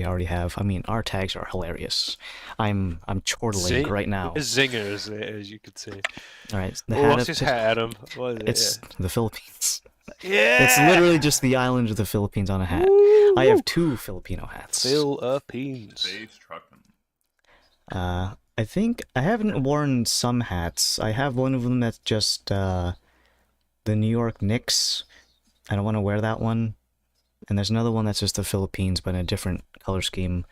already have. I mean, our tags are hilarious. I'm chortling right now. Zingers, as you could say. All right, the Oh, hat what's his hat, Adam? What is it's the Philippines. Yeah. It's literally just the island of the Philippines on a hat. Woo! I have 2 Filipino hats. Philippines. Space trucking. I think I haven't worn some hats. I have one of them that's just the New York Knicks. I don't want to wear that one. And there's another one that's just the Philippines, but in a different color scheme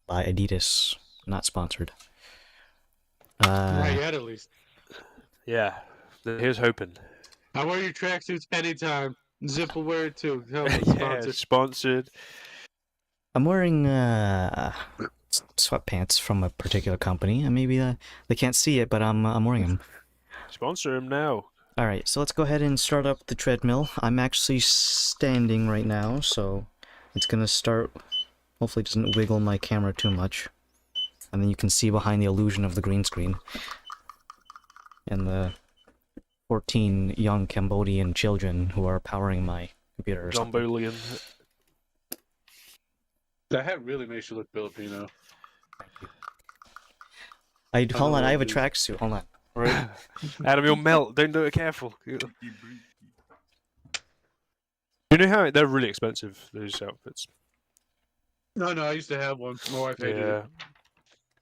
by Adidas. Not sponsored. Not yet, at least. Yeah. Here's hoping. I wear your tracksuits anytime. Zip will wear it too. Hell, Yeah, sponsored. I'm wearing sweatpants from a particular company, and maybe they can't see it, but I'm wearing them. Sponsor him now. All right, so let's go ahead and start up the treadmill. I'm actually standing right now, so it's gonna start. Hopefully, it doesn't wiggle my camera too much, and then you can see behind the illusion of the green screen and the 14 young Cambodian children who are powering my computer. Zombolian. That hat really makes you look Filipino. Hold on, I have a tracksuit. Hold on. Right. Adam, you'll melt. Don't do it careful. You know how they're really expensive, those outfits? No, I used to have one. My wife hated it.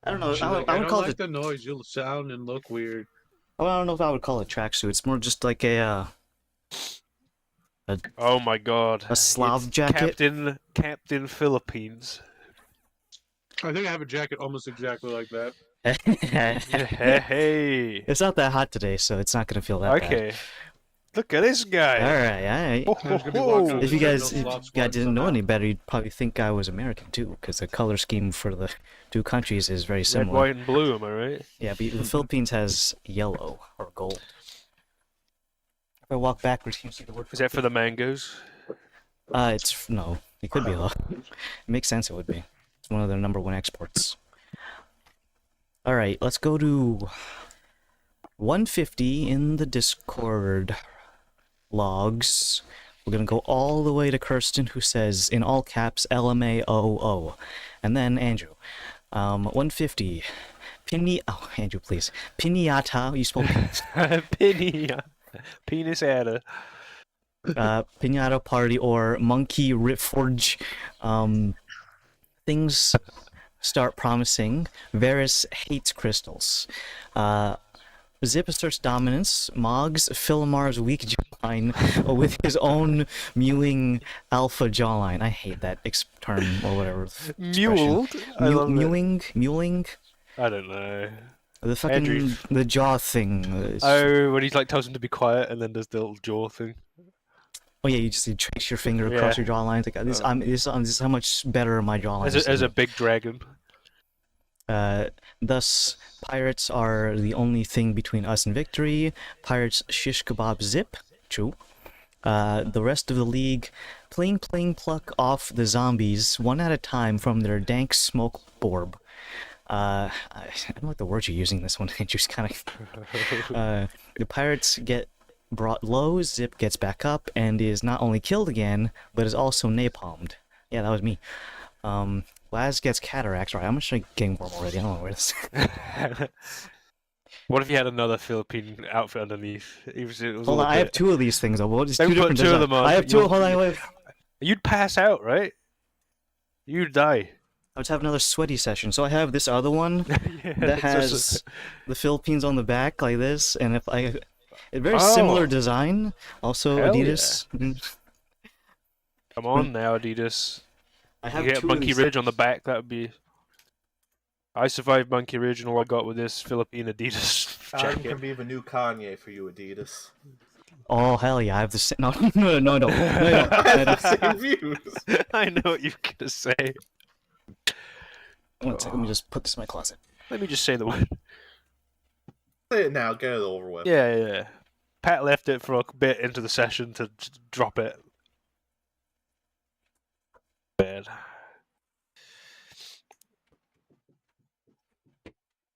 I don't know. I would call it the noise. You'll sound and look weird. I don't know if I would call it tracksuit. It's more just like a oh my god. A Slav jacket. Captain Philippines. I think I have a jacket almost exactly like that. Hey. It's not that hot today, so it's not gonna feel that bad. Okay. Look at this guy. All right. Oh. If you guys didn't know any better, you'd probably think I was American too, because the color scheme for the 2 countries is very similar. Red, white, and blue. Am I right? Yeah, but the Philippines has yellow or gold. If I walk backwards, can you see the word? Is that for the mangoes? It's no. It could be though. It makes sense. It would be. It's one of their #1 exports. All right, let's go to 150 in the Discord logs. We're gonna go all the way to Kirsten, who says in all caps LMAOO, and then Andrew. 150. Oh, Andrew, please. Pinata. You spoke. Pinata. Penis-ada. Pinata party or monkey ripforge. Things start promising. Varys hates crystals. Zip asserts dominance. Moggs Philomar's weak jawline with his own mewing alpha jawline. I hate that term or whatever. Mewled? I love mewing? I don't know. The fucking the jaw thing. Oh, when he tells him to be quiet and then does the little jaw thing. Oh yeah, you trace your finger across your jawline. Like this is how much better my jawline is. As a big dragon. Thus, pirates are the only thing between us and victory. Pirates shish kebab zip. True. The rest of the league, plain pluck off the zombies one at a time from their dank smoke orb. I don't like the words you're using this one. It just kind of. The pirates get brought low. Zip gets back up and is not only killed again, but is also napalmed. Yeah, that was me. Laz gets cataracts. Right, I'm just getting warm already. I don't know where this. What if you had another Philippine outfit underneath? Hold on, I have 2 of these things. Though. Well, just 2 different two of them on. I have 2. Hold on, wait. You'd pass out, right? You'd die. Let's have another sweaty session. So I have this other one that has the Philippines on the back like this, and a very similar design. Also Hell Adidas. Yeah. Come on now, Adidas. I have you get Monkey Ridge on the back. That would be. I survived Monkey Ridge, and all I got with this Philippine Adidas jacket. I'm gonna be the new Kanye for you, Adidas. Oh hell yeah! I have the same. No. I have the same views. I know what you're gonna say. One second, let me just put this in my closet. Let me just say the word. Say it now, get it over with. Yeah. Pat left it for a bit into the session to drop it. Bad.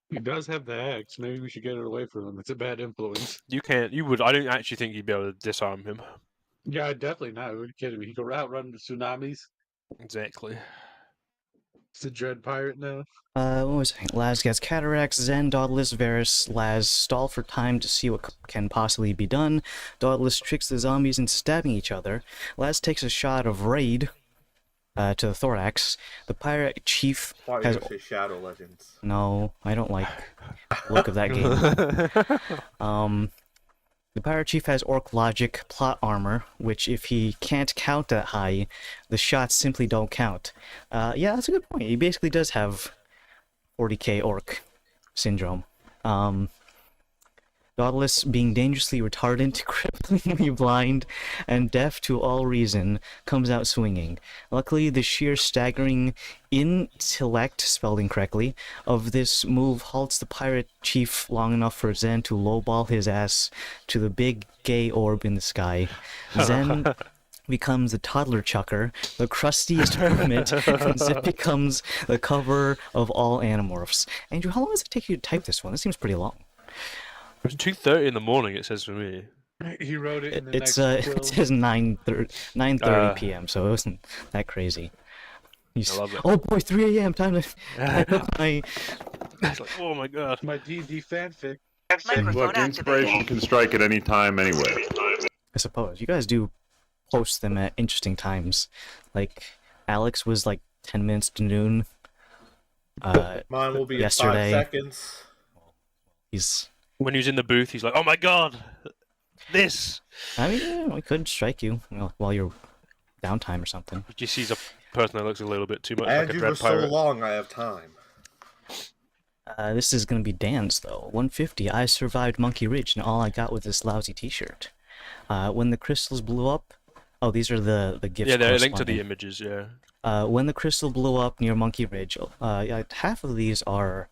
He does have the axe. Maybe we should get it away from him. It's a bad influence. You can't. You would. I don't actually think you'd be able to disarm him. Yeah, definitely not. Are you kidding me? He could outrun the tsunamis. Exactly. It's the Dread Pirate now. What was it? Laz gets cataracts, Zen, Dauntless, Varus, Laz stall for time to see what can possibly be done. Dauntless tricks the zombies into stabbing each other. Laz takes a shot of Raid to the thorax. The pirate chief I thought you has... were gonna say Shadow Legends. No, I don't like the look of that game. The pirate chief has orc logic, plot armor, which if he can't count that high, the shots simply don't count. Yeah, that's a good point. He basically does have 40k orc syndrome. Dauntless, being dangerously retarded, cripplingly blind, and deaf to all reason, comes out swinging. Luckily, the sheer staggering intellect, spelled incorrectly, of this move halts the pirate chief long enough for Zen to lowball his ass to the big gay orb in the sky. Zen becomes the toddler chucker, the crustiest hermit, and Zip becomes the cover of all Animorphs. Andrew, how long does it take you to type this one? This seems pretty long. It's 2:30 in the morning. It says for me. He wrote it in the It's next it quill. says 9:30 p.m. So it wasn't that crazy. I love it. Oh boy, 3 a.m. Time to type up my... It's like, oh my god. My D&D fanfic. Look, inspiration can strike at any time, anywhere. I suppose you guys do post them at interesting times. Like Alex was like 10 minutes to noon. Mine will be Yesterday. in 5 seconds. He's... When he was in the booth, he's like, "Oh my god, this!" I mean, yeah, we could strike you while you're downtime or something. He just sees a person that looks a little bit too much like a Andrew dread was so pirate. long, I have time. This is gonna be Dan's though. 150. I survived Monkey Ridge, and all I got was this lousy T-shirt. When the crystals blew up. Oh, these are the gifts. Yeah, they're linked to the corresponding. images. Yeah. When the crystal blew up near Monkey Ridge, yeah, half of these are.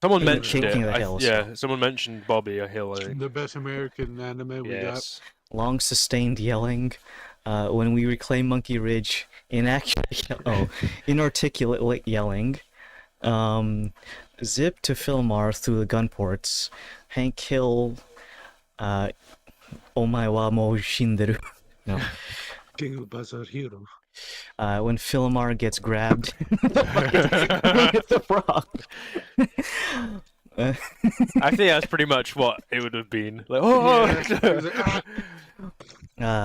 Someone King- mentioned King it. of the Hill, yeah, someone mentioned Bobby a Hill. I think. The best American anime we Yes. Long sustained yelling. When we reclaim Monkey Ridge, inarticulate yelling. Zip to Philmar through the gun ports. Hank Hill. Omae wa mo shinderu. No. got. King of Bazaar Hero. When Philmar gets grabbed. It's the frog. I think that's pretty much what it would have been. Like, oh,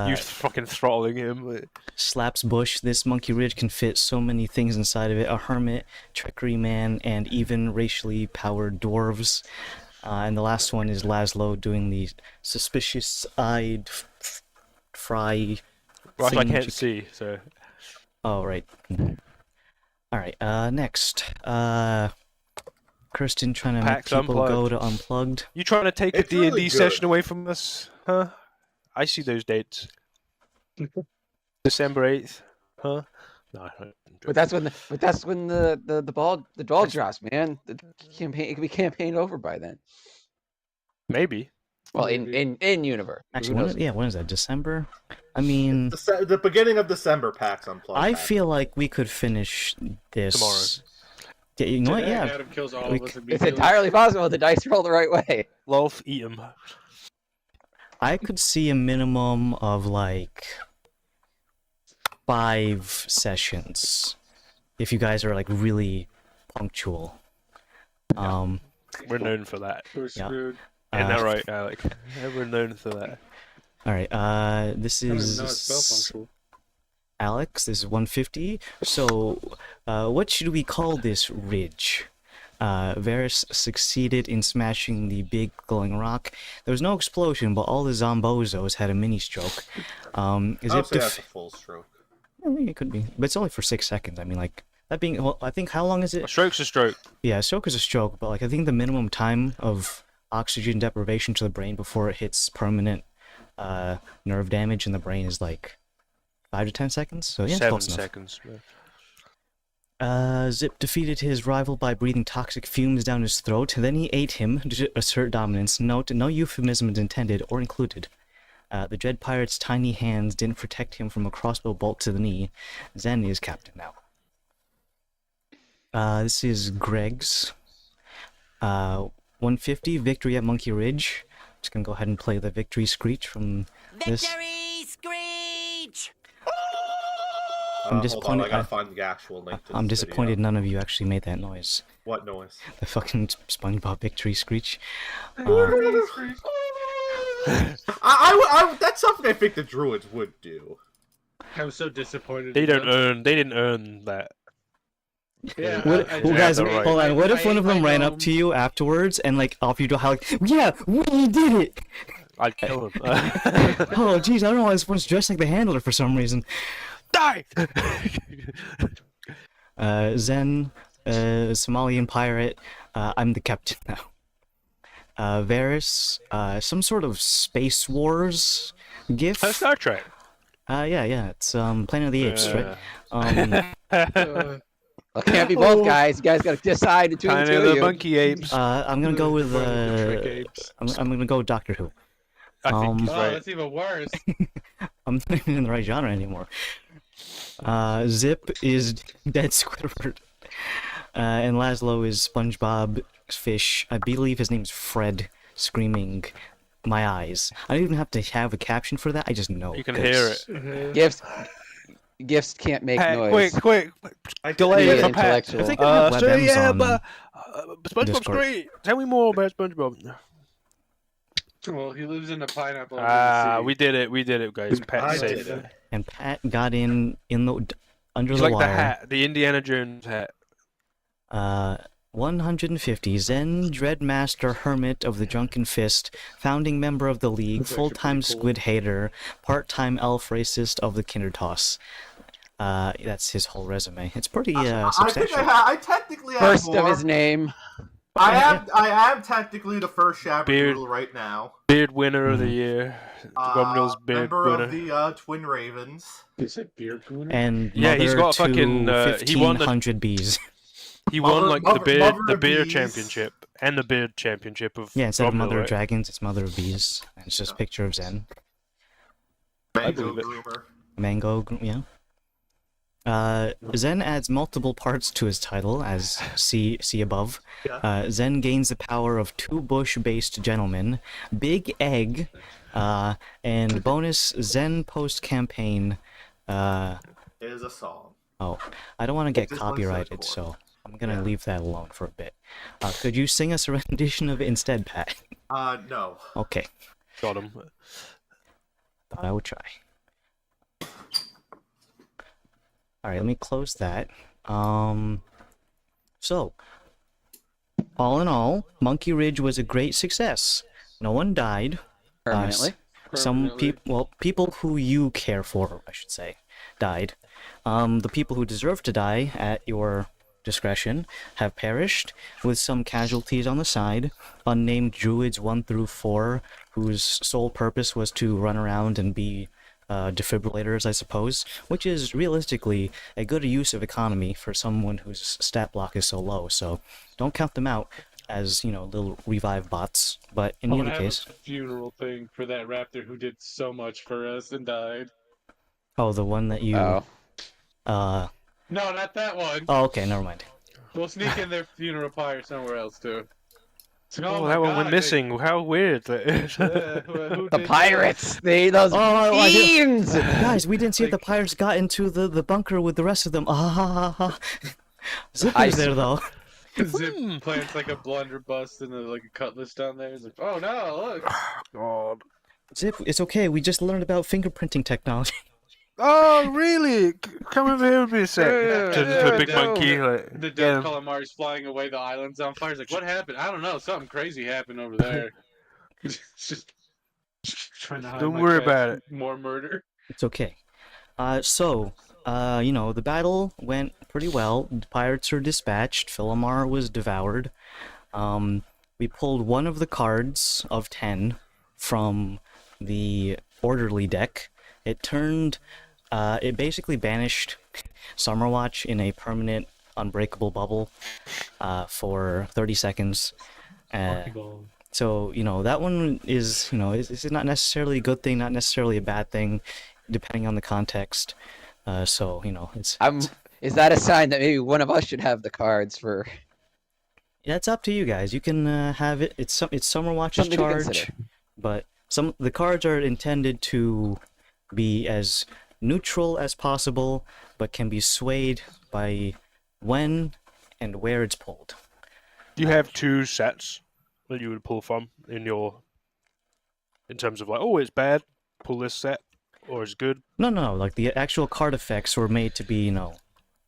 you fucking throttling him. Like, Slaps Bush. This Monkey Ridge can fit so many things inside of it. A hermit, trickery man, and even racially powered dwarves. And the last one is Laszlo doing the suspicious-eyed fry well, I thing. can't see, so Oh, right. Alright, next. Kirsten trying to PAX make people go Unplugged. to Unplugged. you trying to take It's a D&D really good. session away from us, huh? I see those dates. December 8th, huh? No, But that's when the ball drops, man. The campaign, it could be campaigned over by then. maybe. Well, in universe. Actually, Who knows? when is that? December? I mean, The beginning of December PAX Unplugged. I happens. feel like we could finish this Tomorrow. Yeah, you know what? Today, Yeah, Adam kills all we of us. c- and It's me too. entirely possible the dice roll the right way. Lolf, eat 'em. I could see a minimum of like 5 sessions if you guys are like really punctual. We're known for that. We're Yeah. screwed. Isn't that Uh, right, Alec? We're known for that. All right. This I don't even know it's spell is punctual. Alex. This is 150. So, what should we call this ridge? Varus succeeded in smashing the big glowing rock. There was no explosion, but all the zombozos had a mini stroke. Is I'll it? say that's a full stroke. I mean, it could be, but it's only for 6 seconds. I mean, like that being. Well, I think how long is A it? stroke's a stroke. Yeah, a stroke is a stroke, but like I think the minimum time of oxygen deprivation to the brain before it hits permanent nerve damage in the brain is like 5 to 10 seconds. So yeah, it's 7 close enough. seconds. Yeah. Zip defeated his rival by breathing toxic fumes down his throat. Then he ate him to assert dominance. Note, no euphemism is intended or included. The Dread Pirate's tiny hands didn't protect him from a crossbow bolt to the knee. Zen is captain now. This is Greg's. 150, victory at Monkey Ridge. Just gonna go ahead and play the victory screech from this. Victory screech! I'm Hold on, disappointed. I gotta find the actual link to I'm this disappointed video. none of you actually made that noise. What noise? The fucking SpongeBob victory screech. That's something I think the druids would do. I was so disappointed. They in don't them. they didn't earn that. Yeah, What, I well, Yeah, guys, they're right. hold on. What if one of them ran up gnome. to you afterwards and like off you do how like, yeah, we did it. I'd kill them. Oh, jeez, I don't know why this one's dressed like the handler for some reason. Die! Zen, Somalian pirate. I'm the captain now. Varys, some sort of Space Wars gif. Star Trek. Yeah, it's Planet of the Apes, right? It can't be both, guys. You guys got to decide between the Kind two of of the you. monkey apes. I'm gonna go with Trick apes. I'm gonna go with Doctor Who. I think he's Oh, right. that's even worse. I'm not even in the right genre anymore. Zip is Dead Squidward. And Laszlo is SpongeBob Fish. I believe his name's Fred, screaming, "My eyes." I don't even have to have a caption for that. I just know. You can hear it. Gifts can't make Pat, noise. quick. Delay Be it for Pat. intellectual. I think I have So WebMs yeah, on but SpongeBob's Discord. great. Tell me more about SpongeBob. Well, he lives in a pineapple. under the sea. We did it, guys. Pat I saved did it. it. And Pat got in the under He's the like wire. the hat, the Indiana Jones hat. 150. Zen, Dreadmaster, Hermit of the Drunken Fist, founding member of the League, That's actually full-time pretty cool. squid hater, part-time elf racist of the Kindertoss. That's his whole resume. It's pretty I think substantial. I technically have First more. of his name. I am technically the first Beard. Shabberdoodle right now. Beard winner of the year. Gumnill's beard Member winner. of the Twin Ravens. Is it beer cooler? And Yeah, he's mother got to fucking, he won the- 1,500 bees. He won like the Mother of beer Bees. championship and the beard championship of Yeah, instead of Gumnill, Mother of right? Dragons, it's Mother of Bees. And it's just a picture of Zen. Mango believe it. Groomer. Mango, yeah. Zen adds multiple parts to his title, as see above. Yeah. Zen gains the power of two bush-based gentlemen, Big Egg, and bonus Zen post-campaign. Is a song. Oh, I don't want to get Just one copyrighted, chord. so I'm gonna Yeah. leave that alone for a bit. Could you sing us a rendition of it instead, Pat? No. Okay, Got him. thought I would try. Alright, let me close that. So, all in all, Monkey Ridge was a great success. No one died. Permanently. Some Permanently. people who you care for, I should say, died. The people who deserve to die, at your discretion, have perished, with some casualties on the side. Unnamed druids 1 through 4, whose sole purpose was to run around and be defibrillators, I suppose, which is realistically a good use of economy for someone whose stat block is so low. So don't count them out as, little revive bots. But in I either want to have case, a funeral thing for that raptor who did so much for us and died. oh, the one that you, Oh. oh, No, not that one. okay, never mind. We'll sneak in their funeral pyre somewhere else too. It's like, Oh, my that one God, went missing. How weird that is. who The did pirates! Those I did- fiends! Guys, we didn't see if the pirates got into the bunker with the rest of them. Ah ha ha ha. Zip I was there see. though. that? Zip plants like a blunderbuss and like a cutlass down there. He's like, oh no, look. God. Zip, it's okay. We just learned about fingerprinting technology. Oh, really? Come over here with me a sec. Yeah, to yeah, a big yeah. monkey. Like, The get dead him. calamari's flying away, the island's on fire. He's like, what happened? I don't know. Something crazy happened over there. It's just trying to hide Don't my worry tracks about it. from More murder. It's okay. The battle went pretty well. The pirates were dispatched. Philomar was devoured. We pulled one of the cards of 10 from the orderly deck. It basically banished Summerwatch in a permanent unbreakable bubble for 30 seconds. So, that one is, is not necessarily a good thing, not necessarily a bad thing, depending on the context. It's... Is that a sign that maybe one of us should have the cards for Yeah, it's up to you guys. You can have it. It's Summerwatch's something to charge, consider? but the cards are intended to be as neutral as possible, but can be swayed by when and where it's pulled. Do you have two sets that you would pull from in terms of like, oh, it's bad, pull this set, or it's good? No, like the actual card effects were made to be,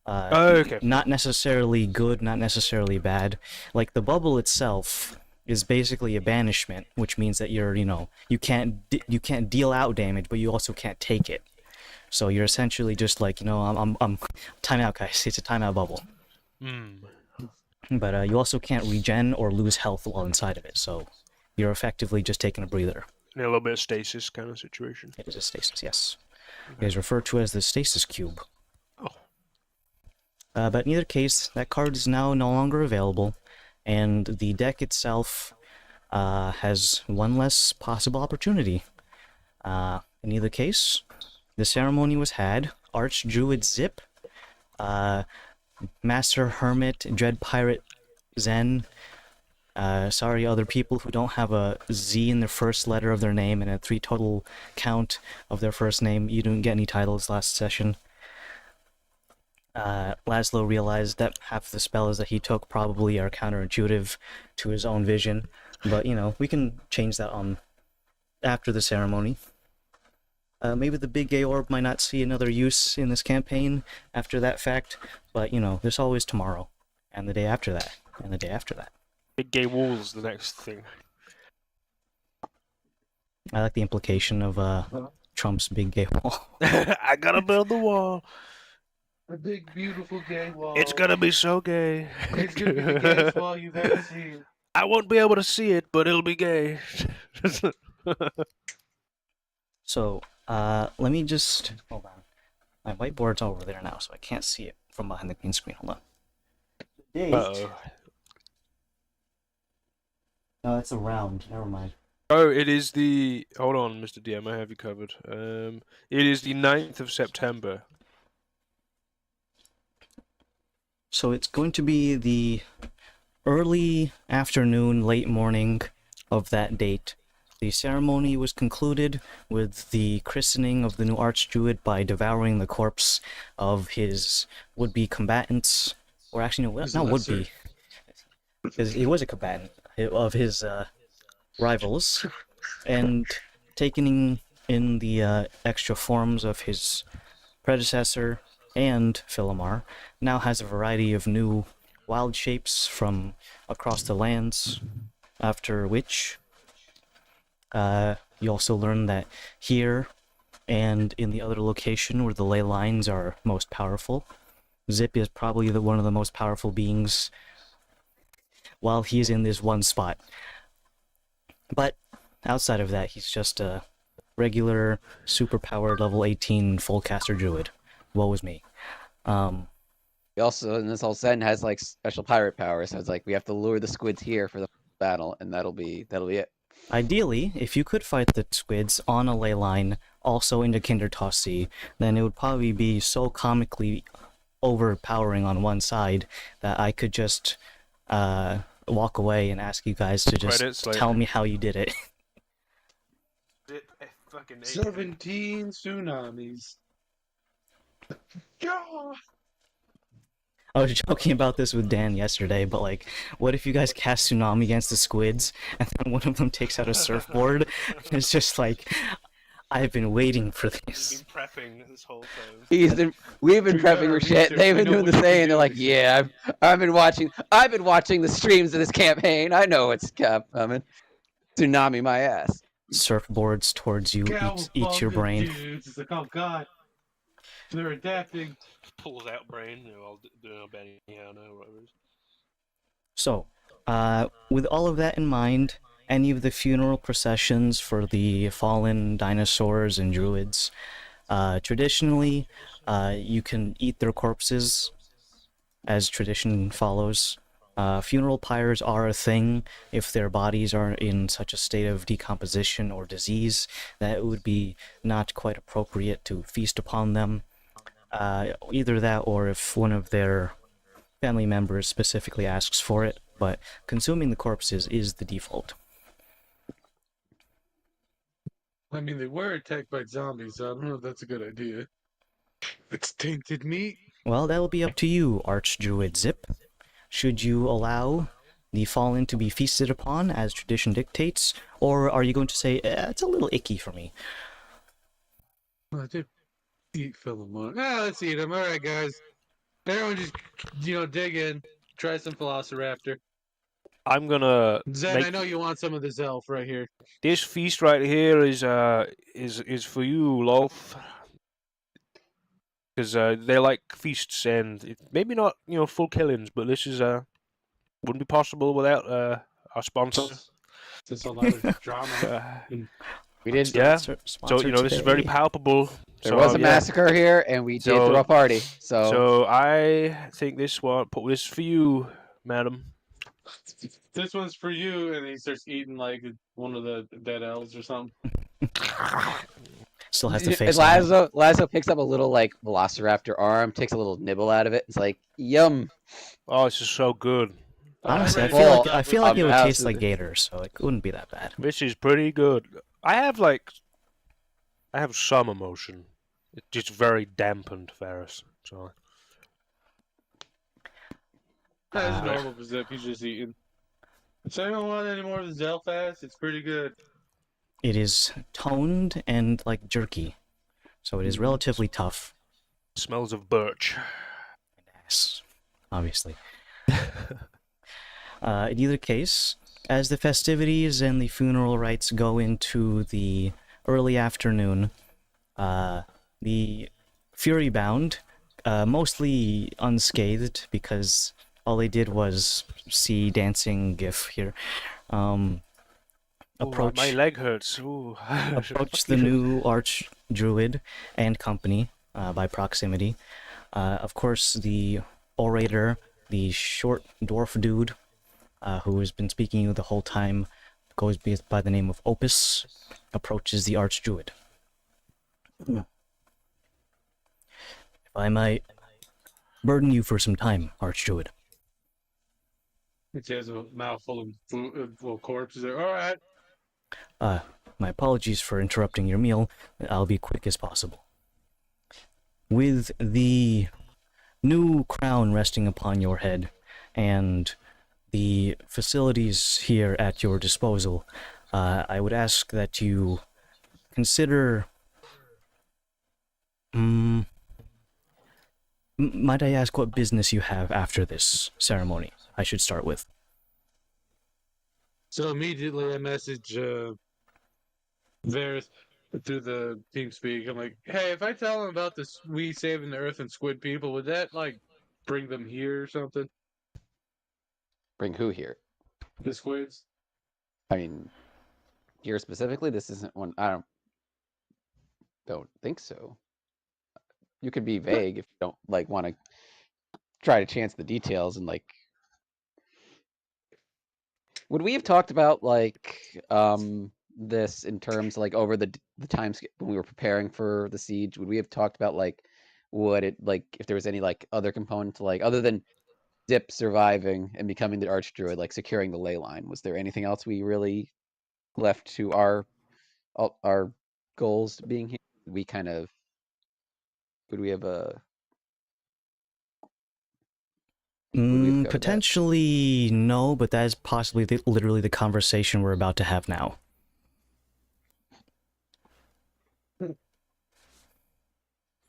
Oh, okay. not necessarily good, not necessarily bad. Like the bubble itself is basically a banishment, which means that you can't deal out damage, but you also can't take it. So you're essentially just like, I'm timeout, guys. It's a timeout bubble. Hmm. But you also can't regen or lose health while inside of it, so you're effectively just taking a breather. A little bit of stasis kind of situation. It is a stasis, yes. It is referred to as the stasis cube. Oh. But in either case, that card is now no longer available, and the deck itself has one less possible opportunity. In either case, the ceremony was had. Archdruid Zip, Master Hermit, Dread Pirate Zen. Sorry, other people who don't have a Z in the first letter of their name and a 3 total count of their first name. You didn't get any titles last session. Laszlo realized that half of the spells that he took probably are counterintuitive to his own vision, but we can change that on after the ceremony. Maybe the big gay orb might not see another use in this campaign after that fact, but there's always tomorrow, and the day after that, and the day after that. Big gay wall's the next thing. I like the implication of Trump's big gay wall. I gotta build the wall. A big, beautiful gay wall. It's gonna be so gay. It's gonna be the gayest wall you've ever seen. I won't be able to see it, but it'll be gay. So, let me just hold on. My whiteboard's over there now, so I can't see it from behind the green screen. Hold on. Uh-oh. No, that's a round. Never mind. Oh, it is the... Hold on, Mr. DM, I have you covered. It is the 9th of September. So it's going to be the early afternoon, late morning of that date. The ceremony was concluded with the christening of the new Archdruid by devouring the corpse of his would-be combatants. Or actually, no, not would-be. Because he was a combatant of his rivals. And taking in the extra forms of his predecessor and Philomar, now has a variety of new wild shapes from across the lands, after which you also learn that here and in the other location where the ley lines are most powerful, Zip is probably one of the most powerful beings while he's in this one spot. But outside of that, he's just a regular, super-powered level 18 full caster druid. Woe is me. He also, in this whole set, has like special pirate powers. So it's like we have to lure the squids here for the battle, and that'll be it. Ideally, if you could fight the squids on a ley line, also into Kindertoss Sea, then it would probably be so comically overpowering on one side that I could just walk away and ask you guys to just tell me how you did it. 17 tsunamis. Yeah. I was joking about this with Dan yesterday, but like, what if you guys cast Tsunami against the squids, and then one of them takes out a surfboard, and it's just like, I've been waiting for this. You've been prepping this whole time. We've been prepping for shit. They've been doing the same. They're like, yeah, I've been watching the streams of this campaign. I know it's coming. Tsunami my ass. Surfboards towards you, eats your brain. Dudes. It's like, oh god, they're adapting. Pulls out brain, I'll do a Benny Hanna or whatever. So, with all of that in mind, any of the funeral processions for the fallen dinosaurs and druids, traditionally, you can eat their corpses, as tradition follows. Funeral pyres are a thing if their bodies are in such a state of decomposition or disease that it would be not quite appropriate to feast upon them. Either that or if one of their family members specifically asks for it, but consuming the corpses is the default. I mean, they were attacked by zombies, so I don't know if that's a good idea. It's tainted meat. Well, that'll be up to you, Archdruid Zip. Should you allow the fallen to be feasted upon as tradition dictates, or are you going to say, it's a little icky for me? I did eat Philemon. Let's eat him. All right, guys. Everyone just, dig in. Try some Velociraptor. I'm gonna Zen, I make know you want some of this elf right here. this feast right here is for you, Loaf. Because they like feasts and maybe not full killings, but this is wouldn't be possible without our sponsor. Just a lot of drama. We did. Yeah. So Sponsor this is very today. palpable. There So, was a yeah. massacre here, and we did So- throw a party. So, So I think this one. Put this for you, madam. This one's for you, and he starts eating like one of the dead elves or something. Still has to and face on it. Lazo picks up a little like Velociraptor arm, takes a little nibble out of it. It's like yum. Oh, this is so good. Honestly, I Alright. feel like Well, I feel like it would taste like absolutely. gator, so it wouldn't be that bad. This is pretty good. I have some emotion. It's just very dampened, Ferris. So That's normal for Zip. He's just eating. So I don't want any more of the Zelfast. It's pretty good. It is toned and like jerky, so it is relatively tough. smells of birch. Yes, obviously. In either case, as the festivities and the funeral rites go into the early afternoon, the Furybound, mostly unscathed because all they did was see dancing gif here, approach my leg hurts. Ooh. approach the new Archdruid and company by proximity. Of course, the orator, the short dwarf dude, who has been speaking to you the whole time, goes by the name of Opus, approaches the Archdruid. If I might burden you for some time, Archdruid. He has a mouthful of food, corpses. All right. My apologies for interrupting your meal. I'll be quick as possible. With the new crown resting upon your head and the facilities here at your disposal, I would ask that you consider... might I ask what business you have after this ceremony? I should start with. So immediately I message Varys through the TeamSpeak. I'm like, hey, if I tell them about this, we saving the Earth and squid people, would that like bring them here or something? Bring who here? The squids? I mean, here specifically, this isn't one. I don't think so. You could be vague if you don't like want to try to chance the details and like. Would we have talked about like this in terms like over the time when we were preparing for the siege? Would we have talked about like what it like if there was any like other component to like other than Dip surviving and becoming the Archdruid, like securing the ley line? Was there anything else we really left to our goals being here? We kind of would we have a we have covered that? Potentially no, but that is possibly literally the conversation we're about to have now.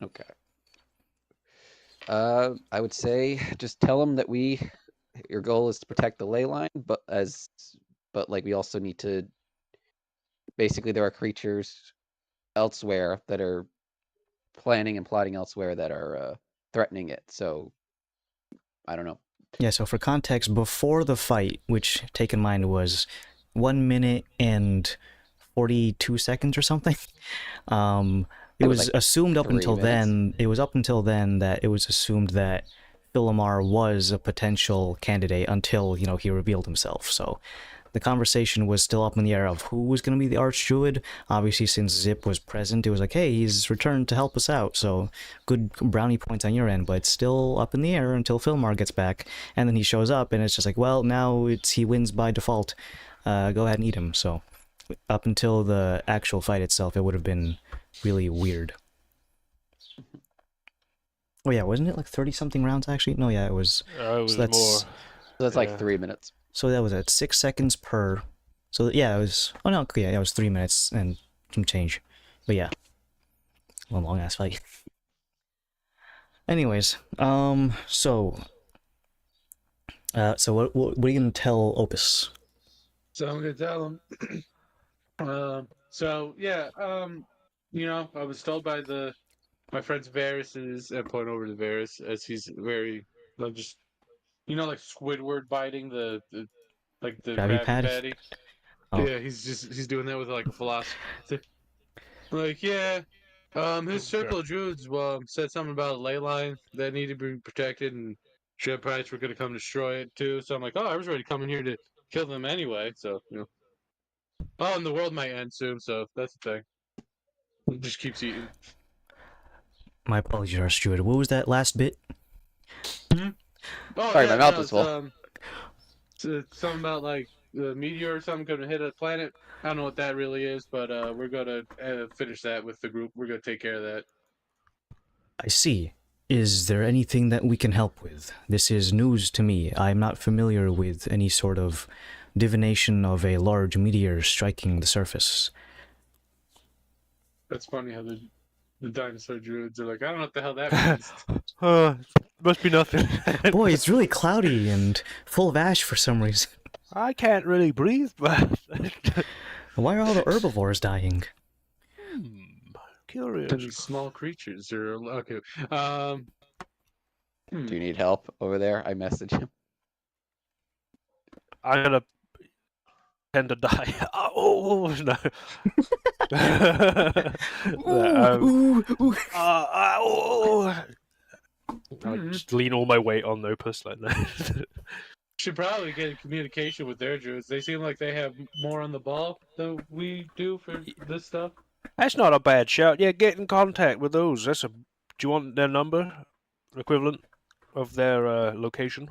Okay. I would say just tell them that your goal is to protect the ley line, but like we also need to. Basically, there are creatures elsewhere that are planning and plotting elsewhere that are threatening it. So, I don't know. Yeah, so for context, before the fight, which take in mind was 1 minute and 42 seconds or something, it was like assumed up 3 until minutes. then, it was up until then that it was assumed that Philemar was a potential candidate until, he revealed himself. So the conversation was still up in the air of who was going to be the Archdruid. Obviously, since Zip was present, it was like, hey, he's returned to help us out. So good brownie points on your end, but it's still up in the air until Philemar gets back. And then he shows up, and it's just like, well, now he wins by default. Go ahead and eat him. So up until the actual fight itself, it would have been really weird. Oh yeah, wasn't it like 30 something rounds actually? No, yeah, it was. It was that's- more. So that's Yeah. like 3 minutes. So that was at 6 seconds per. So yeah, it was. Oh no, yeah, it was 3 minutes and some change. But yeah, a long ass fight. Anyways, so what are you gonna tell Opus? So I'm gonna tell him. So yeah, I was told by my friend's Varys and point over to Varys as he's very like just like Squidward biting the like the Krabby Krabby Patty? Patty. Oh. Yeah, he's doing that with like a philosophy. Like yeah, his circle of druids said something about a ley line that needed to be protected and Shed Price were gonna come destroy it too. So I'm like, oh, I was ready to come in here to kill them anyway. So oh, and the world might end soon, so that's the thing. It just keeps eating. My apologies, Archdude. What was that last bit? Oh, Sorry, yeah, my mouth no, is it's, full. it's something about like the meteor or something going to hit a planet. I don't know what that really is, but we're going to finish that with the group. We're going to take care of that. I see. Is there anything that we can help with? This is news to me. I'm not familiar with any sort of divination of a large meteor striking the surface. That's funny how the dinosaur druids are like, I don't know what the hell that means. Must be nothing. Boy, it's really cloudy and full of ash for some reason. I can't really breathe, but. Why are all the herbivores dying? Curious. And these small creatures are okay. Do you need help over there? I messaged him. I'm gonna tend to die. Oh no. I just lean all my weight on Opus like that. Should probably get in communication with their druids. They seem like they have more on the ball than we do for this stuff. That's not a bad shout. Yeah, get in contact with those. Do you want their number, equivalent of their location,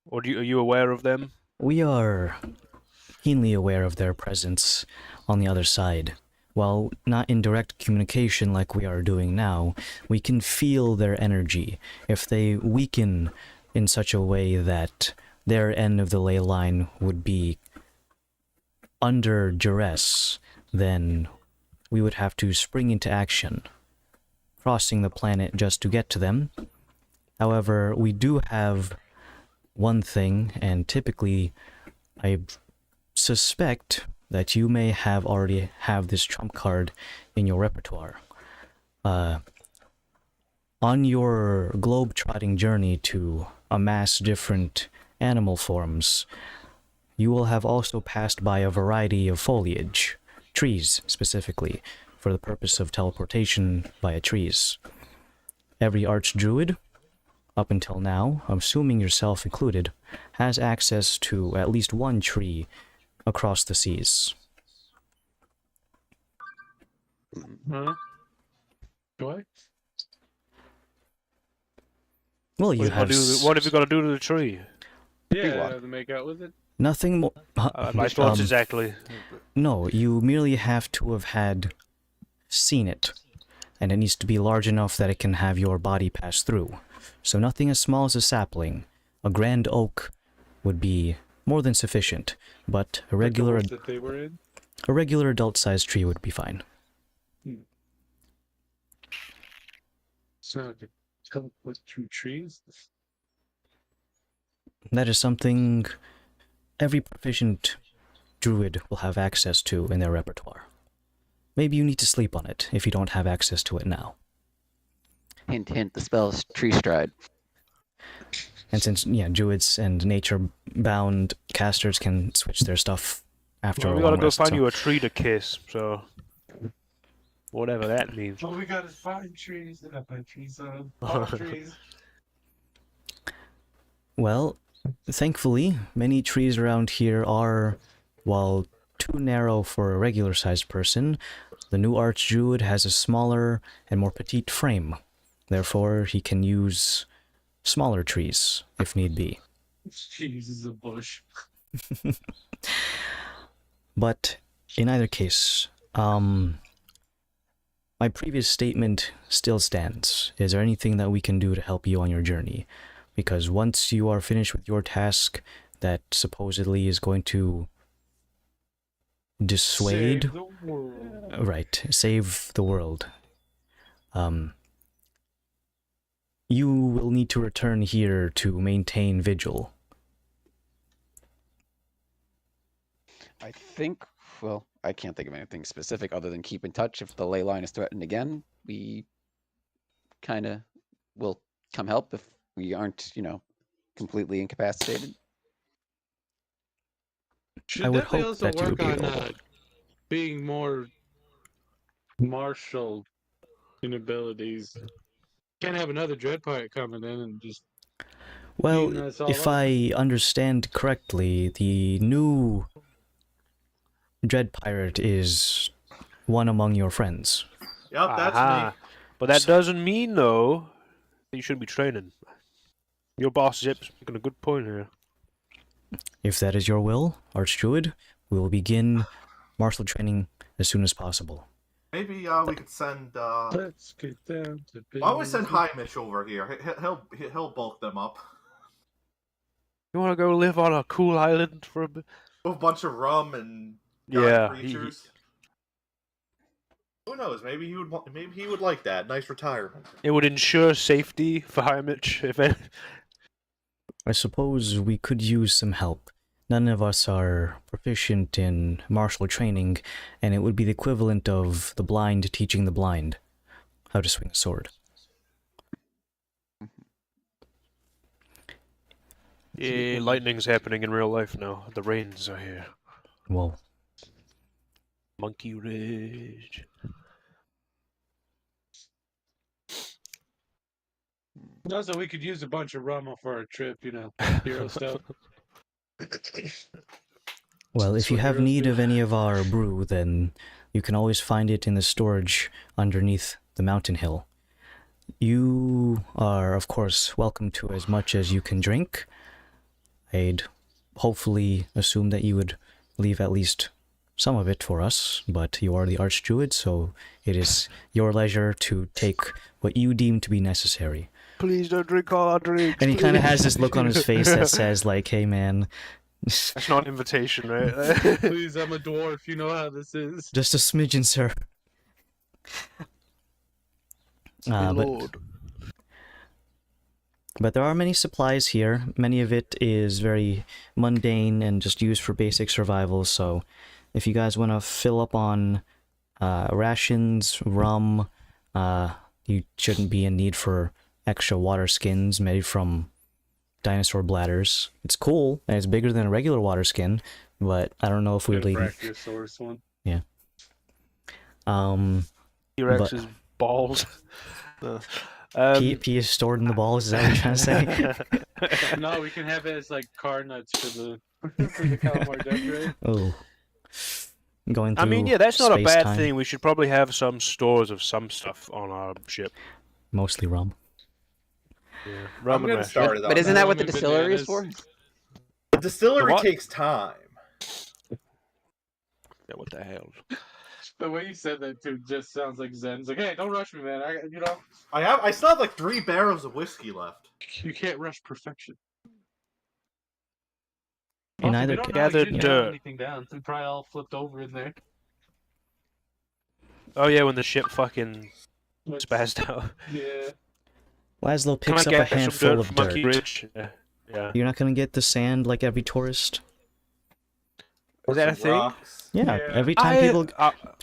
or are you aware of them? We are keenly aware of their presence on the other side. While not in direct communication like we are doing now, we can feel their energy. If they weaken in such a way that their end of the ley line would be under duress, then we would have to spring into action, crossing the planet just to get to them. However, we do have one thing, and typically I suspect that you may have already have this trump card in your repertoire. On your globe-trotting journey to amass different animal forms, you will have also passed by a variety of foliage, trees specifically, for the purpose of teleportation via trees. Every archdruid, up until now, assuming yourself included, has access to at least one tree across the seas. Huh? Do I? Well, you have What have you got to do to the tree? Yeah, one. I have to make out with it. nothing more. My thoughts exactly. No, you merely have to have had seen it, and it needs to be large enough that it can have your body pass through. So nothing as small as a sapling. A grand oak would be more than sufficient, but a regular Like the ones that they were in. adult-sized tree would be fine. So I could teleport through trees. That is something every proficient druid will have access to in their repertoire. Maybe you need to sleep on it if you don't have access to it now. Hint, hint. The spell is tree stride. And since, yeah, druids and nature-bound casters can switch their stuff after Well, a we long gotta go rest, find so- you a tree to kiss. So, whatever that means. All we got is fine trees. Not pine trees. Palm trees. Well, thankfully, many trees around here are, while too narrow for a regular-sized person, the new archdruid has a smaller and more petite frame. Therefore, he can use smaller trees, if need be. She uses a bush. But, in either case, I my previous statement still stands. Is there anything that we can do to help you on your journey? Because once you are finished with your task that supposedly is going to dissuade, Save the world. right, save the world, you will need to return here to maintain vigil. I think, well, I can't think of anything specific other than keep in touch. If the ley line is threatened again, we kind of will come help if we aren't, completely incapacitated. Should I would definitely hope also that you would work be on available. being more martial in abilities. Can't have another dread pirate coming in and just Well, beating us all if up. I understand correctly, the new Dread Pirate is one among your friends. Yep, that's Aha. me. But that doesn't mean, though, that you shouldn't be training. Your boss Zip's making a good point here. If that is your will, Archdruid, we will begin martial training as soon as possible. Maybe we could send. Let's get down to business. Why don't we send Heimish over here? He'll bulk them up. You want to go live on a cool island for a bit? With a bunch of rum and giant Yeah. creatures. Who knows? Maybe he would like that. Nice retirement. It would ensure safety for Heimich if any. I suppose we could use some help. None of us are proficient in martial training, and it would be the equivalent of the blind teaching the blind how to swing a sword. Yeah, lightning's happening in real life now. The rains are here. Well, Monkey Ridge. Also, we could use a bunch of rum for our trip, hero stuff. well, if you have heroes need do. of any of our brew, then you can always find it in the storage underneath the mountain hill. You are, of course, welcome to as much as you can drink. I'd hopefully assume that you would leave at least some of it for us, but you are the Archdruid, so it is your leisure to take what you deem to be necessary. Please don't drink all our drinks. And he kind of please. has this look on his face that says, like, hey man, That's not an invitation, right? Please, I'm a dwarf. You know how this is. just a smidgen, sir. But there are many supplies here. Many of it is very mundane and just used for basic survival, so if you guys want to fill up on rations, rum, you shouldn't be in need for extra water skins made from dinosaur bladders. It's cool, and it's bigger than a regular water skin, but I don't know if we really... Brachiosaurus one. Yeah. T-Rex's balls. Pee is stored in the balls, is that what you're trying to say? No, we can have it as like car nuts for the Calamar Death Ray. Oh. Going through I mean, yeah, that's not a bad space-time. thing. We should probably have some stores of some stuff on our ship. Mostly rum. Yeah. I'm Rum and getting rash. started on But isn't that. that what the Rum and distillery is for? bananas. The distillery The what? takes time. Yeah, what the hell? The way you said that too just sounds like Zen. It's like, hey, don't rush me, man. I still have like 3 barrels of whiskey left. You can't rush perfection. In Also, either we don't case, know how you Gathered didn't dirt. have anything down. We probably all flipped over in there. Oh yeah, when the ship fucking Like, spazzed out. Yeah. Laszlo Can I picks up a get some handful dirt of from Monkey dirt. Ridge? Yeah. You're not gonna get the sand like every tourist? Is that a Some thing? rocks. Yeah, Yeah. every time people...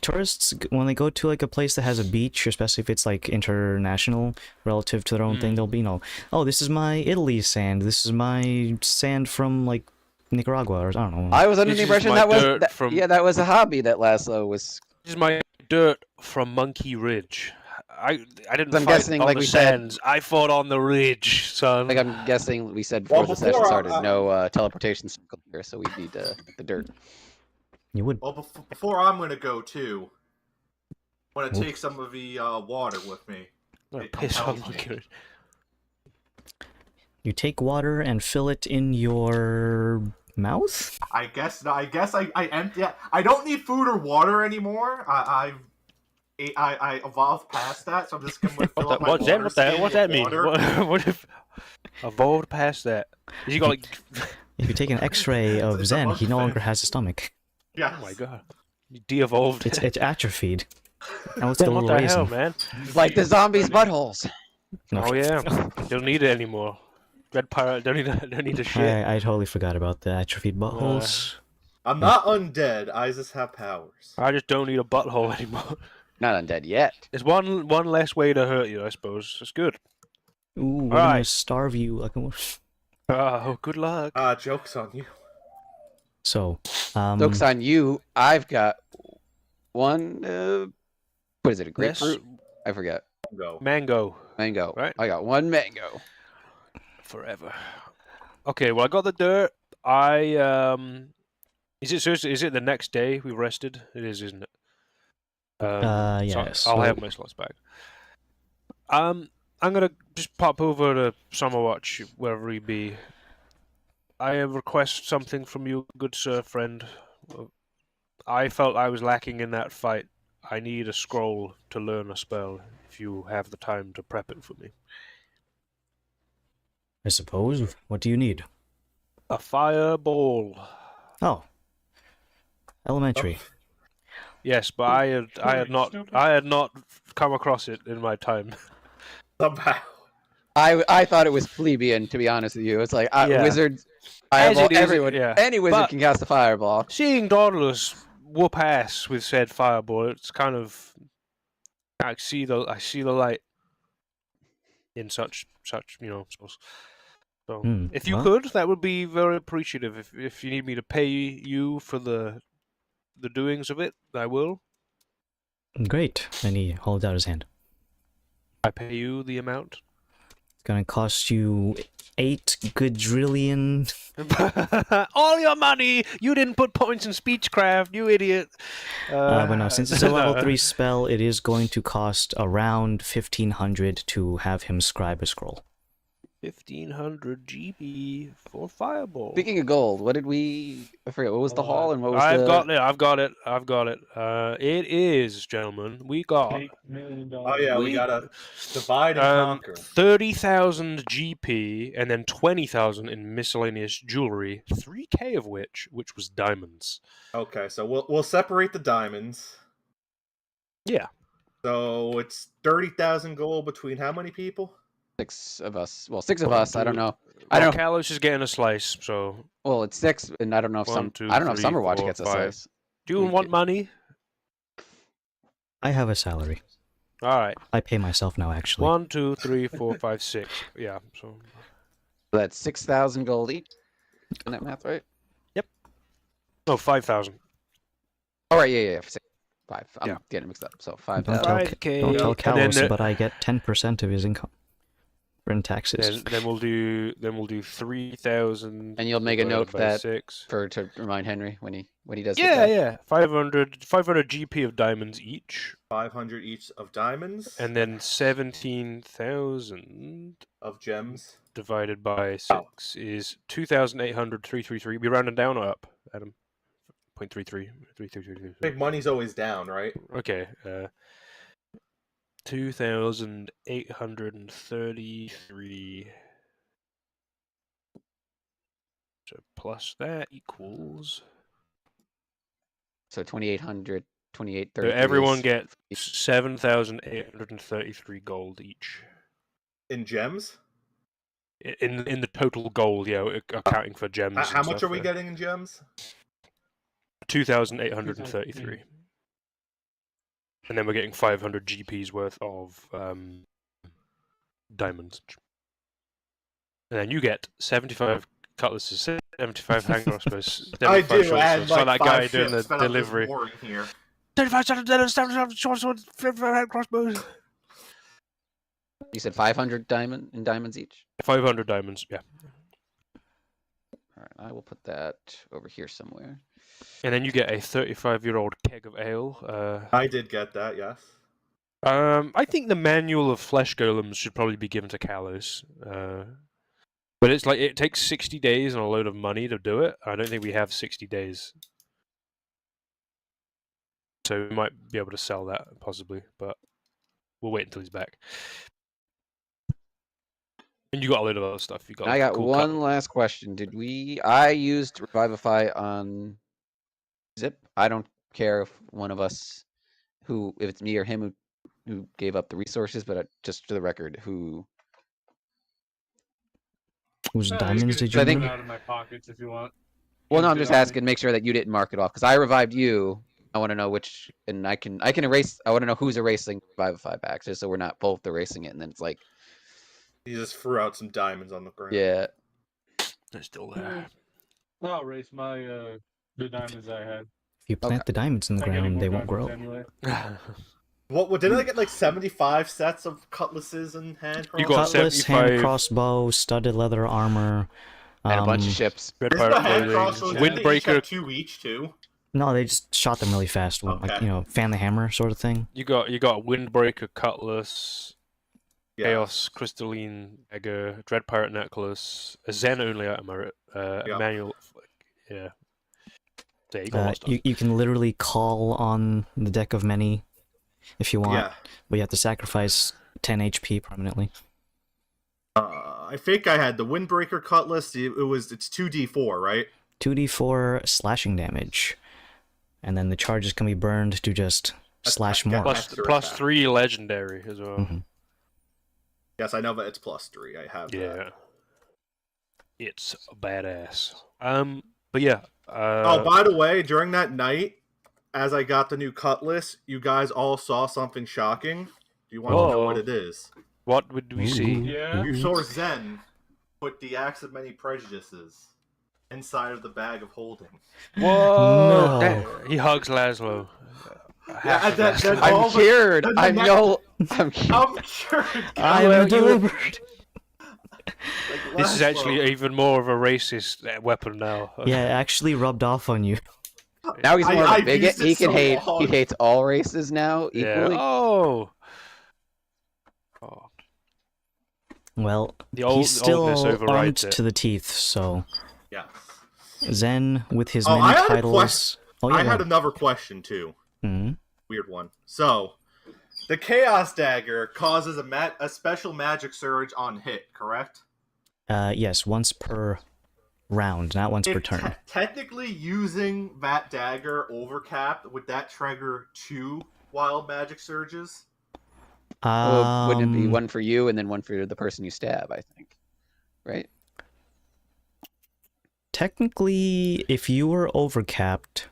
Tourists, when they go to like a place that has a beach, especially if it's like international relative to their own thing, they'll be, oh, this is my Italy sand, this is my sand from like Nicaragua, or I don't know. I was under This the is impression my that was dirt from- yeah, that was a hobby that Laszlo was. This is my dirt from Monkey Ridge. I didn't I'm fight guessing, on like the we said- sands. I fought on the ridge, son. Like I'm guessing we said before Well, the session before, started, no teleportation circle here, so we need the dirt. You would. Well, before I'm gonna go too, I'm gonna Oof. take some of the water with me. I'm gonna It piss on compels Monkey me. Ridge. You take water and fill it in your mouth? I guess I empty. I don't need food or water anymore. I've I evolved past that, so I'm just gonna fill up my What's water skin what's with that mean? water. What if evolved past that? Is he got like? If you take an X-ray of It's a Zen, bug he no longer fish. has a stomach. Yes. Oh my god, you de-evolved. It's atrophied. Now it's What the little the raisin. hell, man? Like the zombies' buttholes. No. Oh yeah, don't need it anymore. Red pirate don't need the shit. I totally forgot about the atrophied buttholes. I'm not undead. I just have powers. I just don't need a butthole anymore. Not undead yet. It's one less way to hurt you, I suppose. It's good. Ooh, we're gonna Alright. starve you like a... Oh, good luck. Joke's on you. So, Joke's on you. I've got one. What is it? A Yes. grapefruit? I forget. Go. Mango Mango. Right. I got one mango. forever. Okay, well I got the dirt. Is it the next day we rested? It is, isn't it? So yes. I'll have my slots back. I'm gonna just pop over to Summerwatch, wherever he be. I request something from you, good sir, friend. I felt I was lacking in that fight. I need a scroll to learn a spell, if you have the time to prep it for me. I suppose. What do you need? A fireball. Oh. Elementary. Yes, but I had not come across it in my time. Somehow. I thought it was plebeian, to be honest with you. It's like Yeah. wizards. As it is, Everyone, yeah. any wizard But- can cast a fireball. Seeing Dauntless whoop ass with said fireball, it's kind of I see the light in such spells. So if you well- could, that would be very appreciative. If you need me to pay you for the doings of it, I will. Great. And he holds out his hand. I pay you the amount. It's gonna cost you 8 quadrillion. All your money! You didn't put points in speechcraft, you idiot! But no, since it's a level no. 3 spell, it is going to cost around 1,500 to have him scribe a scroll. 1,500 GP for fireball. Speaking of gold, what did we? I forget. What was the haul and what was I've the? got it. It is, gentlemen, we got $8 million. Oh yeah, we gotta divide and conquer. 30,000 GP and then 20,000 in miscellaneous jewelry, 3K of which was diamonds. Okay, so we'll separate the diamonds. Yeah. So it's 30,000 gold between how many people? 6 of us. Well, 6 of us. I don't know. I Well, don't know. Kalos is getting a slice, so Well, it's 6, and I don't know if One, two, I don't know if three, Summerwatch four, gets a five. slice. do you want money? I have a salary. Alright. I pay myself now, actually. 1, 2, 3, 4, 5, 6. Yeah, so That's 6,000 gold each. Isn't that math right? no 5,000. Oh right, yeah. 5. I'm Yeah. getting mixed up. So Don't 5,000. tell, 5K. don't tell And then Kalos, but I get 10% of his income in taxes. Then we'll do 3,000. And you'll make a divided note by that 6. to remind Henry when he does. get Yeah, that. yeah. 500 GP of diamonds each, 500 each of diamonds, and then 17,000 of gems. divided by 6 is 2,800. We rounding down or up, Adam? 0.33. 333. Big money's always down, right? Okay. 2,833. So plus that equals. So 2,800, So 2,833. everyone gets 7,833 gold each. In gems? In the total gold, yeah, accounting for gems. How and much stuff, are we yeah. getting in gems? 2,833. And then we're getting 500 GP's worth of diamonds. And then you get 75 cutlasses, 75 hand crossbows, I 75 do, short and swords. like So that 5 guy doing the ships that I'm just delivery. warring here. 75 short swords, 75 hand crossbows. You said 500 diamonds each. 500 diamonds, yeah. All right, I will put that over here somewhere. And then you get a 35-year-old keg of ale. I did get that, yes. I think the manual of flesh golems should probably be given to Kalos. But it's like it takes 60 days and a load of money to do it. I don't think we have 60 days. so we might be able to sell that possibly, but we'll wait until he's back. And you got a load of other stuff. You got. I like, a got cool one last question. I used Revivify on Zip. I don't care if one of us if it's me or him who gave up the resources, but just for the record, who Whose Yeah, diamonds can did you I think- take mine? them out of my pockets if you want. Well, no, I'm Empty just it on me. asking, make sure that you didn't mark it off because I revived you. I want to know which, and I can erase. I want to know who's erasing Revivify back, just so we're not both erasing it, and then it's like, He just threw out some diamonds on the ground. yeah, They're still there. I'll erase my the diamonds I had. If you plant the diamonds in the I get any ground, more they won't diamonds grow. Anyway. What did I get like 75 sets of cutlasses and hand You got crossbows? Cutlass, hand 75 crossbow, studded leather armor. and a bunch of ships. Red Isn't Pirate the hand clothing, crossbows didn't they each windbreaker. have 2 each too? No, they just shot them really fast. Like, Okay. fan the hammer sort of thing. You got windbreaker, cutlass, Yeah. chaos crystalline dagger, dread pirate necklace, a Zen only item, Yeah. manual. Yeah. Yeah, you got a lot of stuff. You can literally call on the deck of many if you want, Yeah. but you have to sacrifice 10 HP permanently. I think I had the windbreaker cutlass. It's 2d4, right? 2d4 slashing damage, and then the charges can be burned to just slash yeah, more. Plus, extra plus attack. 3 legendary as well. Mhm. Yes, I know that it's +3. I have that. Yeah. It's badass. But yeah. Oh, by the way, during that night, as I got the new cutlass, you guys all saw something shocking. Do you want to know Whoa. what it is? What would we see? Yeah. You saw Zen put the Axe of Many Prejudices inside of the bag of holding. Whoa! No. That- he hugs Laszlo. Yeah, and then I'm all the- cured. then the I'm next- yo. I'm cured. I'm sure. I am delivered. This is actually even more of a racist weapon now. Yeah, it actually rubbed off on you. Now he's more of I a bigot. used it He can so hate. He long. hates all races now Yeah. equally. Oh. Well, The he's still oldness armed overrides it. to the teeth, so Yeah. Zen with his Oh, many I had a titles. Oh I yeah. had another question too. Mhm. Weird one. So, the Chaos Dagger causes a special magic surge on hit, correct? Yes, once per round, not once per If turn. technically using that dagger overcapped, would that trigger 2 wild magic surges? Well, wouldn't it be Um, one for you and then one for the person you stab? I think, right? Technically, if you were overcapped,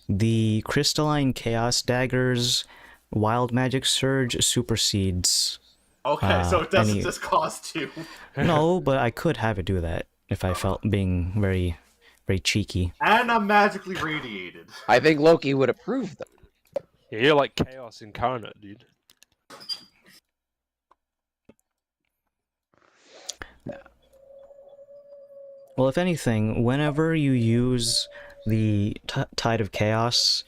the crystalline chaos daggers wild magic surge supersedes. Okay, so it doesn't any- just cost 2. No, but I could have it do that if I felt being very, very cheeky. And I'm magically radiated. I think Loki would approve them. Yeah, you're like chaos incarnate, dude. Well, if anything, whenever you use the Tide of Chaos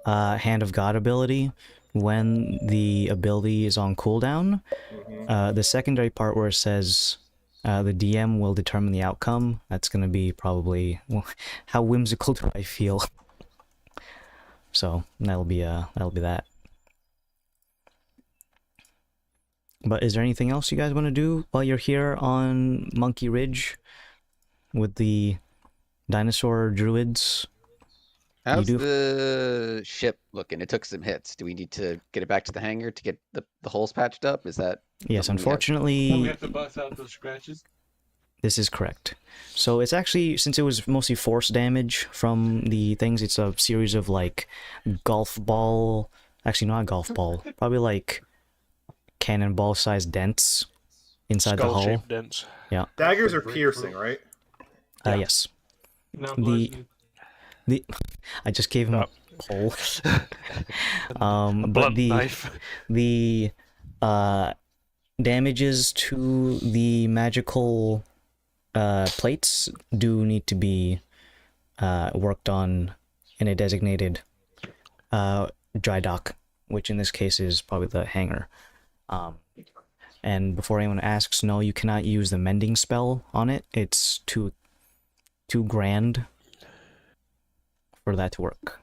Hand of God ability, when the ability is on cooldown, the secondary part where it says the DM will determine the outcome, that's going to be probably, well, how whimsical do I feel? So that'll be that. But is there anything else you guys want to do while you're here on Monkey Ridge with the dinosaur druids? How's do- the ship looking? It took some hits. Do we need to get it back to the hangar to get the holes patched up? Is that Yes, something we have- unfortunately, Don't we have to bust out those scratches? this is correct. So it's actually, since it was mostly force damage from the things, it's a series of like golf ball, actually not golf ball, probably like cannonball sized dents inside the hull. Skull-shaped dents. Daggers are piercing, right? Yes. No, The- I just gave him a pole. But Blunt the knife. the damages to the magical plates do need to be worked on in a designated dry dock, which in this case is probably the hangar. And before anyone asks, no, you cannot use the mending spell on it. It's too grand for that to work.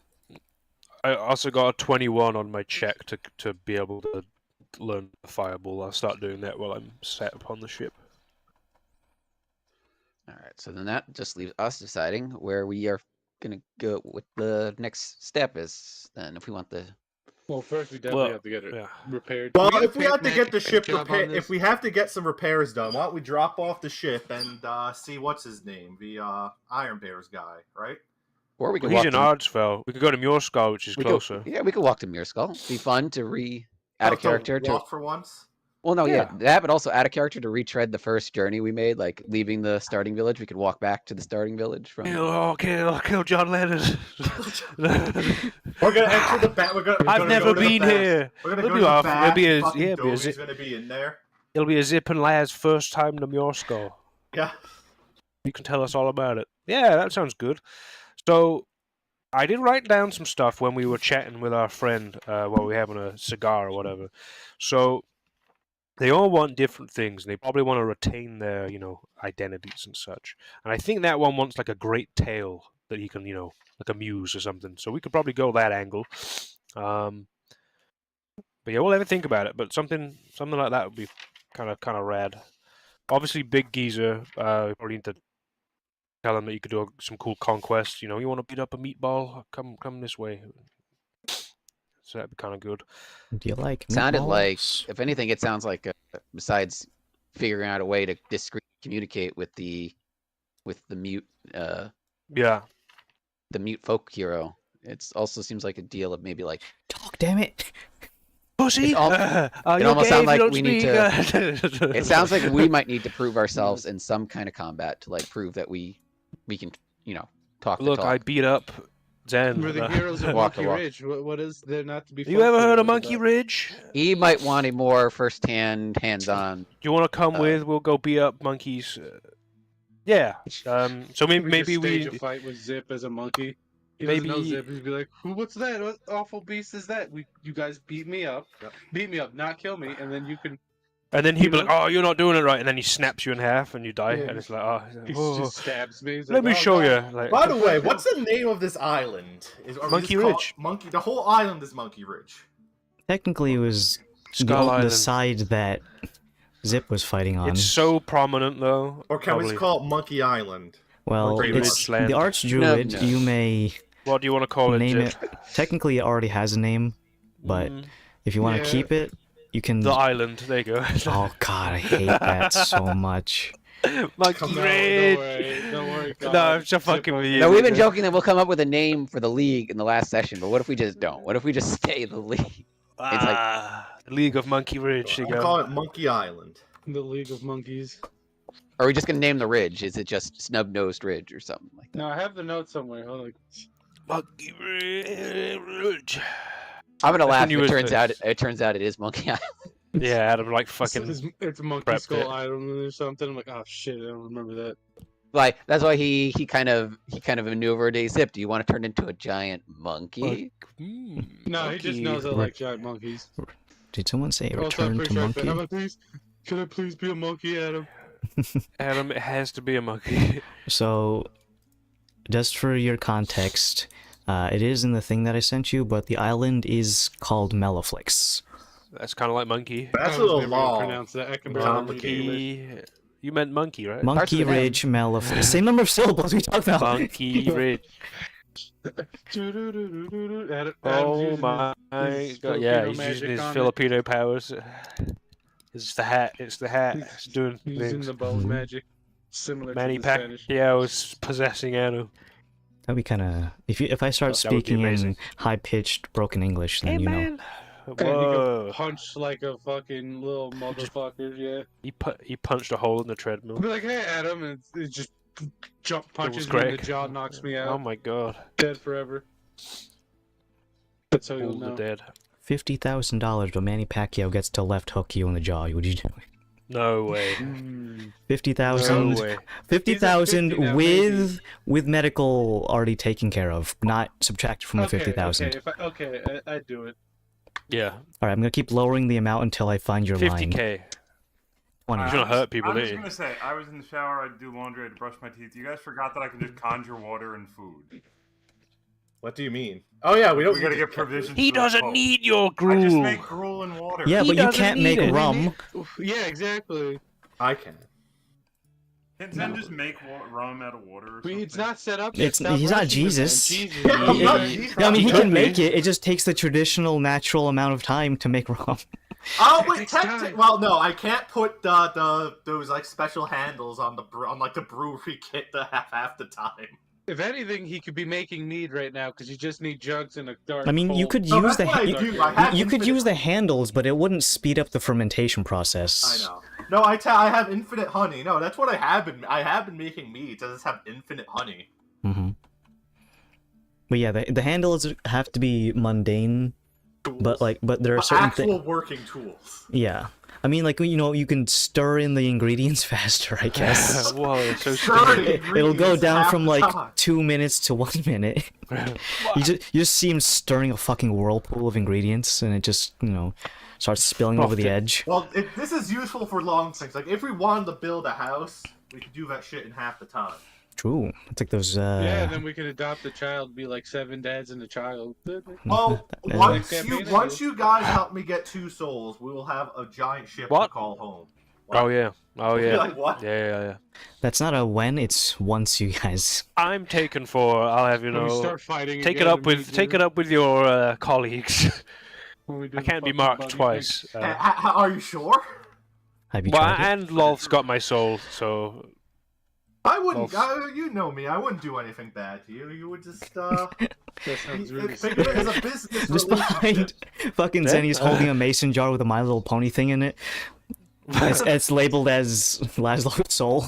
I also got a 21 on my check to be able to learn the fireball. I'll start doing that while I'm set upon the ship. All right, so then that just leaves us deciding where we are gonna go. What the next step is. Then, if we want the Well, first we definitely Well, have to get it yeah. repaired. Well, Can if we get a have to get the paint ship job on repaired, this? if we have to get some repairs done, why don't we drop off the ship and see what's his name, the Iron Bears guy, right? or we could He's walk in to, Ardsfell. We could go to Muirskull, which is we closer. Could, yeah, we could walk to Muirskull. Be fun to add a To character to. walk for once. Well, no, yeah, Yeah. that, but also add a character to retread the first journey we made, like leaving the starting village. We could walk back to the starting village from. Kill John Lennon. We're gonna enter the back. I've never been here. We're gonna It'll go be to the off. back. It'll be Fucking it'll be a Dobie's zip. gonna be in there. It'll be a Zip and Laz first time to Muirskull. Yeah. You can tell us all about it. Yeah, that sounds good. So, I did write down some stuff when we were chatting with our friend while we were having a cigar or whatever. So, they all want different things, and they probably want to retain their, identities and such. And I think that one wants like a great tale that he can, like a muse or something. So we could probably go that angle. But yeah, we'll have to think about it. But something like that would be kind of rad. Obviously, Big Geezer. We probably need to tell him that you could do some cool conquest. You want to beat up a meatball? Come this way. So that'd be kind of good. Do you like Sounded like, meatballs? if anything, it sounds like besides figuring out a way to discreetly communicate with the mute Yeah. the mute folk hero. It also seems like a deal of maybe like Talk, damn it! Pussy. It al- Are it you almost okay sound if like you don't we need speak? it sounds like we might need to prove ourselves in some kind of combat to like prove that we can talk the Look, talk. I beat up Zen. We're the heroes of Walk the Monkey walk. Ridge. What is there not to be? You ever heard of fucked Monkey about? Ridge? He might want a more first-hand, hands-on. Do you want to come with? We'll go beat up monkeys. Yeah. So We maybe just stage we. a fight with Zip as a monkey. He Maybe- doesn't know Zip. He'd be like, "What's that? What awful beast is that? You guys beat me up, not kill me, and then you can." And then he'd be you like, know? "Oh, you're not doing it right," and then he snaps you in half and you die. Yeah, And it's like, "Oh, He oh, just stabs me. He's let like, me "Oh, show God." you." Like, By the way, what's the name of this island? Are we Monkey just call it Ridge. Monkey. The whole island is Monkey Ridge. Technically, it was Skull the Island. side that Zip was fighting on. It's so prominent though. Or can we probably. just call it Monkey Island? Well, Monkey it's Ridge Land. the Archdruid. No. You may What do you want to call it? name Zip? it. Technically, it already has a name, but Mm, if you want to Yeah. keep it, you can. the island. There you go. Oh God, I hate that so much. Monkey No, Ridge. don't worry. No, God. I'm just Zip fucking with will- you. No, we've been joking that we'll come up with a name for the league in the last session, but what if we just don't? What if we just stay the league? The League of Monkey Ridge. You We'll go. call it Monkey Island. The League of Monkeys. Are we just gonna name the ridge? Is it just Snub-Nosed Ridge or something like that? No, I have the note somewhere. Hold on. Monkey Ridge. I'm gonna laugh. knew If it was- it turns out it is Monkey Island. Yeah, Adam like fucking. It's Monkey prepped Skull it. Island or something. I'm like, oh shit, I don't remember that. Like that's why he kind of maneuvered a Zip. Do you want to turn into a giant monkey? No, he just knows I like giant monkeys. Did someone say Also, I'm return pretty to sure I monkey? said, Emma, please, can I please be a monkey, Adam? Adam, it has to be a monkey. So, just for your context, it is in the thing that I sent you, but the island is called Melliflix. That's kind of like monkey. That's I a was little never gonna long. pronounce that. I can barely read English. Monkey. You meant monkey, right? Monkey of an M. Ridge Melliflix. Same number of syllables we talked about. Monkey Ridge. Adam's Oh using my his god! Yeah, Filipino he's magic using his on it. Filipino powers. It's the hat. It's the hat. It's doing Using things. the bone magic, similar Manny to the Spanish. Pacquiao's possessing Adam. That'd be kind of if I start That would be speaking in amazing. high pitched broken English, then you know. And he Whoa! can punch like a fucking little motherfucker, yeah. He punched a hole in the treadmill. I'll be like, hey, Adam, and it just jump punches me in Greg. the jaw, knocks me out, Oh my god! dead forever. That's how you'll All the know. dead. $50,000, but Manny Pacquiao gets to left hook you in the jaw. Would you do it? No way. Mm. 50,000. No way. 50,000 He's at 50 now, with medical already taken care of, not subtracted from the 50,000. Okay, I'd do it. Yeah. All right, I'm gonna keep lowering the amount until I find your line. 50k. 20. He's gonna hurt people, I was didn't he? gonna say, I was in the shower, I'd do laundry, I'd brush my teeth. You guys forgot that I can just conjure water and food. What do you mean? Oh yeah, we don't. We gotta need get to- provisions. He for the doesn't Pope. need your I just gruel. make gruel and water. Yeah, He but you doesn't can't need make it. rum. Yeah, exactly. I can. Can Zen just make rum out of water or something? It's not set up yet. It's Stop he's not rushing it, man. Jesus. Jesus. I'm not Yeah. Jesus. I mean, he Could can make be. it. It just takes the traditional, natural amount of time to make rum. Oh wait, takes time. well no, I can't put those like special handles on the brewery kit to have half the time. If anything, he could be making mead right now because you just need jugs in a dark. I mean, you cold- could No, use that's what I you, do. I have you could infinite- use the handles, but it wouldn't speed up the fermentation process. I know. No, I have infinite honey. No, that's what I have been. I have been making mead. I just have infinite honey. Mm-hmm. But yeah, the handles have to be mundane, but there are certain Actual things. working tools. Yeah, I mean, like, you know, you can stir in the ingredients faster, I guess. Whoa, it's so Sure, stupid. It'll go ingredients down half from the like time. 2 minutes to 1 minute. You just see him stirring a fucking whirlpool of ingredients, and it just, you know, starts spilling over the edge. Well, this is useful for long things. Like if we wanted to build a house, we could do that shit in half the time. True. It's like those. Yeah, and then we could adopt a child, be like 7 dads and a child. Well, Yeah. once you guys help me get 2 souls, we will have a giant ship What? to call home. Oh yeah. Oh You're yeah. like, what? Yeah. That's not a when, it's once, you guys. I'm taken for. I'll have you When we know. start fighting, Take it again up with your colleagues. When we do I the can't be fucking marked buddy twice. Are you sure? Have you Well, tried it? and Lolth's got my soul, so I wouldn't. Well, You know me. I wouldn't do anything bad to you. You would just thing. That sounds really think of it as a business Just relationship. behind fucking Zenny's holding a mason jar with a My Little Pony thing in it. It's labeled as Laszlo's soul.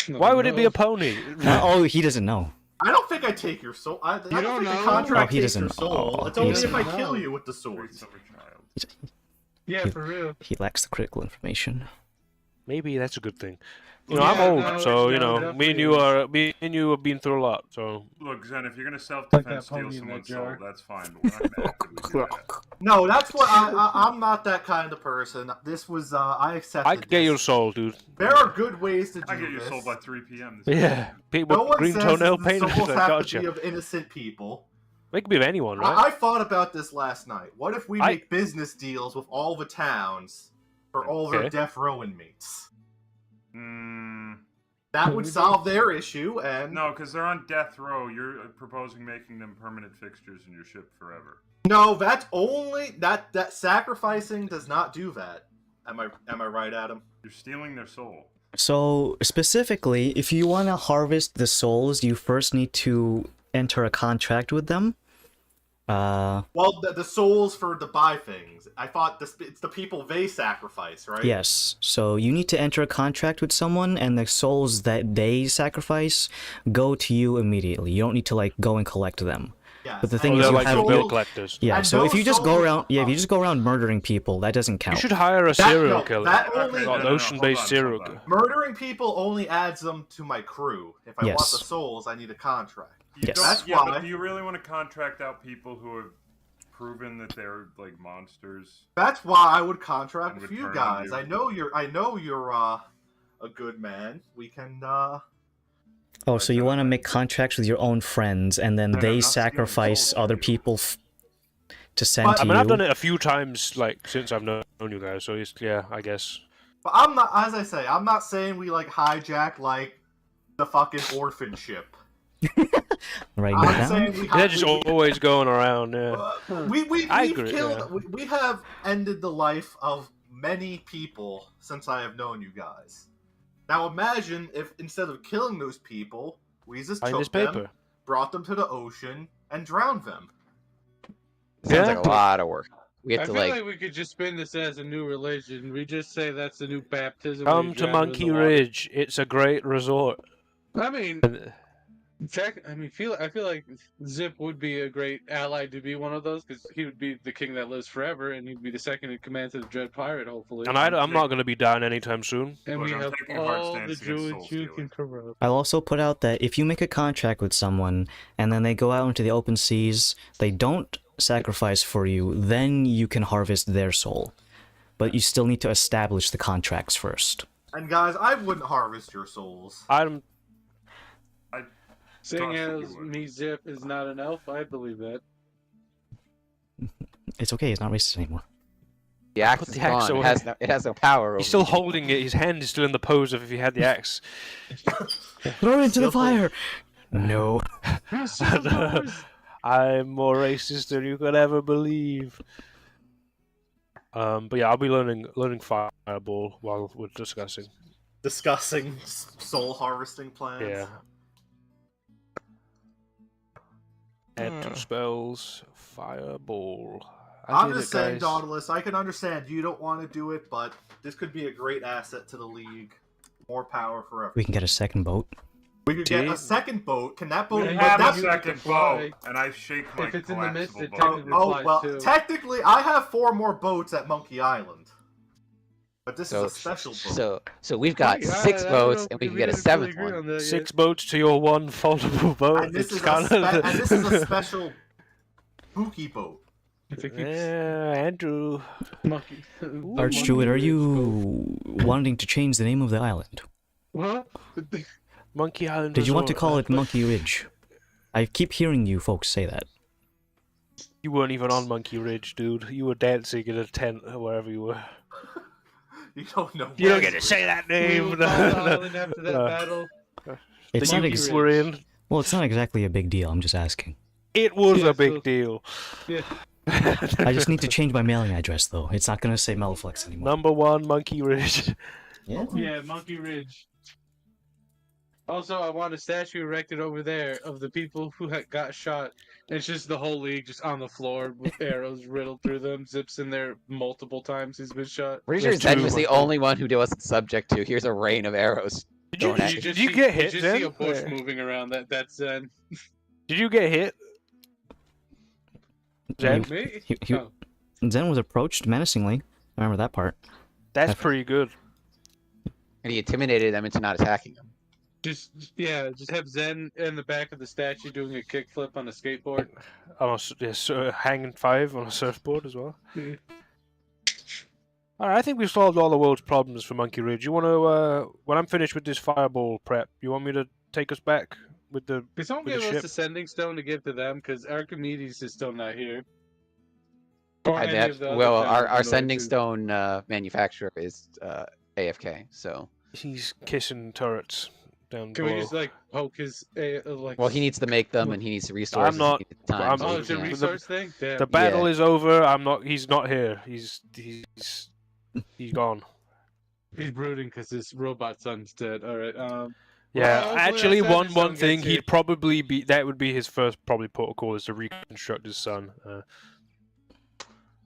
why would it be a pony? Oh, he doesn't know. I don't think I take your soul. I don't don't think know? the contract Oh, he takes your doesn't- soul. oh, It's he only doesn't if I know. kill you with the Great sword. summer child. Yeah, for real. He lacks the critical information. Maybe that's a good thing. You know, Yeah, I'm old, no, so you no, know, me and you have been through a lot. So Look, Zen, if you're gonna Like self-defense that steal pony in that someone's soul, jar. that's fine. But we're not gonna actively do that. No, that's what I'm not that kind of person. This was I accepted. I could get this. your soul, dude. There are good ways to do I get your this. soul by 3 p.m. This Yeah, people No one green says toenail the paint. souls I have gotcha. to be of innocent people. They could be of anyone, right? I thought about this last night. What if we make business deals with all the towns for all their Okay. death row inmates? Mm, That would solve their issue, and no, because they're on death row. You're proposing making them permanent fixtures in your ship forever. no, that's only that sacrificing does not do that. Am I right, Adam? You're stealing their soul. So, specifically, if you want to harvest the souls, you first need to enter a contract with them. Well, the souls for the buy things. I thought it's the people they sacrifice, right? Yes. So you need to enter a contract with someone, and the souls that they sacrifice go to you immediately. You don't need to like go and collect them. Yes. But the and thing Oh, is, they're you like have the souls- bill collectors. Yeah. And So if those you just go souls- around, if you just go around murdering people, that doesn't You count. should hire a That- serial no, killer. that only- Like an ocean-based serial killer. Murdering people only adds them to my crew. If I want Yes. the souls, I need a contract. You Yes. don't- That's yeah, why- but do you really want to contract out people who have proven that they're like monsters? That's why I would contract And with would you turn guys. on you. I know you're a good man. We can Oh, so you want to make contracts with your own friends, and then No, no, they not stealing sacrifice souls from other you. people to send But- to I mean, you. I've done it a few times, like since I've known you guys. So it's, yeah, I guess. But I'm not, as I say, I'm not saying we like hijack like the fucking orphan ship. Right I'm now. saying we They're have, just always going around. Yeah. we've I agree, killed, yeah. we have ended the life of many people since I have known you guys. Now imagine if instead of killing those people, we just Find this took them, paper. brought them to the ocean, and drowned them. Sounds Yeah. like a lot of work. We I have to feel like, like we could just spin this as a new religion. We just say that's the new baptism. Come where you to drown in Monkey the water. Ridge. It's a great resort. I mean, in fact, I feel like Zip would be a great ally to be one of those because he would be the king that lives forever, and he'd be the second in command to the Dread Pirate, hopefully. And I'm not going to be down anytime soon. And Look, we I'm have taking a hard all stance the against soul druids you stealing. can corrupt. I'll also put out that if you make a contract with someone and then they go out into the open seas, they don't sacrifice for you, then you can harvest their soul. But you still need to establish the contracts first. And guys, I wouldn't harvest your souls. I'm. Seeing Trust that as you would. me Zip is not an elf, I believe that. It's okay. He's not racist anymore. The axe Put is the axe gone. away. It has no power over He's still you. holding it. His hand is still in the pose of if he had the axe. Throw it into the Still fire. No. I'm more racist than you could ever believe. But yeah, I'll be learning Fireball while we're discussing. Discussing soul harvesting plans. Yeah. Add to spells, Fireball. I'm just saying, Dauntless, I can understand you don't want to do it, but this could be a great asset to the league. More power for everyone. We can get a second boat. We could get a second boat. Can that boat? We Yeah, have that, a you can second fly. boat, and I shake my If it's in the mist, collapsible it boat. technically oh flies well, too. technically, I have 4 more boats at Monkey Island, but this So, is a special boat. so we've got 6 boats, and we can get a 7th one. 6 boats to your 1 foldable boat. And this, It's is kinda- and this is a special spooky boat. Yeah, Andrew. Monkey. Archduit, are you wanting to change the name of the island? What? Monkey Island. Did you want to Resort. call it Monkey Ridge? I keep hearing you folks say that. You weren't even on Monkey Ridge, dude. You were dancing in a tent or wherever you were. You don't know. You don't where get to it say that We name. were on the island after that battle. It's The not Yankees ex- were in. well, it's not exactly a big deal. I'm just asking. It was Yeah, a big so- deal. Yeah. I just need to change my mailing address, though. It's not going to say Melaflex anymore. Number 1, Monkey Ridge. Yeah. Yeah, Monkey Ridge. Also, I want a statue erected over there of the people who got shot. It's just the whole league just on the floor with arrows riddled through them. Zips in there multiple times. He's been shot. Pretty sure There's Zen two. was the only one who wasn't subject to. Here's a rain of arrows. Did you, Don't act- did you get hit, You just see a Zen? bush moving around. That's Zen. Did you get hit? Zen? Me? He- Oh. Zen was approached menacingly. I remember that part. That's pretty good. And he intimidated them into not attacking him. Just have Zen in the back of the statue doing a kickflip on a skateboard. On a hanging 5 on a surfboard as well. Yeah. Alright, I think we've solved all the world's problems for Monkey Ridge. You want to, when I'm finished with this Fireball prep, you want me to take us back with the... Can someone With the give us ship. the sending stone to give to them? Because Archimedes is still not here. Or I any bet, of the other well, towns our in sending order to- stone manufacturer is AFK, so... He's kissing turrets down Can below. we just like poke his like? Well, he needs to make them, and he needs resources. I'm not- he needs time, I'm- so Oh, he it's a can't- resource thing. Damn. The battle Yeah. is over. He's not here. He's gone. He's brooding because his robot son's dead. All right. Yeah, hopefully actually, our sending one stone thing gets here. he'd probably be that would be his first probably protocol is to reconstruct his son.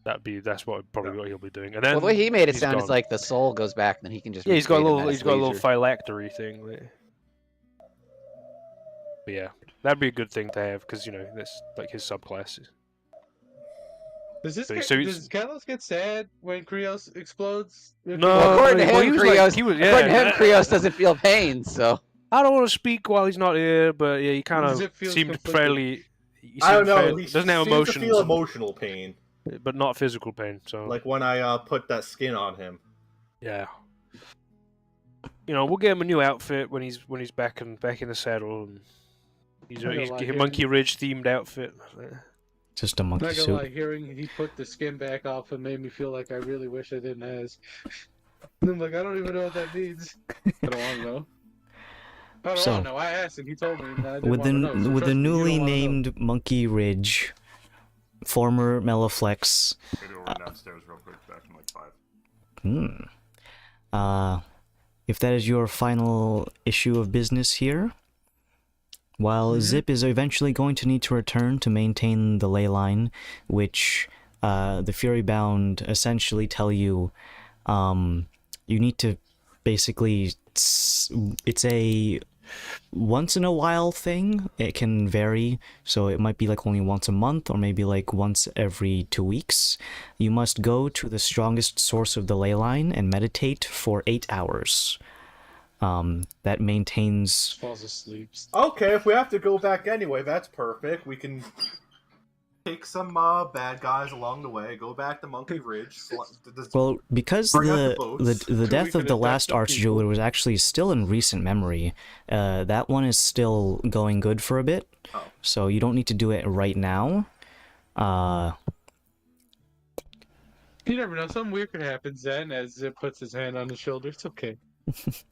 That's what he'll be doing. And then Well, the way he made it he's sound is gone. like the soul goes back, and then he can just. Yeah, he's got a recreate him little at his leisure. phylactery thing. But yeah, that'd be a good thing to have because that's like his subclasses. Does this So get, he's- does Kalos get sad when Krios explodes? No, Well, according to well, him, he was Krios, like- he was- yeah. according to him, Krios doesn't feel pain, so. I don't want to speak while he's not here, but yeah, he kind Does of it feel seemed conflicted? fairly. I don't know. He He doesn't have seems emotions, to feel emotional pain, but not physical pain. So like when I put that skin on him. yeah, we'll get him a new outfit when he's back in the saddle. And he's Not gonna lie, a hearing- Monkey Ridge themed outfit. Just a monkey Not gonna lie, suit. hearing he put the skin back off and made me feel like I really wish I didn't have. And I'm like, I don't even know what that means. I don't want to know. I don't So, want to know. I asked him. He told me. And I didn't With want to know. So with trust the me, you don't newly wanna know. named Monkey Ridge, former Melaflex. Go over downstairs real quick, back in like 5. If that is your final issue of business here, while Zip is eventually going to need to return to maintain the ley line, which the Furybound essentially tell you, you need to basically, it's a once in a while thing. It can vary, so it might be like only once a month or maybe like once every 2 weeks. You must go to the strongest source of the ley line and meditate for 8 hours. That maintains... Falls asleep. Okay, if we have to go back anyway, that's perfect. We can. take some bad guys along the way. Go back to Monkey Ridge. Well, because Bring out the the boats. the death can of the attack last the people. Archjeweler was actually still in recent memory, that one is still going good for a bit. Oh. So you don't need to do it right now. You never know. Something weird could happen. Zen, as Zip puts his hand on his shoulder. It's okay.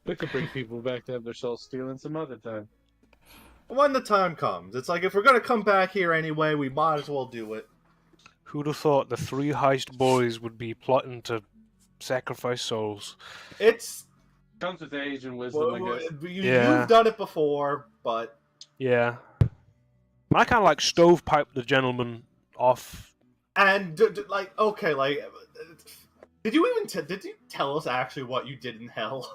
We could bring people back to have their souls stealing some other time. When the time comes, it's like if we're gonna come back here anyway, we might as well do it. Who'd have thought the 3 heist boys would be plotting to sacrifice souls? It's Comes with age and wisdom, I guess. Yeah. You've done it before, but Yeah. I kind of like stovepipe the gentleman off. and like okay, like did you even did you tell us actually what you did in hell?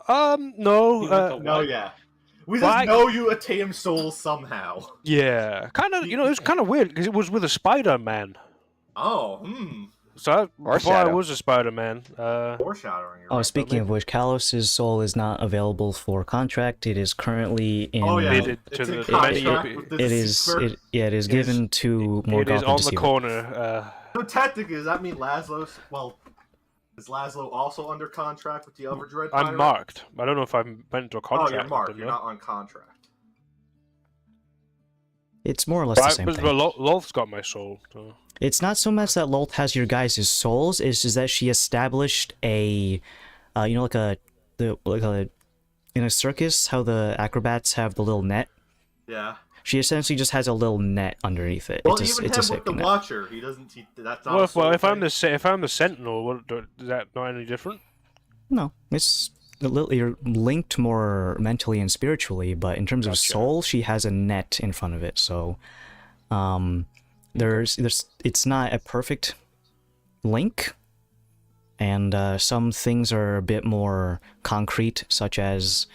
No. You went to No, what? yeah. We just Why- know you attained souls somehow. Yeah. Kind of, it was kind of weird because it was with a Spider-Man. Oh, So Or before I Shadow. was a Spider-Man, foreshadowing. You're Oh, right. speaking of which, Kalos' soul is not available for contract. It is currently in. Oh yeah, Bid it's to in the contract many- with the It is. Deceiver. It is It is- given to more it is on the Deceiver. corner. So technically, does that mean Laszlo's? Well, is Laszlo also under contract with the other Dread I'm Pirate? marked. I don't know if I went into a Oh, contract. you're with marked. them, You're though. not on contract. It's more or less the But, same but thing. Lolth's got my soul. So. It's not so much that Loth has your guys' souls. It's just that she established a, like in a circus, how the acrobats have the little net. Yeah. She essentially just has a little net underneath it. Well, it's even it's a him with the safety net. Watcher, he doesn't. That's not. Well, a soul if I'm thing. the Sentinel, is that not any different? No, it's a little, you're linked more mentally and spiritually, but in terms of Gotcha. soul, she has a net in front of it. So, there's it's not a perfect link, and some things are a bit more concrete, such as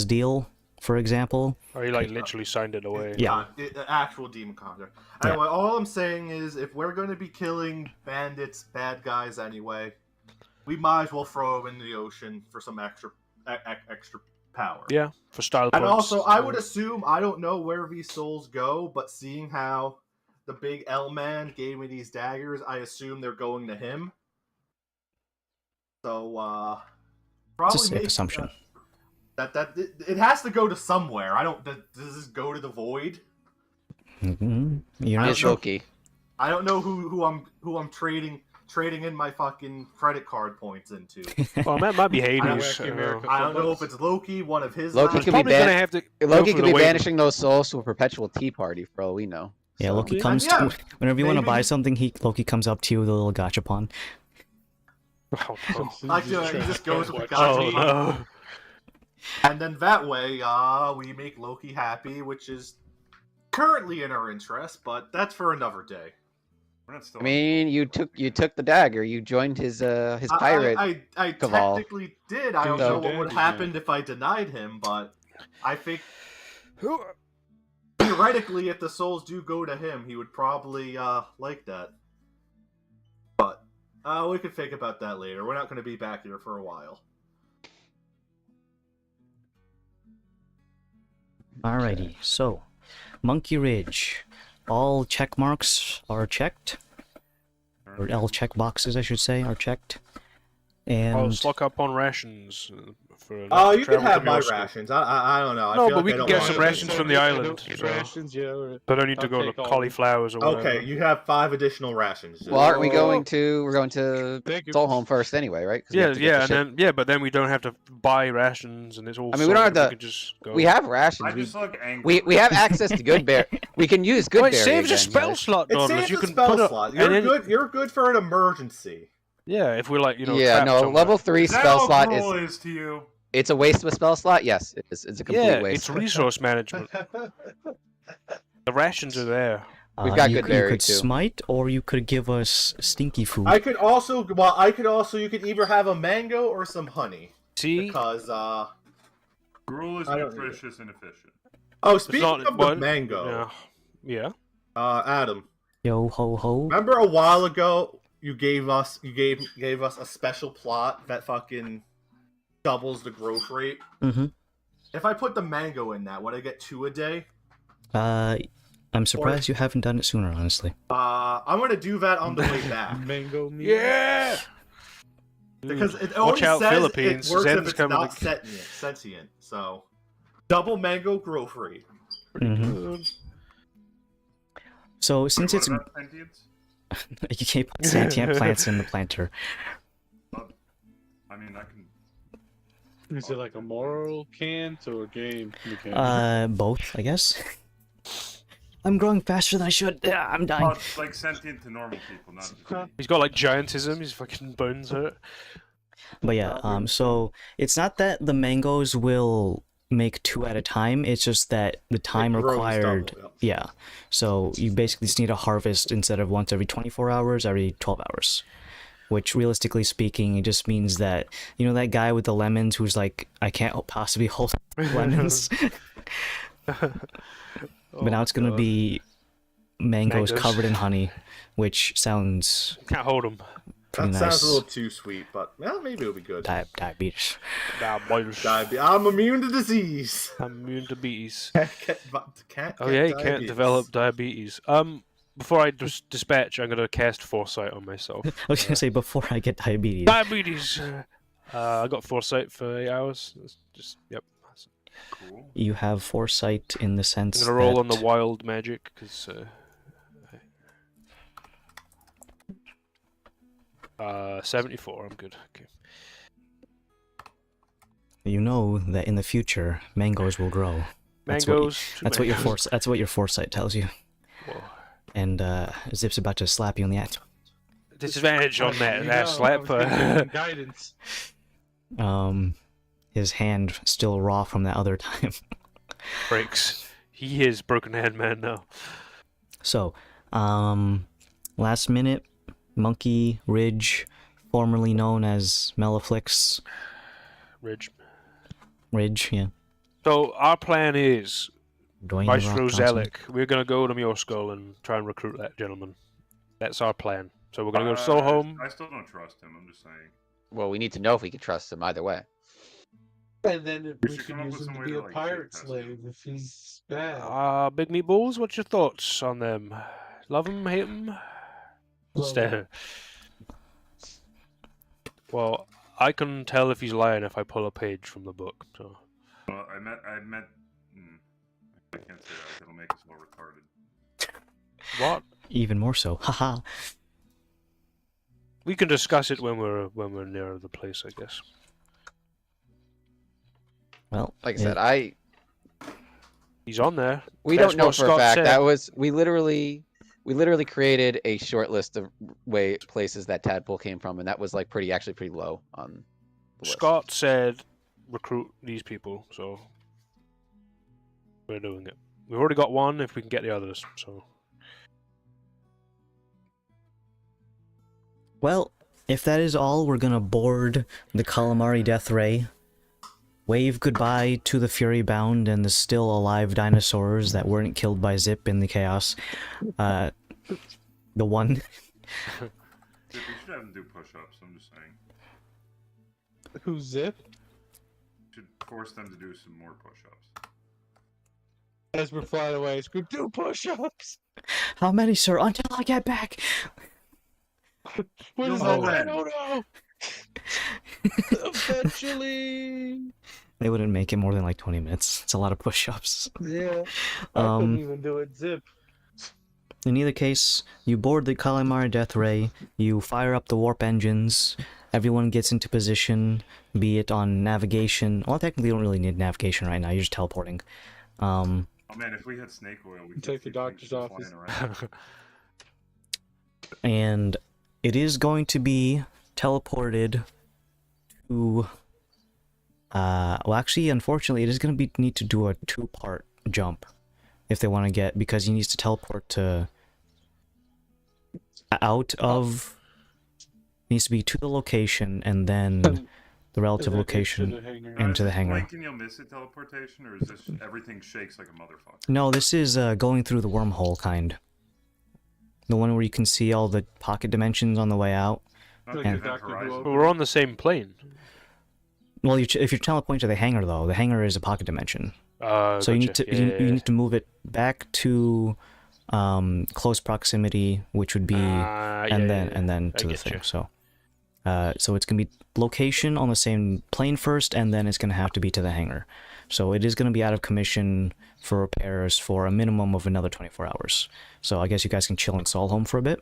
deal, for example. Or he like literally signed it away? Yeah. The actual demon contract. Yeah. Anyway, all I'm saying is, if we're going to be killing bandits, bad guys anyway, we might as well throw them in the ocean for some extra power. Yeah, for style And points. also, I would assume, I don't know where these souls go, but seeing how the big L-man gave me these daggers, I assume they're going to him. So, probably It's a safe make, assumption. it has to go to somewhere. I don't. Does this go to the void? Mhm. You're I not It's sure. Loki. I don't know who I'm trading in my fucking credit card points into. Well, that might be Hades. Wacky I don't America. know. I don't know if it's Loki, one of his. Loki last- could be Probably ban- gonna have to. go Loki for could the be way- banishing those souls to a perpetual tea party, for all we know. Yeah, So- Loki Yeah. comes Yeah, to whenever you want to maybe buy he- something. Loki comes up to you with a little gachapon. Oh, no. Like, he just goes with the Oh, gotcha. no. And then that way, we make Loki happy, which is currently in our interest, but that's for another day. We're not still I mean, you took the dagger. You joined his pirate. I cabal. technically did. I don't So know what would dandy, happen if I denied him, but I think Who- theoretically, if the souls do go to him, he would probably like that. But we could think about that later. We're not going to be back here for a while. Alrighty, so Monkey Ridge. All check marks are checked, or all check boxes, I should say, are checked. And I'll stock up on rations for. Oh, you can travel have to my Moscow. rations. I don't know. I No, feel but like we I can don't get want some to- rations from the island. So. Rations, yeah. But I need to I'll go to take all. cauliflowers or whatever. Okay, you have 5 additional rations. Well, aren't we going to? We're going to Thank you. Soulholm first anyway, right? 'Cause we have Yeah, to get yeah, the and then but then we don't have to buy rations, and it's all. I mean, we don't have sorted, to- We can just go. We have rations. I just look angry. We have access to good bear. We can use good Oh, it berry saves a again, spell guys. slot, It Douglas. saves You a can spell put slot. and then, You're good for an emergency. Yeah, if we're like Yeah, trapped no, somewhere. level 3 Is that spell all slot Gruul is. is to you? It's a waste of a spell slot. Yes, it's a complete Yeah, waste. it's resource management. The rations are there. We've got you, good you berry, could too. smite, or you could give us stinky food. I could also, you could either have a mango or some honey. See, Because, Gruul is I don't need nutritious and efficient. oh, speaking not- of the what? mango, yeah. Adam, Yo ho ho. remember a while ago you gave us a special plot that fucking doubles the growth rate? Mm-hmm. If I put the mango in that, would I get 2 a day? I'm surprised you haven't done it sooner, honestly. I'm gonna do that on the way back. Mango meat. Yeah. Because it Watch always out, says Philippines. it works Zen's if it's coming not to- sentient. So, double mango, grow free. Mhm. So since Wait, it's what about sentience? you can't put sentient plants in the planter. I mean, I can. Is it like a moral cant or game mechanic? Both, I guess. I'm growing faster than I should. I'm dying. Oh, it's like sentient to normal people, not just me. He's got like giantism. His fucking bones hurt. But yeah, so it's not that the mangoes will make 2 at a time. It's just that the time grows required. double, Yeah. So you basically just need to harvest instead of once every 24 hours, every 12 hours. Which realistically speaking, it just means that that guy with the lemons who's like, I can't possibly hold lemons. But now it's gonna be mangoes covered in honey, which sounds Can't hold him. pretty That nice. sounds a little too sweet, but well, maybe it'll be good. Diabetes. Nah, boys. I'm immune to disease. I'm immune to bees. Can't Oh yeah, you can't develop diabetes. Before I dispatch, I'm gonna cast foresight on myself. I was gonna say before I get diabetes. Diabetes. I got foresight for 8 hours. That's just yep. Cool. You have foresight in the sense I'm gonna roll on that the wild magic because. 74. I'm good. Okay. you know that in the future mangoes will grow. Mangoes. That's what your foresight tells you. Whoa. And Zip's about to slap you on the ass. Disadvantage on There you that go. slap. I was giving guidance. His hand still raw from that other time. Breaks. He is broken hand man now. So, last minute, Monkey Ridge, formerly known as Melliflix Ridge. Ridge, yeah. So our plan is Dwayne The Maestro Rock Johnson. Zelic. We're gonna go to Muirskull and try and recruit that gentleman. That's our plan. So we're gonna go to Solholm. I still don't trust him. I'm just saying. Well, we need to know if we can trust him either way. And then if We we should could come up use with him some to way be to, a like, pirate shit test slave if he's bad. Big meatballs. What's your thoughts on them? Love him, hate him? Love Stare. Well, I can tell if he's lying if I pull a page from the book. So Well, I met. I can't say that. It'll make us more retarded. what? Even more so. Haha. We can discuss it when we're near the place, I guess. Well, Like I said, He's on there. we That's don't know what for a Scott fact. said. That was we literally created a short list of places that tadpole came from, and that was like pretty low on the list. Scott said recruit these people, so we're doing it. We've already got one if we can get the others, so Well, if that is all, we're gonna board the Calamari Death Ray, wave goodbye to the Fury Bound and the still alive dinosaurs that weren't killed by Zip in the chaos. The one. Dude, we should have him do push-ups. I'm just saying. Who's Zip? Should force them to do some more push-ups. As we're flying away, it's good. Do push-ups. How many, sir? Until I get back. What is You'll that? know I when. don't know. Eventually. They wouldn't make it more than like 20 minutes. It's a lot of push-ups. Yeah. I couldn't even do it. Zip. In either case, you board the Calamari Death Ray, you fire up the warp engines, everyone gets into position, be it on navigation. Well, technically you don't really need navigation right now, you're just teleporting. Oh man, if we had snake oil, we could Take the keep doctor's things office. flying around. And it is going to be teleported to... well, actually, unfortunately, it is going to need to do a 2-part jump if they want to get... Because he needs to teleport to... out of... Needs to be to the location and then the relative location into the hangar. Blink and you'll miss it teleportation, or is this everything shakes like a motherfucker? No, this is going through the wormhole kind. The one where you can see all the pocket dimensions on the way out. Not Like the a event Doctor Who horizon. open. But we're on the same plane. Well, if you're teleporting to the hangar, though, the hangar is a pocket dimension. So you need to Gotcha. you need to move it back to close proximity, which would be and then I to the get thing. you. So it's gonna be location on the same plane first, and then it's gonna have to be to the hangar. So it is gonna be out of commission for repairs for a minimum of another 24 hours. So I guess you guys can chill in Solholm for a bit,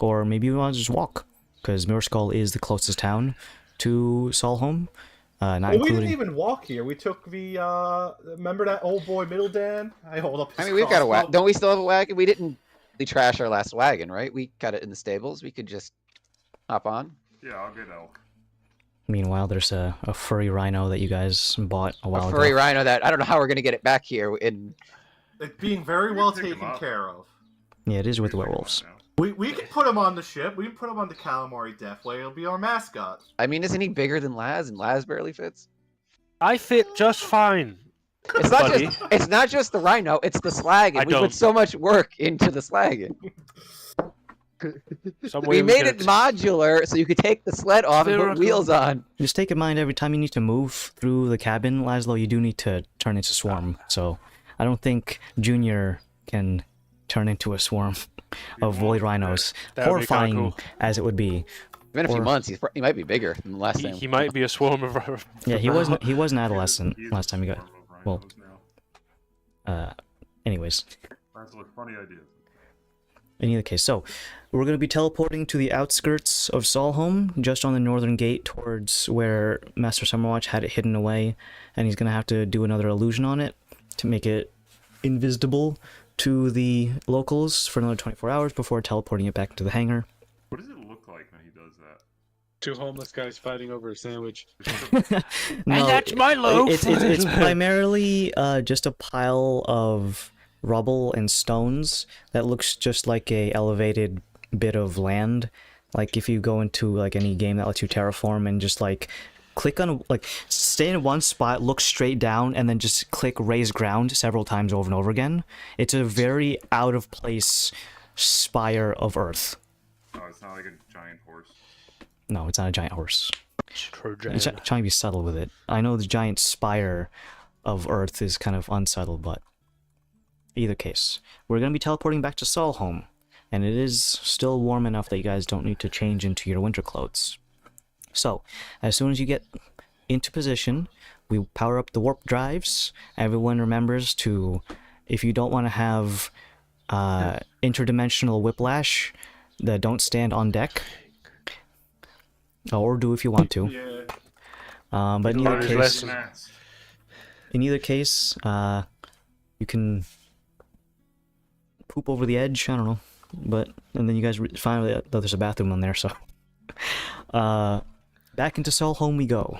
or maybe you want to just walk, because Muirskull is the closest town to Solholm. Not Well, we including. didn't even walk here. We took the remember that old boy Middledan? I hold up. I his mean, we've got a crossbow. wagon. Don't we still have a wagon? We didn't really trash our last wagon, right? We got it in the stables. We could just hop on. Yeah, I'll get elk. Meanwhile, there's a furry rhino that you guys bought a while A furry ago. rhino that I don't know how we're gonna get it back here. In It's being very We well can pick 'em taken up. care of. Yeah, it is with Pick 'em up werewolves. now. We can put him on the ship. We can put him on the Calamari Deathway. It'll be our mascot. I mean, isn't he bigger than Laz? And Laz barely fits. I fit just fine. It's not Buddy. just. It's not just the rhino. It's the slaggin. I We don't. put so much work into the slaggin. Some way We made can it modular so you could take the sled off and put Miracle. wheels on. Just take in mind every time you need to move through the cabin, Laszlo, you do need to turn into swarm. So I don't think Junior can turn into a swarm of woolly rhinos. That would be kinda Horrifying cool. as it would be. It's been a few Or- months. He might be bigger than the last He, time. he might be a swarm of. Yeah, he was an adolescent He is last a time you got. swarm of well- rhinos now. Anyways, That's like funny ideas. in either case, so we're going to be teleporting to the outskirts of Solholm, just on the northern gate towards where Master Summerwatch had it hidden away, and he's going to have to do another illusion on it to make it invisible to the locals for another 24 hours before teleporting it back into the hangar. What does it look like when he does that? Two homeless guys fighting over a sandwich. No, that's my loaf! It's primarily just a pile of rubble and stones that looks just like a elevated bit of land. Like if you go into like any game that lets you terraform and just like click on like stay in one spot, look straight down, and then just click raise ground several times over and over again. It's a very out of place spire of earth. Oh, it's not like a giant horse. No, it's not a giant horse. Trojan. I'm trying to be subtle with it. I know the giant spire of Earth is kind of unsubtle, but either case, we're going to be teleporting back to Solholm, and it is still warm enough that you guys don't need to change into your winter clothes. So, as soon as you get into position, we power up the warp drives. Everyone remembers to, if you don't want to have interdimensional whiplash, don't stand on deck. Or do if you want to. Yeah. But in Learn either his case, lesson. Mats. You can poop over the edge. I don't know, and then you guys find that there's a bathroom on there. So, back into Solholm we go.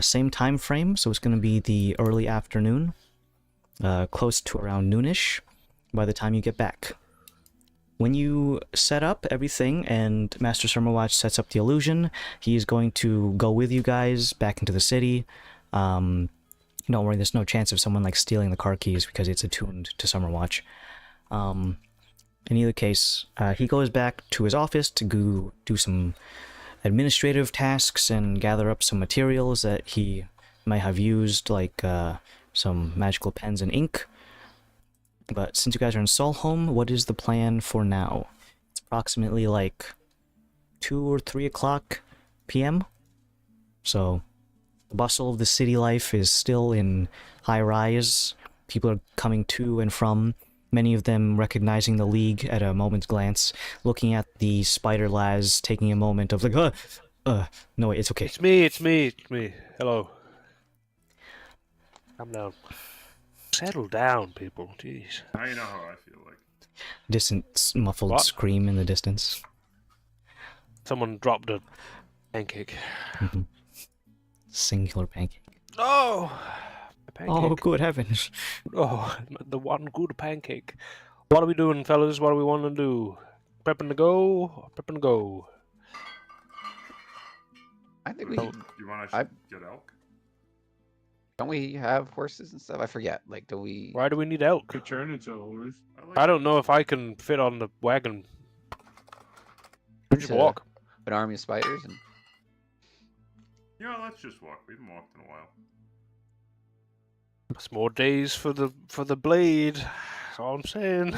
Same time frame, so it's going to be the early afternoon, close to around noonish. By the time you get back. When you set up everything and Master Summerwatch sets up the illusion, he's going to go with you guys back into the city. Don't worry, there's no chance of someone like stealing the car keys because it's attuned to Summerwatch. In either case, he goes back to his office to go do some administrative tasks and gather up some materials that he might have used, like some magical pens and ink. But since you guys are in Solholm, what is the plan for now? It's approximately like 2 or 3 o'clock p.m. So the bustle of the city life is still in high rise. People are coming to and from, many of them recognizing the League at a moment's glance, looking at the Spider Laz, taking a moment of like, no, wait, it's okay. It's me. Hello. Calm down. Settle down, people. Jeez. Now you know how I feel like. Distant, muffled What? scream in the distance. Someone dropped a pancake. Singular pancake. Oh! A pancake. Oh, good heavens. Oh, the one good pancake. What are we doing, fellas? What do we want to do? Prepping to go? Prepping to go. I think we You want to get elk? don't we have horses and stuff? I forget. Like, do we? Why do we need elk? Could turn into a horse. I don't know if I can fit on the wagon. We just To- walk. An army of spiders and Yeah, let's just walk. We haven't walked in a while. It's more days for the blade. That's all I'm saying.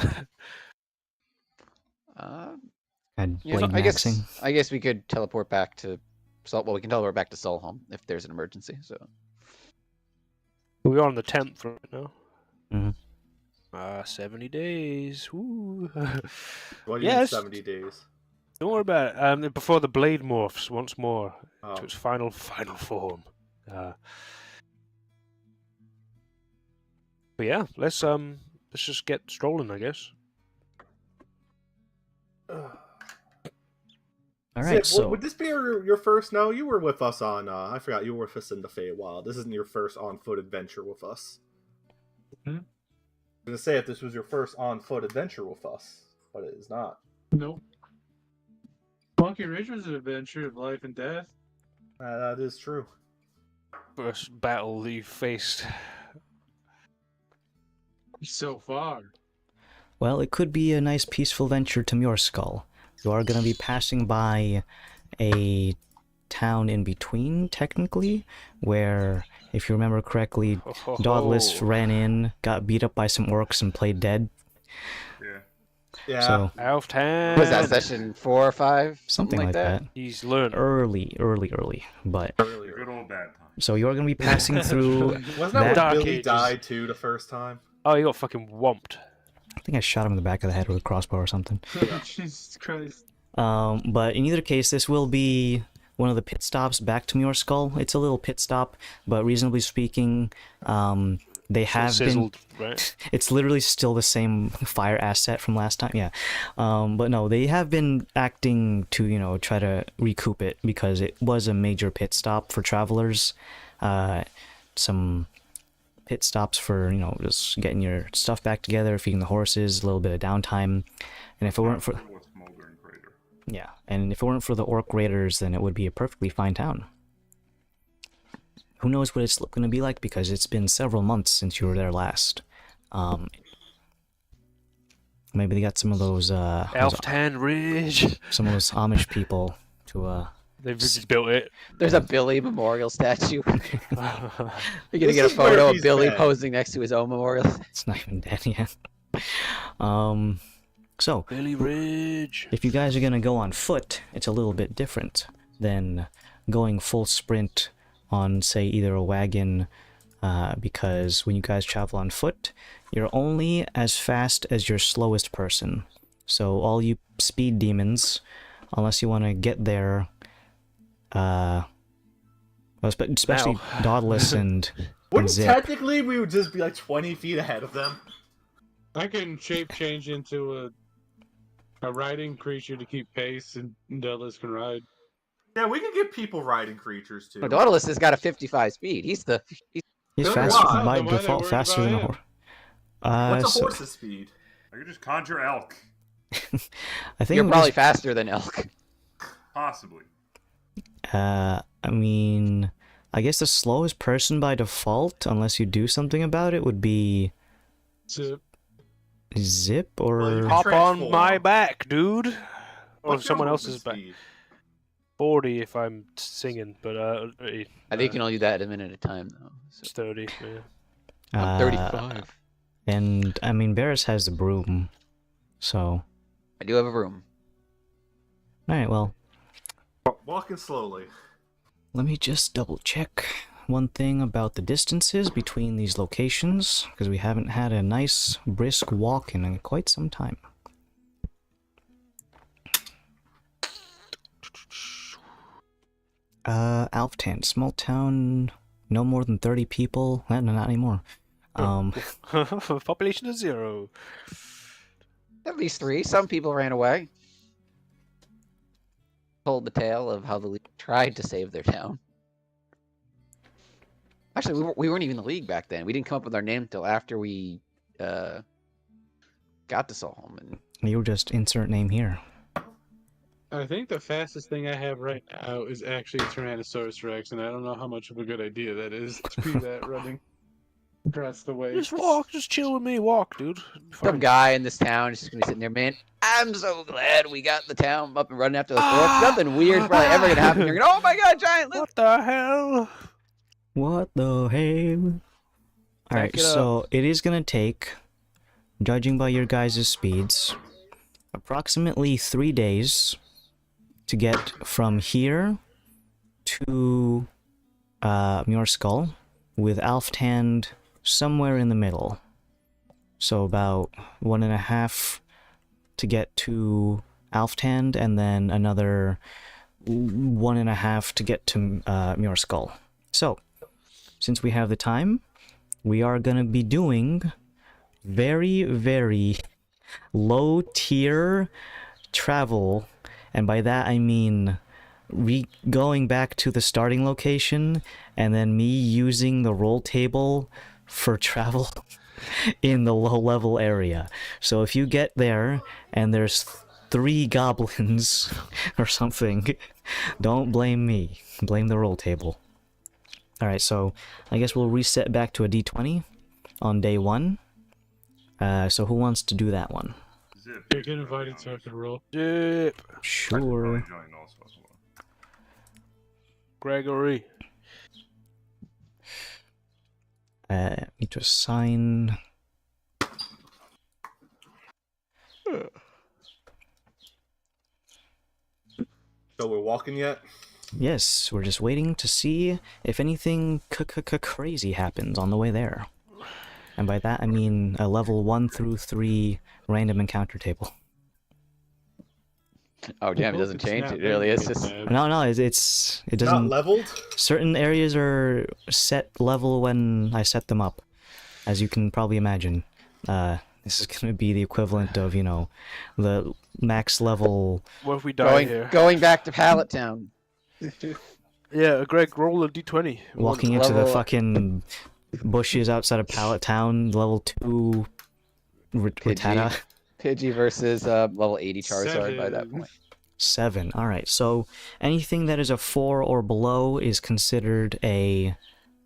And You know, blade maxing. I guess we could teleport back to we can teleport back to Solholm if there's an emergency. So We're on the 10th right now. Mhm. 70 days. Woo. What do you mean Yes. 70 days? Don't worry about it. Before the blade morphs once more Oh. to its final form. But yeah, let's just get strolling, I guess. All right, Zip, so would this be your first? No, you were with us on. I forgot you were with us in the Feywild. This isn't your first on-foot adventure with us. Hmm? I was gonna say if this was your first on-foot adventure with us, but it is not. Nope. Monkey Ridge was an adventure of life and death. That is true. First battle that you faced. So far. well, it could be a nice peaceful venture to Muirskull. You are going to be passing by a town in between, technically, where, if you remember correctly, Dauntless ran in, got beat up by some orcs, and played dead. Yeah. Yeah. So Elf Town. what was that, session 4 or 5? something like that. He's learned. Early. But Really, Good old bad time. so you are going to be passing through. wasn't that That- when Dark Billy Ages. died too the first time? Oh, he got fucking whomped. I think I shot him in the back of the head with a crossbow or something. Jesus Christ. But in either case, this will be one of the pit stops back to Muirskull. It's a little pit stop, but reasonably speaking, they have been. Sizzled, right? It's literally still the same fire asset from last time, yeah. But no, they have been acting to, try to recoup it because it was a major pit stop for travelers. Some pit stops for, just getting your stuff back together, feeding the horses, a little bit of downtime. And if it weren't for... What's Smoldering Crater? Yeah, and if it weren't for the orc raiders, then it would be a perfectly fine town. Who knows what it's going to be like, because it's been several months since you were there last. Maybe they got some of those Elf Town Ridge. some of those Amish people to They've just built it. There's a Billy memorial statue. You're gonna This get a is where photo of he's Billy dead. posing next to his own memorial. it's not even dead yet. So Billy Ridge. if you guys are gonna go on foot, it's a little bit different than going full sprint on, say, either a wagon, because when you guys travel on foot, you're only as fast as your slowest person. So all you speed demons, unless you want to get there, especially Now. Dauntless and Wouldn't Zip. technically we would just be like 20 feet ahead of them? I can shape change into a riding creature to keep pace, and Dallas can ride. Yeah, we can get people riding creatures too. No, Dauntless has got a 55 speed. He's He's Really? faster Why? by Then why are they default, worried faster than a about horse. What's a horse's speed? I could just conjure elk. I think You're it was probably just- faster than Elk. Possibly. I mean, I guess the slowest person by default, unless you do something about it, would be Zip. Zip or Well, you Hop on Transform. my back, dude. Or What's your someone movement else's back. speed? 40 if I'm singing, but I think you can only do that a minute at a time, though. So. it's 30. Yeah. I'm 35. And I mean, Barris has the broom, so I do have a room. all right. Well, Walking slowly. let me just double check one thing about the distances between these locations, because we haven't had a nice brisk walk in quite some time. Alftan, small town, no more than 30 people. No, not anymore. Population of 0. At least 3. Some people ran away. Told the tale of how the League tried to save their town. Actually, we weren't even the League back then. We didn't come up with our name until after we got to Solholm. And You were just insert name here. I think the fastest thing I have right now is actually a Tyrannosaurus Rex, and I don't know how much of a good idea that is to be that running across the way. Just walk, just chill with me. Walk, dude. some Fine. guy in this town is just gonna be sitting there, man. I'm so glad we got the town up and running after the forest. Nothing weird probably ever gonna happen. You're going, oh my god, giant lizard! What the hell? What the hell? Alright, Back it up. so it is gonna take judging by your guys' speeds, approximately 3 days to get from here to Muirskull, with Alftand somewhere in the middle. So about 1.5 to get to Alftand, and then another 1.5 to get to Muirskull. So, since we have the time, we are gonna be doing very, very low tier travel, and by that I mean going back to the starting location and then me using the roll table for travel in the low level area. So if you get there and there's 3 goblins or something, don't blame me, blame the roll table. Alright, so I guess we'll reset back to a d20 on day 1. So who wants to do that one? Zip. Yeah, get invited so I can roll. Zip. Sure. Probably join also as well. Gregory. Need to assign. So we're walking yet? Yes, we're just waiting to see if anything crazy happens on the way there. And by that I mean a level 1 through 3 random encounter table. Oh damn, it doesn't change. It really is just. No, it Not doesn't. leveled? Certain areas are set level when I set them up, as you can probably imagine. This is gonna be the equivalent of, you know, the max level. What if we die here? Going back to Pallet Town. Yeah, Greg, roll a d20. Walking into the level- fucking bushes outside of Pallet Town, level 2 Rattata. Pidgey versus level 80 Charizard by that 7. point. 7. Alright, so anything that is a 4 or below is considered a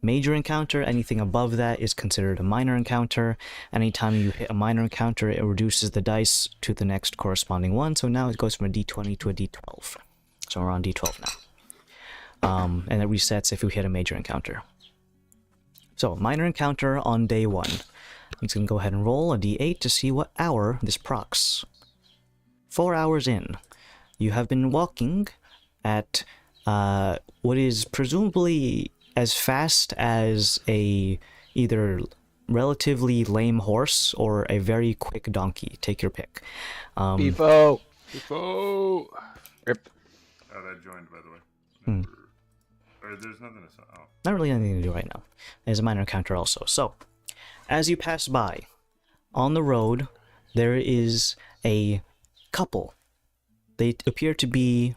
major encounter. Anything above that is considered a minor encounter. Anytime you hit a minor encounter, it reduces the dice to the next corresponding one. So now it goes from a d20 to a d12. So we're on d12 now. And it resets if you hit a major encounter. So, minor encounter on day 1. I'm just going to go ahead and roll a d8 to see what hour this procs. 4 hours in. You have been walking at what is presumably as fast as a either relatively lame horse or a very quick donkey. Take your pick. Beefo! Before. Rip. Oh, that joined, by the way. Hmm. Or there's nothing to say. Oh. Not really anything to do right now. There's a minor encounter also. So, as you pass by, on the road, there is a couple. They appear to be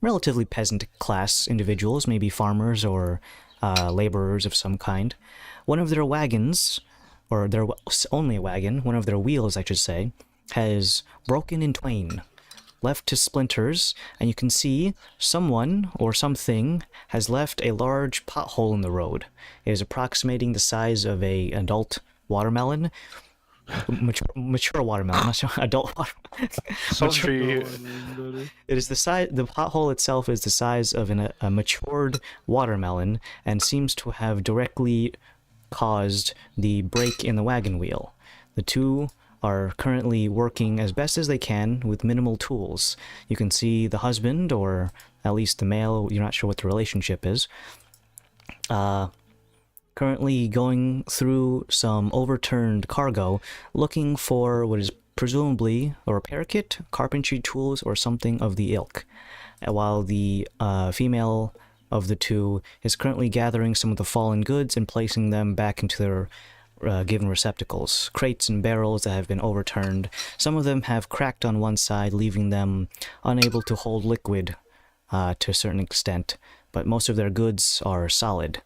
relatively peasant class individuals, maybe farmers or laborers of some kind. One of their wagons, or their only wagon, one of their wheels, I should say, has broken in twain, left to splinters, and you can see someone or something has left a large pothole in the road. It is approximating the size of an adult watermelon. Mature watermelon, not sure, adult watermelon. Sultry. It is the size. The pothole itself is the size of a matured watermelon, and seems to have directly caused the break in the wagon wheel. The two are currently working as best as they can with minimal tools. You can see the husband, or at least the male. You're not sure what the relationship is. Currently going through some overturned cargo, looking for what is presumably a repair kit, carpentry tools, or something of the ilk. While the female of the two is currently gathering some of the fallen goods and placing them back into their given receptacles. Crates and barrels that have been overturned. Some of them have cracked on one side, leaving them unable to hold liquid to a certain extent, but most of their goods are solid.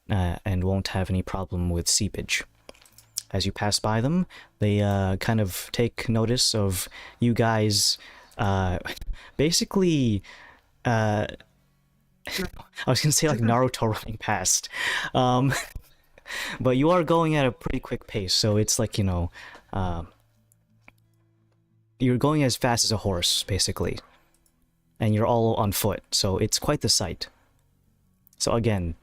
And won't have any problem with seepage. As you pass by them, they kind of take notice of you guys basically I was gonna say like Naruto running past, but you are going at a pretty quick pace, so it's like, you know, you're going as fast as a horse basically, and you're all on foot, so it's quite the sight. So again,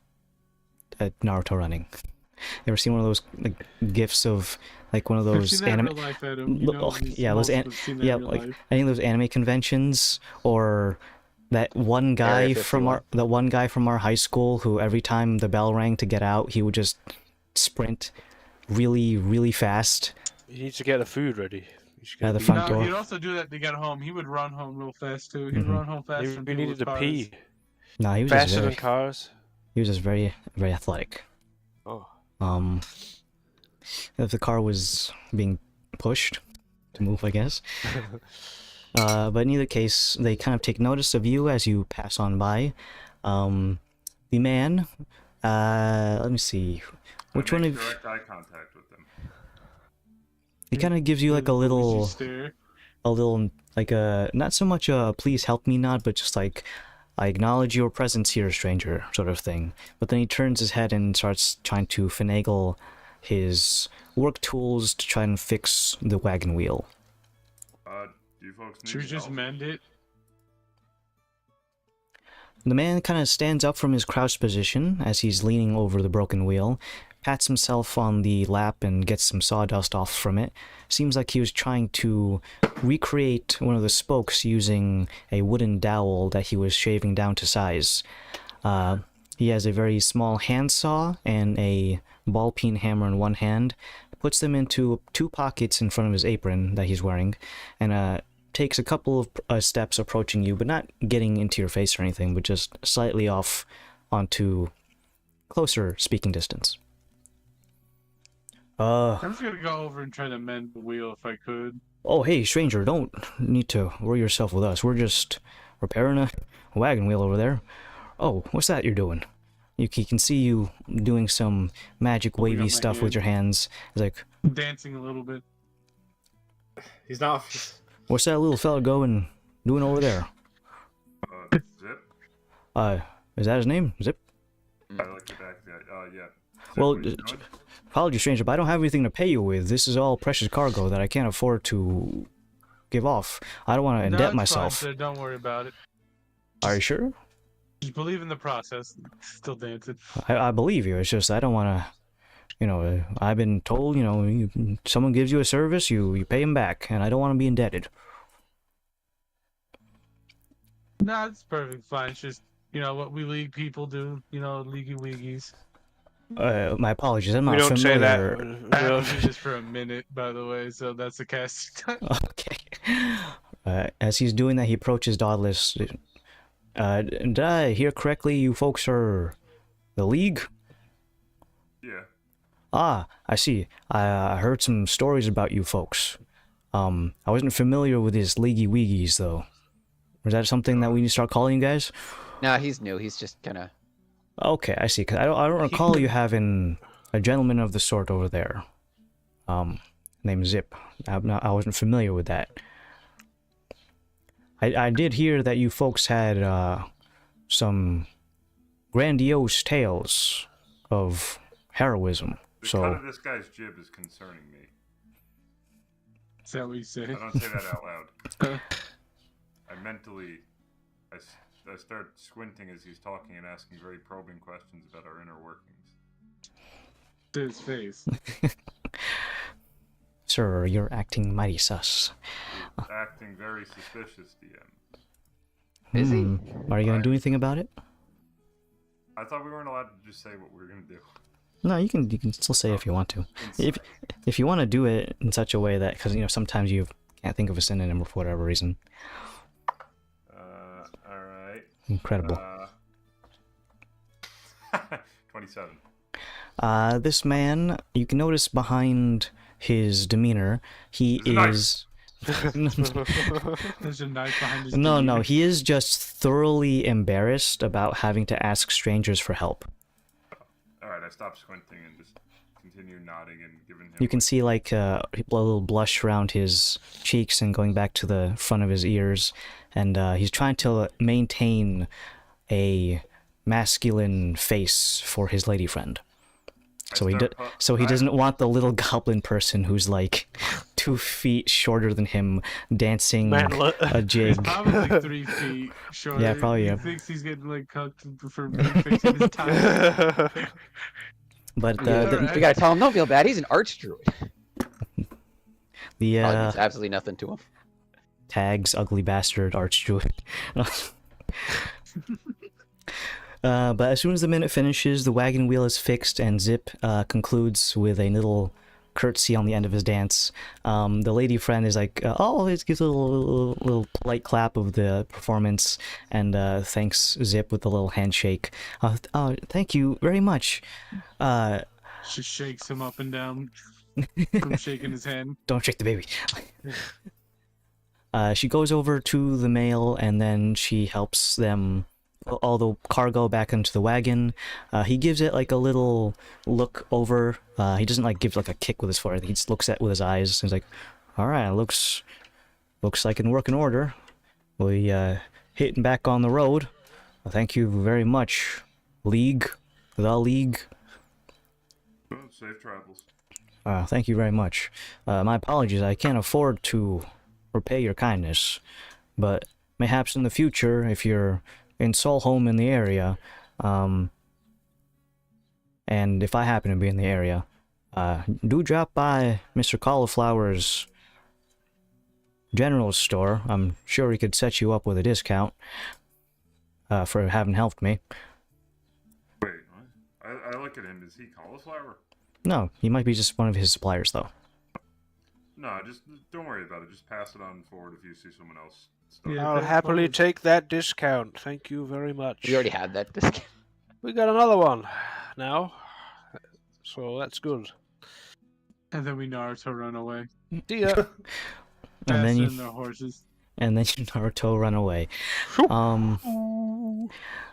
Naruto running. ever seen one of those like gifs of like one of I've those seen that in anime? real life, Adam. You know, Yeah, those most of us seen that yeah, in real like life. I think those anime conventions or that one guy Area from 51. our high school who every time the bell rang to get out, he would just sprint really, really fast. He needs to get the food ready. He's Yeah, gonna the be- front No, door. he'd also do that to get home. He would run home real fast too. He'd Mhm. run home faster Maybe than we people needed with to cars. pee. No, he was just Faster very than cars. he was just very, very athletic. Oh. If the car was being pushed to move, I guess. But in either case, they kind of take notice of you as you pass on by. The man, let me see, which I one make of direct eye contact with them. he kind of gives you like a Easy little, stare. like a not so much a please help me nod, but just like I acknowledge your presence here, stranger, sort of thing. But then he turns his head and starts trying to finagle his work tools to try and fix the wagon wheel. Do you folks need Should we just help? mend it? The man kind of stands up from his crouched position as he's leaning over the broken wheel, pats himself on the lap and gets some sawdust off from it. Seems like he was trying to recreate one of the spokes using a wooden dowel that he was shaving down to size. He has a very small handsaw and a ball peen hammer in one hand, puts them into two pockets in front of his apron that he's wearing, and takes a couple of steps approaching you, but not getting into your face or anything, but just slightly off onto closer speaking distance. I'm just gonna go over and try to mend the wheel if I could. Oh, hey, stranger, don't need to worry yourself with us. We're just repairing a wagon wheel over there. Oh, what's that you're doing? He can see you doing some magic Holding up wavy my stuff with hand. your hands. He's like, Dancing a little bit. He's not. what's that little fella doing over there? Zip? Is that his name? Zip? I like the back of the yeah. Zip, Well, what are you doing? apologies, stranger, but I don't have anything to pay you with. This is all precious cargo that I can't afford to give off. I don't want to No, indent it's myself. Fine, sir. Don't worry about it. Are you sure? Just believe in the process. Still dancing. I believe you. It's just I don't want to, I've been told, someone gives you a service, you pay him back, and I don't want to be indebted. Nah, it's perfect. Fine. It's just what we league people do. Leaguey weegies. My apologies. I'm We not don't say that. familiar. I haven't used this for a minute, by the way, so that's the casting time. Okay. As he's doing that, he approaches Dauntless. Did I hear correctly? You folks are the League? Yeah. Ah, I see. I heard some stories about you folks. I wasn't familiar with these Leaguey Weegies, though. Is that something that we need to start calling you guys? Nah, he's new. He's just kind of. Okay, I see. 'Cause I don't recall you having a gentleman of the sort over there. Named Zip. I wasn't familiar with that. I did hear that you folks had some grandiose tales of heroism. The So cut of this guy's jib is concerning me. Is that what you say? I don't say that out loud. I mentally, I start squinting as he's talking and asking very probing questions about our inner workings. To his face. Sir, you're acting mighty sus. He's acting very suspicious, DM. Is he? Are you gonna do anything about it? I thought we weren't allowed to just say what we were gonna do. No, you can still say if you want to. Inside. If you want to do it in such a way that, because sometimes you can't think of a synonym for whatever reason. All right. Incredible. 27. This man, you can notice behind his demeanor, he There's a knife. is. There's a knife behind his No, demeanor. he is just thoroughly embarrassed about having to ask strangers for help. All right, I stopped squinting and just continue nodding and giving him. You can see like a little blush around his cheeks and going back to the front of his ears, and he's trying to maintain a masculine face for his lady friend. So he doesn't want the little goblin person who's like 2 feet shorter than him dancing a jig. He's probably 3 feet shorter. Yeah, probably, He yeah. thinks he's getting like cucked for fixing his time. But We gotta tell him don't feel bad. He's an archdruid. the Probably means absolutely nothing to him. tags ugly bastard archdruid. But as soon as the minute finishes, the wagon wheel is fixed, and Zip concludes with a little curtsy on the end of his dance. The lady friend is like, oh, it gives a little polite clap of the performance, and thanks Zip with a little handshake. Oh, thank you very much. She shakes him up and down from shaking his hand. Don't shake the baby. She goes over to the mail, and then she helps them put all the cargo back into the wagon. He gives it like a little look over. He doesn't like give like a kick with his forehead. He just looks at it with his eyes. He's like, "All right, looks like in working order. We hitting back on the road. Thank you very much, League, the League. Well, safe travels. Thank you very much. My apologies. I can't afford to repay your kindness, but mayhaps in the future, if you're in Solholm in the area, and if I happen to be in the area, do drop by Mr. Cauliflower's general store. I'm sure he could set you up with a discount for having helped me. Wait, what? I look at him. Is he cauliflower? No, he might be just one of his suppliers, though. No, just don't worry about it. Just pass it on forward if you see someone else. Stuff. Yeah. I'll happily take that discount. Thank you very much. We already had that discount. We got another one now, so that's good. And then we Naruto run away. See ya. And then Faster you than their horses. Naruto run away.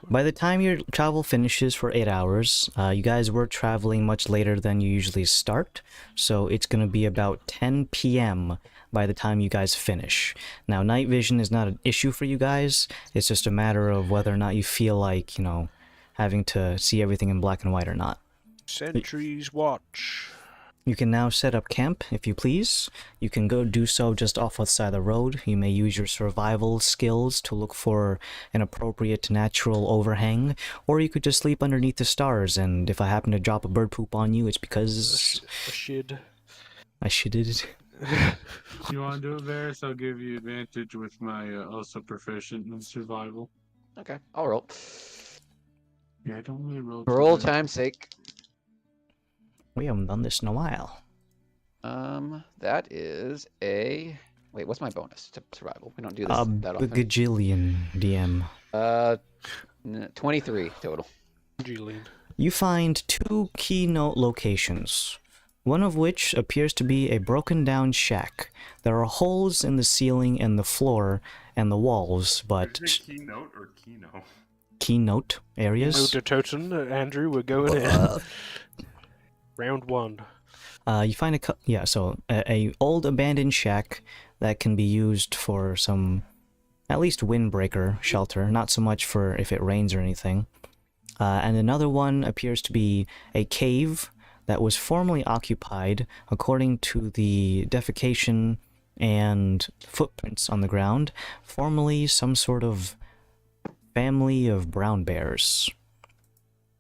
By the time your travel finishes for 8 hours, you guys were traveling much later than you usually start, so it's going to be about 10 p.m. by the time you guys finish. Now, night vision is not an issue for you guys, it's just a matter of whether or not you feel like, having to see everything in black and white or not. Sentries watch. You can now set up camp, if you please. You can go do so just off the side of the road. You may use your survival skills to look for an appropriate natural overhang, or you could just sleep underneath the stars, and if I happen to drop a bird poop on you, it's because A shid. I shitted it. You want to do it, Varys? I'll give you advantage with my also proficient in survival. Okay, I'll roll. Yeah, I don't really roll. For too old good. time's sake. We haven't done this in a while. That is a... Wait, what's my bonus to survival? We don't do this A that often. gajillion, DM. 23 total. Jeline. You find 2 keynote locations, one of which appears to be a broken down shack. There are holes in the ceiling and the floor and the walls, but Is it keynote or keynote? keynote areas. Move to Toten, Andrew, we're going in. Round 1. You find a old abandoned shack that can be used for some, at least windbreaker shelter, not so much for if it rains or anything. And another one appears to be a cave that was formerly occupied, according to the defecation and footprints on the ground, formerly some sort of family of brown bears.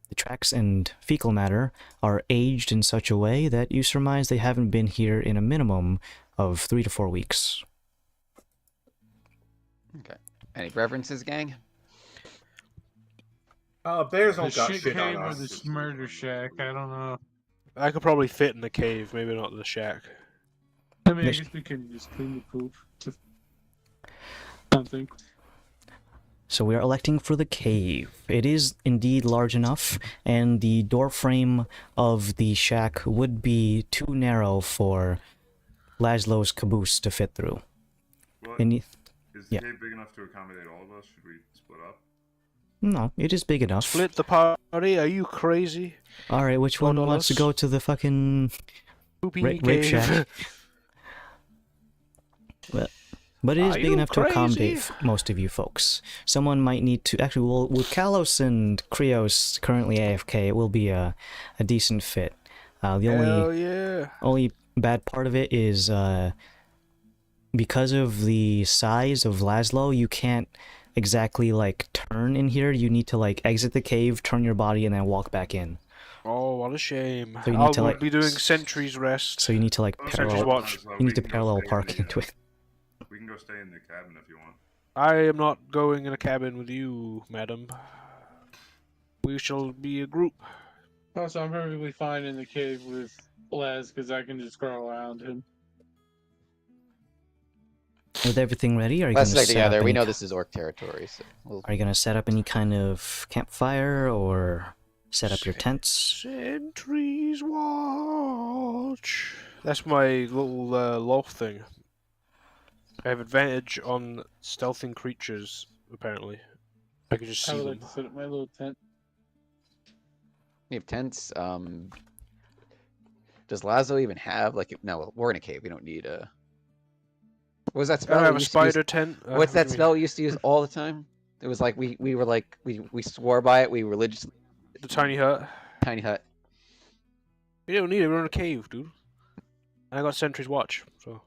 The tracks and fecal matter are aged in such a way that you surmise they haven't been here in a minimum of 3 to 4 weeks. Okay. Any preferences, gang? Bears The don't got shit shit cave on or us. the murder shack? I don't know. I could probably fit in the cave, maybe not the shack. I mean, I Yes. guess we can just clean the poop. Just something. So we are electing for the cave. It is indeed large enough, and the door frame of the shack would be too narrow for Laszlo's caboose to fit through. Well, And is the yeah. cave big enough to accommodate all of us? Should we split up? no, it is big enough. Split the party? Are you crazy? Alright, which one $4. wants to go to the fucking Poopy rape cave. shack? But it is Are big you enough to accommodate crazy? most of you folks. Someone might need to... Actually, well, with Kalos and Krios currently AFK, it will be a decent fit. The Hell yeah. only bad part of it is because of the size of Laszlo, you can't exactly like turn in here. You need to like exit the cave, turn your body, and then walk back in. Oh, what a shame. So you need I'll to, like, be doing Sentry's Rest. So you need to like Well, Sentry's parallel. Watch. You need to parallel park into it. We can go stay in the cabin if you want. I am not going in a cabin with you, madam. We shall be a group. Also, I'm perfectly fine in the cave with Les because I can just crawl around him. With everything ready, are you Let's gonna stay set up together. We any, know this is orc territory, so Are you gonna set up any kind of campfire or set up your tents? Sentry's Watch. That's my little loft thing. I have advantage on stealthing creatures, apparently. I can just I see would them. like to set up my little tent. we have tents. Does Lazo even have like? No, we're in a cave. We don't need a. What was that I spell? have we a used to use- spider tent. What's what that do you spell we used to use all the time? It was like we were like we swore by it. We religiously mean? The tiny hut. tiny hut. We don't need it. We're in a cave, dude. And I got Sentry's Watch, so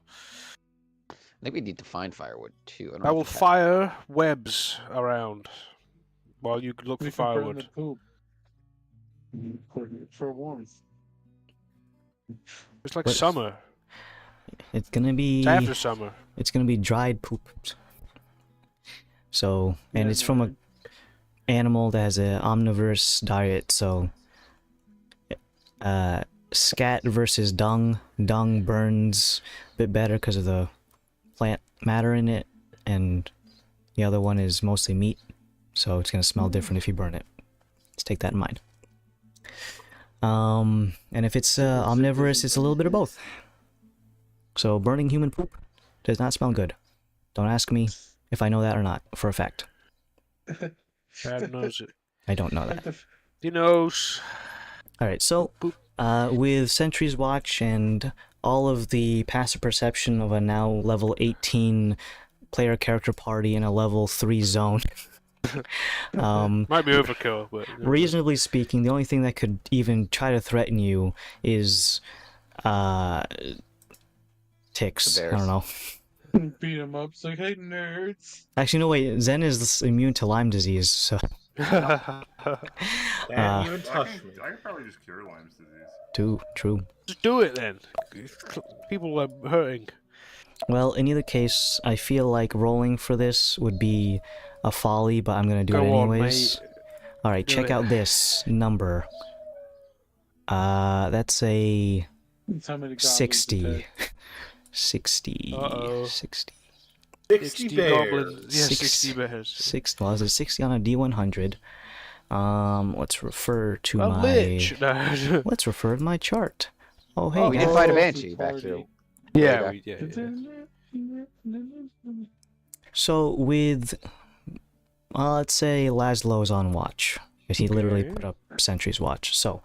I think we need to find firewood too. don't I know will if we have- fire webs around while you look We for can burn firewood. the poop for warmth. It's like But- summer. It's gonna be It's after summer. it's gonna be dried poop. So, and Yeah, it's from a animal that has an omnivorous diet. So, scat versus dung. Dung burns a bit better because of the plant matter in it, and the other one is mostly meat. So it's gonna smell different if you burn it. Let's take that in mind. And if it's omnivorous, it's a little bit of both. So burning human poop does not smell good. Don't ask me if I know that or not for a fact. Brad knows it. I don't know Like that. He knows. All right, so with Sentry's Watch and all of the passive perception of a now level 18 player character party in a level 3 zone, Might be overkill, but reasonably speaking, the only thing that could even try to threaten you is ticks. The I bears. don't know. beat him up. It's like, hey, nerds. Actually, no, wait. Zen is immune to Lyme disease, so Can't even touch me. I could probably just cure Lyme's disease. true. just do it then. People are hurting. Well, in either case, I feel like rolling for this would be a folly, but I'm gonna do it Go on, anyways. mate. All right, Do check it. out this number. That's a That's how many goblins 60. attack. 60. Uh-oh. 60. 60 bears. goblins. Yeah, Six- 60 bears. 6. Well, it's a 60 on a D100. Let's refer to A my. lich. No. Let's refer to my chart. Oh, hey, Oh, we did guys. fight a Oh, banshee the back party. to. yeah, Yeah. So with, let's say Laszlo's on watch, because he literally Okay. put up Sentry's Watch. So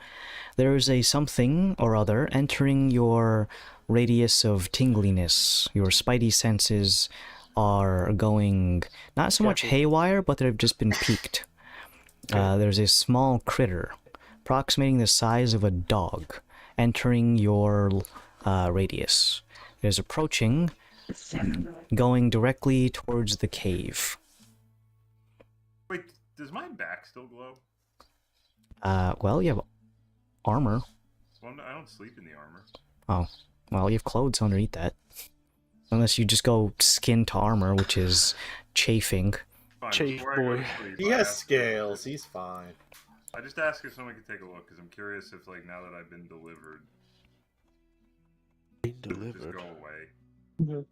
there is a something or other entering your radius of tingliness. Your spidey senses are going not so much Careful. haywire, but they've just been peaked. There's a small critter, approximating the size of a dog, entering your radius. It is approaching, going directly towards the cave. Wait, does my back still glow? Well, you have armor. Well, I don't sleep in the armor. Oh, well, you have clothes underneath that. Unless you just go skin to armor, which is chafing. Fine, Chief before I go to boy. sleep, He I has ask- scales. He's fine. I just ask if someone could take a look because I'm curious if, like, now that I've been delivered, Being does it just delivered. go away.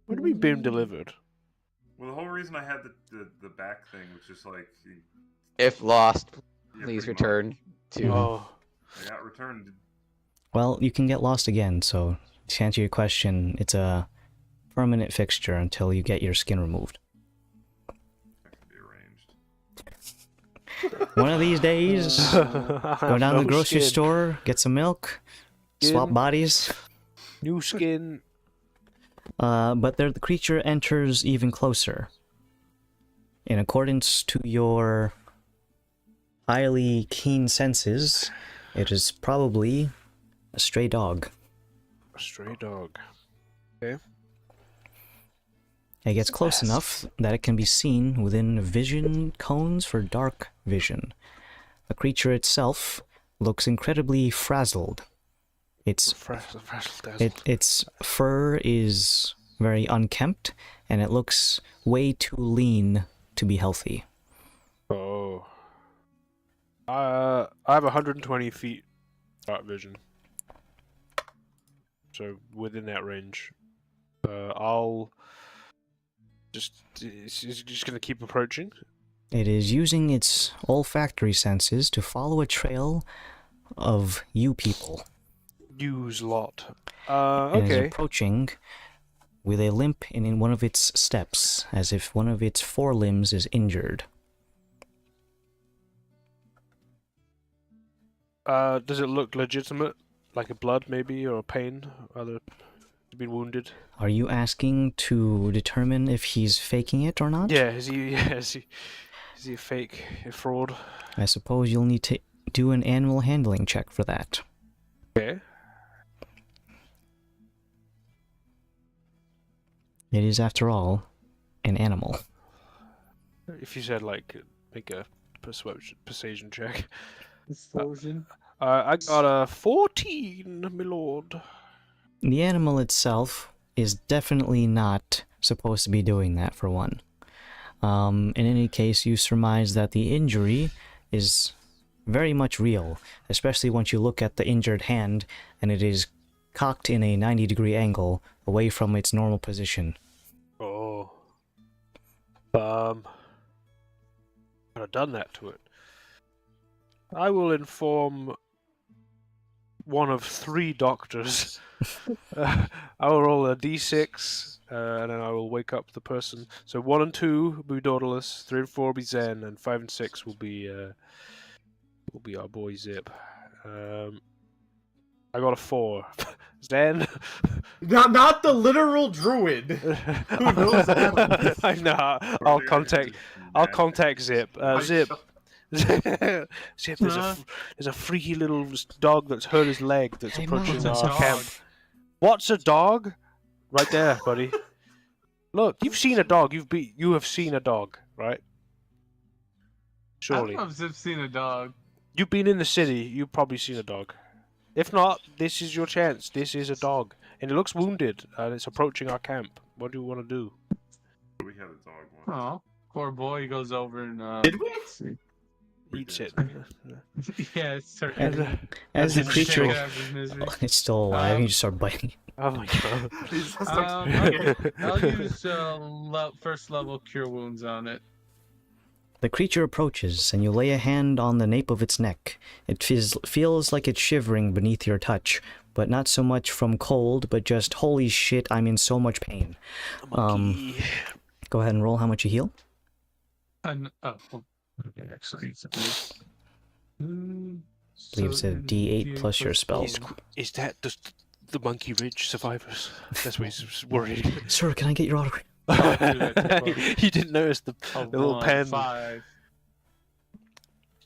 What do we being delivered? Well, the whole reason I had the back thing was just like, If lost, yeah, please pretty much. return to. Oh, I got returned. Well, you can get lost again, so to answer your question, it's a permanent fixture until you get your skin removed. That can be arranged. One of these days, go down to the grocery store, get some milk, swap Skin. bodies. New skin. But there, the creature enters even closer. In accordance to your highly keen senses, it is probably a stray dog. A stray dog. It gets close enough that it can be seen within vision cones for dark vision. The creature itself looks incredibly frazzled. Its its fur is very unkempt, and it looks way too lean to be healthy. Oh. I have 120 feet dark vision. So within that range. I'll it's just gonna keep approaching. It is using its olfactory senses to follow a trail of you people. Use lot. And is Okay. approaching with a limp in one of its steps, as if one of its forelimbs is injured. Does it look legitimate? Like a blood maybe, or a pain? Other been wounded? Are you asking to determine if he's faking it or not? Yeah, is he a fake, a fraud? I suppose you'll need to do an animal handling check for that. Okay. It is, after all, an animal. If you said like make a persuasion check. Explosion. I got a 14, my lord. The animal itself is definitely not supposed to be doing that, for one. In any case, you surmise that the injury is very much real, especially once you look at the injured hand, and it is cocked in a 90-degree angle away from its normal position. Oh. I'd have done that to it. I will inform one of 3 doctors. I will roll a d6, and then I will wake up the person. So 1 and 2 will be Daedalus, 3 and 4 will be Zen, and 5 and 6 will be our boy Zip. I got a 4. Zen. Not the literal druid. Who knows that? I know. I'll contact Zip. Zip. Zip, there's a freaky little freaky that's hurt his leg that's Hey, approaching Mom, our dog. camp. What's a dog? Right there, buddy. Look, you've seen a dog. You have seen a dog, right? Surely. I don't know if Zip's seen a dog. You've been in the city. You've probably seen a dog. If not, this is your chance. This is a dog, and it looks wounded, and it's approaching our camp. What do you want to do? We had a dog once. Oh, poor boy. He goes over and Did we? Eats it. yeah, it's certainly. As the It's creature... Take it out of his misery. It's still alive, you just start biting. Oh my god. He's just Okay. I'll use first level cure wounds on it. The creature approaches, and you lay a hand on the nape of its neck. It feels like it's shivering beneath your touch, but not so much from cold, but just, holy shit, I'm in so much pain. Monkey. Go ahead and roll how much you heal. Okay, actually. I believe it's a D8 plus your spell. Is that the Monkey Ridge survivors? That's what he's worried. Sir, can I get your autograph? You didn't notice the little pen. 5.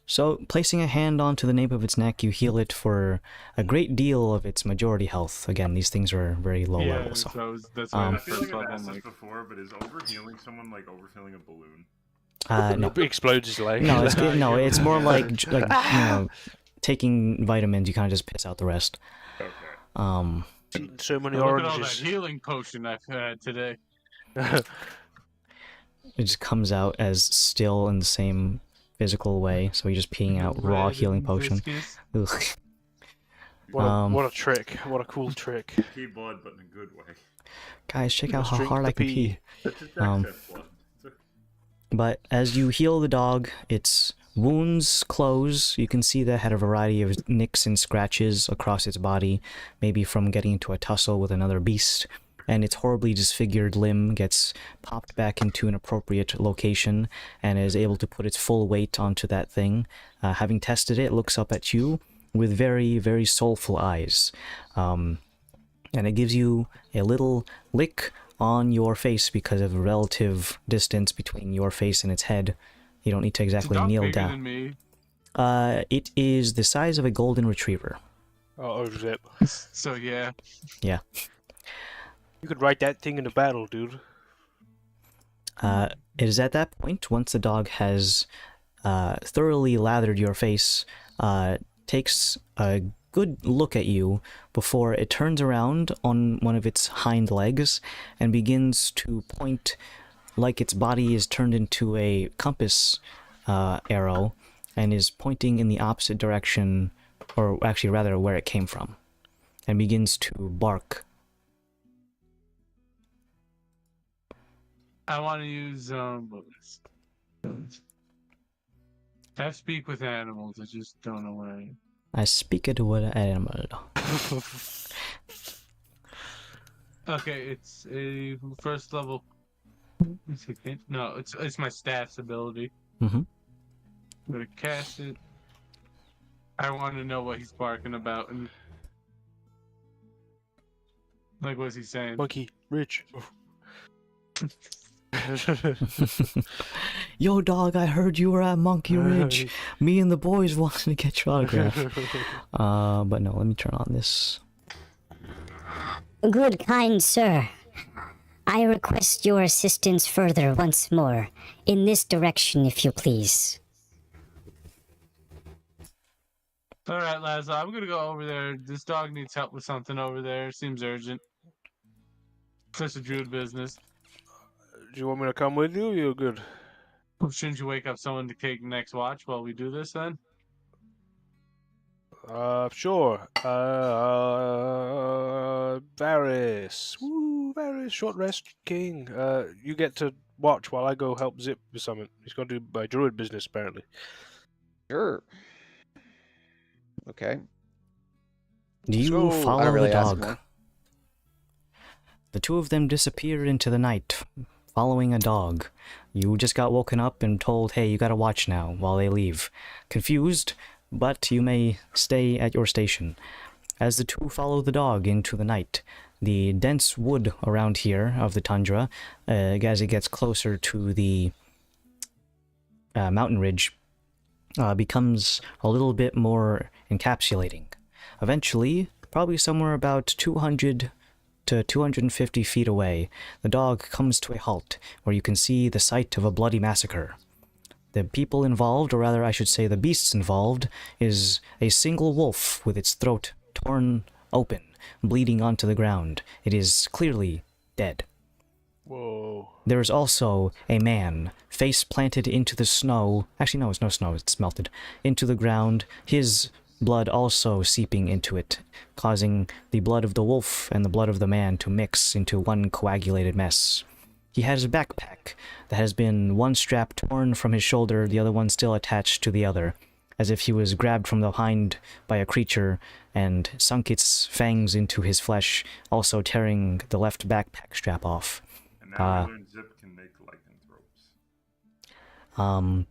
So, placing a hand onto the nape of its neck, you heal it for a great deal of its majority health. Again, these things are very low Yeah, level, so... that's why Um, the I feel first like I've level, asked I'm this like, before, but is overhealing someone like overfilling a balloon? No. It explodes his leg. No, it's more like you know, taking vitamins, you kind of just piss out the rest. Okay. Eating so many look at all that oranges. healing potion I've had today. It just comes out as still in the same physical way, so you're just peeing out raw Red healing and potion. viscous. Ugh. What a trick. What a cool trick. Pee blood, but in a good way. Guys, check out Just how drink hard the I can pee. pee. That's just Um, excess blood. But as you heal the dog, its wounds close. You can see that it had a variety of nicks and scratches across its body, maybe from getting into a tussle with another beast. And its horribly disfigured limb gets popped back into an appropriate location and is able to put its full weight onto that thing. Having tested it, it looks up at you with very, very soulful eyes. And it gives you a little lick on your face because of the relative distance between your face and its head. You don't need to It's a exactly dog kneel bigger down. than me. It is the size of a golden retriever. Oh, zip. So yeah. Yeah. You could ride that thing in a battle, dude. It is at that point, once the dog has thoroughly lathered your face, takes a good look at you before it turns around on one of its hind legs and begins to point like its body is turned into a compass arrow and is pointing in the opposite direction, or actually rather where it came from, and begins to bark. I want to use what was this? I speak with animals. I just don't know where. I speak it with an animal. Okay, it's a first level. No, it's my staff's ability. Mm-hmm. I'm gonna cast it. I want to know what he's barking about and like what's he saying? Monkey, Rich. Yo, dog, I heard you were at Monkey Ridge. Me and the boys wanted to get your autograph. But no, let me turn on this. Good kind sir, I request your assistance further once more. In this direction, if you please. Alright, Lazo, I'm gonna go over there. This dog needs help with something over there. Seems urgent. Just a druid business. Do you want me to come with you? You're good. Shouldn't you wake up someone to take next watch while we do this then? Sure. Varys. Woo, Varys, short rest king. You get to watch while I go help Zip with something. He's got to do my druid business, apparently. Sure. Okay. Do you So, I follow don't really the ask dog? more. The two of them disappear into the night, following a dog. You just got woken up and told, hey, you gotta watch now, while they leave. Confused, but you may stay at your station. As the two follow the dog into the night, the dense wood around here of the tundra, as it gets closer to the mountain ridge, becomes a little bit more encapsulating. Eventually, probably somewhere about 200 to 250 feet away, the dog comes to a halt, where you can see the site of a bloody massacre. The people involved, or rather I should say the beasts involved, is a single wolf with its throat torn open, bleeding onto the ground. It is clearly dead. Whoa. There is also a man, face planted into the snow. Actually, no, it's no snow, it's melted. Into the ground, his blood also seeping into it, causing the blood of the wolf and the blood of the man to mix into one coagulated mess. He has a backpack that has been one strap torn from his shoulder, the other one still attached to the other, as if he was grabbed from behind by a creature and sunk its fangs into his flesh, also tearing the left backpack strap off. And now we learned Zip can make lycanthropes.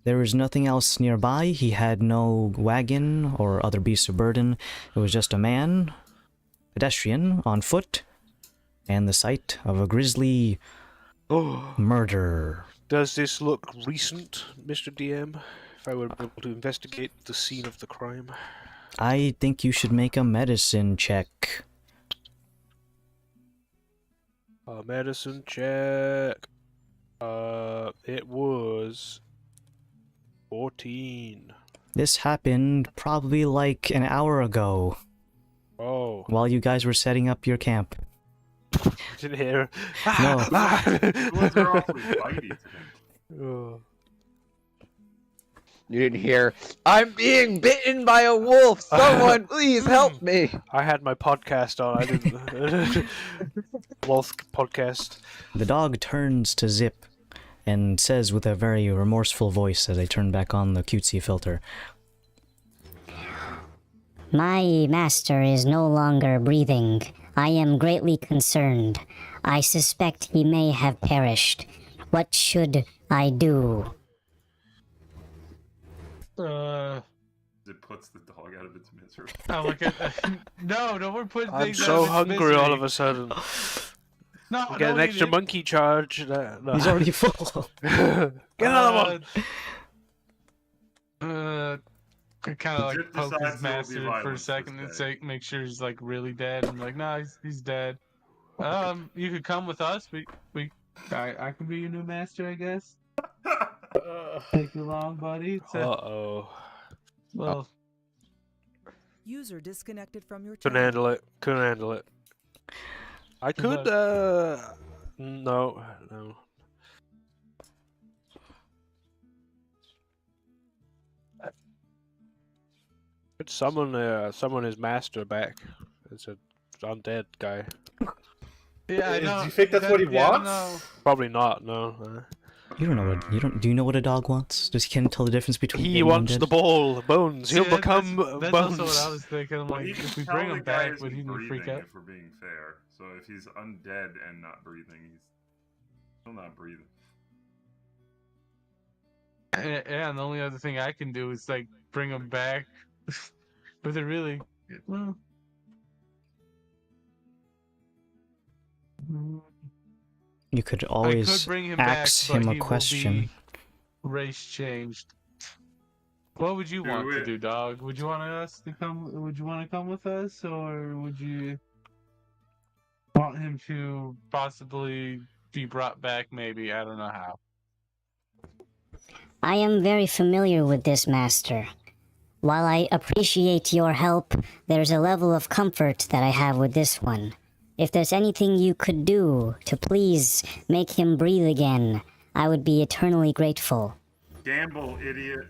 There was nothing else nearby. He had no wagon or other beasts of burden. It was just a man, pedestrian, on foot, and the site of a grisly murder. Does this look recent, Mr. DM? If I were able to investigate the scene of the crime. I think you should make a medicine check. A medicine check. It was 14. This happened probably like an hour ago, Oh, while you guys were setting up your camp. I didn't hear. No. The ones are awfully bitey today. Oh. You didn't hear, I'm being bitten by a wolf! Someone please help me! I had my podcast on. I didn't. Wolf podcast. The dog turns to Zip and says with a very remorseful voice as I turn back on the cutesy filter, My master is no longer breathing. I am greatly concerned. I suspect he may have perished. What should I do? It puts the dog out of its misery. I look at no, we're putting I'm things out so of its hungry misery. all of a sudden. No, Get don't an extra eat it. monkey charge. No. he's already full. Get another one. I kind of like Zip poke decides his there will be master for a violence second this and day. say, make sure he's like really dead. I'm like, no, he's dead. You could come with us. I can be your new master, I guess. Take you long, buddy. Uh-oh. Well, User disconnected from your Couldn't channel. handle it. Couldn't handle it. I could, no. Could summon his master back. It's a undead guy. yeah, I Do know. you think that's what he yeah, I wants? know. Probably not, no. You don't know what you don't. Do you know what a dog wants? Does he can tell the difference between? He being wants undead? the ball, bones. He'll See, that- become that's bones. also what I was thinking. I'm Well, like, he can if we tell bring the him guy back, would he isn't freak breathing, out? if we're being fair. So if he's undead and not breathing, he's still not breathing. Yeah, and the only other thing I can do is like bring him back. But they're really well. You could I always could bring him ask back, him but a he will question. be race changed. What would you want to it. do, dog? Would you want us to come? Would you want to come with us, or would you want him to possibly be brought back? Maybe I don't know how. I am very familiar with this master. While I appreciate your help, there's a level of comfort that I have with this one. If there's anything you could do to please make him breathe again, I would be eternally grateful. Gamble, idiot.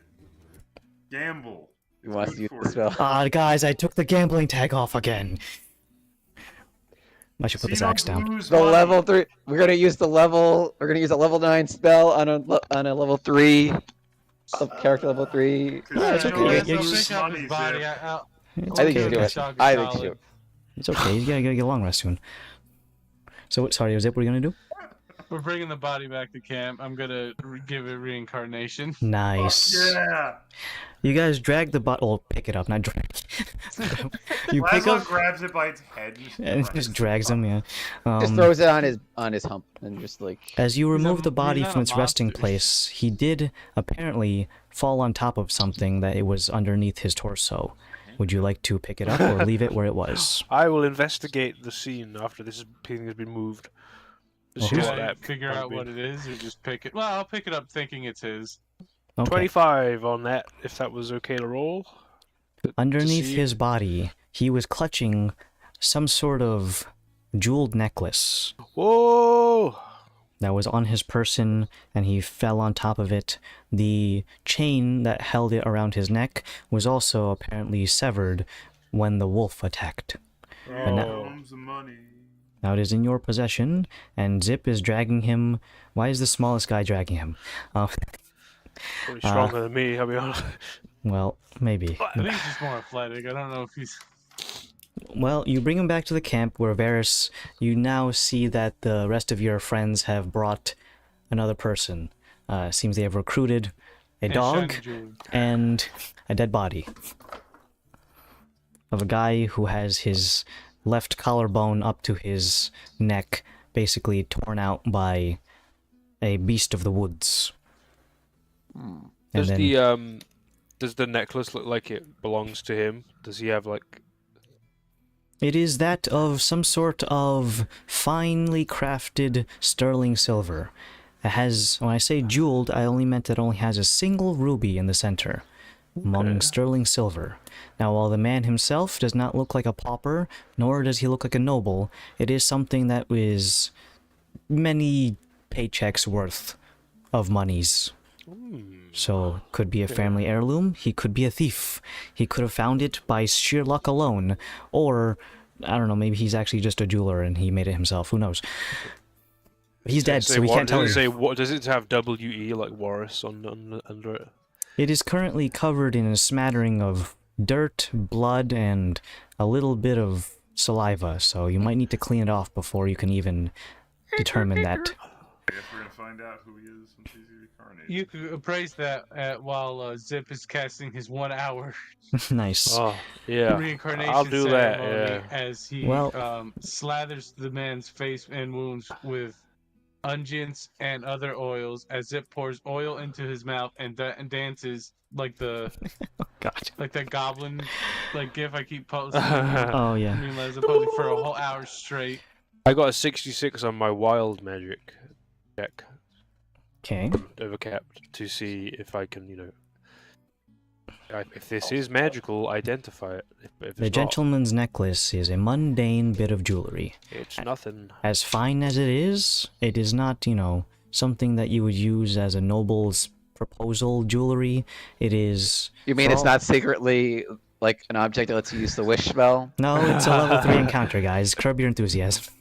Gamble. He wants Good to use for the you. spell. Guys, I took the gambling tag off again. I should put So this you axe don't down. lose The money. level 3. We're gonna use the level. We're gonna use a level 9 spell on a level 3. Character level 3. Cause it's you okay. don't Yeah, lose just- pick up money, his body. Zip. It's I think okay. he's doing okay. it. Dog is I think he's solid. doing it. It's okay. He's gotta get a long rest soon. So, sorry, Zip, what are you gonna do? We're bringing the body back to camp. I'm gonna give it reincarnation. Nice. Yeah. You guys drag the bottle. Pick it up, not drag. You pick Laszlo up grabs it by its head and just drags him. Yeah. Just throws it on his hump and just like. As you remove the body he's not from a its resting monster. place, he did apparently fall on top of something that it was underneath his torso. Would you like to pick it up or leave it where it was? I will investigate the scene after this thing has been moved. To see Who's- what Should I that figure might out be. what it is, or just pick it? Well, I'll pick it up thinking it's his. Okay. 25 on that, if that was okay to roll. Underneath see. his body, he was clutching some sort of jeweled necklace Whoa! that was on his person, and he fell on top of it. The chain that held it around his neck was also apparently severed when the wolf attacked. And now, Oh. Comes the money. now it is in your possession, and Zip is dragging him. Why is the smallest guy dragging him? Pretty stronger than me, I'll be honest. Well, maybe. I think he's just more athletic. I don't know if he's. Well, you bring him back to the camp where Varys, you now see that the rest of your friends have brought another person. Seems they have recruited a and dog shiny jewelry. and a dead body of a guy who has his left collarbone up to his neck, basically torn out by a beast of the woods. And Does then, does the necklace look like it belongs to him? Does he have like it is that of some sort of finely crafted sterling silver. It has, when I say jeweled, I only meant that it only has a single ruby in the center, among sterling silver. Now, while the man himself does not look like a pauper, nor does he look like a noble, it is something that is many paychecks worth of monies. So, could be a family heirloom, he could be a thief. He could have found it by sheer luck alone, or, I don't know, maybe he's actually just a jeweler and he made it himself, who knows. But he's dead, Say so we War- can't tell does it you. say what? Does it have WE like Warris on under it? It is currently covered in a smattering of dirt, blood, and a little bit of saliva, so you might need to clean it off before you can even determine that. I guess we're gonna find out who he is once he's reincarnated. You could appraise that while Zip is casting his 1 hour Nice. Oh yeah, reincarnation I'll do that. ceremony Yeah. as he Well- slathers the man's face and wounds with unguents and other oils as Zip pours oil into his mouth and dances like the God. like that goblin like gif I keep posting. Oh, yeah. I mean, as opposed to for a whole hour straight. I got a 66 on my wild magic check. Okay. overcapped to see if I can, if this is magical, identify it. If The it's gentleman's necklace is a mundane bit of jewelry. not, it's nothing. As fine as it is not, something that you would use as a noble's proposal jewelry. It is... You mean for it's all- not secretly like an object that lets you use the wish spell? No, it's a level 3 encounter, guys. Curb your enthusiasm.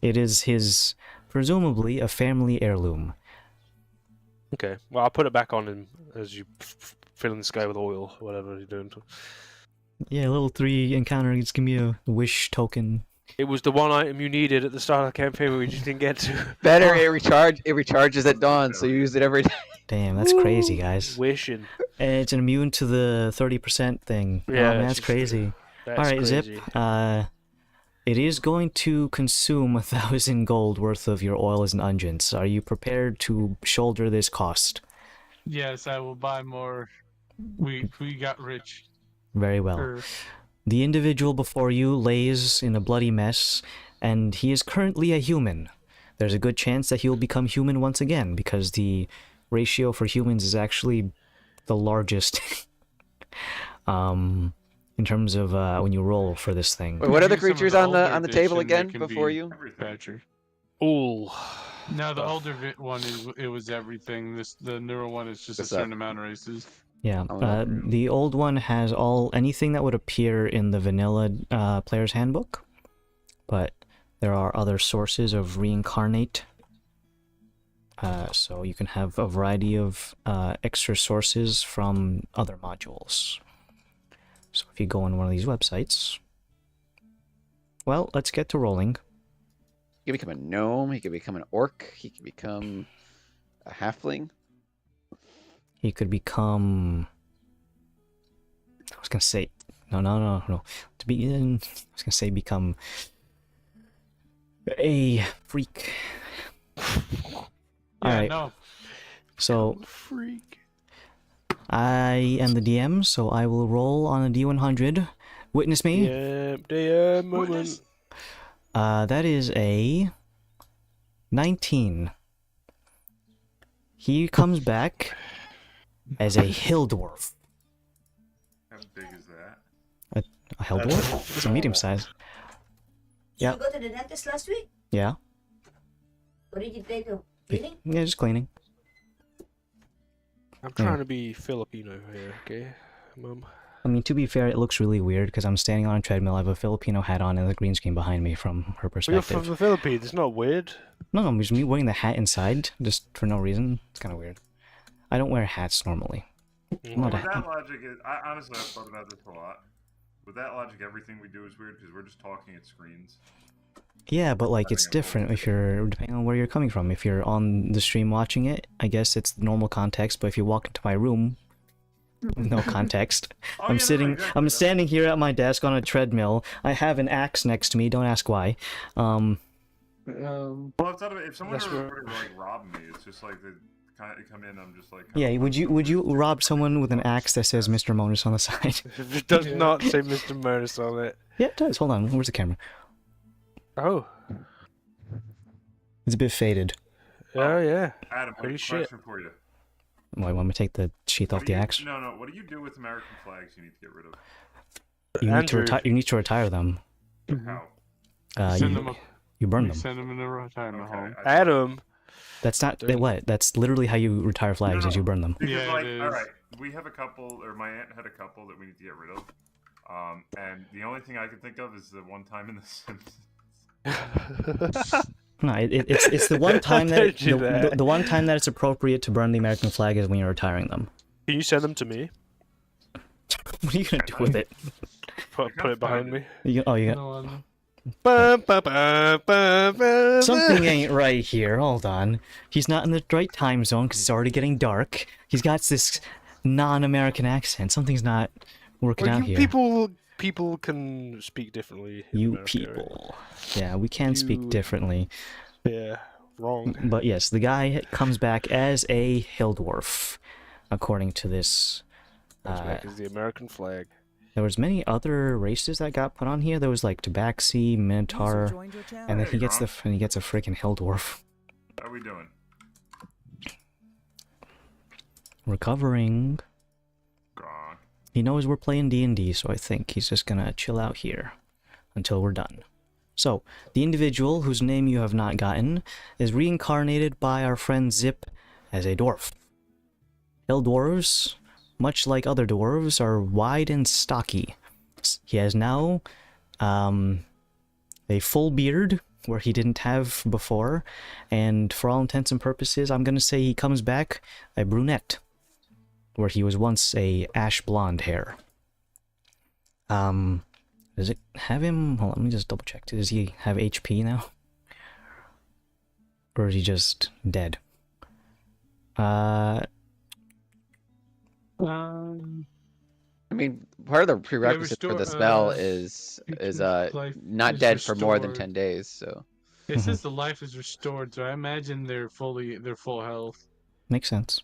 It is his, presumably, a family heirloom. Okay, well, I'll put it back on him as you fill in the sky with oil, whatever you're doing. Yeah, level 3 encounter, just give me a wish token. It was the one item you needed at the start of the campaign we just didn't get to. Better, it recharges at dawn, so you use it every day. Damn, that's crazy, guys. Wishing. And it's immune to the 30% thing. Yeah, Oh, man, it's that's just- crazy. That's Alright, crazy. Zip. It is going to consume 1,000 gold worth of your oil as an unguents. Are you prepared to shoulder this cost? Yes, I will buy more. We got rich. Very well. Er, The individual before you lays in a bloody mess, and he is currently a human. There's a good chance that he will become human once again, because the ratio for humans is actually the largest in terms of when you roll for this thing. Wait, what are the Maybe some of creatures the on the older table edition, again they can before be you? Everything. Patrick. Ooh. No, the Stuff. older one it was everything. The newer one is just a What's that? certain amount of races. Yeah, Oh, no. the old one has anything that would appear in the vanilla player's handbook, but there are other sources of reincarnate. So you can have a variety of extra sources from other modules. So if you go on one of these websites, well, let's get to rolling. He could become a gnome, he could become an orc, he could become a halfling. He could become... I was gonna say... No. To begin, I was gonna say become... a freak. Yeah, Alright, no. so Freak. I am the DM, so I will roll on a D100. Witness me. Yeah, damn moment. That is a 19. He comes back as a hill dwarf. How big is that? A hill dwarf? It's a medium size. Yeah. Did you go to the dentist last week? Yeah. What did you take? Cleaning? Yeah, just cleaning. I'm trying to be Filipino here, okay, Mum? I mean, to be fair, it looks really weird because I'm standing on a treadmill. I have a Filipino hat on and the green screen behind me from her Well, you're perspective. from the Philippines. It's not weird. No, I'm just me wearing the hat inside, just for no reason. It's kind of weird. I don't wear hats normally. I'm not With a- that logic, honestly, I've thought about this a lot. With that logic, everything we do is weird because we're just talking at screens. Yeah, but like it's different if you're depending on where you're coming from. If you're on the stream watching it, I guess it's the normal context. But if you walk into my room, no context. Oh, I'm yeah, no, sitting. exactly. I'm That's- standing here at my desk on a treadmill. I have an axe next to me. Don't ask why. Well, it's not, if someone That's were where- to like rob me, it's just like they kind of come in. I'm just like. Yeah, would you rob someone with an axe that says Mr. Monus on the side? It does not say Mr. Murders on it. Yeah, it does. Hold on. Where's the camera? Oh. It's a bit faded. Oh, yeah. Adam, I have Holy a shit. question for you. Why want me to take the sheath off What do the you- axe? No. What do you do with American flags you need to get rid of? You need to Andrew. retire. You need to retire them. How? Send them You burn we them. send them in a retirement Okay. home. Adam. That's not Dude. what. That's literally how you retire flags. Is you burn them. Because, Yeah, like, it all is. right, we have a couple, or my aunt had a couple that we need to get rid of. And the only thing I can think of is the one time in The Simpsons. No, it's the one time that, Don't do that. the one time that it's appropriate to burn the American flag is when you're retiring them. Can you send them to me? What are you gonna do with it? Put it behind me. You got No one. something ain't right here. Hold on. He's not in the right time zone because it's already getting dark. He's got this non-American accent. Something's not working Well, out you here. people can speak differently. in You America, right? people. Yeah, we can speak You- differently. Yeah, wrong. But yes, the guy comes back as a hill dwarf, according to this. Is the American flag. There was many other races that got put on here. There was like Tabaxi, User Minotaur, joined your channel. and then he Hey, gets Ron. a freaking hill dwarf. How are we doing? Recovering. God. He knows we're playing D&D, so I think he's just gonna chill out here until we're done. So, the individual whose name you have not gotten is reincarnated by our friend Zip as a dwarf. Hill dwarves, much like other dwarves, are wide and stocky. He has now a full beard, where he didn't have before, and for all intents and purposes, I'm gonna say he comes back a brunette, where he was once a ash blonde hair. Does it have him? Hold on, let me just double check. Does he have HP now? Or is he just dead? Um, I mean, part of the prerequisite for the spell is life not is dead for more than restored. 10 days. So It says the life is restored, so I imagine they're full health. Makes sense.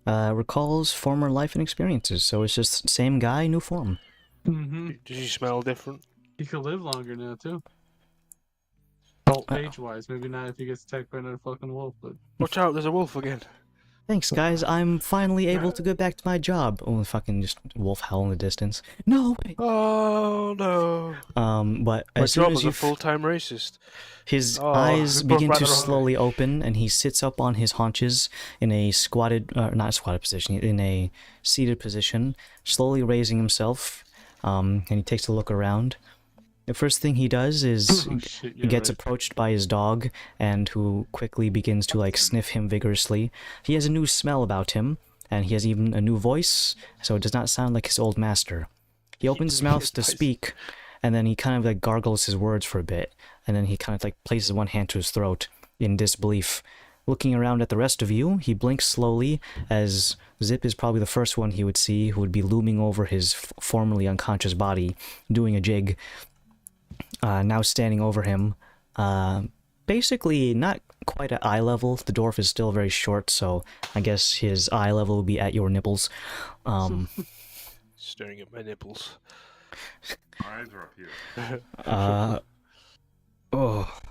Recalls former life and experiences, so it's just same guy, new form. Mm-hmm. Does he smell different? He could live longer now too. Oh, age-wise, maybe not if he gets attacked by another fucking wolf, but Watch out, there's a wolf again. Thanks, guys. I'm finally able to get back to my job. Oh, fucking just wolf howl in the distance. No. Wait. Oh no. But My as soon job as as you a full-time racist. his Oh, eyes we broke begin right to the wrong way. slowly open, and he sits up on his haunches in a squatted, not squatted position, in a seated position, slowly raising himself. And he takes a look around. The first thing he does is oh, shit, he yeah, gets right. approached by his dog, and who quickly begins to like sniff him vigorously. He has a new smell about him, and he has even a new voice, so it does not sound like his old master. He opens his mouth to speak, and then he kind of like gargles his words for a bit, and then he kind of like places one hand to his throat in disbelief. Looking around at the rest of you, he blinks slowly, as Zip is probably the first one he would see, who would be looming over his formerly unconscious body, doing a jig. Now standing over him, basically not quite at eye level. The dwarf is still very short, so I guess his eye level will be at your nipples. Staring at my nipples. My eyes are up here. Oh,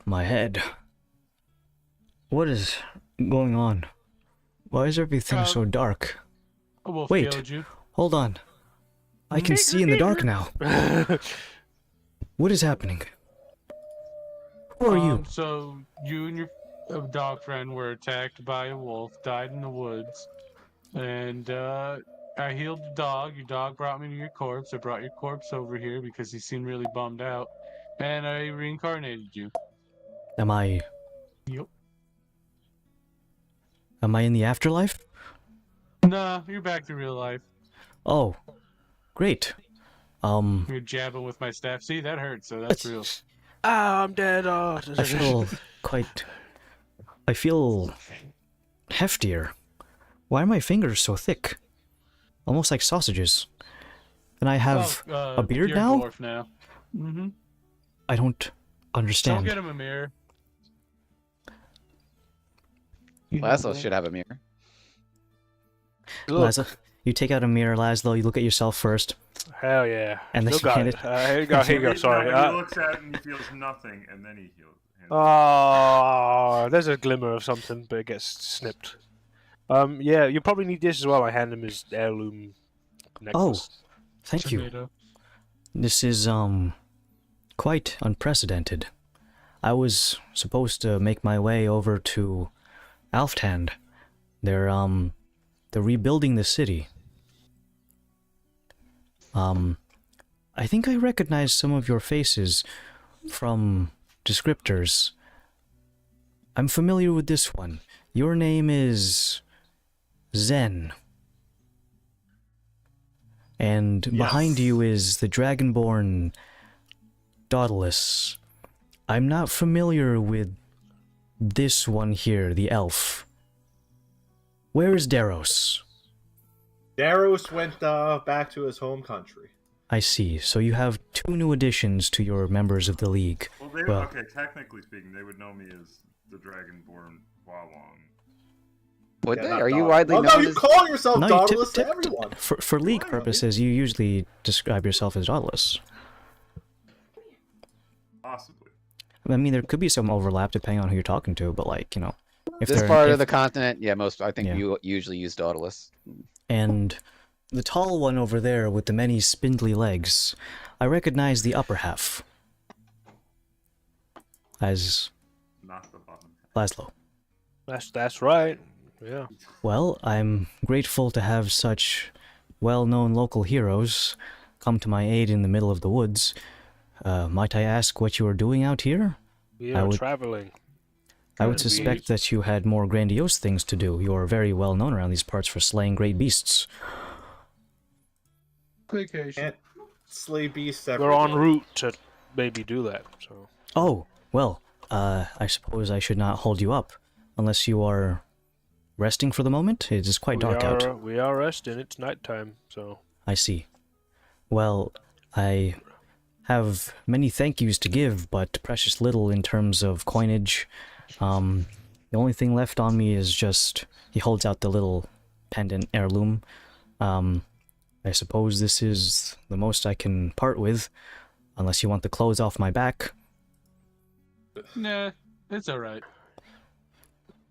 my head. What is going on? Why is everything so dark? A wolf Wait. killed you. Hold on. I can see in the dark now. What is happening? Who are you? So you and your dog friend were attacked by a wolf, died in the woods, and I healed the dog. Your dog brought me to your corpse. I brought your corpse over here because he seemed really bummed out, and I reincarnated you. Am I Yep. in the afterlife? Nah, you're back to real life. Oh, great. You're jabbing with my staff. See, that hurts, so that's real. Ah, I'm dead. Oh. I feel quite... I feel heftier. Why are my fingers so thick? Almost like sausages. And I have a beard you're now? A dwarf now. Mm-hmm. I don't Don't understand. get him a mirror. Laszlo should have a mirror. Look. Laszlo, you take out a mirror, Laszlo, you look at yourself first. Hell yeah. And then Still you got hand it. it- Here you go. Here you go. Sorry. No, he looks at it and he feels nothing, and then he heals. Oh, there's a glimmer of something, but it gets snipped. Yeah, you probably need this as well. I hand him his heirloom necklace. Thank you. Tomato. This is, quite unprecedented. I was supposed to make my way over to Alfthand. They're rebuilding the city. I think I recognize some of your faces from descriptors. I'm familiar with this one. Your name is Zen. And behind you is the Dragonborn Dauntless. I'm not familiar with this one here, the elf. Where is Daros? Daros went back to his home country. I see. So you have two new additions to your members of the League. Well, okay, technically speaking, they would know me as the Dragonborn Wawong. Would Yeah, they? not Are you Dauntless. widely Oh, known no, you as... call yourself No, you Dauntless to everyone. For League purposes, you usually describe yourself as Dauntless. Possibly. I mean, there could be some overlap depending on who you're talking to, but like, you know. If This they're- part if- of the continent, yeah, I think Yeah. you usually use Dauntless. And the tall one over there with the many spindly legs, I recognize the upper half as Not the bottom. Laszlo. That's right. Yeah. Well, I'm grateful to have such well-known local heroes come to my aid in the middle of the woods. Might I ask what you are doing out here? We I are would- traveling. I would Good suspect beast. that you had more grandiose things to do. You are very well known around these parts for slaying great beasts. Vacation. Can't slay beasts We're en every day. route to maybe do that. So Oh, well, I suppose I should not hold you up, unless you are resting for the moment. It is quite dark out. We are resting. It's nighttime. So I see. Well, I have many thank yous to give, but precious little in terms of coinage. The only thing left on me is just... He holds out the little pendant heirloom. I suppose this is the most I can part with, unless you want the clothes off my back. Nah, it's alright.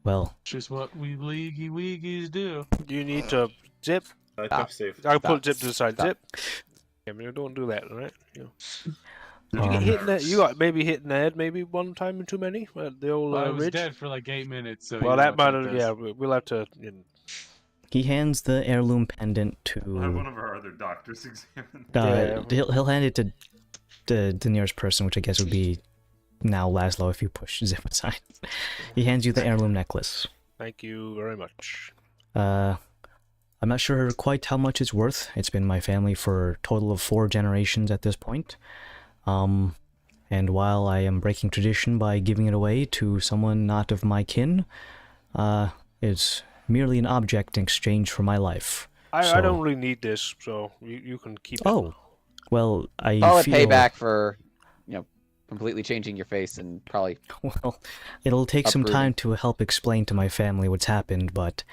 Well, Just what we leaguey weegies do. you need to zip. I'm safe. I'll put Stop. zip to the side. Stop. Zip. I mean, don't do that, all right? You Um, get hit in the, you got maybe hit in the head maybe one time and too many. The old Well, I was ridge. dead for like 8 minutes, so Well, you know that might what have. does. Yeah, we'll have to. he hands the heirloom pendant We'll have one to... of our other doctors examine. Yeah. He'll hand it to the nearest person, which I guess would be now Laszlo if you push Zip aside. He hands you the heirloom necklace. Thank you very much. I'm not sure quite how much it's worth. It's been my family for a total of 4 generations at this point. And while I am breaking tradition by giving it away to someone not of my kin, it's merely an object in exchange for my life. I So- don't really need this, so you can keep it. Oh, well, I Call it feel... payback for, completely changing your face and probably Well, it'll take some Uprooting. time to help explain to my family what's happened, but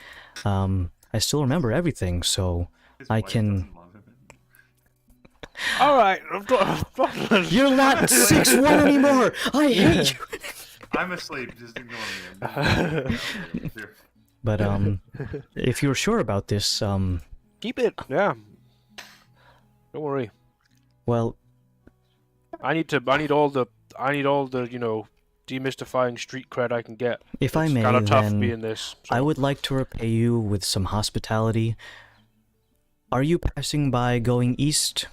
I still remember everything, so His I wife can... doesn't love him. All right. You're not 6'1" anymore! I hate you! I'm asleep. Just ignore me. I'm just- Here. But, if you're sure about this, Keep it. Yeah. Don't worry. well, I need all the demystifying street cred I can get. if I It's may, kind of tough then being this. I so- would like to repay you with some hospitality. Are you passing by going east?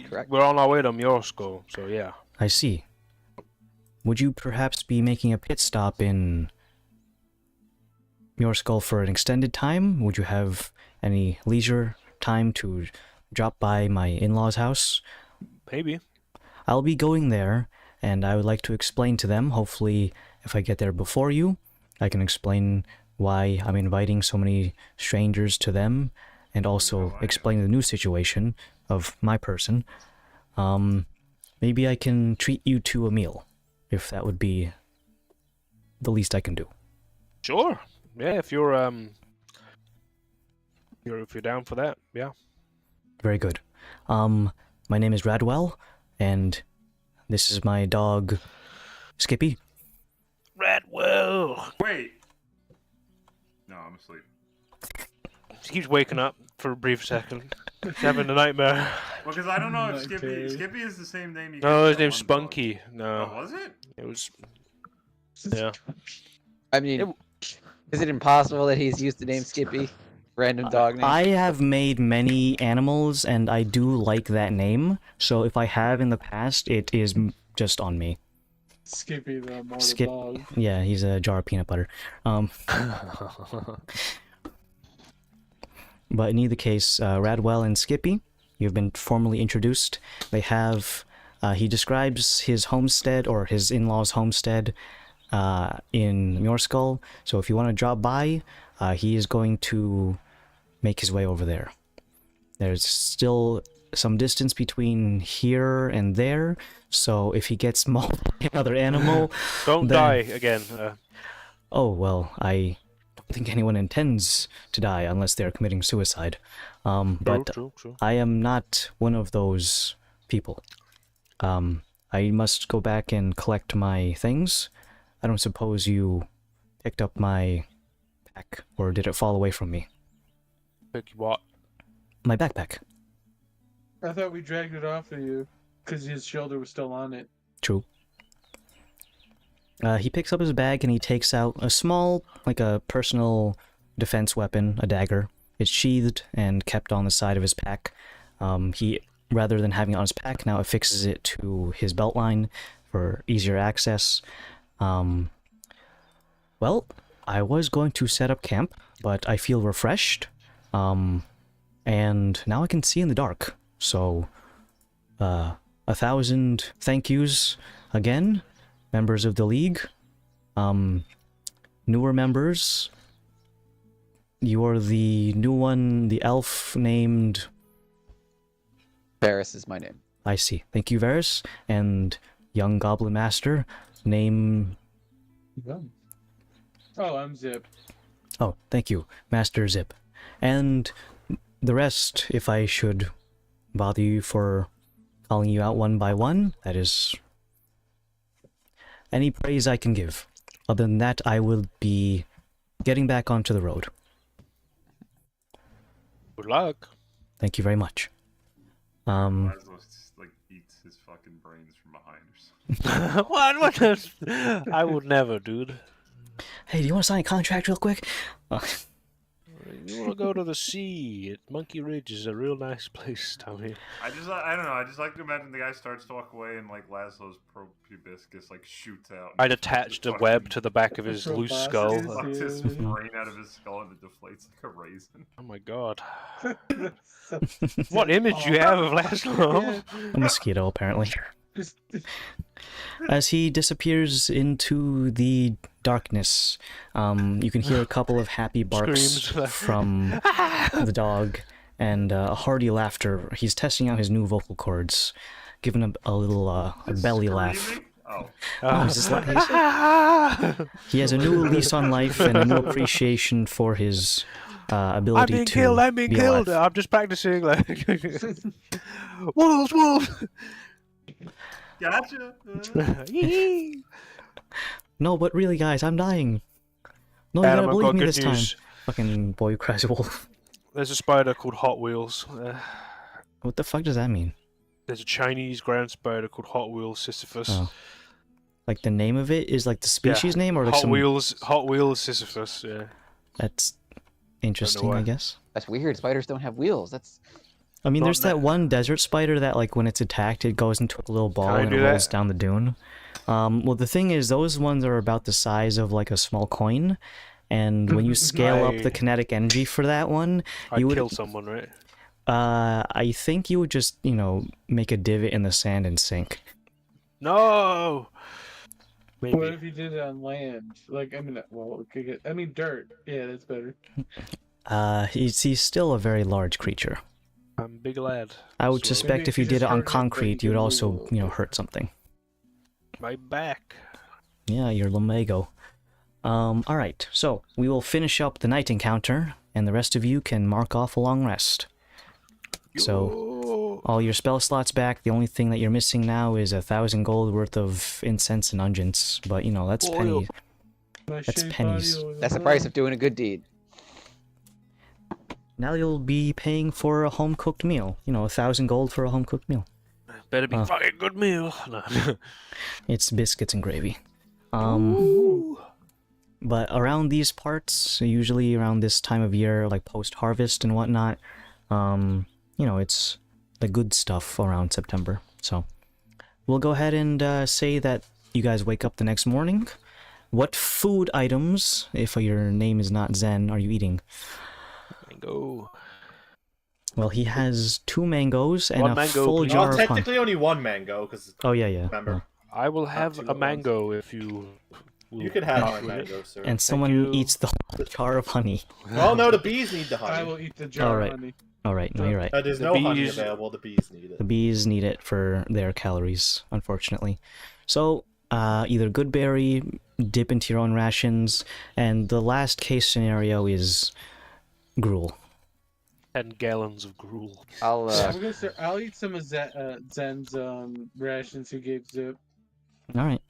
correct. We're on our way to Myorsko, so yeah. I see. Would you perhaps be making a pit stop in Myorsko for an extended time? Would you have any leisure time to drop by my in-laws' house? Maybe. I'll be going there, and I would like to explain to them, hopefully if I get there before you, I can explain why I'm inviting so many strangers to them, and also explain the new situation of my person. Maybe I can treat you to a meal, if that would be the least I can do. Sure. Yeah, if you're down for that, yeah. Very good. My name is Radwell, and this is my dog, Skippy. Radwell. Wait. No, I'm asleep. He keeps waking up for a brief second. He's having a nightmare. Well, because I don't know if Night Skippy cave. Skippy is the same name. You No, gave his that name's one dog. Spunky. Oh, No, was it? it was. Yeah. I mean, is it impossible that he's used the name Skippy? Random dog name? I have made many animals, and I do like that name, so if I have in the past, it is just on me. Skippy the immortal Skip- dog. Yeah, he's a jar of peanut butter. But in either case, Radwell and Skippy, you've been formally introduced. They have... he describes his homestead, or his in-laws' homestead, in Myorsko. So if you want to drop by, he is going to make his way over there. There's still some distance between here and there, so if he gets mauled by another animal... Don't then- die again. Oh, well, I don't think anyone intends to die unless they're committing suicide. But True. I am not one of those people. I must go back and collect my things. I don't suppose you picked up my pack, or did it fall away from me? Pick what? My backpack. I thought we dragged it off of you because his shoulder was still on it. True. He picks up his bag and he takes out a small, like a personal defense weapon, a dagger. It's sheathed and kept on the side of his pack. He, rather than having it on his pack, now affixes it to his belt line for easier access. Well, I was going to set up camp, but I feel refreshed. And now I can see in the dark. So, 1,000 thank yous again, members of the League. Newer members, you're the new one, the elf named... Varys is my name. I see. Thank you, Varys. And young Goblin Master, name... Oh, I'm Zip. Oh, thank you, Master Zip. And the rest, if I should bother you for calling you out one by one, that is any praise I can give. Other than that, I will be getting back onto the road. Good luck. Thank you very much. Laszlo just, like, eats his fucking brains from behind or something. What? I would never, dude. Hey, do you want to sign a contract real quick? You want to go to the sea? Monkey Ridge is a real nice place, Tommy. I don't know. I just like to imagine the guy starts to walk away and like Laszlo's proboscis like shoots out. I'd attached a web to the back of his loose skull. Sucks his brain out of his skull and it deflates like a raisin. Oh my god. What image you have of Laszlo? A mosquito, apparently. As he disappears into the darkness, you can hear a couple of happy barks from the dog and a hearty laughter. He's testing out his new vocal cords, giving a little a belly laugh. Oh. He has a new lease on life and a new appreciation for his ability I'm being to killed, I'm being be killed. alive. I'm just practicing like wolves, wolves. Gotcha. No, but really, guys, I'm dying. No, you Adam, gotta I've believe got me good this news. time. Fucking boy who cries wolf. There's a spider called Hot Wheels. What the fuck does that mean? There's a Chinese ground spider called Hot Wheels Sisyphus. Oh. Like the name of it is like the species name, or like Hot some... Wheels Sisyphus. Yeah. That's interesting, why. I guess. That's weird. Spiders don't have wheels. That's I mean, Not there's that na- one desert spider that, like, when it's attacked, it goes into a little ball I and do it rolls that? down the dune. Well, the thing is, those ones are about the size of, like, a small coin, and when you scale up the kinetic energy for that one, I'd you would... kill someone, right? I think you would just, you know, make a divot in the sand and sink. No! Maybe. What if you did it on land? Like, I mean, well, we could get. I mean, dirt. Yeah, that's better. He's still a very large creature. I'm a big lad. I would So- suspect Maybe if if you you did just it on hurt it, but concrete, you you would can also, move. you know, hurt something. My back. Yeah, your lumbago. Alright, so we will finish up the night encounter, and the rest of you can mark off a long rest. So, all your spell slots back, the only thing that you're missing now is 1,000 gold worth of incense and unguents, but you know, that's penny. My That's shaped pennies. audio is the low. price of doing a good deed. Now you'll be paying for a home-cooked meal. You know, 1,000 gold for a home-cooked meal. Better be fucking good meal. No. It's biscuits and gravy. Ooh. But around these parts, usually around this time of year, like post-harvest and whatnot, you know, it's the good stuff around September. So, we'll go ahead and say that you guys wake up the next morning. What food items, if your name is not Zen, are you eating? Mango. Well, he has 2 mangoes and One a mango, full please. jar Well, of honey. technically only one mango, because Oh, yeah, yeah. remember, I will have two a at once. mango if you. you could have will. my mango, sir. And someone you. eats the whole jar of honey. Well, no, the bees need the honey. I will eat the jar Alright. of honey. Alright, no, you're right. There's The no honey bees- available. The bees need The it. bees need it for their calories, unfortunately. So, either good berry, dip into your own rations, and the last case scenario is gruel. 10 gallons of gruel. I'll I'll eat some of Zen's rations he gave Zip. Alright.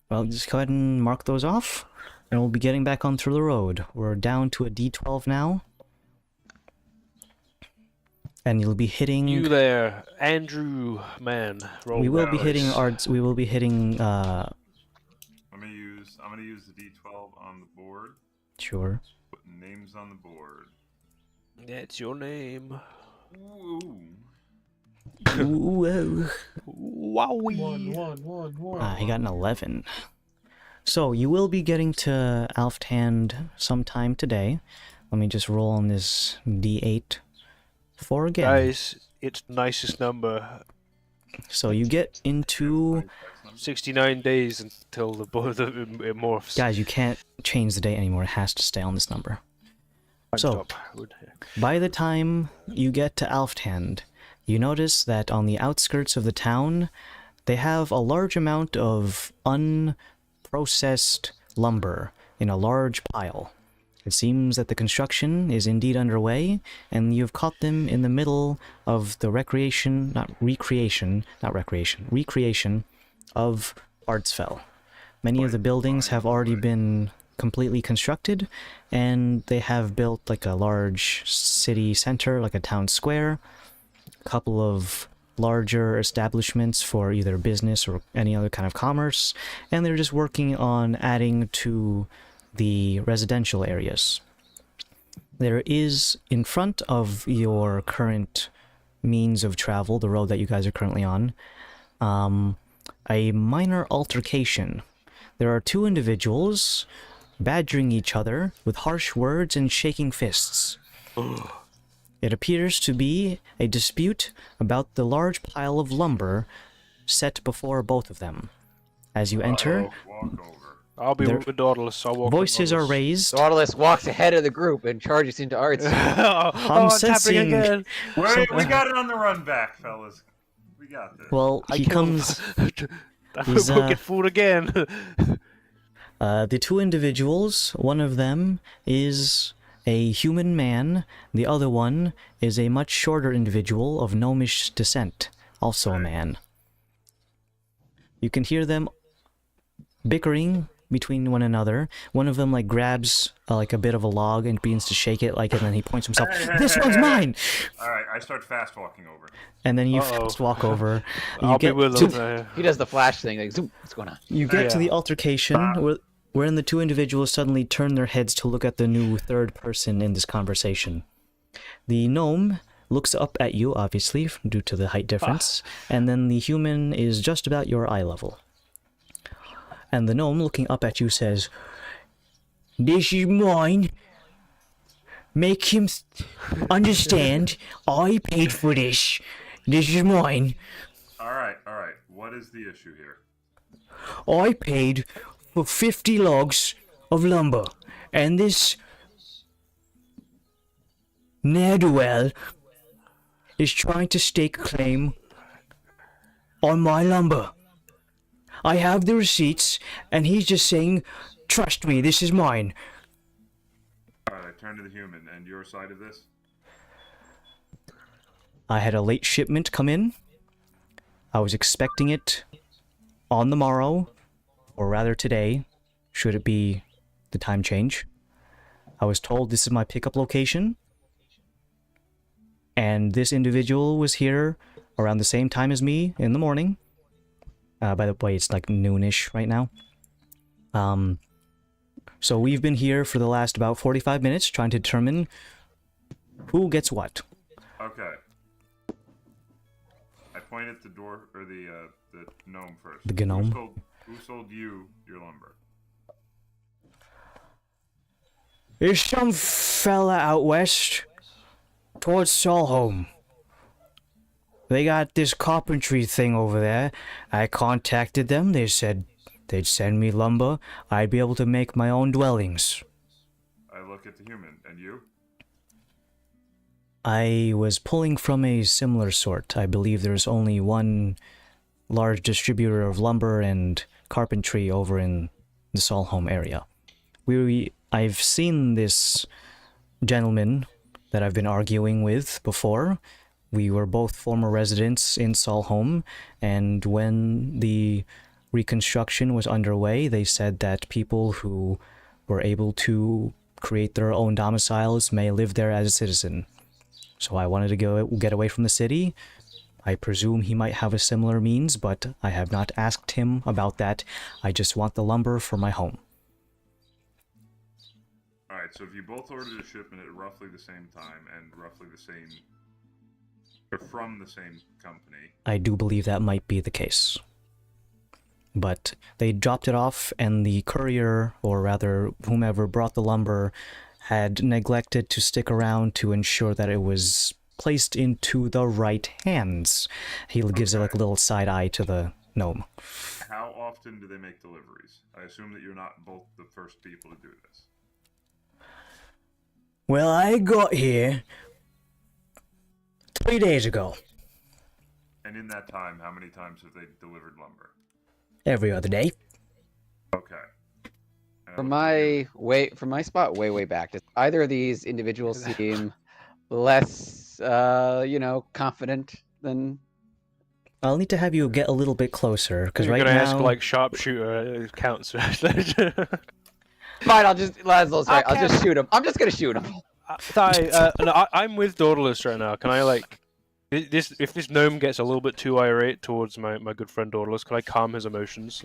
Well, just go ahead and mark those off, and we'll be getting back on through the road. We're down to a D12 now. And you'll be hitting... You there, Andrew, man. Roll We will that be hitting dice. we will be hitting, I'm gonna use the D12 on the board. Sure. Putting names on the board. That's your name. Ooh. Ooh, Wowie. One. he got an 11. So, you will be getting to Alfthand sometime today. Let me just roll on this D8 for again. Guys, it's nicest number. So, you get into... 69 days until it morphs. Guys, you can't change the date anymore. It has to stay on this number. So, Stop. by the time you get to Alfthand, you notice that on the outskirts of the town, they have a large amount of unprocessed lumber in a large pile. It seems that the construction is indeed underway, and you've caught them in the middle of the recreation of Artsfell. Many of the buildings have already been completely constructed, and they have built like a large city center, like a town square, a couple of larger establishments for either business or any other kind of commerce, and they're just working on adding to the residential areas. There is, in front of your current means of travel, the road that you guys are currently on, a minor altercation. There are two individuals badgering each other with harsh words and shaking fists. It appears to be a dispute about the large pile of lumber set before both of them. As you enter, Walk over. I'll be There- with Dauntless. I'll walk voices are raised. Nautilus walks ahead of the group and charges into Arts. oh, I'm it's happening sensing- again. We got it on the run back, fellas. We got this. Well, I he killed comes... He's, we'll get fooled again. The two individuals, one of them is a human man, the other one is a much shorter individual of gnomish descent, also a man. You can hear them bickering between one another. One of them like grabs like a bit of a log and begins to shake it, like, and then he points himself, "This one's mine!" Alright, I start fast walking over. And then you Uh-oh. fast walk over. You I'll be get with to- him. He does the flash thing, like, zoom, what's going on? You get to Yeah. the altercation wherein the two individuals suddenly turn their heads to look at the new third person in this conversation. The gnome looks up at you, obviously, due to the height difference, and then the human is just about your eye level. And the gnome, looking up at you, says, "This is mine. Make him understand. I paid for this. This is mine. Alright. What is the issue here? I paid for 50 logs of lumber, and this ne'er-do-well is trying to stake a claim on my lumber. I have the receipts, and he's just saying, trust me, this is mine." Alright, I turn to the human. And your side of this? I had a late shipment come in. I was expecting it on the morrow, or rather today, should it be the time change. I was told this is my pickup location, and this individual was here around the same time as me in the morning. By the way, it's like noonish right now. So we've been here for the last about 45 minutes trying to determine who gets what. Okay. I point at the door, or the gnome first. The gnome? Who sold you your lumber? There's some fella out west towards Solholm. They got this carpentry thing over there. I contacted them. They said they'd send me lumber. I'd be able to make my own dwellings. I look at the human. And you? I was pulling from a similar sort. I believe there's only one large distributor of lumber and carpentry over in the Solholm area. I've seen this gentleman that I've been arguing with before. We were both former residents in Solholm, and when the reconstruction was underway, they said that people who were able to create their own domiciles may live there as a citizen. So I wanted to get away from the city. I presume he might have a similar means, but I have not asked him about that. I just want the lumber for my home. Alright, so if you both ordered a shipment at roughly the same time and roughly the same... or from the same company... I do believe that might be the case. But they dropped it off, and the courier, or rather whomever brought the lumber, had neglected to stick around to ensure that it was placed into the right hands. He gives it like a little side eye to the gnome. How often do they make deliveries? I assume that you're not both the first people to do this. Well, I got here 3 days ago. And in that time, how many times have they delivered lumber? Every other day. Okay. From my spot way back, does either of these individuals seem less, confident than? I'll need to have you get a little bit closer, because right gonna now... ask like sharpshooter counts. Fine, I'll just Laszlo's right. I'll just shoot him. I'm just gonna shoot him. I'm with Daedalus right now. Can I like if this gnome gets a little bit too irate towards my good friend Daedalus, can I calm his emotions?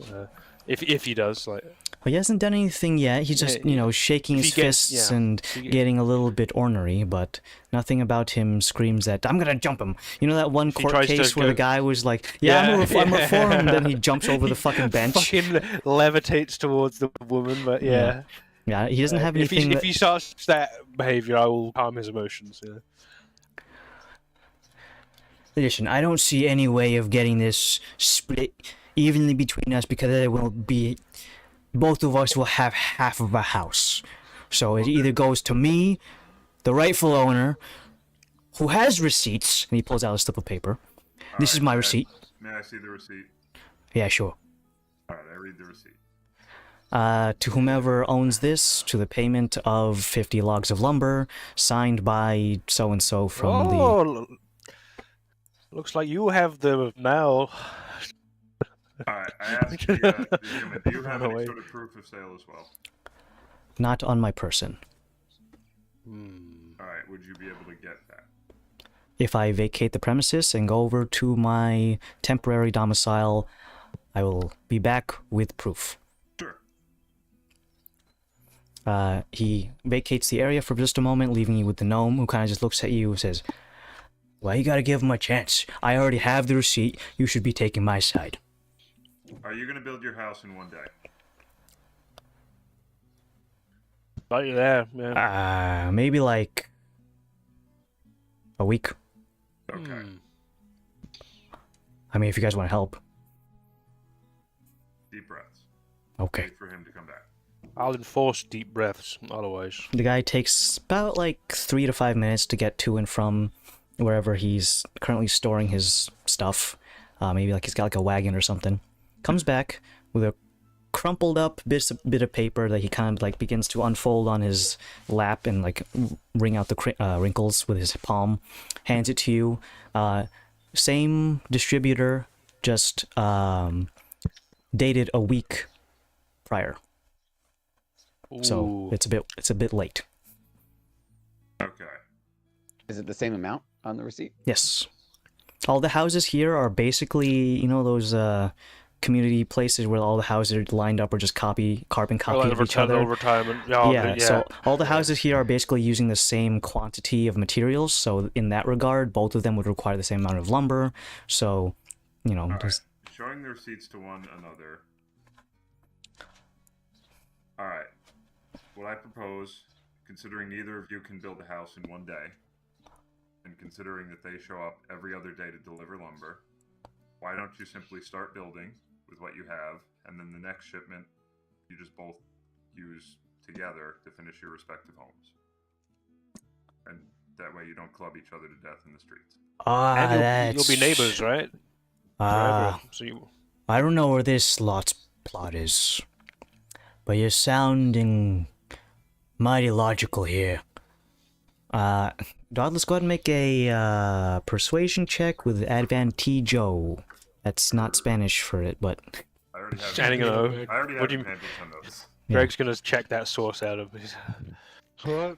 If he does, like. Well, he hasn't done anything yet. He's just, shaking his fists and getting a little bit ornery, but nothing about him screams that, I'm gonna jump him. You know that one court case where the guy was like, I'm reformed, then he jumps over the fucking bench. Fucking levitates towards the woman, but yeah. Yeah, he doesn't have anything... If he starts that behavior, I will calm his emotions, yeah. Listen, I don't see any way of getting this split evenly between us because it will be... Both of us will have half of a house. So it either goes to me, the rightful owner, who has receipts, and he pulls out a slip of paper. This is my receipt. May I see the receipt? Yeah, sure. Alright, I read the receipt. To whomever owns this, to the payment of 50 logs of lumber, signed by so-and-so from the... Looks like you have the mail. Alright, I asked the human, do you have any sort of proof of sale as well? Not on my person. Alright, would you be able to get that? If I vacate the premises and go over to my temporary domicile, I will be back with proof. Sure. He vacates the area for just a moment, leaving you with the gnome, who kind of just looks at you and says, well, you gotta give him a chance. I already have the receipt. You should be taking my side. Are you gonna build your house in one day? Are you there, man? Maybe like a week. Okay. I mean, if you guys want to help. Deep breaths. Okay. Wait for him to come back. I'll enforce deep breaths, otherwise. The guy takes about like 3 to 5 minutes to get to and from wherever he's currently storing his stuff. Maybe like he's got like a wagon or something. Comes back with a crumpled up bit of paper that he kind of like begins to unfold on his lap and like wring out the wrinkles with his palm. Hands it to you. Same distributor, just dated a week prior. Ooh. So it's a bit late. Okay. Is it the same amount on the receipt? Yes. All the houses here are basically, those community places where all the houses are lined up or just carbon copy of each other. Yeah. So all the houses here are basically using the same quantity of materials. So in that regard, both of them would require the same amount of lumber. So, Right. Showing the receipts to one another. Alright. What I propose, considering neither of you can build a house in one day, and considering that they show up every other day to deliver lumber, why don't you simply start building with what you have, and then the next shipment you just both use together to finish your respective homes. And that way you don't club each other to death in the streets. And you'll be neighbors, right? I don't know where this lot's plot is, but you're sounding mighty logical here. Dog, let's go ahead and make a persuasion check with advantajo. That's not Spanish for it, but... I already have. Standing Yeah, alone. big. I already What have do you- advantage on those. Yeah. Greg's gonna check that source out of it. What?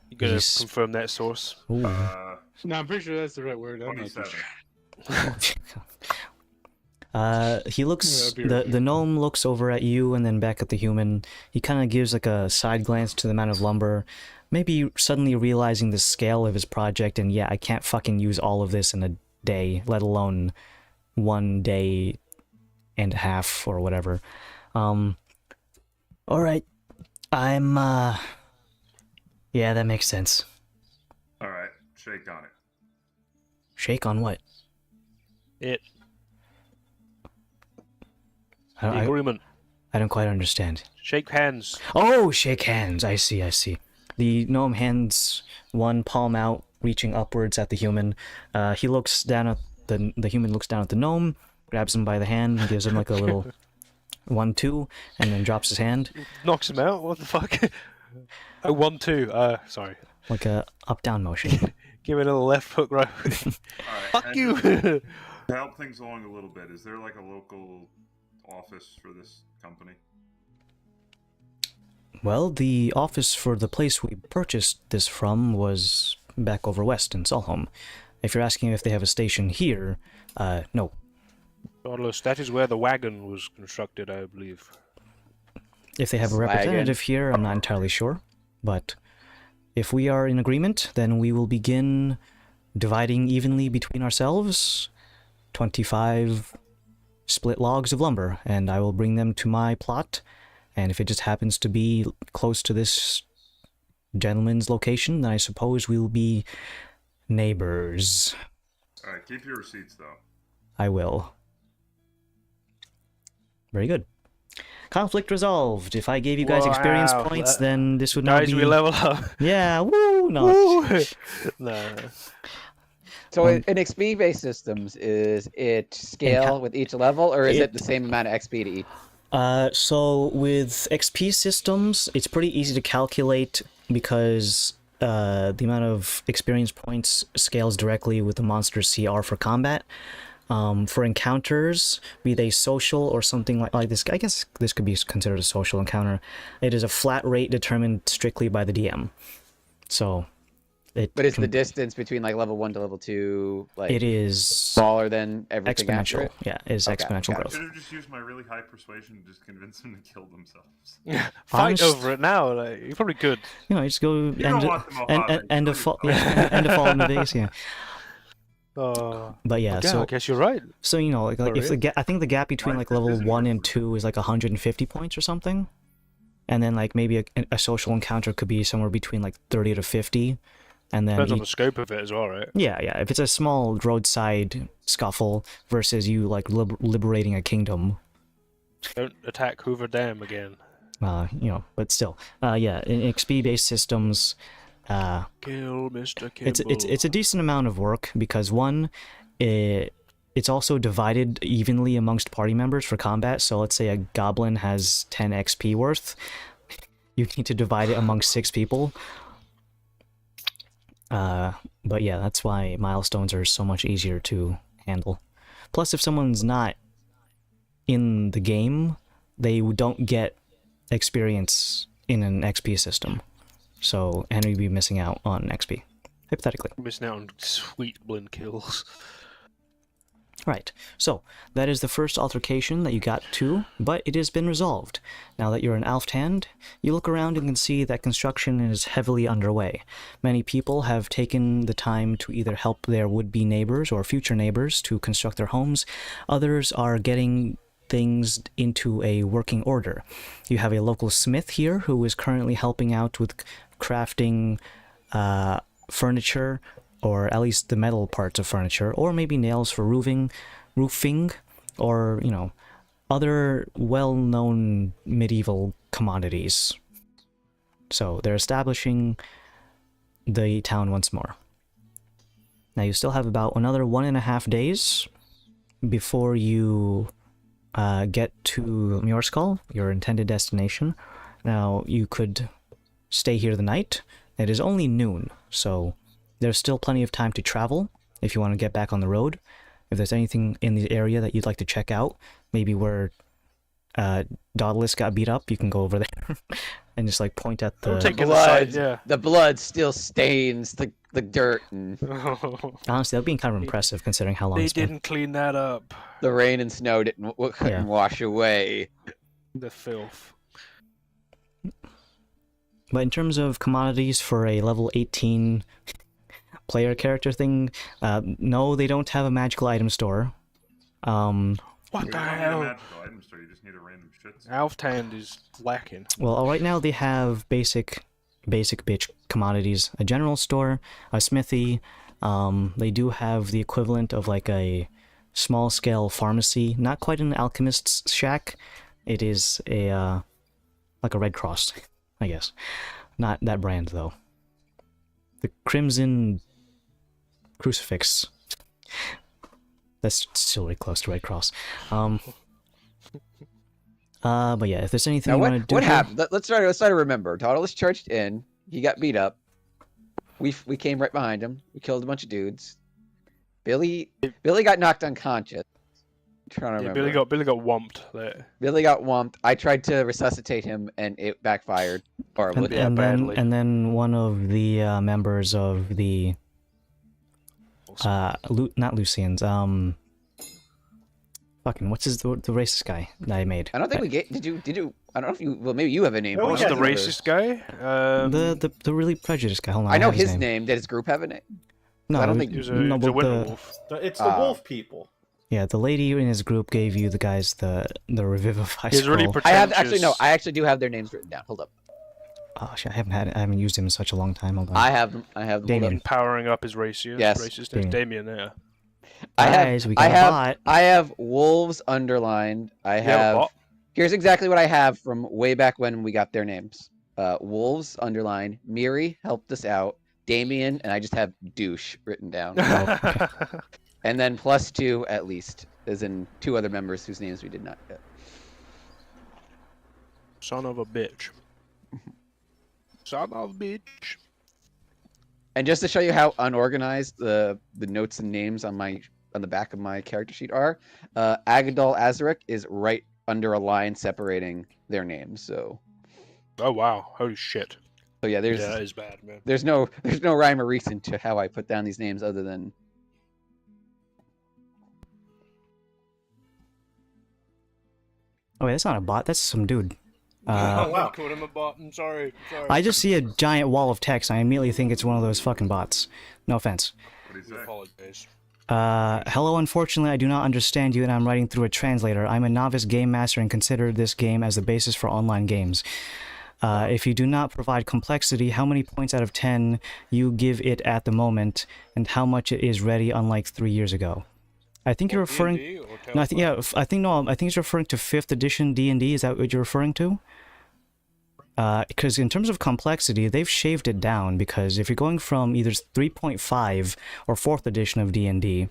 You gonna He's- confirm that source? Ooh. No, I'm pretty sure that's the right word. I'm not too 27. sure. He looks Yeah, I'll be right the back. gnome looks over at you and then back at the human. He kind of gives like a side glance to the amount of lumber, maybe suddenly realizing the scale of his project. And yeah, I can't fucking use all of this in a day, let alone 1 day and a half or whatever. All right, I'm yeah, that makes sense. All right, shake on it. Shake on what? It. I, The I, agreement. I don't quite understand. Shake hands. Oh, shake hands. I see, I see. The gnome hands one palm out, reaching upwards at the human. He looks down at the human looks down at the gnome, grabs him by the hand, and gives him like a little 1-2, and then drops his hand. Knocks him out. What the fuck? Oh, 1-2. Sorry. Like a up-down motion. Give it a little left hook, right. All right. Fuck and you. To help things along a little bit, is there like a local office for this company? Well, the office for the place we purchased this from was back over west in Solholm. If you're asking if they have a station here, no. Godless, that is where the wagon was constructed, I believe. If they have a Wagon. representative here, I'm not entirely sure. But if we are in agreement, then we will begin dividing evenly between ourselves 25 split logs of lumber, and I will bring them to my plot. And if it just happens to be close to this gentleman's location, then I suppose we'll be neighbors. All right, keep your receipts though. I will. Very good. Conflict resolved. If I gave you guys experience Wow, points, that- then this would not Guys, be... we level up. Yeah, woo! No. Woo! Nah. So in XP-based systems, is it scale with each level, or is it the same amount of XP to each? So with XP systems, it's pretty easy to calculate because the amount of experience points scales directly with the monster's CR for combat. For encounters, be they social or something like this, I guess this could be considered a social encounter. It is a flat rate determined strictly by the DM. So, But is the distance between like level 1 to level 2 like it is smaller than everything after exponential. it? Yeah, it is Okay, exponential got it. growth. Should have just used my really high persuasion and just convinced them to kill themselves. Fight Honest- over it now. Like, you probably could. You know, just go don't want them all end of bothered. fall, yeah, end of fall in the base, yeah. Oh. But yeah, Yeah, so I guess you're right. So you know, like if the I think the gap between like level Isn't 1 it? and 2 is like 150 points or something, and then like maybe a social encounter could be somewhere between like 30 to 50, and then Depends on the scope of it as well, right? yeah, if it's a small roadside scuffle versus you like liberating a kingdom, Don't attack Hoover Dam again. you know, but still, yeah, in XP based systems, Kill Mr. Kimball. it's a decent amount of work because one, it's also divided evenly amongst party members for combat. So let's say a goblin has 10 XP worth, you need to divide it amongst 6 people. But yeah, that's why milestones are so much easier to handle. Plus, if someone's not in the game, they don't get experience in an XP system. So Henry would be missing out on XP, hypothetically. Missing out on sweet blind kills. Right, so that is the first altercation that you got to, but it has been resolved. Now that you're an Alft hand, you look around and can see that construction is heavily underway. Many people have taken the time to either help their would-be neighbors or future neighbors to construct their homes. Others are getting things into a working order. You have a local smith here who is currently helping out with crafting furniture, or at least the metal parts of furniture, or maybe nails for roofing, or, you know, other well-known medieval commodities. So they're establishing the town once more. Now you still have about another 1.5 days before you get to Mjorskull, your intended destination. Now you could stay here the night. It is only noon, so there's still plenty of time to travel if you want to get back on the road. If there's anything in the area that you'd like to check out, maybe where Dauntless got beat up, you can go over there and just like point at the. Take it aside, yeah. The blood still stains the dirt, and Honestly, that'd be kind of impressive considering how long They it's been. didn't clean that up. the rain and snow couldn't Yeah. wash away. The filth. But in terms of commodities for a level 18 player character thing, no, they don't have a magical item store. What You the don't need a hell? magical item store, you just need a random shit. Alftand is lacking. Well, right now they have basic bitch commodities, a general store, a smithy. They do have the equivalent of like a small scale pharmacy, not quite an alchemist's shack. It is a like a Red Cross, I guess. Not that brand though. The Crimson Crucifix. That's still really close to Red Cross. But yeah, if there's anything Now you what want to do, what happened? Let's try to remember. Dauntless charged in. He got beat up. We came right behind him. We killed a bunch of dudes. Billy got knocked unconscious. I'm trying to Yeah, remember. Billy got whomped there. Billy got whumped. I tried to resuscitate him, and it backfired horribly. Yeah, badly. and then one of the members of the not Lucians, fucking what's the racist guy that I made? I don't think we get. Did you? I don't know if you. Well, maybe you have a name. No, for we What's him. the got the- racist guy? The really prejudiced guy. Hold on, I know have his name. Did his group have a name? No, I don't it- think- He was a, no, he was a but the, werewolf. It's the wolf people. yeah, the lady in his group gave you the guys the revivify He's really scroll. I have actually no. pretentious. I actually do have their names written down. Hold up. Oh shit, I haven't used him in such a long time. Hold on. I have them. Hold up. Damien. Powering up his racist. Yes. Racist. Damien. Damien. Yeah. Guys, we got a bot. I have wolves underlined. I Yeah, have. bot. Here's exactly what I have from way back when we got their names. Wolves underlined. Miri helped us out. Damien, and I just have douche written down. And then +2 at least, as in 2 other members whose names we did not get. Son of a bitch. Son of a bitch. And just to show you how unorganized the notes and names on the back of my character sheet are, Agadol Azaric is right under a line separating their names. So Oh wow! Holy shit! yeah, Yeah, that is bad, man. there's no rhyme or reason to how I put down these names other than Oh wait, that's not a bot. That's some dude. Oh, wow. Called him a bot. I'm sorry. I just see a giant wall of text. I immediately think it's one of those fucking bots. No offense. What do you say? Apologize. Hello, unfortunately, I do not understand you, and I'm writing through a translator. I'm a novice game master and consider this game as the basis for online games. If you do not provide complexity, how many points out of 10 you give it at the moment, and how much it is ready, unlike 3 years ago? I think you're referring. No, I think I think it's referring to 5th edition D&D. Is that what you're referring to? Because in terms of complexity, they've shaved it down. Because if you're going from either 3.5 or 4th edition of D&D,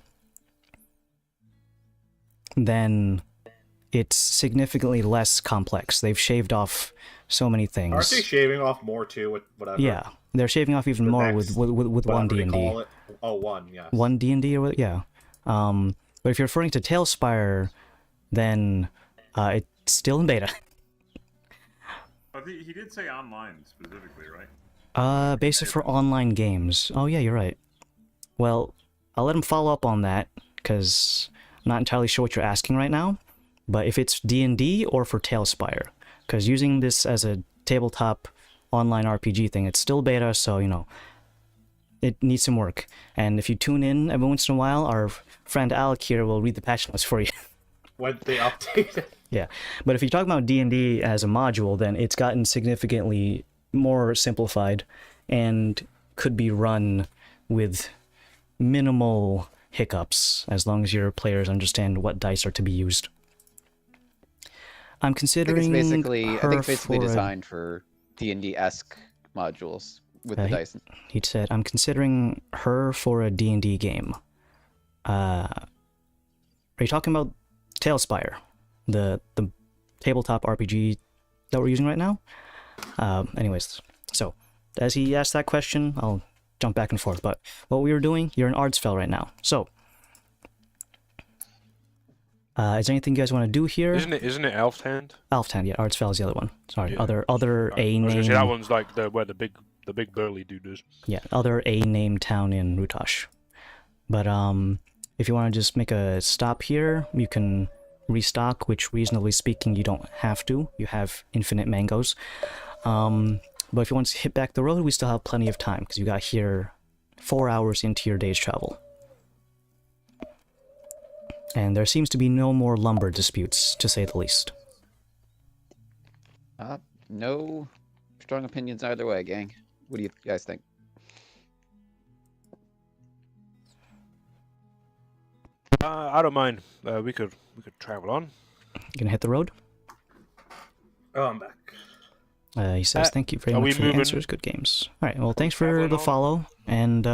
then it's significantly less complex. They've shaved off so many things. Aren't they shaving off more too with whatever? Yeah, they're shaving off even The more next- with one whatever they D&D. call it. Oh, one, yeah. One D&D or what? Yeah. But if you're referring to Tailspire, then it's still in beta. He did say online specifically, right? Basis for online games. Oh yeah, you're right. Well, I'll let him follow up on that because I'm not entirely sure what you're asking right now. But if it's D&D or for Tailspire, because using this as a tabletop online RPG thing, it's still beta, so you know it needs some work. And if you tune in every once in a while, our friend Alec here will read the patch notes for you. When they update it. Yeah, but if you're talking about D&D as a module, then it's gotten significantly more simplified and could be run with minimal hiccups as long as your players understand what dice are to be used. I'm I think considering it's basically her for a- designed for D&D-esque modules with the dice. He said, I'm considering her for a D&D game. Are you talking about Tailspire? The tabletop RPG that we're using right now? Anyways, so, as he asked that question, I'll jump back and forth. But what we were doing, you're in Ardsfell right now. So, Is there anything you guys want to do here? Isn't it Elfhand? Elftown, yeah. Artsfell is the other one. Sorry, Yeah. other I A was gonna name. say that one's like where the big burly dude is. Yeah, other A name town in Rutash. But if you want to just make a stop here, you can restock, which reasonably speaking you don't have to. You have infinite mangoes. But if you want to hit back the road, we still have plenty of time because you got here 4 hours into your day's travel. And there seems to be no more lumber disputes, to say the least. No strong opinions either way, gang. What do you guys think? I don't mind. We could travel on. You gonna hit the road? Oh, I'm back. He says, thank you very are much we for the moving? answers. Good games. Alright, well, thanks for Traveling the on? follow. And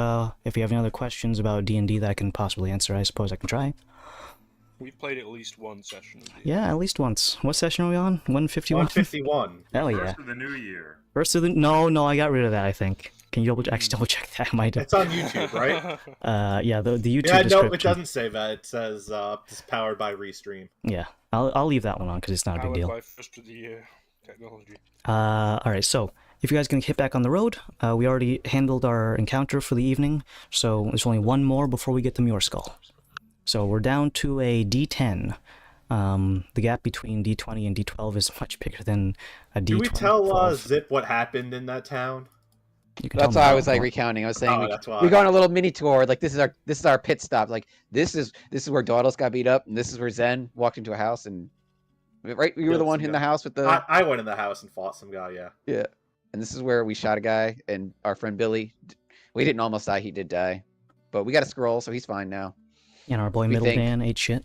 if you have any other questions about D&D that I can possibly answer, I suppose I can try. We've played at least one session. Yeah, at least once. What session are we on? 151? 151. Hell yeah. First of the new year. First of the... No, I got rid of that, I think. Can you actually double check that? I might have... It's on YouTube, right? Yeah, the YouTube Yeah, no, description. it doesn't say that. It says it's powered by Restream. Yeah, I'll leave that one on because it's not a big deal. By first of the year technology. Alright, so if you guys can hit back on the road, we already handled our encounter for the evening, so there's only one more before we get to Muir Skull. So we're down to a D10. The gap between D20 and D12 is much bigger than a D20. Do we tell Zip what happened in that town? You can That's tell why me I was what- like recounting. I was saying that's why. we go on a little mini tour. Like this is our pit stop. Like this is where Dawdles got beat up, and this is where Zen walked into a house and right. You were the Killed one some in the guy. house with the I went in the house and fought some guy, yeah. yeah. And this is where we shot a guy, and our friend Billy. We didn't almost die. He did die, but we got a scroll, so he's fine now. And our boy We Middle think- Dan ate shit.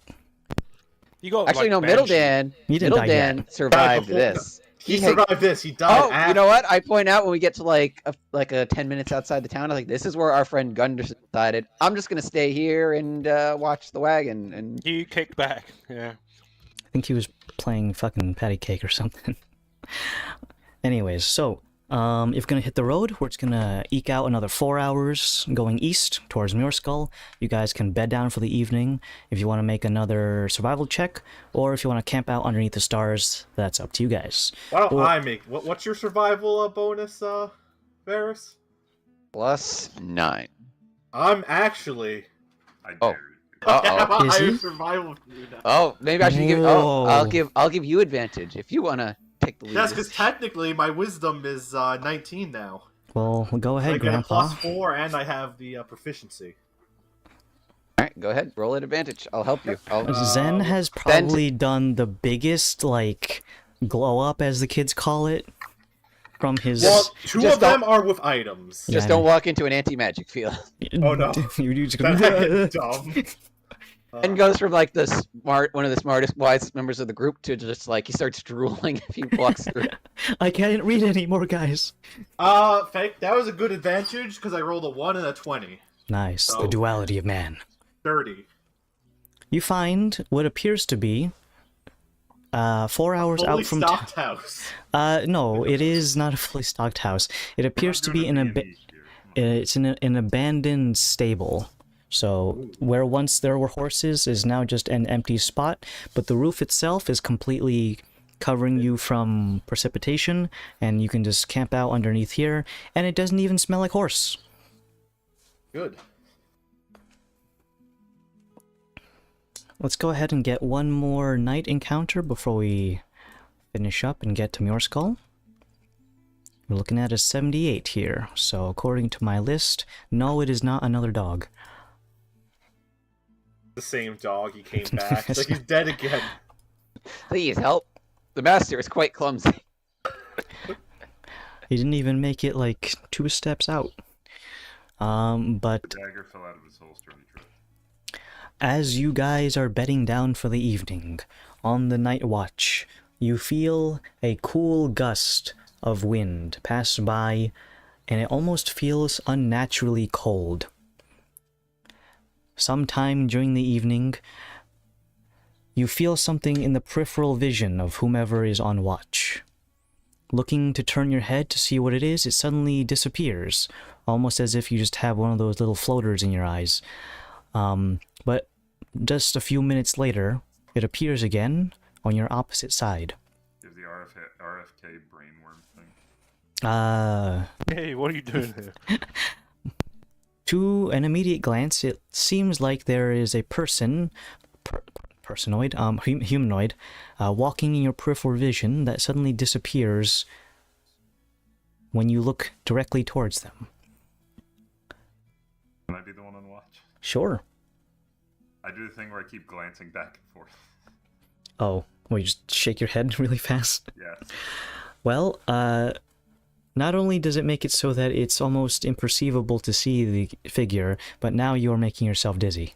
You got Actually, like, no. Middle Banshee. Dan. He didn't Middle die yet. Dan survived before- this. He had- survived this. He died Oh, after. you know what? I point out when we get to like a 10 minutes outside the town, I'm like, this is where our friend Gunderson decided, I'm just gonna stay here and watch the wagon. And You kicked back. Yeah. I think he was playing fucking patty cake or something. Anyways, so if you're gonna hit the road, we're just gonna eke out another 4 hours going east towards Muir Skull. You guys can bed down for the evening if you want to make another survival check, or if you want to camp out underneath the stars. That's up to you guys. Why don't Well- I make... What's your survival bonus, Varys? +9. I'm actually... I dare Oh. you. I have a Is higher he? survival than you now. Oh, maybe I should give. Oh, Whoa. I'll give you advantage if you wanna take the lead. That's because technically my wisdom is 19 now. Well, go ahead, I get a Grandpa. +4 and I have the proficiency. All right, go ahead. Roll an advantage. I'll help you. Zen has probably done the biggest, like, glow up, as the kids call it, from his... Well, two just of them are with items. Just Yeah. don't walk into an anti-magic field. Oh, no. You just That's go... dumb. And goes from like one of the smartest, wisest members of the group to just like he starts drooling if he walks through. I can't read anymore, guys. Fake. That was a good advantage because I rolled a 1 and a 20. Nice, the Oh. duality of man. 30. You find what appears to be 4 hours Fully out from stocked house. no, it is not a fully stocked house. It appears to be in a it's in an abandoned stable. So where once there were horses is now just an empty spot, but the roof itself is completely covering you from precipitation, and you can just camp out underneath here, and it doesn't even smell like horse. Good. Let's go ahead and get one more night encounter before we finish up and get to Muir Skull. We're looking at a 78 here, so according to my list, no, it is not another dog. The same dog. He came back. It's like he's dead again. Please help. The master is quite clumsy. He didn't even make it like 2 steps out. But The dagger fell out of his holster and he tripped. as you guys are bedding down for the evening, on the night watch, you feel a cool gust of wind pass by, and it almost feels unnaturally cold. Sometime during the evening, you feel something in the peripheral vision of whomever is on watch. Looking to turn your head to see what it is, it suddenly disappears, almost as if you just have one of those little floaters in your eyes. But just a few minutes later, it appears again on your opposite side. Give the RFK brainworm thing. Hey, what are you doing here? To an immediate glance, it seems like there is a humanoid, walking in your peripheral vision that suddenly disappears when you look directly towards them. Can I be the one on watch? Sure. I do the thing where I keep glancing back and forth. Oh, well, you just shake your head really fast? Yes. Well, not only does it make it so that it's almost imperceivable to see the figure, but now you're making yourself dizzy.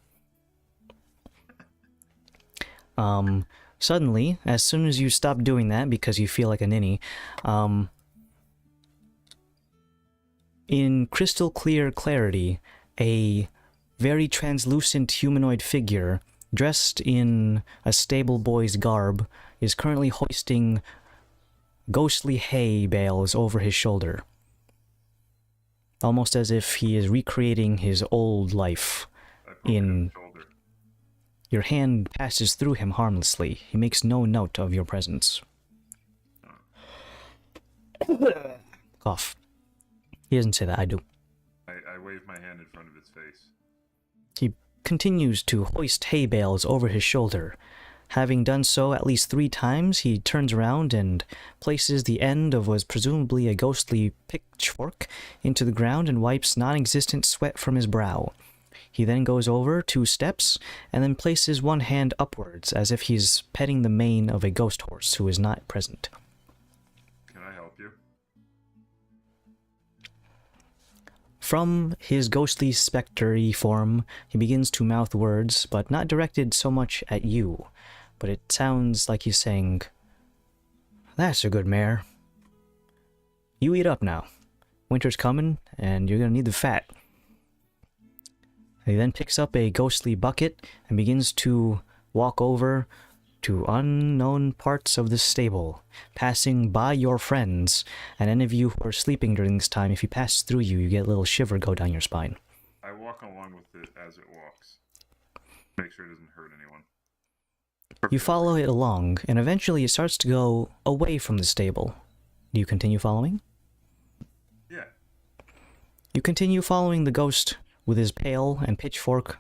Suddenly, as soon as you stop doing that because you feel like a ninny, in crystal clear clarity, a very translucent humanoid figure, dressed in a stable boy's garb, is currently hoisting ghostly hay bales over his shoulder. Almost as if he is recreating his old life. Your hand passes through him harmlessly. He makes no note of your presence. Cough. He doesn't say that, I do. I wave my hand in front of his face. He continues to hoist hay bales over his shoulder. Having done so at least 3 times, he turns around and places the end of what was presumably a ghostly pitchfork into the ground and wipes non-existent sweat from his brow. He then goes over 2 steps and then places one hand upwards as if he's petting the mane of a ghost horse who is not present. Can I help you? From his ghostly spectre-y form, he begins to mouth words, but not directed so much at you. But it sounds like he's saying, "That's a good mare. You eat up now. Winter's coming, and you're gonna need the fat." He then picks up a ghostly bucket and begins to walk over to unknown parts of the stable, passing by your friends, and any of you who are sleeping during this time, if he passes through you, you get a little shiver go down your spine. I walk along with it as it walks. Make sure it doesn't hurt anyone. You follow it along, and eventually it starts to go away from the stable. Do you continue following? Yeah. You continue following the ghost with his pail and pitchfork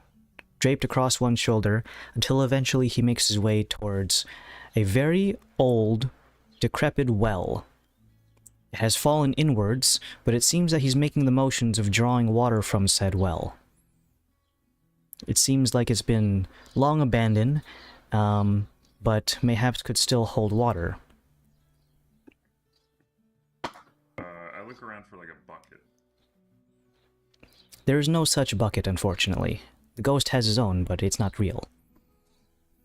draped across one shoulder until eventually he makes his way towards a very old, decrepit well. It has fallen inwards, but it seems that he's making the motions of drawing water from said well. It seems like it's been long abandoned, but mayhaps could still hold water. I look around for like a bucket. There is no such bucket, unfortunately. The ghost has his own, but it's not real.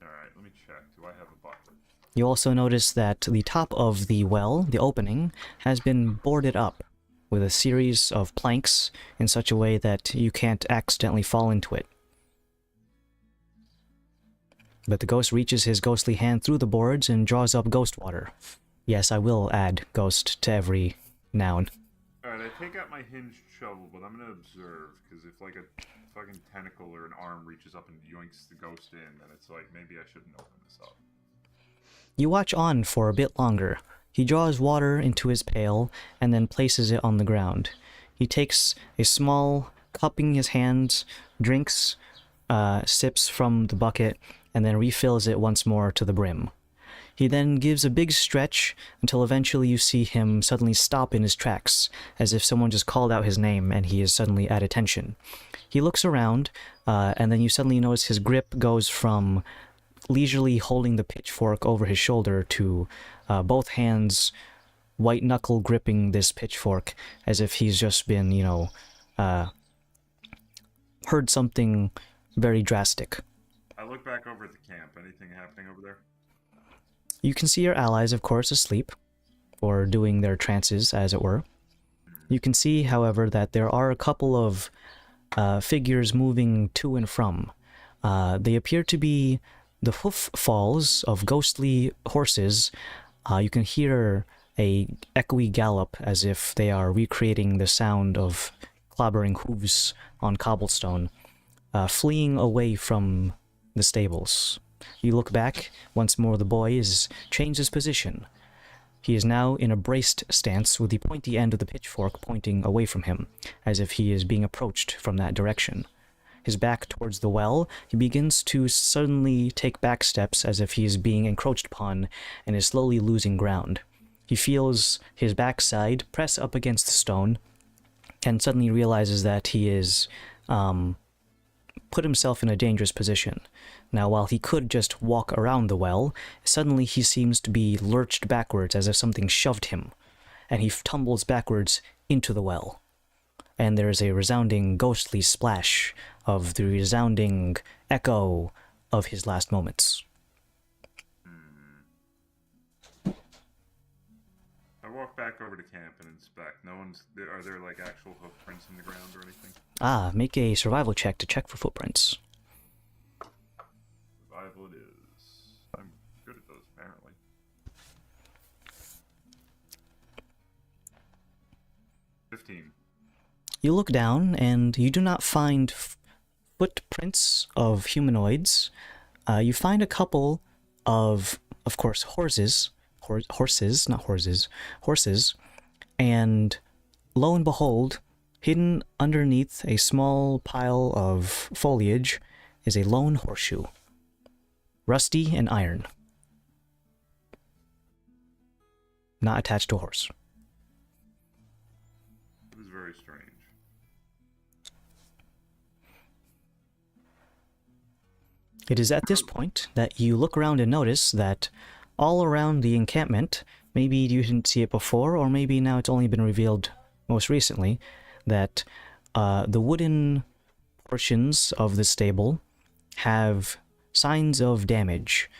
Alright, let me check. Do I have a bucket? You also notice that the top of the well, the opening, has been boarded up with a series of planks in such a way that you can't accidentally fall into it. But the ghost reaches his ghostly hand through the boards and draws up ghost water. Yes, I will add ghost to every noun. Alright, I take out my hinged shovel, but I'm gonna observe, because if like a fucking tentacle or an arm reaches up and yoinks the ghost in, then it's like, maybe I shouldn't open this up. You watch on for a bit longer. He draws water into his pail and then places it on the ground. He takes a small, cupping his hands, drinks, sips from the bucket, and then refills it once more to the brim. He then gives a big stretch until eventually you see him suddenly stop in his tracks, as if someone just called out his name and he is suddenly at attention. He looks around, and then you suddenly notice his grip goes from leisurely holding the pitchfork over his shoulder to both hands white-knuckle gripping this pitchfork, as if he's just been, heard something very drastic. I look back over at the camp. Anything happening over there? You can see your allies, of course, asleep, or doing their trances, as it were. You can see, however, that there are a couple of figures moving to and from. They appear to be the hoof falls of ghostly horses. You can hear a echoey gallop as if they are recreating the sound of clobbering hooves on cobblestone, fleeing away from the stables. You look back. Once more, the boy has changed his position. He is now in a braced stance with the pointy end of the pitchfork pointing away from him, as if he is being approached from that direction. His back towards the well, he begins to suddenly take back steps as if he is being encroached upon and is slowly losing ground. He feels his backside press up against the stone and suddenly realizes that he is put himself in a dangerous position. Now, while he could just walk around the well, suddenly he seems to be lurched backwards as if something shoved him, and he tumbles backwards into the well. And there is a resounding ghostly splash of the resounding echo of his last moments. I walk back over to camp and inspect. Are there like actual hoof prints in the ground or anything? Make a survival check to check for footprints. Survival it is. I'm good at those, apparently. 15. You look down, and you do not find footprints of humanoids. You find a couple of course, horses, and lo and behold, hidden underneath a small pile of foliage is a lone horseshoe, rusty and iron, not attached to a horse. It was very strange. It is at this point that you look around and notice that all around the encampment, maybe you didn't see it before, or maybe now it's only been revealed most recently, that the wooden portions of the stable have signs of damage.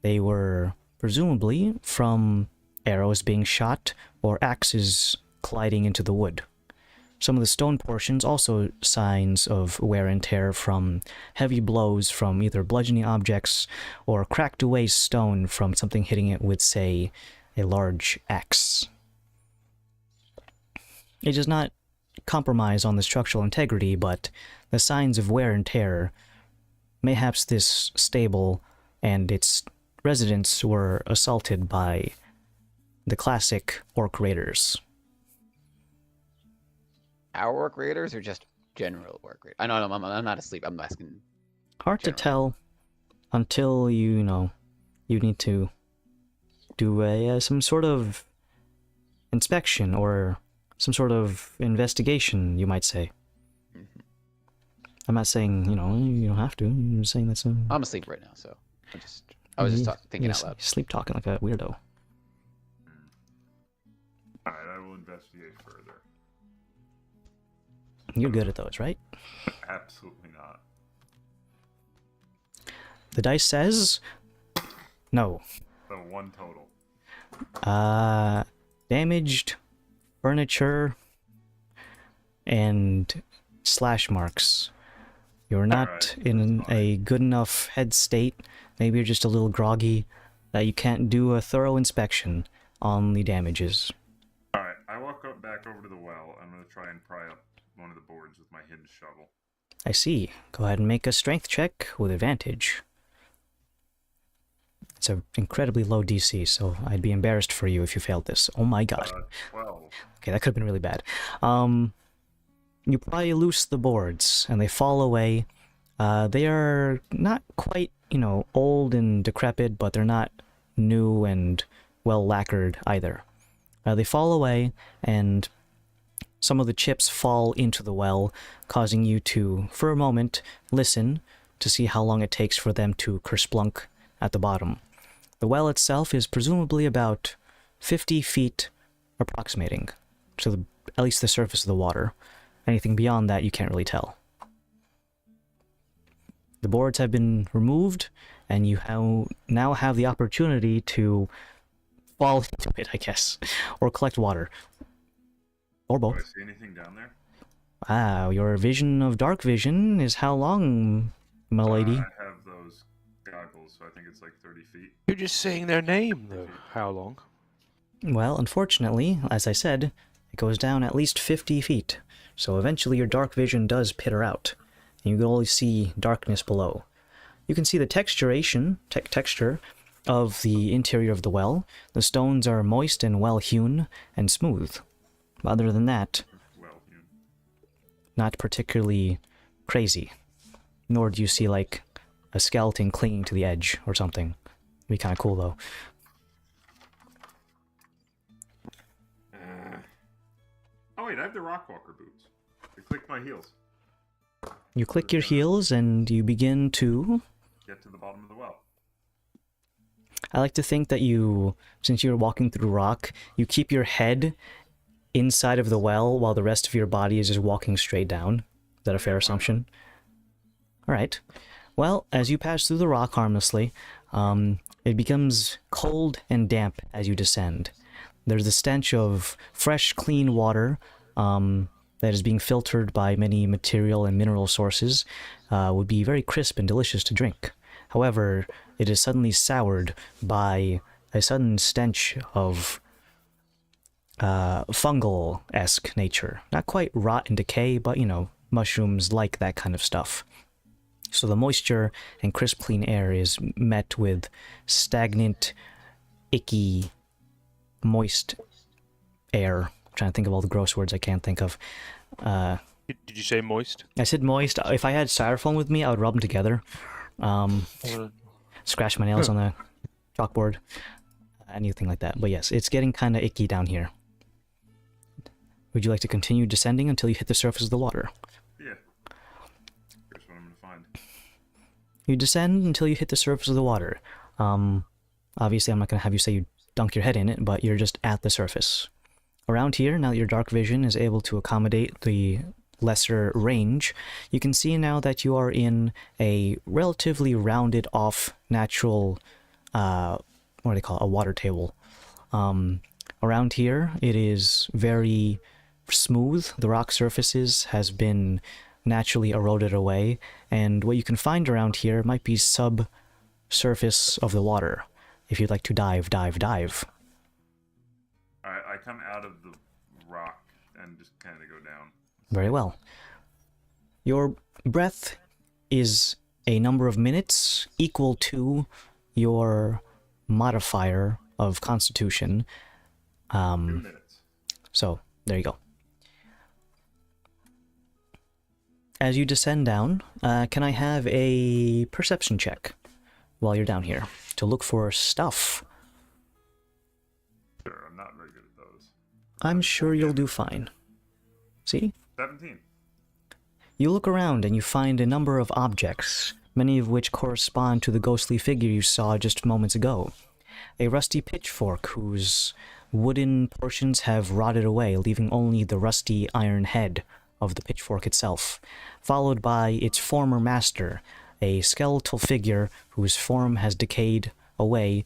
They were presumably from arrows being shot or axes colliding into the wood. Some of the stone portions also signs of wear and tear from heavy blows from either bludgeoning objects or cracked away stone from something hitting it with, say, a large axe. It does not compromise on the structural integrity, but the signs of wear and tear. Mayhaps this stable and its residents were assaulted by the classic orc raiders. Our orc raiders or just general orc raiders? I know I'm not asleep. I'm asking. Hard to tell until you need to do some sort of inspection or some sort of investigation, you might say. Mm-hmm. I'm not saying, you don't have to. I'm saying that's a... I'm asleep right now, so I was just thinking out loud. Sleep talking like a weirdo. Alright, I will investigate further. You're good at those, right? Absolutely not. The dice says... No. So 1 total. Damaged furniture and slash marks. You're not in a good enough head state. Maybe you're just a little groggy that you can't do a thorough inspection on the damages. Alright, I walk back over to the well. I'm going to try and pry up one of the boards with my hidden shovel. I see. Go ahead and make a strength check with advantage. It's an incredibly low DC, so I'd be embarrassed for you if you failed this. Oh my god. 12. Okay, that could have been really bad. You pry loose the boards, and they fall away. They are not quite, old and decrepit, but they're not new and well lacquered either. They fall away, and some of the chips fall into the well, causing you to, for a moment, listen to see how long it takes for them to kerplunk at the bottom. The well itself is presumably about 50 feet approximating to at least the surface of the water. Anything beyond that you can't really tell. The boards have been removed, and you now have the opportunity to fall into it, I guess, or collect water. Or both. Do I see anything down there? Wow, your vision of dark vision is how long, my lady? I have those goggles, so I think it's like 30 feet. You're just saying their name, though. How long? Well, unfortunately, as I said, it goes down at least 50 feet. So eventually your dark vision does peter out, and you can only see darkness below. You can see the texture of the interior of the well. The stones are moist and well hewn and smooth. Other than that, Well, you not particularly crazy. Nor do you see like a skeleton clinging to the edge or something. It'd be kind of cool though. Oh wait, I have the Rockwalker boots. I clicked my heels. You click your heels and you begin to... Get to the bottom of the well. I like to think that you, since you're walking through rock, you keep your head inside of the well while the rest of your body is just walking straight down. Is that a fair assumption? Alright. Well, as you pass through the rock harmlessly, it becomes cold and damp as you descend. There's the stench of fresh, clean water that is being filtered by many material and mineral sources, would be very crisp and delicious to drink. However, it is suddenly soured by a sudden stench of fungal-esque nature. Not quite rot and decay, but, you know, mushrooms like that kind of stuff. So the moisture and crisp clean air is met with stagnant, icky, moist air. I'm trying to think of all the gross words I can't think of. Did you say moist? I said moist. If I had styrofoam with me, I would rub them together. Scratch my nails on the chalkboard. Anything like that. But yes, it's getting kind of icky down here. Would you like to continue descending until you hit the surface of the water? Yeah. Here's what I'm gonna find. You descend until you hit the surface of the water. Obviously, I'm not going to have you say you dunk your head in it, but you're just at the surface. Around here, now that your dark vision is able to accommodate the lesser range, you can see now that you are in a relatively rounded off natural, what do they call it, a water table. Around here, it is very smooth. The rock surfaces has been naturally eroded away, and what you can find around here might be subsurface of the water. If you'd like to dive. I come out of the rock and just kind of go down. Very well. Your breath is a number of minutes equal to your modifier of Constitution. 2 minutes. So, there you go. As you descend down, can I have a perception check while you're down here to look for stuff? Sure, I'm not very good at those. I'm sure you'll do fine. See? 17. You look around and you find a number of objects, many of which correspond to the ghostly figure you saw just moments ago. A rusty pitchfork whose wooden portions have rotted away, leaving only the rusty iron head of the pitchfork itself, followed by its former master, a skeletal figure whose form has decayed away.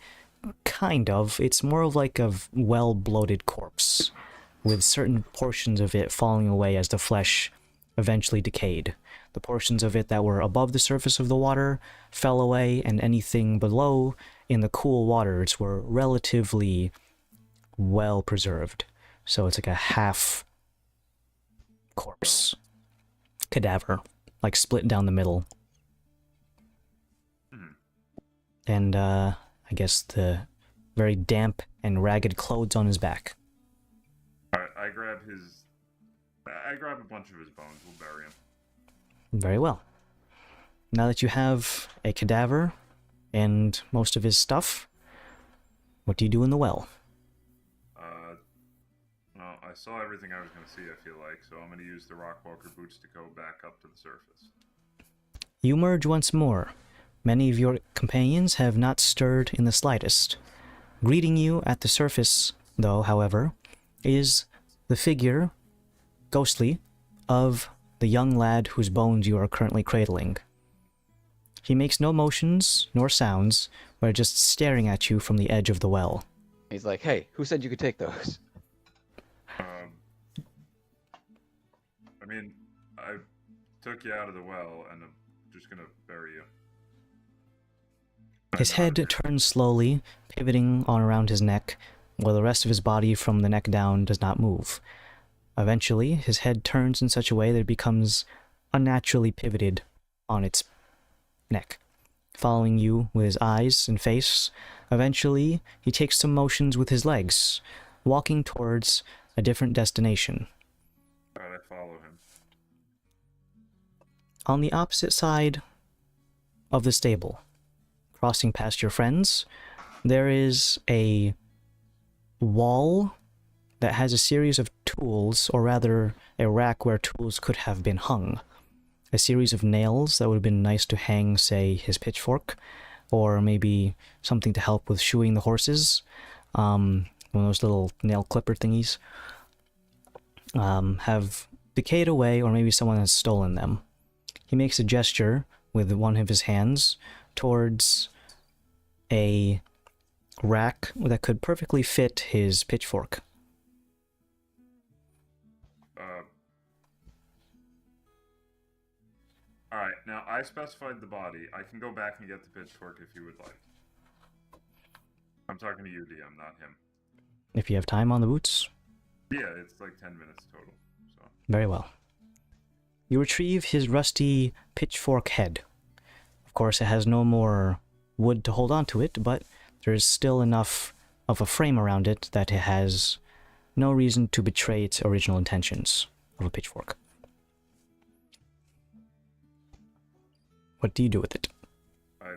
Kind of. It's more of like a well-bloated corpse, with certain portions of it falling away as the flesh eventually decayed. The portions of it that were above the surface of the water fell away, and anything below in the cool waters were relatively well preserved. So it's like a half corpse. Cadaver. Like split down the middle. And, I guess the very damp and ragged clothes on his back. Alright, I grab a bunch of his bones. We'll bury him. Very well. Now that you have a cadaver and most of his stuff, what do you do in the well? Well, I saw everything I was going to see, I feel like, so I'm going to use the Rockwalker boots to go back up to the surface. You emerge once more. Many of your companions have not stirred in the slightest. Greeting you at the surface, though, however, is the figure, ghostly, of the young lad whose bones you are currently cradling. He makes no motions nor sounds, but just staring at you from the edge of the well. He's like, hey, who said you could take those? I mean, I took you out of the well, and I'm just going to bury you. His head turns slowly, pivoting on around his neck, while the rest of his body from the neck down does not move. Eventually, his head turns in such a way that it becomes unnaturally pivoted on its neck. following you with his eyes and face. Eventually, he takes some motions with his legs, walking towards a different destination. Alright, I follow him. On the opposite side of the stable, crossing past your friends, there is a wall that has a series of tools, or rather a rack where tools could have been hung. A series of nails that would have been nice to hang, say, his pitchfork, or maybe something to help with shoeing the horses. One of those little nail clipper thingies. Have decayed away, or maybe someone has stolen them. He makes a gesture with one of his hands towards a rack that could perfectly fit his pitchfork. Alright, now I specified the body. I can go back and get the pitchfork if you would like. I'm talking to you, DM, not him. If you have time on the boots. Yeah, it's like 10 minutes total. So. Very well. You retrieve his rusty pitchfork head. Of course, it has no more wood to hold onto it, but there's still enough of a frame around it that it has no reason to betray its original intentions of a pitchfork. What do you do with it? I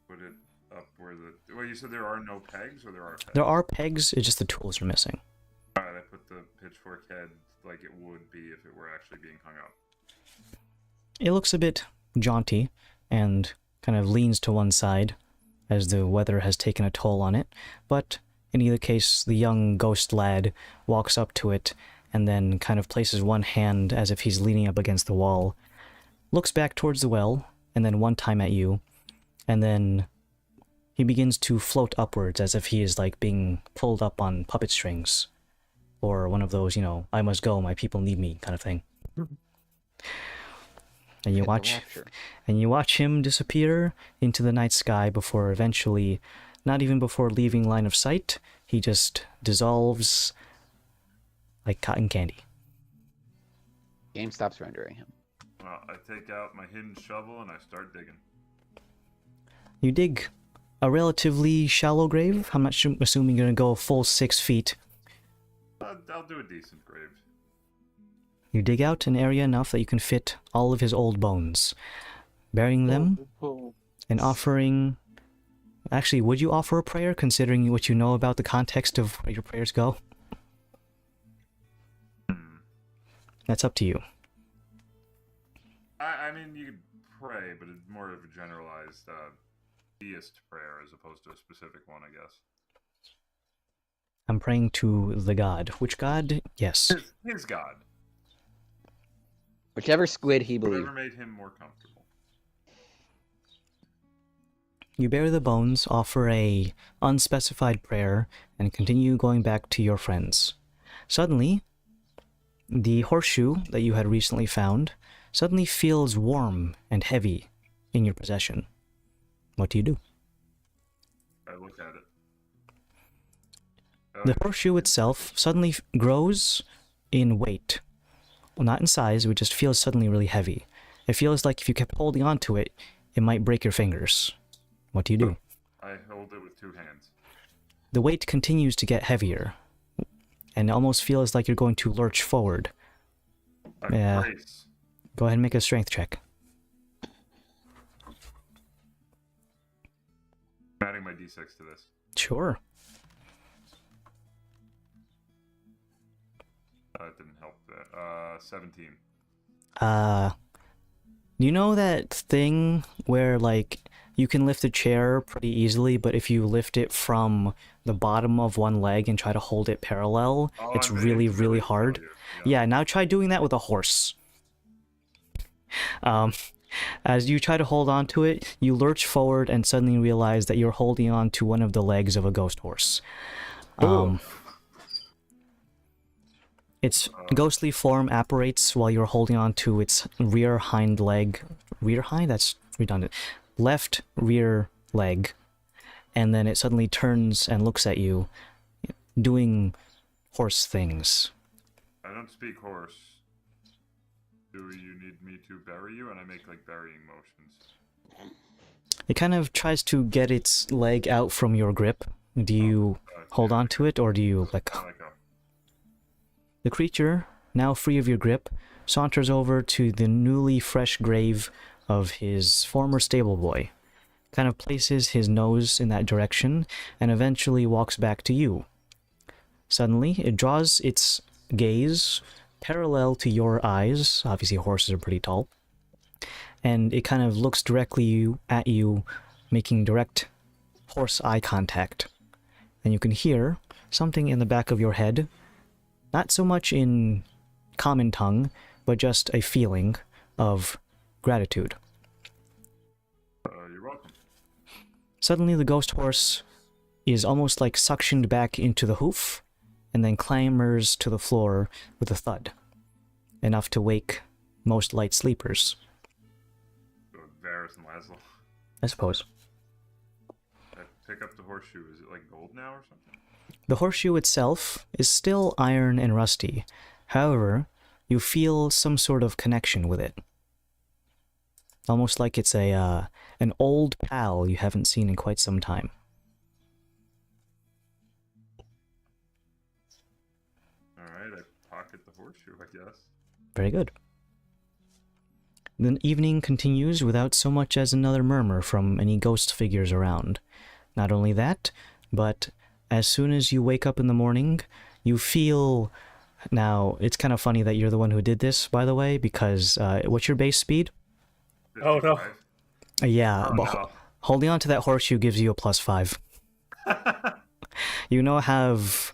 put it up where the... Well, you said there are no pegs, or there are pegs? There are pegs, it's just the tools are missing. Alright, I put the pitchfork head like it would be if it were actually being hung up. It looks a bit jaunty, and kind of leans to one side, as the weather has taken a toll on it, but in either case, the young ghost lad walks up to it, and then kind of places one hand as if he's leaning up against the wall, looks back towards the well, and then one time at you, and then he begins to float upwards as if he is like being pulled up on puppet strings, or one of those, you know, I must go, my people need me kind of thing. And you watch him disappear into the night sky before eventually, not even before leaving line of sight, he just dissolves like cotton candy. Game stops rendering him. Well, I take out my hidden shovel and I start digging. You dig a relatively shallow grave. I'm not assuming you're going to go a full 6 feet. I'll do a decent grave. You dig out an area enough that you can fit all of his old bones, burying them and offering... Actually, would you offer a prayer, considering what you know about the context of where your prayers go? That's up to you. I mean, you could pray, but it's more of a generalized deist prayer as opposed to a specific one, I guess. I'm praying to the god. Which god? Yes. His god. Whichever squid he believes. Whatever made him more comfortable. You bury the bones, offer a unspecified prayer, and continue going back to your friends. Suddenly, the horseshoe that you had recently found suddenly feels warm and heavy in your possession. What do you do? I look at it. The horseshoe itself suddenly grows in weight. Well, not in size, it just feels suddenly really heavy. It feels like if you kept holding on to it, it might break your fingers. What do you do? I hold it with 2 hands. The weight continues to get heavier, and it almost feels like you're going to lurch forward. Brace. Go ahead and make a strength check. I'm adding my d6 to this. Sure. It didn't help that. 17. You know that thing where, like, you can lift a chair pretty easily, but if you lift it from the bottom of one leg and try to hold it parallel, it's really, really hard? Yeah, now try doing that with a horse. As you try to hold on to it, you lurch forward and suddenly realize that you're holding on to one of the legs of a ghost horse. Its ghostly form apparates while you're holding on to its rear hind leg. Rear hind? That's redundant. Left rear leg. And then it suddenly turns and looks at you, doing horse things. I don't speak horse. Do you need me to bury you? And I make, like, burying motions. It kind of tries to get its leg out from your grip. Do you hold on to it, or do you let go? Let go. The creature, now free of your grip, saunters over to the newly fresh grave of his former stable boy, kind of places his nose in that direction, and eventually walks back to you. Suddenly, it draws its gaze parallel to your eyes. Obviously, horses are pretty tall. And it kind of looks directly at you, making direct horse eye contact. And you can hear something in the back of your head, not so much in common tongue, but just a feeling of gratitude. You're welcome. Suddenly, the ghost horse is almost like suctioned back into the hoof, and then clambers to the floor with a thud, enough to wake most light sleepers. Varys and Laszlo. I suppose. Pick up the horseshoe. Is it like gold now or something? The horseshoe itself is still iron and rusty. However, you feel some sort of connection with it. Almost like it's an old pal you haven't seen in quite some time. Alright, I pocket the horseshoe, I guess. Very good. The evening continues without so much as another murmur from any ghost figures around. Not only that, but as soon as you wake up in the morning, you feel... Now, it's kind of funny that you're the one who did this, by the way, because what's your base speed? Oh, no. Yeah, Oh, but no. holding on to that horseshoe gives you a +5. You now have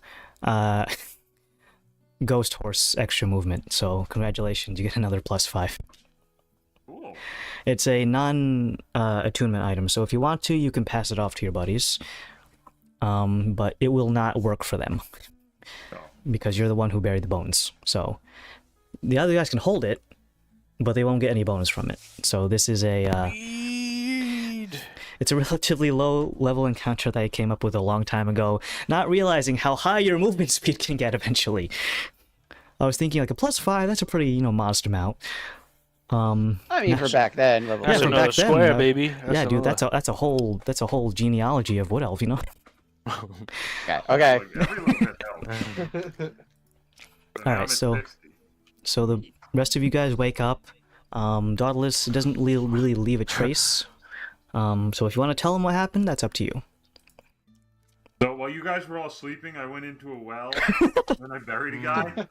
ghost horse extra movement, so congratulations, you get another +5. Cool. It's a non-attunement item, so if you want to, you can pass it off to your buddies. But it will not work for them. No. Because you're the one who buried the bones. So the other guys can hold it, but they won't get any bonus from it. So this is a... It's a relatively low-level encounter that I came up with a long time ago, not realizing how high your movement speed can get eventually. I was thinking like a +5, that's a pretty, modest amount. I mean, for back then, level That's for another back then, square, baby. Yeah, dude, that's a whole genealogy of Wood Elf, Okay. Like, every little bit helps. But now I'm Alright, at so 60. the rest of you guys wake up. Dauntless doesn't really leave a trace. So if you want to tell him what happened, that's up to you. So while you guys were all sleeping, I went into a well, and I buried a guy.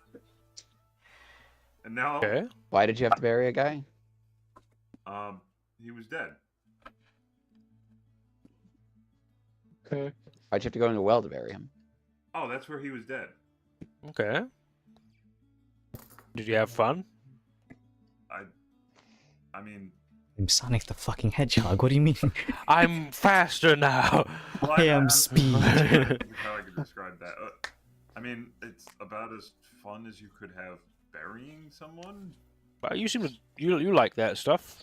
And now, Okay. Why did you have to bury a guy? he was dead. Okay. Why'd you have to go into a well to bury him? Oh, that's where he was dead. Okay. Did you have fun? I mean, I'm Sonic the fucking Hedgehog, what do you mean? I'm faster now. well, I am speed. How I could describe that. I mean, it's about as fun as you could have burying someone. Well, you seem to you like that stuff.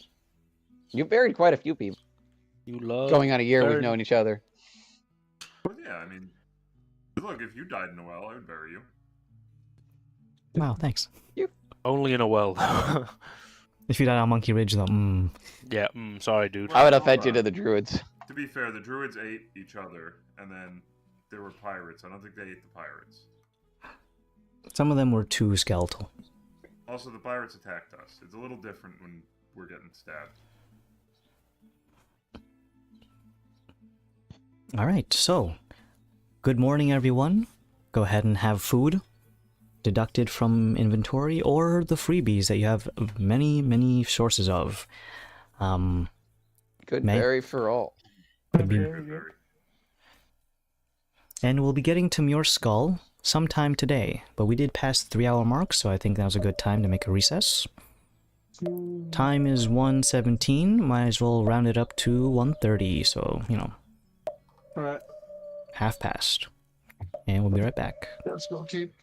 You buried quite a few people. You love Going on a year we've burying- known each other. But yeah, I mean, look, if you died in a well, I would bury you. Wow, thanks. Only in a well. If you died on Monkey Ridge, though, Yeah. Sorry, dude. I would have fed you to the druids. To be fair, the druids ate each other, and then there were pirates. I don't think they ate the pirates. some of them were too skeletal. Also, the pirates attacked us. It's a little different when we're getting stabbed. Alright, so, good morning everyone. Go ahead and have food deducted from inventory or the freebies that you have many sources of. Good May- berry for all. Could be- Good berry. And we'll be getting to Muir Skull sometime today, but we did pass the 3-hour mark, so I think that was a good time to make a recess. Time is 1:17, might as well round it up to 1:30, so, Alright, half past. And we'll be right back. let's go keep.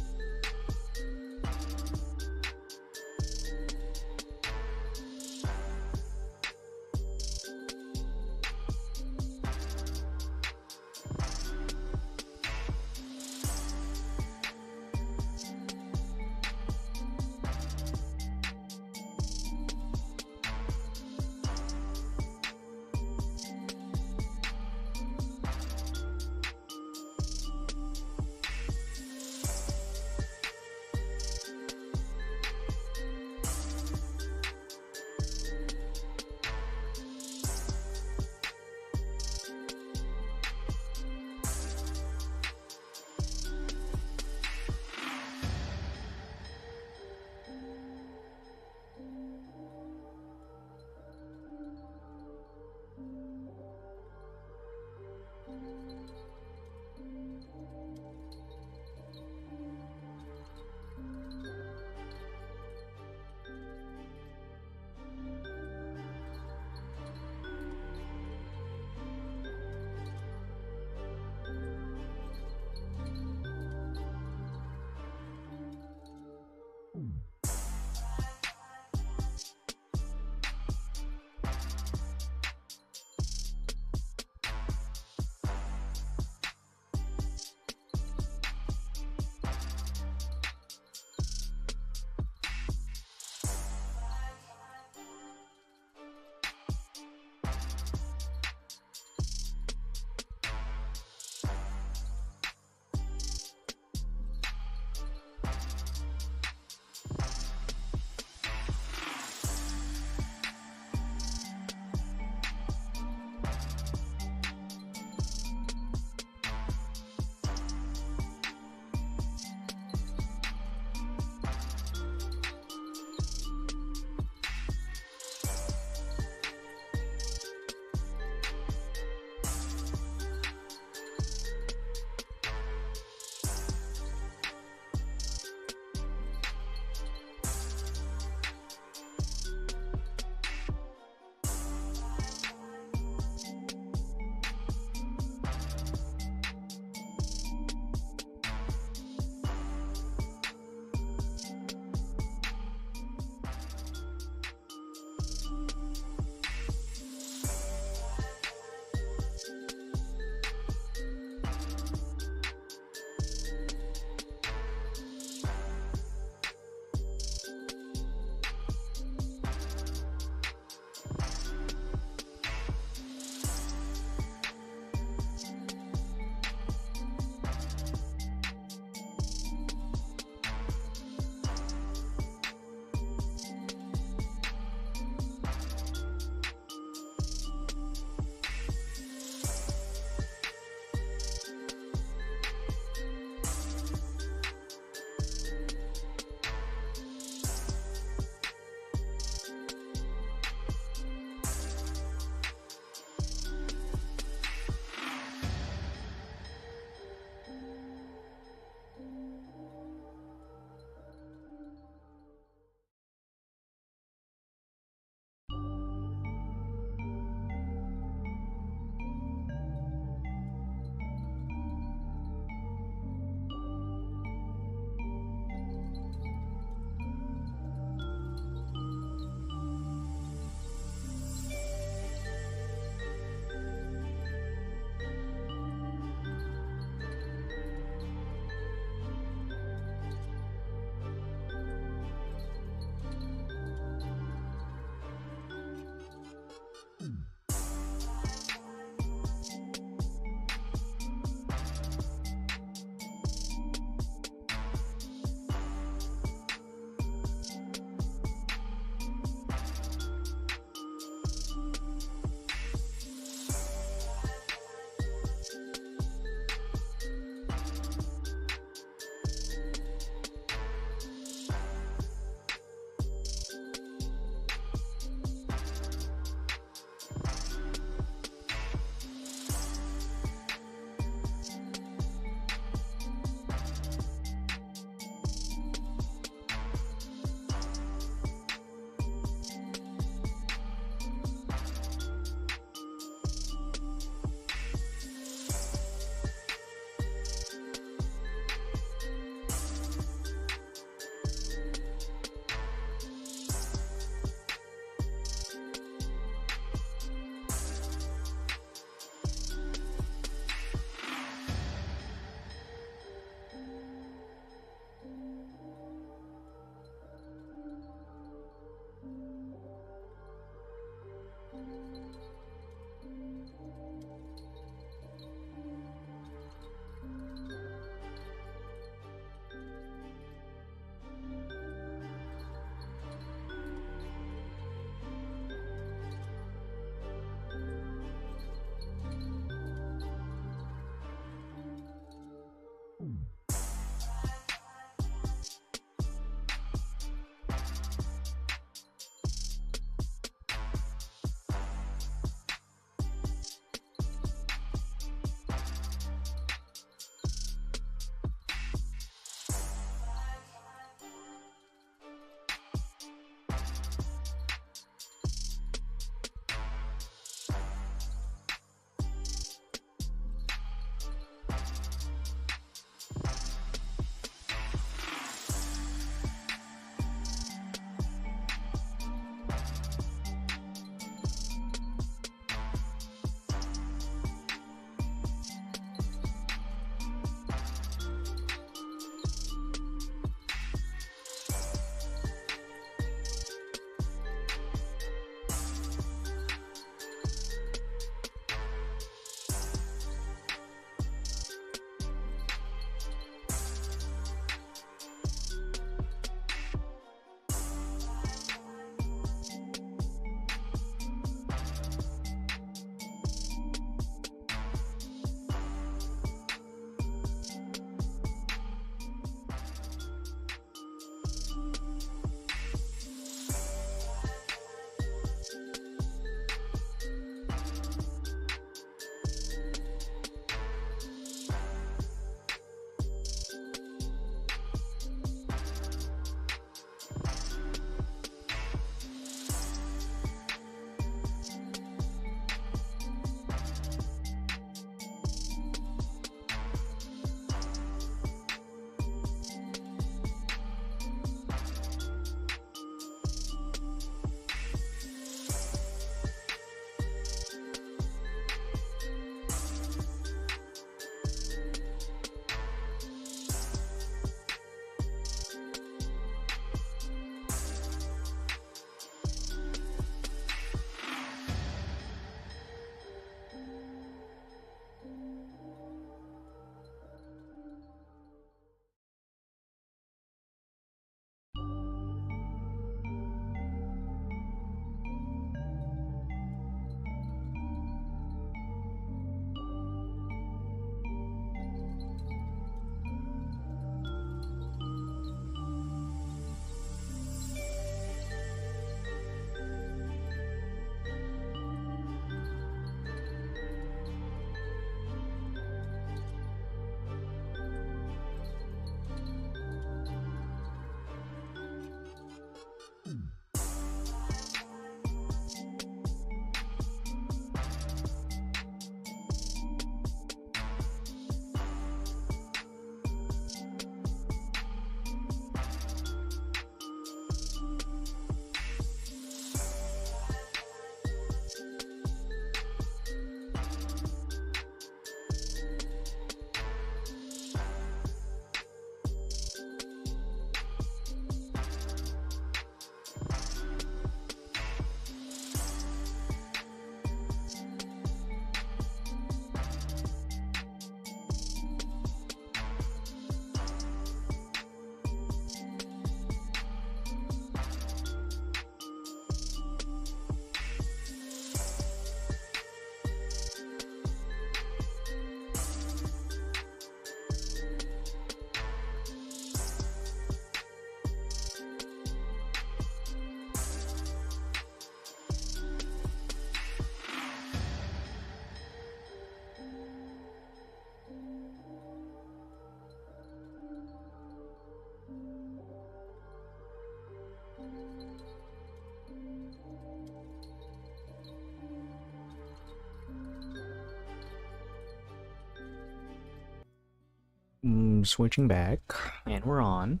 And switching back. And we're on.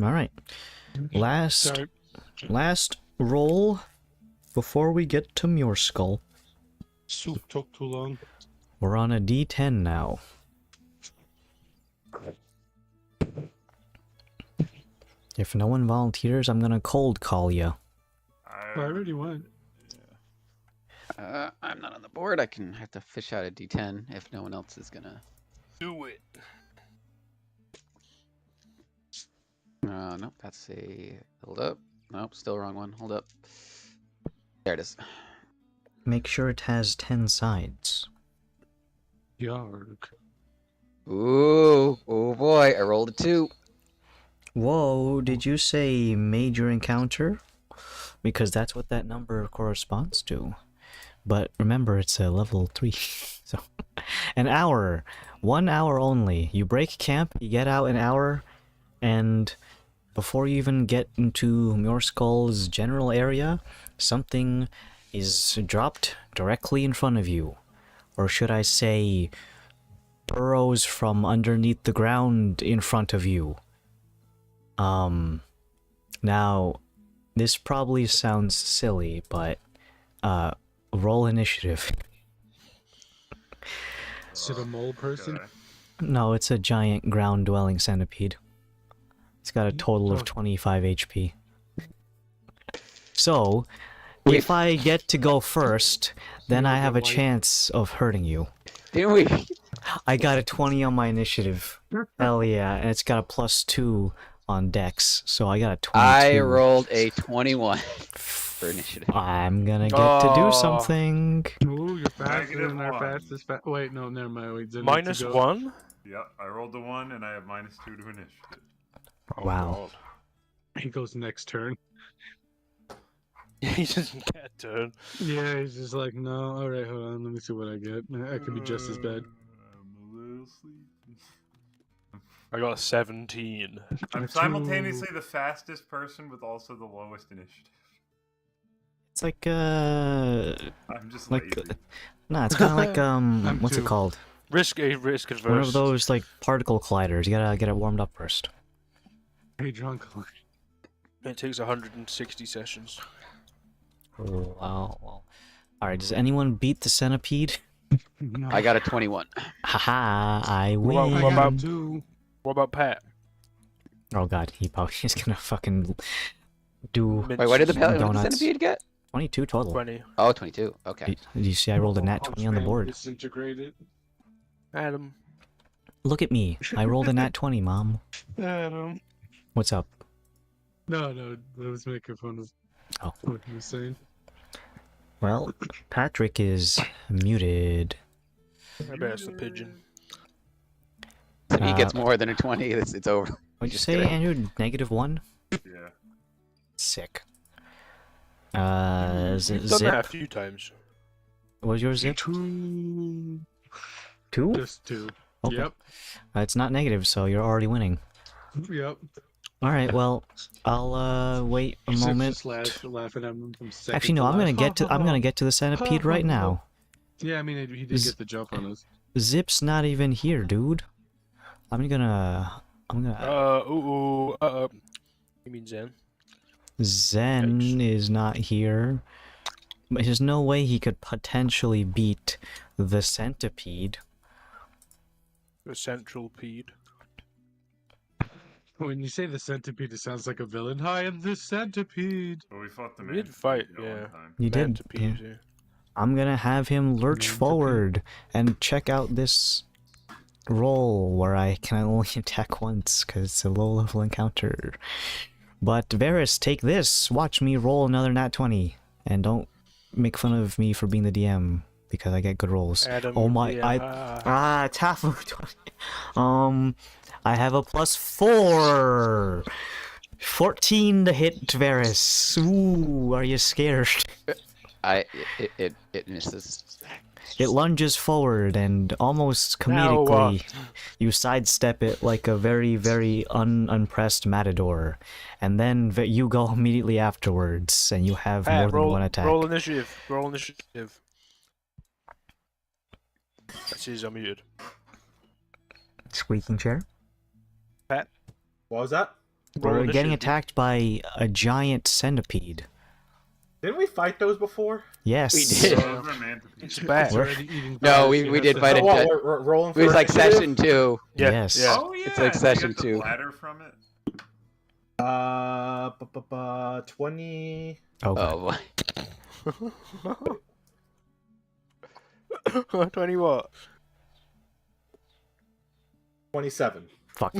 Alright. Sorry. Last roll before we get to Muirskull. Soup took too long. We're on a D10 now. If no one volunteers, I'm gonna cold call you. I already went. I'm not on the board. I can have to fish out a D10 if no one else is gonna. Do it. Nope, that's a. Hold up. Nope, still wrong one. Hold up. There it is. Make sure it has 10 sides. Yarg. Ooh, oh boy, I rolled a 2. Whoa, did you say major encounter? Because that's what that number corresponds to. But remember, it's a level 3. So, an hour. 1 hour only. You break camp, you get out an hour, and before you even get into Muirskull's general area, something is dropped directly in front of you. Or should I say, burrows from underneath the ground in front of you. Now, this probably sounds silly, but, roll initiative. Is it a mole person? Okay. No, it's a giant ground-dwelling centipede. It's got a total of 25 HP. So, if I get to go first, then I have a chance of hurting you. Didn't we? I got a 20 on my initiative. Hell yeah, and it's got a +2 on Dex, so I got a 22. I rolled a 21 for initiative. I'm gonna get to do something. Ooh, you're faster than our -1. fastest. Wait, no, never mind. Wait, Zen Minus needs to go. 1? Yep, I rolled the 1 and I have -2 to initiative. Wow. He goes next turn. He doesn't get a turn. Yeah, he's just like, no, alright, hold on, let me see what I get. I could be just as bad. I'm a little sleepy. I got a 17. I'm simultaneously the fastest person with also the lowest initiative. It's like, I'm just like, lazy. nah, it's kind of like, what's it too. called? Risk adverse. One of those, like, particle colliders. You gotta get it warmed up first. Hey, drunk. It takes 160 sessions. Oh, wow. Alright, does anyone beat the centipede? No. I got a 21. Haha, I What win. about- I got 2. What about Pat? Oh god, he probably is gonna fucking do Wait, what did the Donuts. centipede get? 22 total. 20. Oh, 22. Okay. Did you see I rolled a nat 20 on the board? Disintegrated. Adam. Look at me. I rolled a nat 20, Mom. Adam. What's up? No, I was making fun of Oh. what he was saying. Well, Patrick is muted. I bet it's the pigeon. If he gets more than a 20, it's over. What'd you Just say, kidding. Andrew? -1? Yeah. Sick. You've done that a Zip? few times. What was your zip? 2. 2? Just 2. Okay. Yep. It's not negative, so you're already winning. Yep. Alright, well, I'll, wait a Zip's moment. just laughing at him from second Actually, no, to I'm gonna last. get to the centipede right now. Yeah, I mean, he did get the jump on us. Zip's not even here, dude. I'm gonna... You mean Zen? Zen is not here. But there's no way he could potentially beat the centipede. The central pede. When you say the centipede, it sounds like a villain. Hi, I'm the centipede. But we fought the We man. did fight, one yeah. time. You did. Centipede, Yeah. yeah. I'm gonna have him lurch Centipede. forward and check out this roll where I can only attack once because it's a low-level encounter. But Varys, take this. Watch me roll another nat 20. And don't make fun of me for being the DM because I get good rolls. Adam, Oh my, yeah. it's half of 20. I have a +4. 14 to hit Varys. Ooh, are you scared? It misses. It lunges forward and almost comedically you sidestep it like a very, very unpressed matador. And then you go immediately afterwards and you have more than one attack. Roll initiative. Roll initiative. That's is unmuted. Squeaking chair. What was that? Roll We're getting initiative. attacked by a giant centipede. Didn't we fight those before? Yes. We did. Those are mantipede. It's bad. It's already eating No, flesh, we you did have to- fight So it. what, we're rolling for It was like initiative? session 2. Yeah, Yes. yeah. Oh yeah, It's like did you session get the 2. bladder from it. 20... Oh, God. Oh boy. 20 what? 27. Fuck.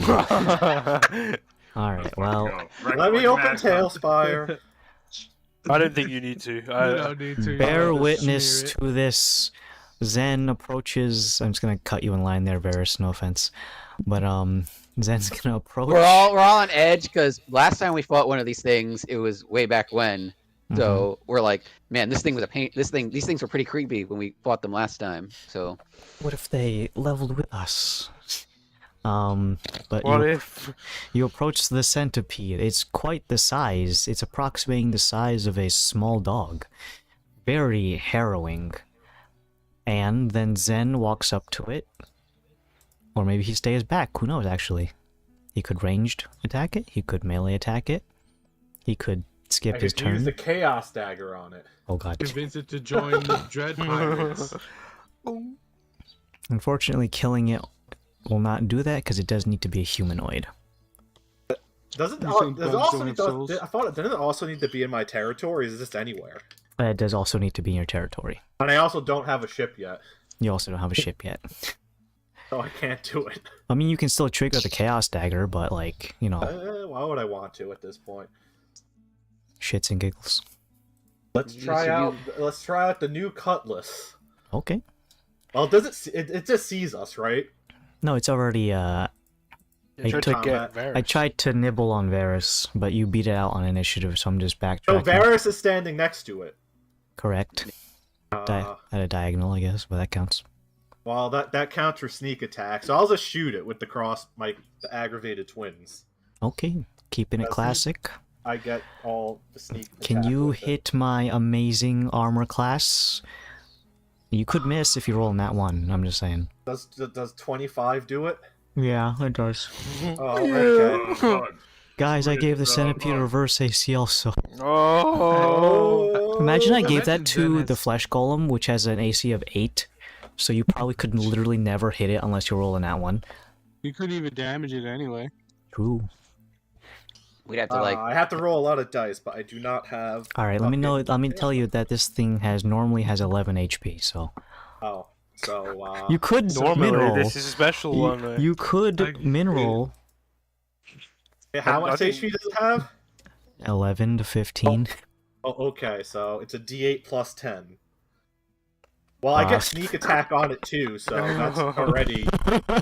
Alright, well, Go. Let me Like open Mad Tailspire. I don't think you need to. You don't need to. bear Just witness smear it. to this. Zen approaches. I'm just gonna cut you in line there, Varys. No offense, but Zen's gonna approach. We're all on edge because last time we fought one of these things, it was way back when. So we're like, man, this thing was a pain. These things were pretty creepy when we fought them last time. So What if they leveled with us? But What you, if? you approach the centipede. It's quite the size. It's approximating the size of a small dog. Very harrowing. And then Zen walks up to it. Or maybe he stays back. Who knows, actually? He could ranged attack it. He could melee attack it. He could skip I his could use turn. the Chaos Dagger on it. Oh god. Convince it to join the Dread Pirates. Unfortunately, killing it will not do that because it does need to be a humanoid. Doesn't You think does it guns also don't need have to, souls? I thought it didn't it also need to be in my territory? Or is it just anywhere? It does also need to be in your territory. And I also don't have a ship yet, You also don't have a ship yet. so I can't do it. I mean, you can still trigger the Chaos Dagger, but like, you know, Why would I want to at this point? shits and giggles. Let's try out the new Cutlass. Okay. Well, does it just sees us, right? No, it's already, I Tried took- to get Varys. I tried to nibble on Varys, but you beat it out on initiative, so I'm just So backtracking. Varys is standing next to it. Correct. At a diagonal, I guess, but that counts. Well, that counts for sneak attack, so I'll just shoot it with the aggravated twins. Okay, keeping it That's neat. classic. I get all the sneak. Can attack you with it. hit my amazing armor class? You could miss if you roll in that one, I'm just saying. Does 25 do it? Yeah, it does. Oh, okay. Oh, God. Guys, I gave the It's, centipede a reverse AC also. Oh. Imagine I I gave bet that you to Zen the has- flesh golem, which has an AC of 8, so you probably could literally never hit it unless you roll in that one. You couldn't even damage it anyway. True. we'd have to like. I have to roll a lot of dice, but I do not have. Alright, let me fucking- tell you that this thing normally has 11 HP, so. Oh, so You could Normally, min-roll. this is a special one. You could I- min-roll how I much think- HP does it have? 11 to 15. Oh, okay, so it's a D8 plus 10. Well, I Ah. get sneak attack on it too, so that's already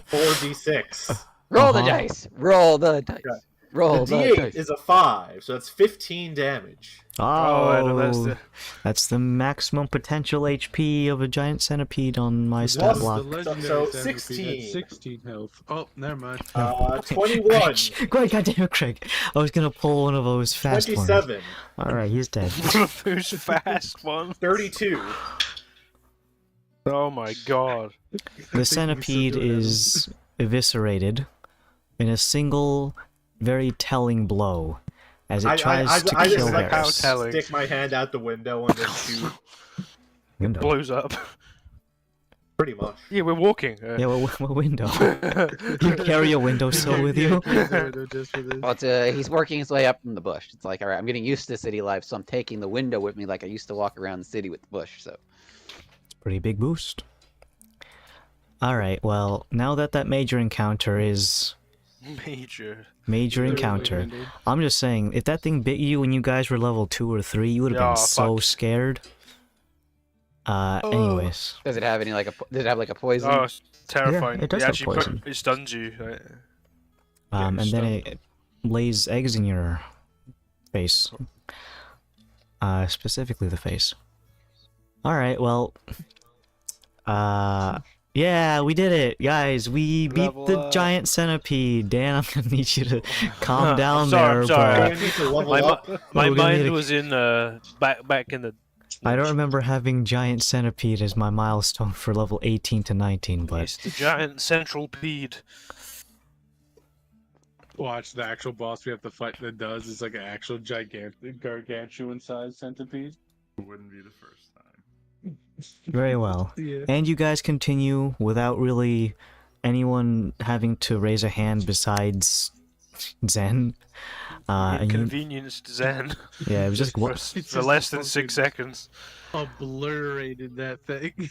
4d6. Roll the Uh-huh. dice. Roll the dice. Okay. Roll The the D8 dice. is a 5, so that's 15 damage. I know, Oh, that's the maximum potential HP of a giant centipede on my Plus stat the block. legendary So, centipede had 16. 16 health. Oh, never mind. 21, Great, goddamn it, Craig. I was gonna pull one of those fast ones. 27, Alright, he's dead. Who's fast one? 32. Oh my god. The centipede is eviscerated in a single, very telling blow as it tries to I kill just like How Varys. telling. stick my hand out the window and then shoot. Window. Blows up. Pretty much. Yeah, we're walking. Yeah, what window? You carry a windowsill with you? Just for this. Well, he's working his way up from the bush. It's like, all right, I'm getting used to city life, so I'm taking the window with me like I used to walk around the city with the bush. So Pretty big boost. Alright, well, now that major encounter is Major. major Literally encounter, ended. I'm just saying, if that thing bit you when you guys were level 2 or 3, you would have Yeah, been so fuck. scared. Anyways. does it have any like does it have like a poison? Oh, it's terrifying. Yeah, it does have actually poison. it stuns you. Right? And then stunned. it lays eggs in your face. Specifically the face. Alright, well... yeah, we did it, guys. We beat Level the up. giant centipede. Dan, I'm gonna need you to calm I'm down sorry, there. I'm sorry. I need to level My, up. my We're gonna need mind to- was in back in the I don't remember having giant centipede as my milestone for level 18 to 19, but It's the giant central pede. Watch the actual boss we have to fight that does is like an actual gigantic, gargantuan-sized centipede. It wouldn't be the first time. very well. Yeah. And you guys continue without really anyone having to raise a hand besides Zen. And you, Inconvenienced Zen. yeah, it was just for less than 6 seconds. Obliterated that thing.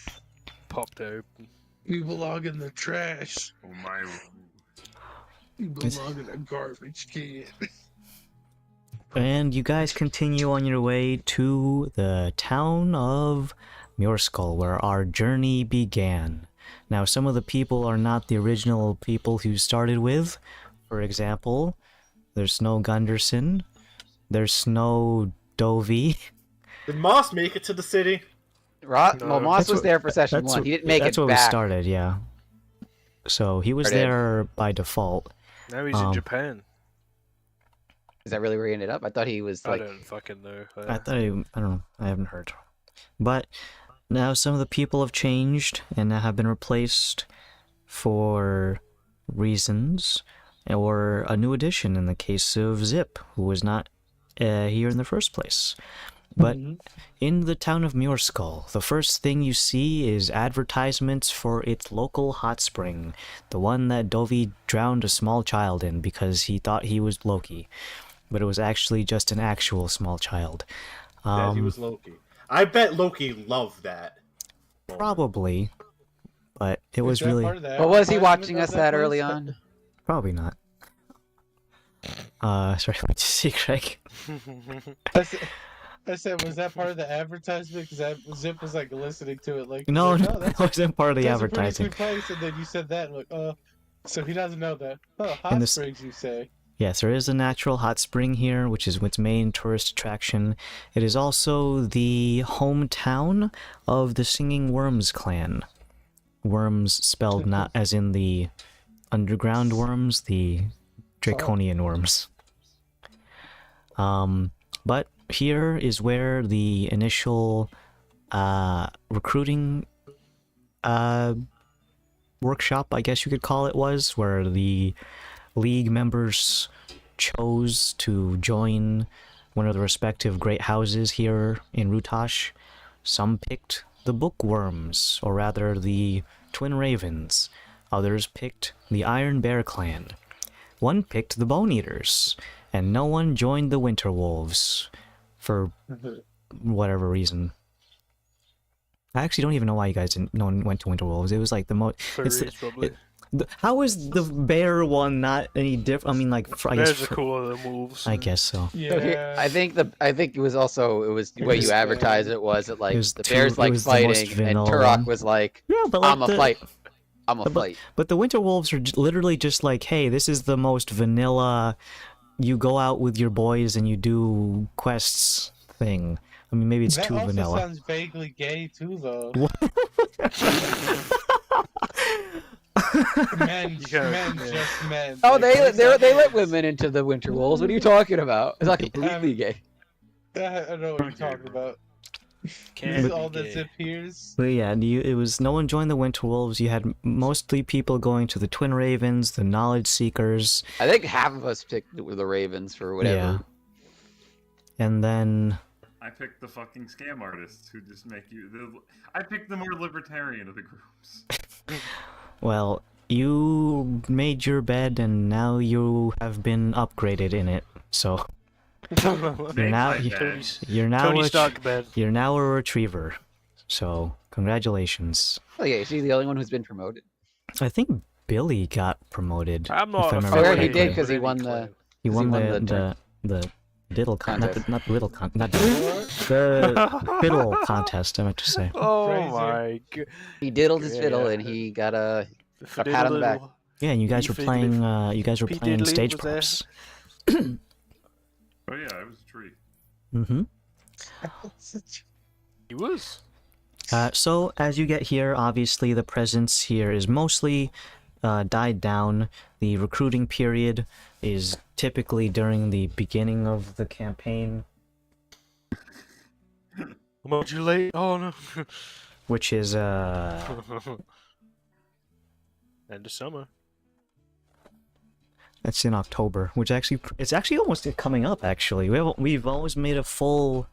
Popped open. You belong in the trash. Oh my. You belong in a garbage can. and you guys continue on your way to the town of Muirskull, where our journey began. Now, some of the people are not the original people who started with. For example, there's Snow Gunderson, there's Snow Dovey. Did Moss make it to the city? Well, Moss That's was what- there for session That's 1. what- He didn't make that's it what we back. started, yeah. So he was Or did. there by default. Now he's in Japan. Is that really where he ended up? I thought he was I like. don't fucking know. I thought I don't know. I haven't heard. But now some of the people have changed and have been replaced for reasons, or a new addition in the case of Zip, who was not here in the first place. But in the town of Muirskull, the first thing you see is advertisements for its local hot spring, the one that Dovey drowned a small child in because he thought he was Loki, but it was actually just an actual small child. That he was Loki. I bet Loki loved that. Probably, but it Is was that really part of the But was he advertisement watching of us that place? early on? probably not. Sorry, what'd you say, Craig? I said, was that part of the advertisement? Because Zip was like listening to it, like No, like, no, oh, that that's wasn't part of the that's a pretty advertising. sweet place, and then you said that, and like, oh, so he doesn't know that. Oh, In hot this- springs, you say? Yes, there is a natural hot spring here, which is its main tourist attraction. It is also the hometown of the Singing Worms clan. Worms spelled not as in the underground worms, the draconian worms. But here is where the initial recruiting workshop, I guess you could call it, was, where the League members chose to join one of the respective great houses here in Rutash. Some picked the Bookworms, or rather the Twin Ravens. Others picked the Iron Bear clan. One picked the Bone Eaters, and no one joined the Winter Wolves for whatever reason. I actually don't even know why you guys didn't. No one went to Winter Wolves. It was like the most. Furries, probably. How is the bear one not any different? I mean, like, I guess. Bears are cooler than wolves. I guess so. Yeah. So here, I think it was also the way was- you advertise it was that like It was the too- bears it like was the most fighting, and vanilla Turok one. was like, Yeah, but like I'm a fight. I'm a but, fight. but the Winter Wolves are literally just like, hey, this is the most vanilla. You go out with your boys and you do quests thing. I mean, maybe it's That too also vanilla. sounds vaguely gay too, though. men, Yeah, men, yeah. just men. Oh, Like, they there's let not- women into the Winter Wolves. What are you talking about? It's not completely gay. I know what you're talking about. Can't This is be all that gay. Zip hears. But yeah, it was no one joined the Winter Wolves. You had mostly people going to the Twin Ravens, the Knowledge Seekers, I think half of us picked the Ravens for whatever. Yeah. and then I picked the fucking scam artists who just make you. I picked the more libertarian of the groups. well, you made your bed and now you have been upgraded in it. So Made now- my you- bed. you're now Tony a, Stark bed. you're now a retriever. So congratulations. Oh yeah, is he the only one who's been promoted? I think Billy got promoted. I'm if not I a remember Oh, yeah, he fucking correctly. did, 'cause he Brady won the- clan. He won won the diddle Contest. not the little not the fiddle contest. I meant to say. Oh Crazy. my god. He diddled his Yeah, fiddle yeah. and he got a pat on the back. Yeah, and you guys You were figured playing. if You guys were Pete playing Diddley stage was there. props. Oh yeah, I was a tree. Mm-hmm. He was. So as you get here, obviously the presence here is mostly died down. The recruiting period is typically during the beginning of the campaign. Modulate. Oh no. which is End of summer. that's in October, which it's actually almost coming up. Actually, we've always made a full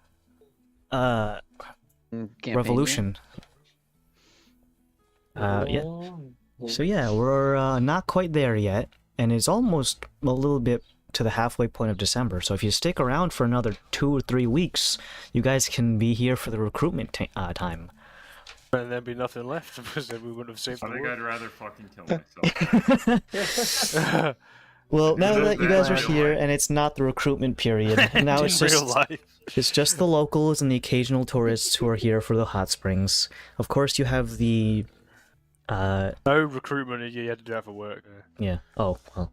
Campaign year? revolution. Yeah. Oh. So yeah, we're not quite there yet, and it's almost a little bit to the halfway point of December. So if you stick around for another 2 or 3 weeks, you guys can be here for the recruitment time. And there'd be nothing left because then we wouldn't have saved I the think world. I'd rather fucking kill myself. Well, now that you guys are Right here, away. and it's not the recruitment period, now In it's real just life. it's just the locals and the occasional tourists who are here for the hot springs. Of course, you have the No recruitment. You had to do that for work. yeah. Oh, well.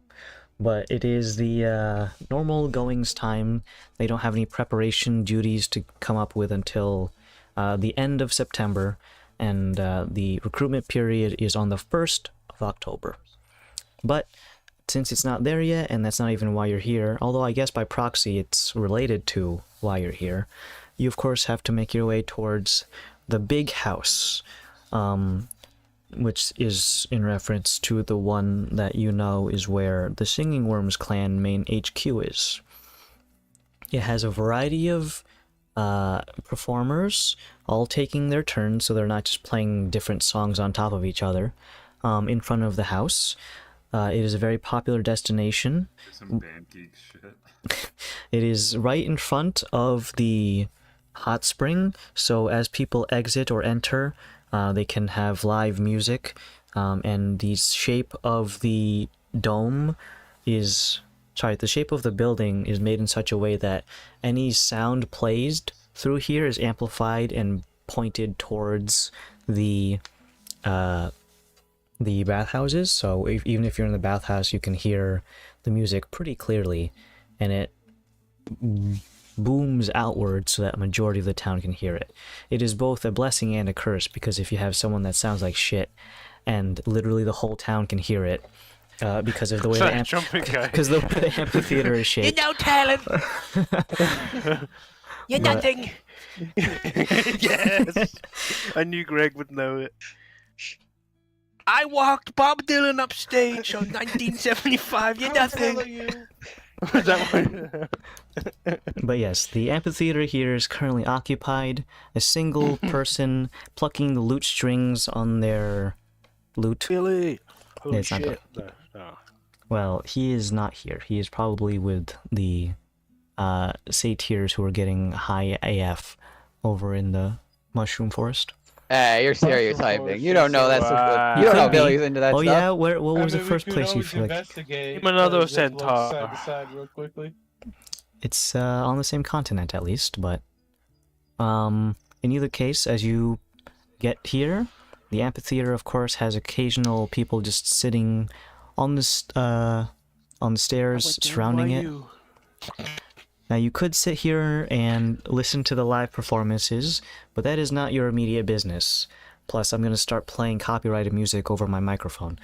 But it is the normal goings time. They don't have any preparation duties to come up with until the end of September, and the recruitment period is on the 1st of October. But since it's not there yet, and that's not even why you're here, although I guess by proxy it's related to why you're here, you of course have to make your way towards the big house, which is in reference to the one that you know is where the Singing Worms clan main HQ is. It has a variety of performers, all taking their turns, so they're not just playing different songs on top of each other, in front of the house. It is a very popular destination. Some band geek shit. It is right in front of the hot spring, so as people exit or enter, they can have live music, and the shape of the dome is... Sorry, the shape of the building is made in such a way that any sound placed through here is amplified and pointed towards the bathhouses. So even if you're in the bathhouse, you can hear the music pretty clearly, and it booms outward so that a majority of the town can hear it. It is both a blessing and a curse, because if you have someone that sounds like shit, and literally the whole town can hear it, because of the way Sorry, jumping guy. because the way the amphitheater is shaped. no talent. You're But- nothing. Yes, I knew Greg would know it. I walked Bob Dylan upstage on 1975. You're nothing. Is that what... But yes, the amphitheater here is currently occupied. A single person plucking the lute strings on their lute. Billy. Holy It's not shit. No. Well, he is not here. He is probably with the satyrs who are getting high AF over in the mushroom forest. Hey, you're stereotyping. You don't know that. Wow. You don't know Could be. Billy's into that Oh stuff. yeah, what I was the mean, we first could place you always feel like? investigate. Give him another just look centaur. Side to side, real quickly. It's on the same continent at least, but in either case, as you get here, the amphitheater of course has occasional people just sitting on the stairs surrounding it. Now you could sit here and listen to the live performances, but that is not your immediate business. Plus, I'm going to start playing copyrighted music over my microphone.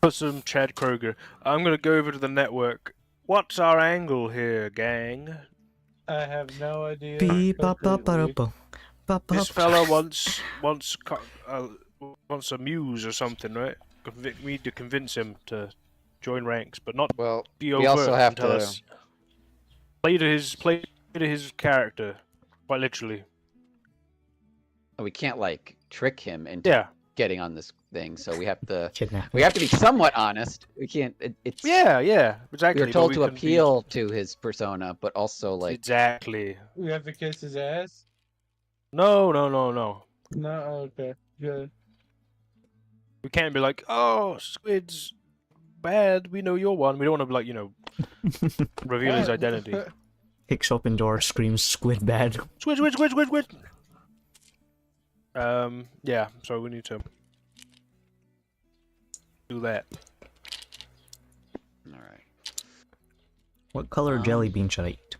Put some Chad Kroger. I'm gonna go over to the network. What's our angle here, gang? I have no idea. Beep, bop, bop, completely. ba, bop, bop. This fella wants a muse or something, right? We need to convince him to join ranks, but not Well, be we overt also have and tell to. us. Play to his character, quite literally. We can't like trick him into Yeah. getting on this thing, so we have to. Kidnapping. We have to be somewhat honest. We can't. It's. Yeah, exactly. We but are told to can be- appeal to his persona, but also like. Exactly. We have to kiss his ass? No. No, okay. Good. We can't be like, oh, Squid's bad. We know you're one. We don't want to be like, reveal his identity. Kicks open door, screams squid bad. Squid. Yeah. So we need to do that. All right. What color jelly bean should I eat?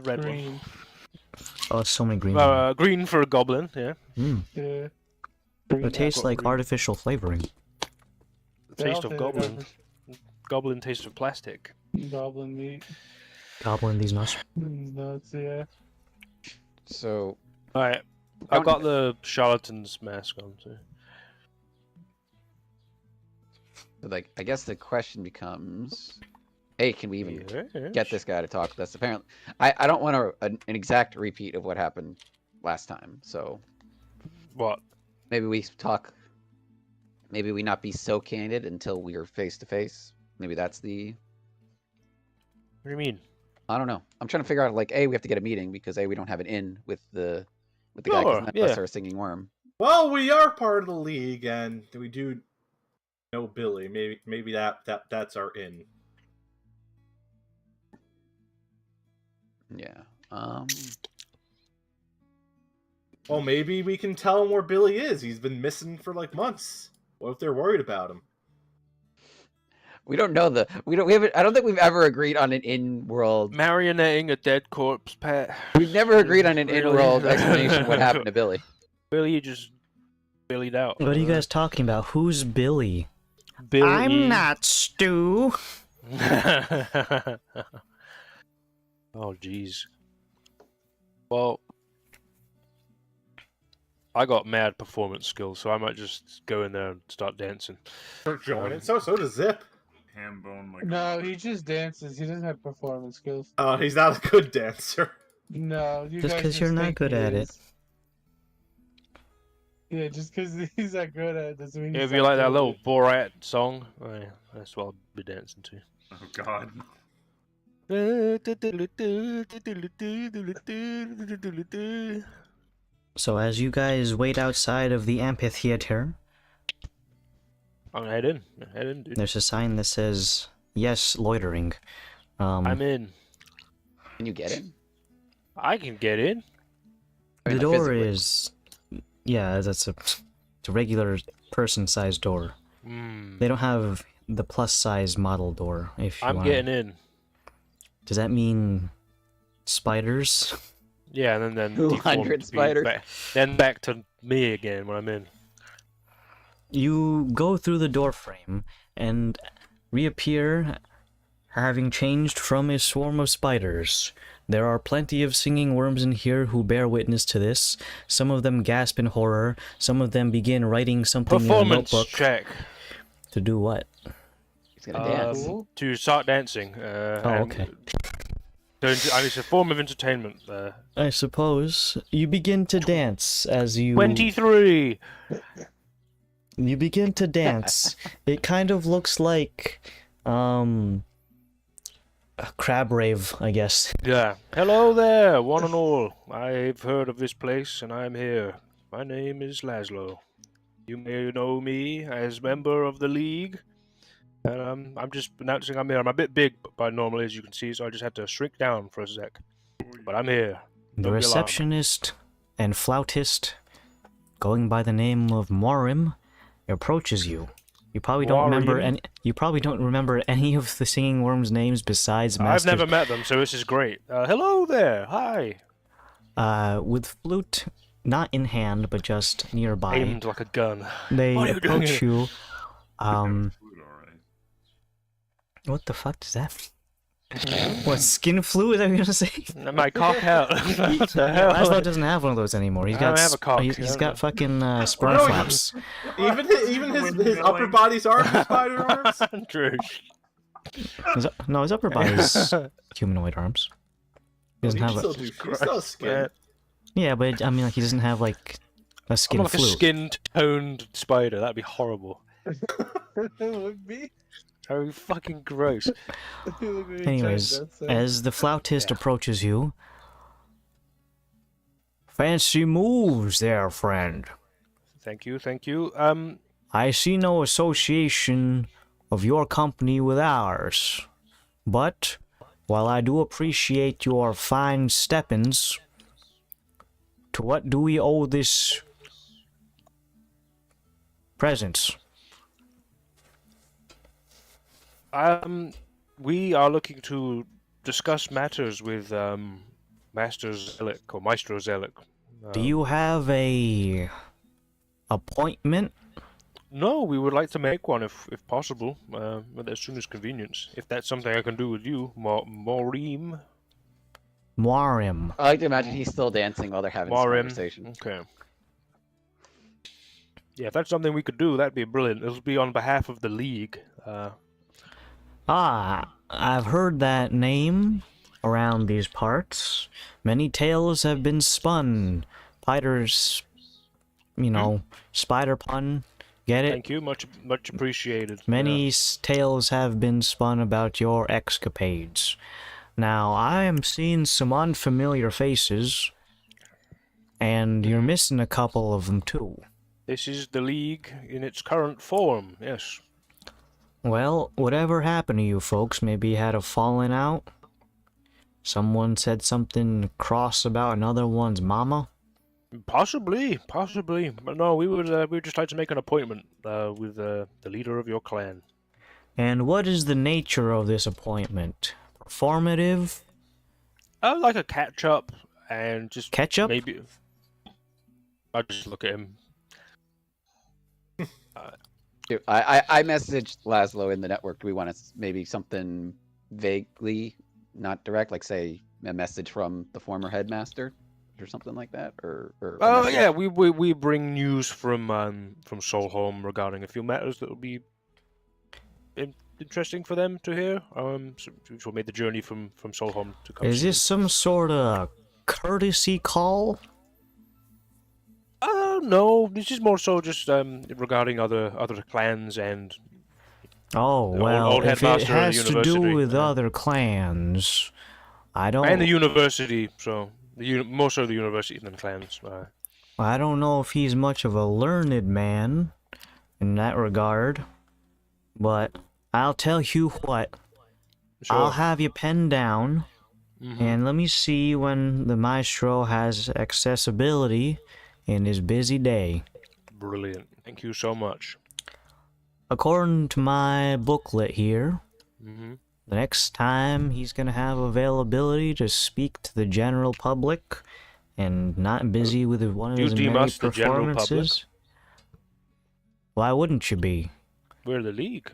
Red Green. Oh, so many green. one. Green for a goblin. Yeah. Yeah. It tastes like artificial flavoring. The taste of goblin. Goblin taste of plastic. Goblin meat. Goblin these nuts. Nuts, yeah. So, Alright. I've got the charlatan's mask on too. like, I guess the question becomes, hey, can we even get this guy to talk with us? Apparently, I don't want an exact repeat of what happened last time. So, What? maybe we talk. Maybe we not be so candid until we are face to face. Maybe that's the. What do you mean? I don't know. I'm trying to figure out, like, A, we have to get a meeting because A, we don't have it in with the guy because none of us are a singing worm. Well, we are part of the league, and we do know Billy. Maybe that's our in. Yeah. Well, maybe we can tell him where Billy is. He's been missing for like months. What if they're worried about him? We don't know we haven't. I don't think we've ever agreed on an in-world. Marionetting a dead corpse, Pat. We've never agreed on an Really? in-world explanation of what happened to Billy. Billy just Billy'd out. What are you guys talking about? Who's Billy? Billy. I'm not Stu. Oh, jeez. Well, I got mad performance skills, so I might just go in there and start dancing. Join it. So does Zip. Ham bone like. No, he just dances. He doesn't have performance skills. Oh, he's not a good dancer. No, you Just guys because you're not think good he at it. is. Yeah, just because he's not good at it doesn't mean If he's you not like that good. little Borat song, yeah, that's what I'll be dancing to. Oh God. So as you guys wait outside of the amphitheater, I'm head in. Head in, dude. there's a sign that says, yes, loitering. I'm in. Can you get in? I can get in. I The mean, like, door physically. is... Yeah, it's a regular person-sized door. Mm. They don't have the plus-size model door, if you I'm want. getting in. Does that mean spiders? Yeah, and then 200 default spiders. then back to me again when I'm in. You go through the door frame and reappear having changed from a swarm of spiders. There are plenty of singing worms in here who bear witness to this. Some of them gasp in horror. Some of them begin writing something in a Performance notebook. check. To do what? He's gonna dance. To start dancing. Okay. It's a form of entertainment. I suppose. You begin to dance as you... 23! You begin to dance. It kind of looks like... a crab rave, I guess. Yeah. Hello there, one and all. I've heard of this place, and I'm here. My name is Laszlo. You may know me as member of the League. And I'm just announcing I'm here. I'm a bit big by normal, as you can see, so I just had to shrink down for a sec. But I'm here. The Don't be alarmed. receptionist and flautist, going by the name of Morim, approaches you. You probably don't remember Morim? any. You probably don't remember any of the singing worms' names besides Master. I've never met them, so this is great. Hello there. Hi. With flute, not in hand, but just nearby. Aimed like a gun. They What are you doing approach here? you. Flute, all right. What the fuck does that mean? What, skin flu? Is that what you're gonna say? My cock out. What the hell? Laszlo doesn't have one of those anymore. He's I got don't have a cock. he's got fucking sperm No, flaps. Even his upper body's arms are spider arms. True. His upper body's humanoid arms. He doesn't have a... He still has skin. Yeah, but I mean, like, he doesn't have like a I'm skin like a flute. skin-toned spider. That'd be horrible. It would be. That'd be fucking gross. Anyways, as the flautist approaches you, fancy moves there, friend. Thank you, thank you. I see no association of your company with ours, but while I do appreciate your fine steppins, to what do we owe this presence? We are looking to discuss matters with Master Zelik or Maestro Zelik. Do you have a appointment? No, we would like to make one if possible, but as soon as convenience. If that's something I can do with you, Morim. Morim. I like to imagine he's still dancing while they're having this Morim. conversation. Okay. Yeah, if that's something we could do, that'd be brilliant. It'll be on behalf of the League. I've heard that name around these parts. Many tales have been spun. Spider's, spider pun. Get it? Thank you, much appreciated. Many Yeah. tales have been spun about your escapades. Now, I am seeing some unfamiliar faces, and you're missing a couple of them too. This is the League in its current form, yes. Well, whatever happened to you folks? Maybe you had a falling out? Someone said something cross about another one's mama? Possibly. But no, we would just like to make an appointment with the leader of your clan. And what is the nature of this appointment? Performative? Like a catch-up, and just Ketchup? maybe... I'll just look at him. Dude, I messaged Laszlo in the network. Do we want to maybe something vaguely not direct, like say a message from the former headmaster or something like that, or a Oh message- yeah, we bring news from Solholm regarding a few matters that will be interesting for them to hear. So made the journey from Solholm to come. Is see this some sort of courtesy call? No, this is more so just regarding other clans and Oh, The well, old if it headmaster of the has to do university, with yeah. other clans, I don't... and the university. So more so the university than clans. I don't know if he's much of a learned man in that regard, but I'll tell you what, Sure. I'll have you penned down, Mhm. and let me see when the maestro has accessibility in his busy day. Brilliant. Thank you so much. According to my booklet here, hmm the next time he's gonna have availability to speak to the general public and not busy with one of You his deem many us the general public? performances. Why wouldn't you be? We're the League.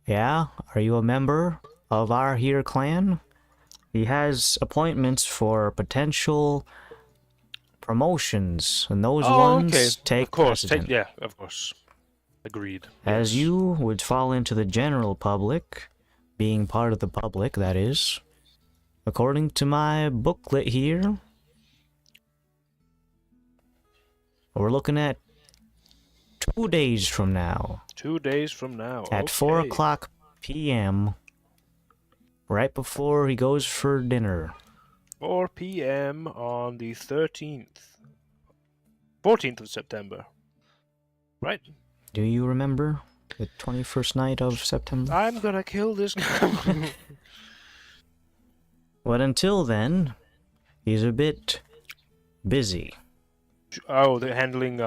Yeah? Are you a member of our here clan? He has appointments for potential promotions, and those ones okay. take Of course. precedent. Yeah, of course. Agreed. As Yes. you would fall into the general public, being part of the public, that is. According to my booklet here, we're looking at 2 days from now, 2 days from now. at 4 okay. o'clock p.m., right before he goes for dinner. 4 p.m. on the 13th. 14th of September. Right? Do you remember the 21st night of September? I'm gonna kill this guy. But until then, he's a bit busy. Oh, they're handling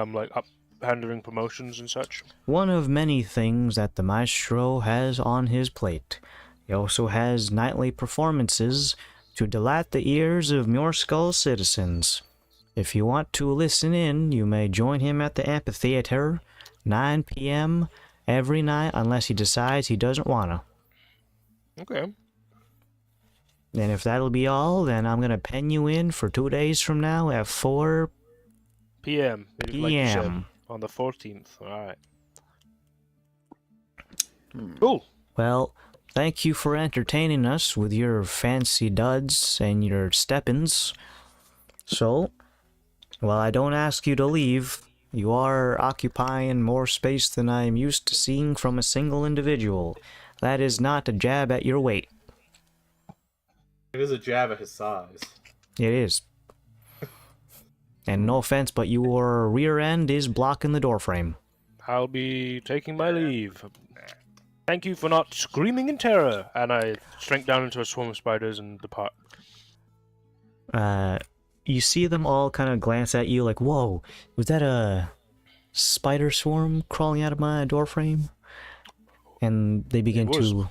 handling promotions and such. One of many things that the maestro has on his plate. He also has nightly performances to delight the ears of Muirskull citizens. If you want to listen in, you may join him at the amphitheater, 9 p.m. every night, unless he decides he doesn't wanna. Okay. And if that'll be all, then I'm gonna pen you in for 2 days from now at 4 p.m. Like you said, p.m. on the 14th. Alright. Cool. Well, thank you for entertaining us with your fancy duds and your steppins. So, while I don't ask you to leave, you are occupying more space than I am used to seeing from a single individual. That is not a jab at your weight. It is a jab at his size. It is. And no offense, but your rear end is blocking the doorframe. I'll be taking my leave. Thank you for not screaming in terror. And I shrink down into a swarm of spiders and depart. You see them all kind of glance at you like, whoa, was that a spider swarm crawling out of my doorframe? And they begin It was. to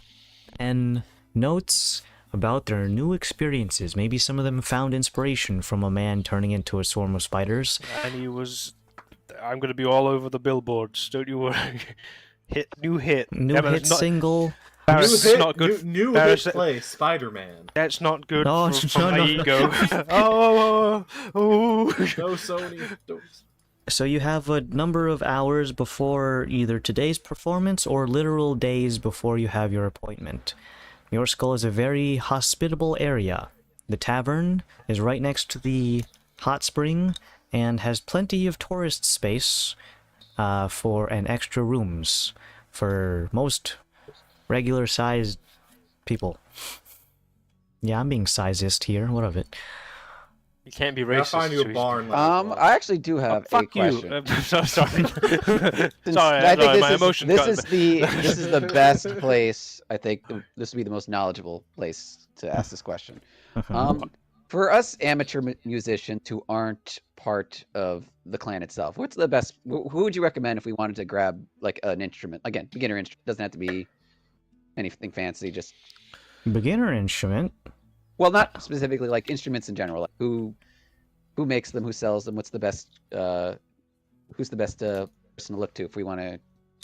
pen notes about their new experiences. Maybe some of them found inspiration from a man turning into a swarm of spiders. And he was... I'm going to be all over the billboards. Don't you worry. New hit. New Yeah, but hit it's not- single, Barris, it's not good. New Barris, hit play, Spider-Man. that's not good No, for no, my no. ego. Oh. No, Sony. Don't. So you have a number of hours before either today's performance or literal days before you have your appointment. Your Skull is a very hospitable area. The tavern is right next to the hot spring and has plenty of tourist space and extra rooms for most regular-sized people. Yeah, I'm being sizist here. What of it? You can't be I'll racist. find you a Susan. barn. I actually do have a Fuck you. question. Sorry. Since sorry, I think my emotion got this is the best place. I think this would be the most knowledgeable place to ask this question. For us amateur musicians who aren't part of the clan itself, what's the best? Who would you recommend if we wanted to grab like an instrument? Again, beginner instrument, doesn't have to be anything fancy. Just Beginner instrument? well, not specifically like instruments in general. Like who makes them? Who sells them? What's the best? Who's the best person to look to if we want to?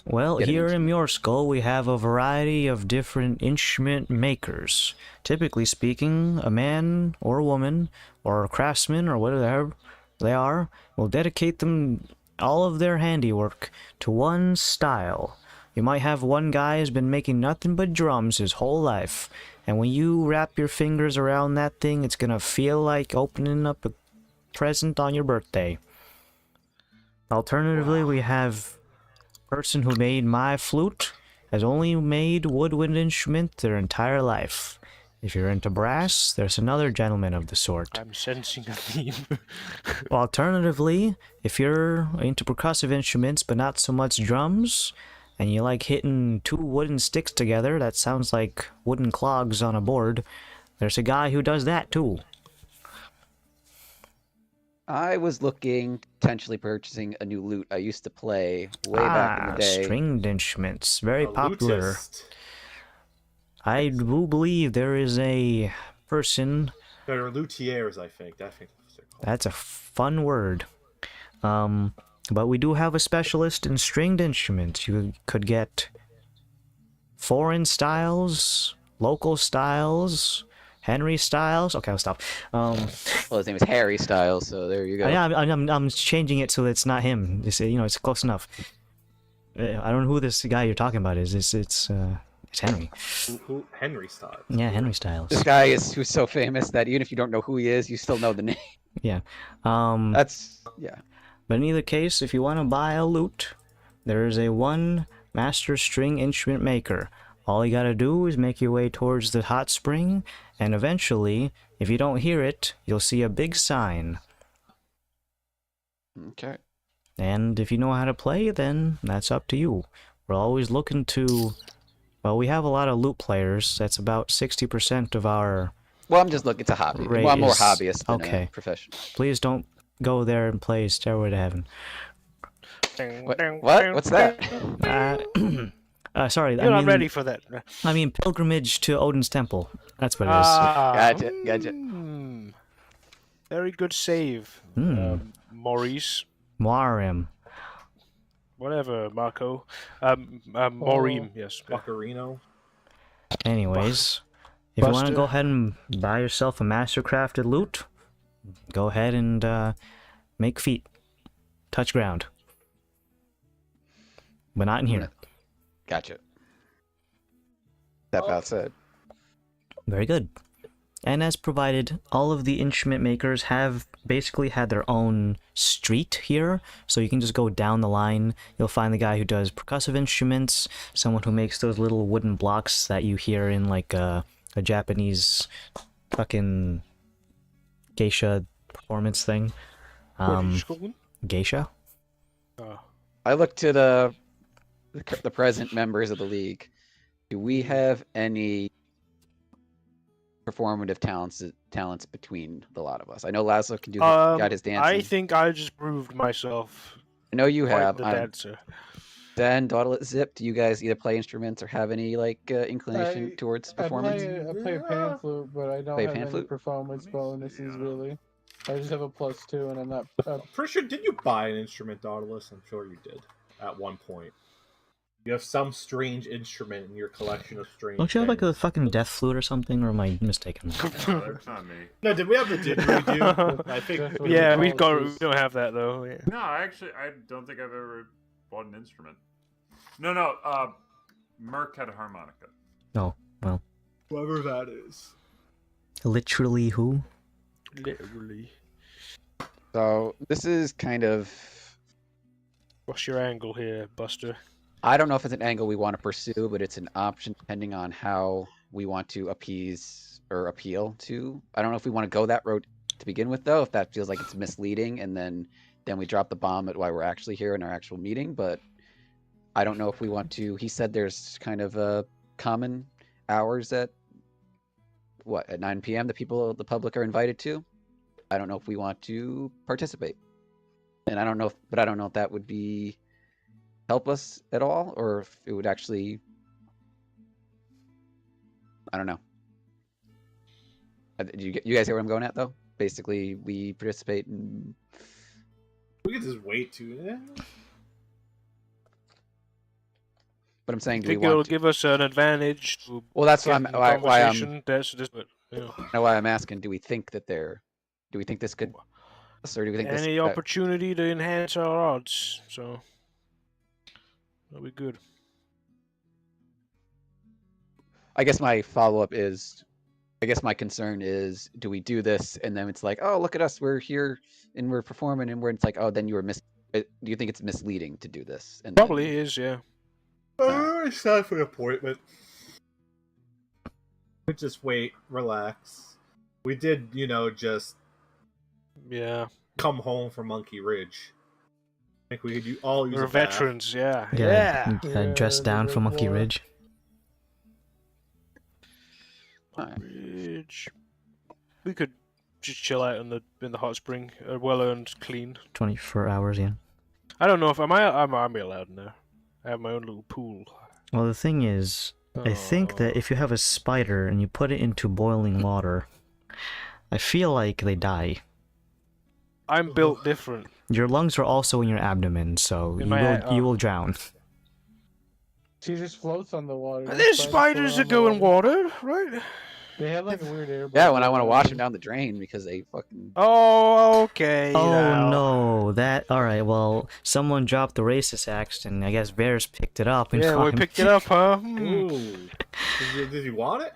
Well, Get an here in instrument. Your Skull, we have a variety of different instrument makers. Typically speaking, a man or a woman or a craftsman or whatever they are will dedicate them all of their handiwork to one style. You might have one guy who's been making nothing but drums his whole life, and when you wrap your fingers around that thing, it's gonna feel like opening up a present on your birthday. Alternatively, we have person who made my flute has only made woodwind instrument their entire life. If you're into brass, there's another gentleman of the sort. I'm sensing a theme. Alternatively, if you're into percussive instruments but not so much drums, and you like hitting two wooden sticks together that sounds like wooden clogs on a board, there's a guy who does that too. I was looking potentially purchasing a new lute. I used to play way back in the day. Stringed instruments, very A popular. lutist. I do believe there is a person. They're luthiers, I think. That's what they're called. That's a fun word. But we do have a specialist in stringed instruments. You could get foreign styles, local styles, Henry styles. Okay, I'll stop. Well, his name is Harry Styles, so there you go. Yeah, I'm changing it so that it's not him. It's close enough. I don't know who this guy you're talking about is. It's Henry. Who Henry Styles? Yeah, Henry Styles. This guy who's so famous that even if you don't know who he is, you still know the name. Yeah. That's yeah. But in either case, if you want to buy a lute, there is a one master string instrument maker. All you gotta do is make your way towards the hot spring, and eventually, if you don't hear it, you'll see a big sign. Okay. And if you know how to play, then that's up to you. We're always looking to... Well, we have a lot of lute players. That's about 60% of our... Well, I'm just looking. It's a hobby. Rate Well, I'm more is- hobbyist than okay. a professional. Please don't go there and play Stairway to Heaven. What? What's that? Sorry, You're not ready for that. I mean, Pilgrimage to Odin's Temple. That's what it is. Gotcha. Very good save, Maurice. Moirim. Whatever, Marco. Maureen, yes. Buccarino. Anyways, if you want to Buster. go ahead and buy yourself a mastercrafted lute, go ahead and make feet. Touch ground. But not in here. Gotcha. Step outside. Very good. And as provided, all of the instrument makers have basically had their own street here, so you can just go down the line. You'll find the guy who does percussive instruments, someone who makes those little wooden blocks that you hear in like a Japanese fucking geisha performance thing. Geisha? I look to the present members of the league. Do we have any performative talents between the lot of us? I know Laszlo can do got his dancing. I think I just proved myself. I know you quite have. the dancer. Then Dawdlet Zip, do you guys either play instruments or have any like inclination towards performance? I play pan flute, but I don't Play have pan any flute? performance bonuses really. I just have a +2, and I'm not. Pretty sure, did you buy an instrument, Dauntless? I'm sure you did at one point. You have some strange instrument in your collection of strange. Don't you have like things. a fucking death flute or something, or am I mistaken? No, that's not me. No, did we have the didgeridoo? I think. That's what Yeah, we we call don't have that though. Yeah. No, I don't think I've ever bought an instrument. No, Merc had a harmonica. No, well, Whoever that is. literally who? Literally. So this is kind of. What's your angle here, Buster? I don't know if it's an angle we want to pursue, but it's an option depending on how we want to appease or appeal to. I don't know if we want to go that road to begin with, though, if that feels like it's misleading, and then we drop the bomb at why we're actually here in our actual meeting. But I don't know if we want to. He said there's kind of a common hours at 9 p.m. the public are invited to. I don't know if we want to participate, and I don't know if that would be help us at all, or if it would actually, I don't know. You guys hear where I'm going at, though? Basically, we participate in... We could just wait to. But I'm saying, I do we think it'll want to... give us an advantage. To Well, that's get why in I'm the why I'm conversation. That's just, but, you know. why I'm asking. Do we think this could, or do we think Any this? opportunity to enhance our odds, so that'll be good. I guess my follow-up is, I guess my concern is, do we do this and then it's like, oh, look at us, we're here and we're performing, and it's like, oh, then you were do you think it's misleading to do this? And Probably is, yeah. It's time for an appointment. We just wait, relax. We did, just Yeah. come home from Monkey Ridge. I think we could all use We're a bath. veterans, yeah. Dressed down from Monkey Ridge. Ridge. We could just chill out in the hot spring, well earned, clean. 24 hours, yeah. I don't know if I'm allowed in there. I have my own little pool. Well, the thing is, I think that if you have a spider and you put it into boiling water, I feel like they die. I'm built different. Your lungs are also in your abdomen, so you will drown. She just floats on the water. There's spiders that go in water, right? They have like a weird air. Yeah, when I want to wash them down the drain because they fucking. Oh, okay. Oh now. no, alright, well, someone dropped the racist axe and I guess Bears picked it up and Yeah, we picked it up, huh? Ooh. Did you want it?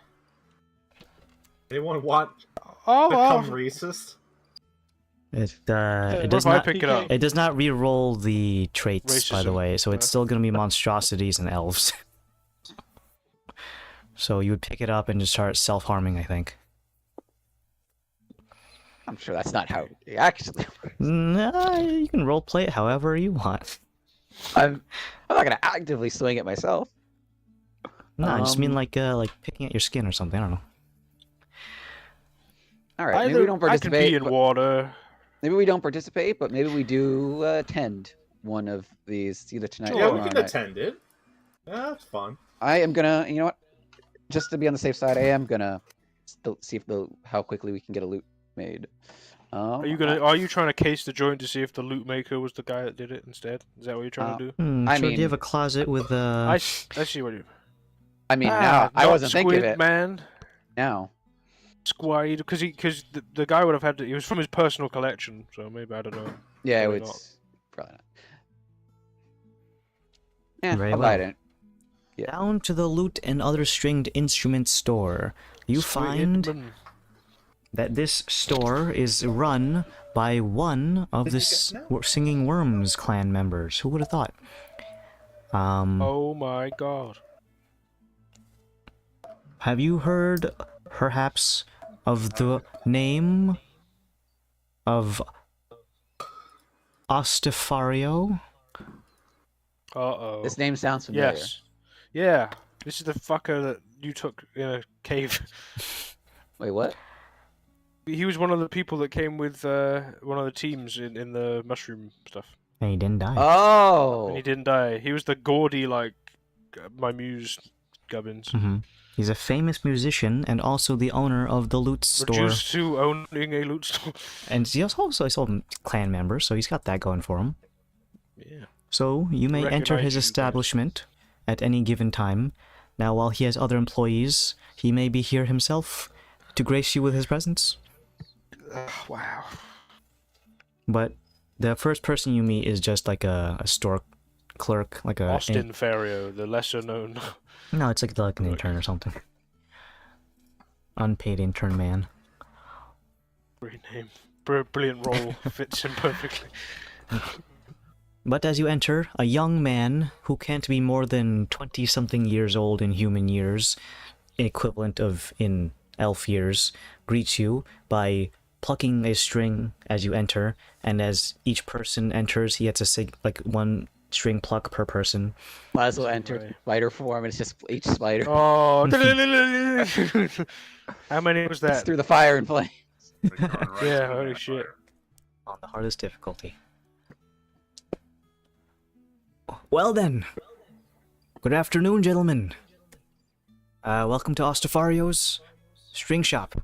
Anyone want Oh, become racist? It what does if I not pick it up? it does not re-roll the traits, by the Racism. way, so it's still gonna be monstrosities and elves. So you would pick it up and just start self-harming, I think. I'm sure that's not how it actually works. Nah, you can roleplay it however you want. I'm not gonna actively swing it myself. No, I just mean like picking at your skin or something. I don't know. All right, maybe we don't I can participate. be in but- water. Maybe we don't participate, but maybe we do attend one of these either tonight Yeah, or we tomorrow can night. attend it. Yeah, that's fun. I am gonna, you know what? Just to be on the safe side, I am gonna see if how quickly we can get a loot made. Are you trying to case the joint to see if the loot maker was the guy that did it instead? Is that what you're trying to do? I Sure, do mean- you have a closet with I see what you. I mean, now I not wasn't thinking of Squid it. Man. Now, Squid, because the guy would have had he was from his personal collection, so maybe I don't know. yeah, Probably it's probably not. Yeah, Very I'll buy well. it. Yeah. Down to the loot and other stringed instruments store. You find Squidman. that this store is run by one of the Singing Worms clan members. Who would have thought? Oh my god. Have you heard, perhaps, of the name of Ostifario? Uh-oh. This name sounds familiar. Yes. Yeah. This is the fucker that you took in a cave. Wait, what? He was one of the people that came with one of the teams in the mushroom stuff. And he didn't die. Oh, And he didn't die. He was the gaudy, like, my muse gubbins. hmm He's a famous musician and also the owner of the loot store. Reduced to owning a loot store. And he's also a clan member, so he's got that going for him. Yeah. So you may enter Recognize his you, establishment at any given time. Now, while he has other employees, he may be here himself to grace you with his presence. Wow. But the first person you meet is just like a store clerk, like a... Austin Ferrio, the lesser known. No, it's like an intern or something. Unpaid intern man. Great name. Brilliant role. Fits him perfectly. But as you enter, a young man who can't be more than 20-something years old in human years, equivalent of in elf years, greets you by plucking a string as you enter, and as each person enters, he gets like one string pluck per person. Might as well enter spider form, and it's just each spider. Oh. How many was It's that? through the fire and flame. Like going right Yeah, to the holy shit. vampire. On the hardest difficulty. Well then, good afternoon, gentlemen. Welcome to Ostafario's String Shop.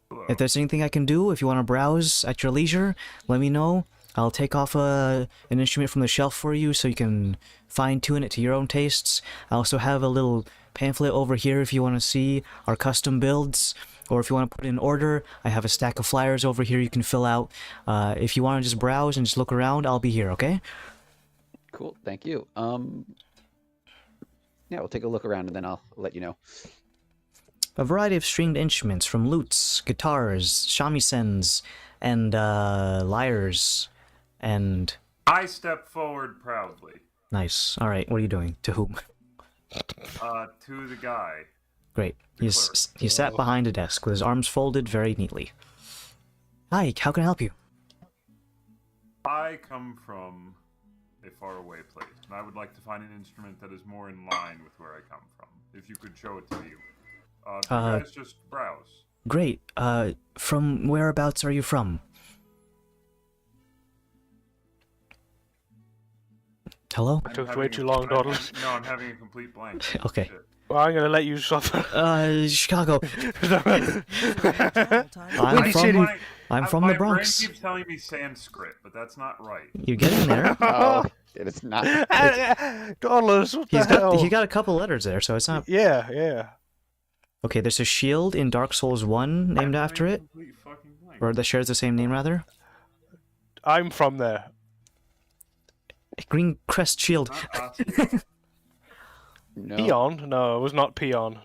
Hello. If there's anything I can do, if you want to browse at your leisure, let me know. I'll take off an instrument from the shelf for you so you can fine-tune it to your own tastes. I also have a little pamphlet over here if you want to see our custom builds, or if you want to put in order, I have a stack of flyers over here you can fill out. If you want to just browse and just look around, I'll be here, okay? Cool, thank you. Yeah, we'll take a look around and then I'll let you know. A variety of stringed instruments, from lutes, guitars, shamisen, and lyres, and... I step forward proudly. Nice. Alright, what are you doing? To whom? To the guy. Great. The He sat behind a desk with his arms folded very neatly. Hi, how can I help you? I come from a faraway place, and I would like to find an instrument that is more in line with where I come from. If you could show it to me. You guys just browse. Great. From whereabouts are you from? Hello? I'm Took having way a- too long, I'm Doddle. having- No, I'm having a complete blank. Okay. Shit. Well, I'm gonna let you suffer. Chicago. I'm from my the Bronx. brain keeps telling me Sanskrit, but that's not right. You're getting there. Oh, it's not. Dollars, what the hell? He got a couple letters there, so it's not... Yeah, yeah. Okay, there's a shield in Dark Souls 1 named I'm after having a it, complete fucking blank. or that shares the same name, rather. I'm from there. Green Crest Shield. Not Osio. No. Peon? No, it was not Peon.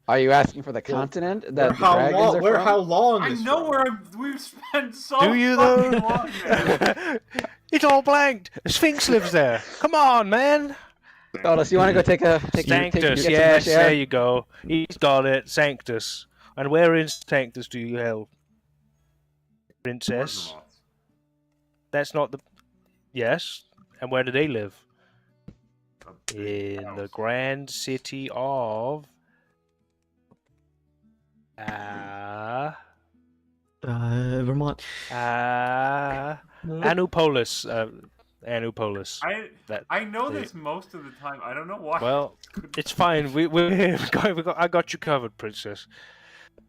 Are you asking for the continent that the how dragons long? are Where? from? How long? I is know from? where we've spent so Do you, fucking though? long there. It's all blanked. The Sphinx lives there. Come on, man. Dollars, you want to go take a Sanctus, get some yes, fresh air? there you go. He's got it. Sanctus. And where in Sanctus do you hail? Princess? That's not the... Yes. And where do they live? A big In the house. grand city of... Vermont. Anupolis. Anupolis. That- I know they- this most of the time. I don't know why. Well, it's fine. I got you covered, Princess.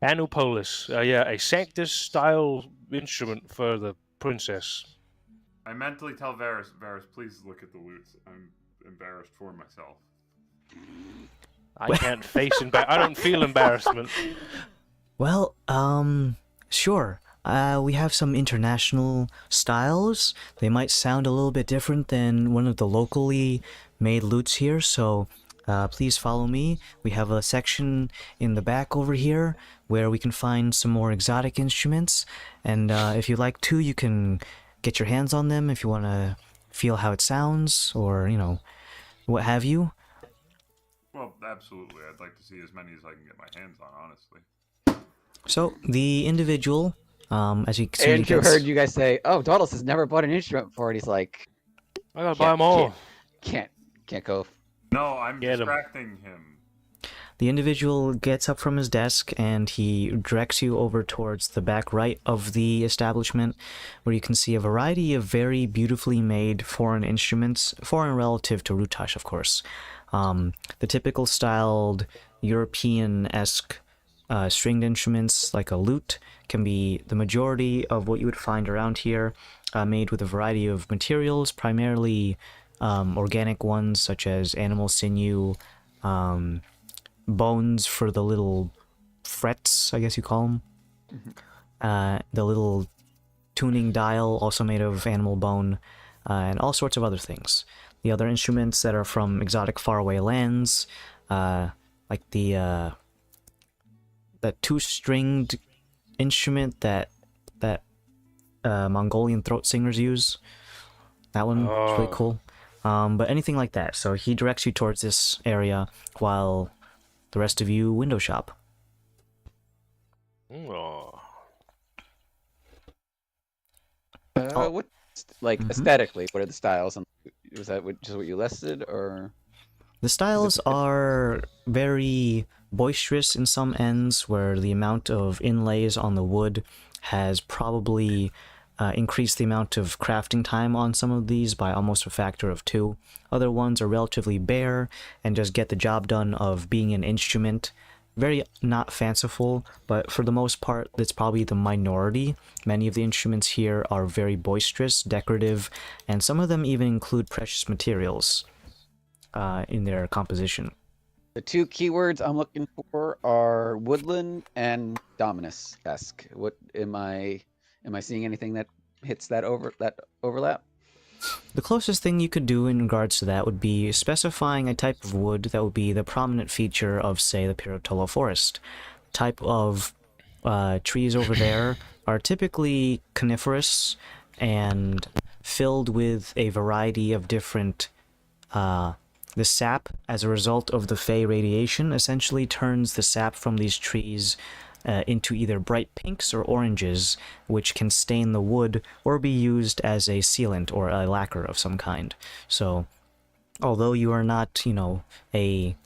Anupolis. Yeah, a Sanctus-style instrument for the princess. I mentally tell Varys, please look at the loots. I'm embarrassed for myself. I can't face I don't feel embarrassment. Well, sure. We have some international styles. They might sound a little bit different than one of the locally made lutes here, so please follow me. We have a section in the back over here where we can find some more exotic instruments, and if you like to, you can get your hands on them if you want to feel how it sounds, or, you know, what have you. Well, absolutely. I'd like to see as many as I can get my hands on, honestly. So, the individual, as you can Andrew heard you guys say, "Oh, Doddles has never bought an instrument before," and he's like, I gotta buy them all. Can't go. No, I'm Get 'em. distracting him. The individual gets up from his desk and he directs you over towards the back right of the establishment, where you can see a variety of very beautifully made foreign instruments, foreign relative to Rutash, of course. The typical styled European-esque stringed instruments like a lute can be the majority of what you would find around here, made with a variety of materials, primarily organic ones such as animal sinew, bones for the little frets, I guess you call them. The little tuning dial, also made of animal bone, and all sorts of other things. The other instruments that are from exotic faraway lands, like the that two-stringed instrument that Mongolian throat singers use. That one is really cool. But anything like that. So he directs you towards this area while the rest of you window shop. Oh. What, like, aesthetically, what are the styles? And was that just what you listed, or? The styles are very boisterous in some ends, where the amount of inlays on the wood has probably increased the amount of crafting time on some of these by almost a factor of 2. Other ones are relatively bare and just get the job done of being an instrument. Very not fanciful, but for the most part, that's probably the minority. Many of the instruments here are very boisterous, decorative, and some of them even include precious materials in their composition. The 2 keywords I'm looking for are woodland and dominus-esque. What am I seeing anything that hits that overlap? The closest thing you could do in regards to that would be specifying a type of wood that would be the prominent feature of, say, the Pirotolo forest. Type of trees over there are typically coniferous and filled with a variety of different the sap, as a result of the Fey radiation, essentially turns the sap from these trees into either bright pinks or oranges, which can stain the wood or be used as a sealant or a lacquer of some kind. So, although you are not, a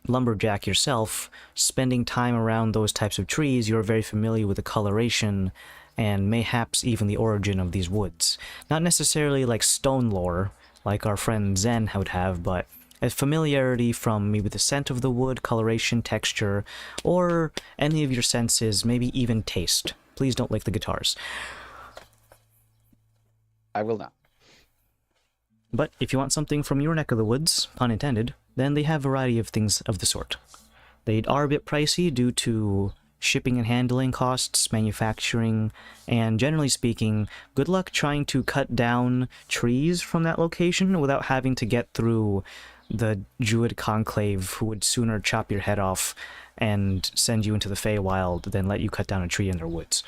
lumberjack yourself, spending time around those types of trees, you're very familiar with the coloration and mayhaps even the origin of these woods. Not necessarily like stone lore, like our friend Zen would have, but a familiarity from maybe the scent of the wood, coloration, texture, or any of your senses, maybe even taste. Please don't lick the guitars. I will not. But if you want something from your neck of the woods, pun intended, then they have a variety of things of the sort. They are a bit pricey due to shipping and handling costs, manufacturing, and generally speaking, good luck trying to cut down trees from that location without having to get through the Druid Conclave, who would sooner chop your head off and send you into the Feywild than let you cut down a tree in their woods.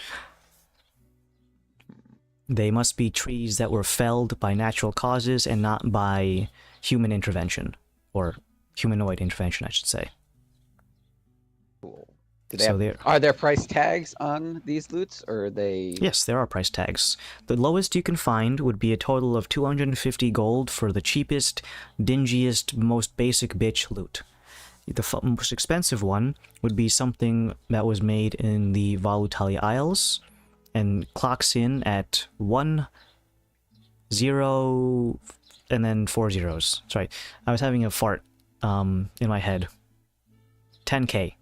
They must be trees that were felled by natural causes and not by human intervention, or humanoid intervention, I should say. Cool. Are there price tags on these loots, or are they... Yes, there are price tags. The lowest you can find would be a total of 250 gold for the cheapest, dingiest, most basic bitch loot. The most expensive one would be something that was made in the Valutali Isles and clocks in at 1, 0, and then 4 zeros. Sorry, I was having a fart in my head. 10k.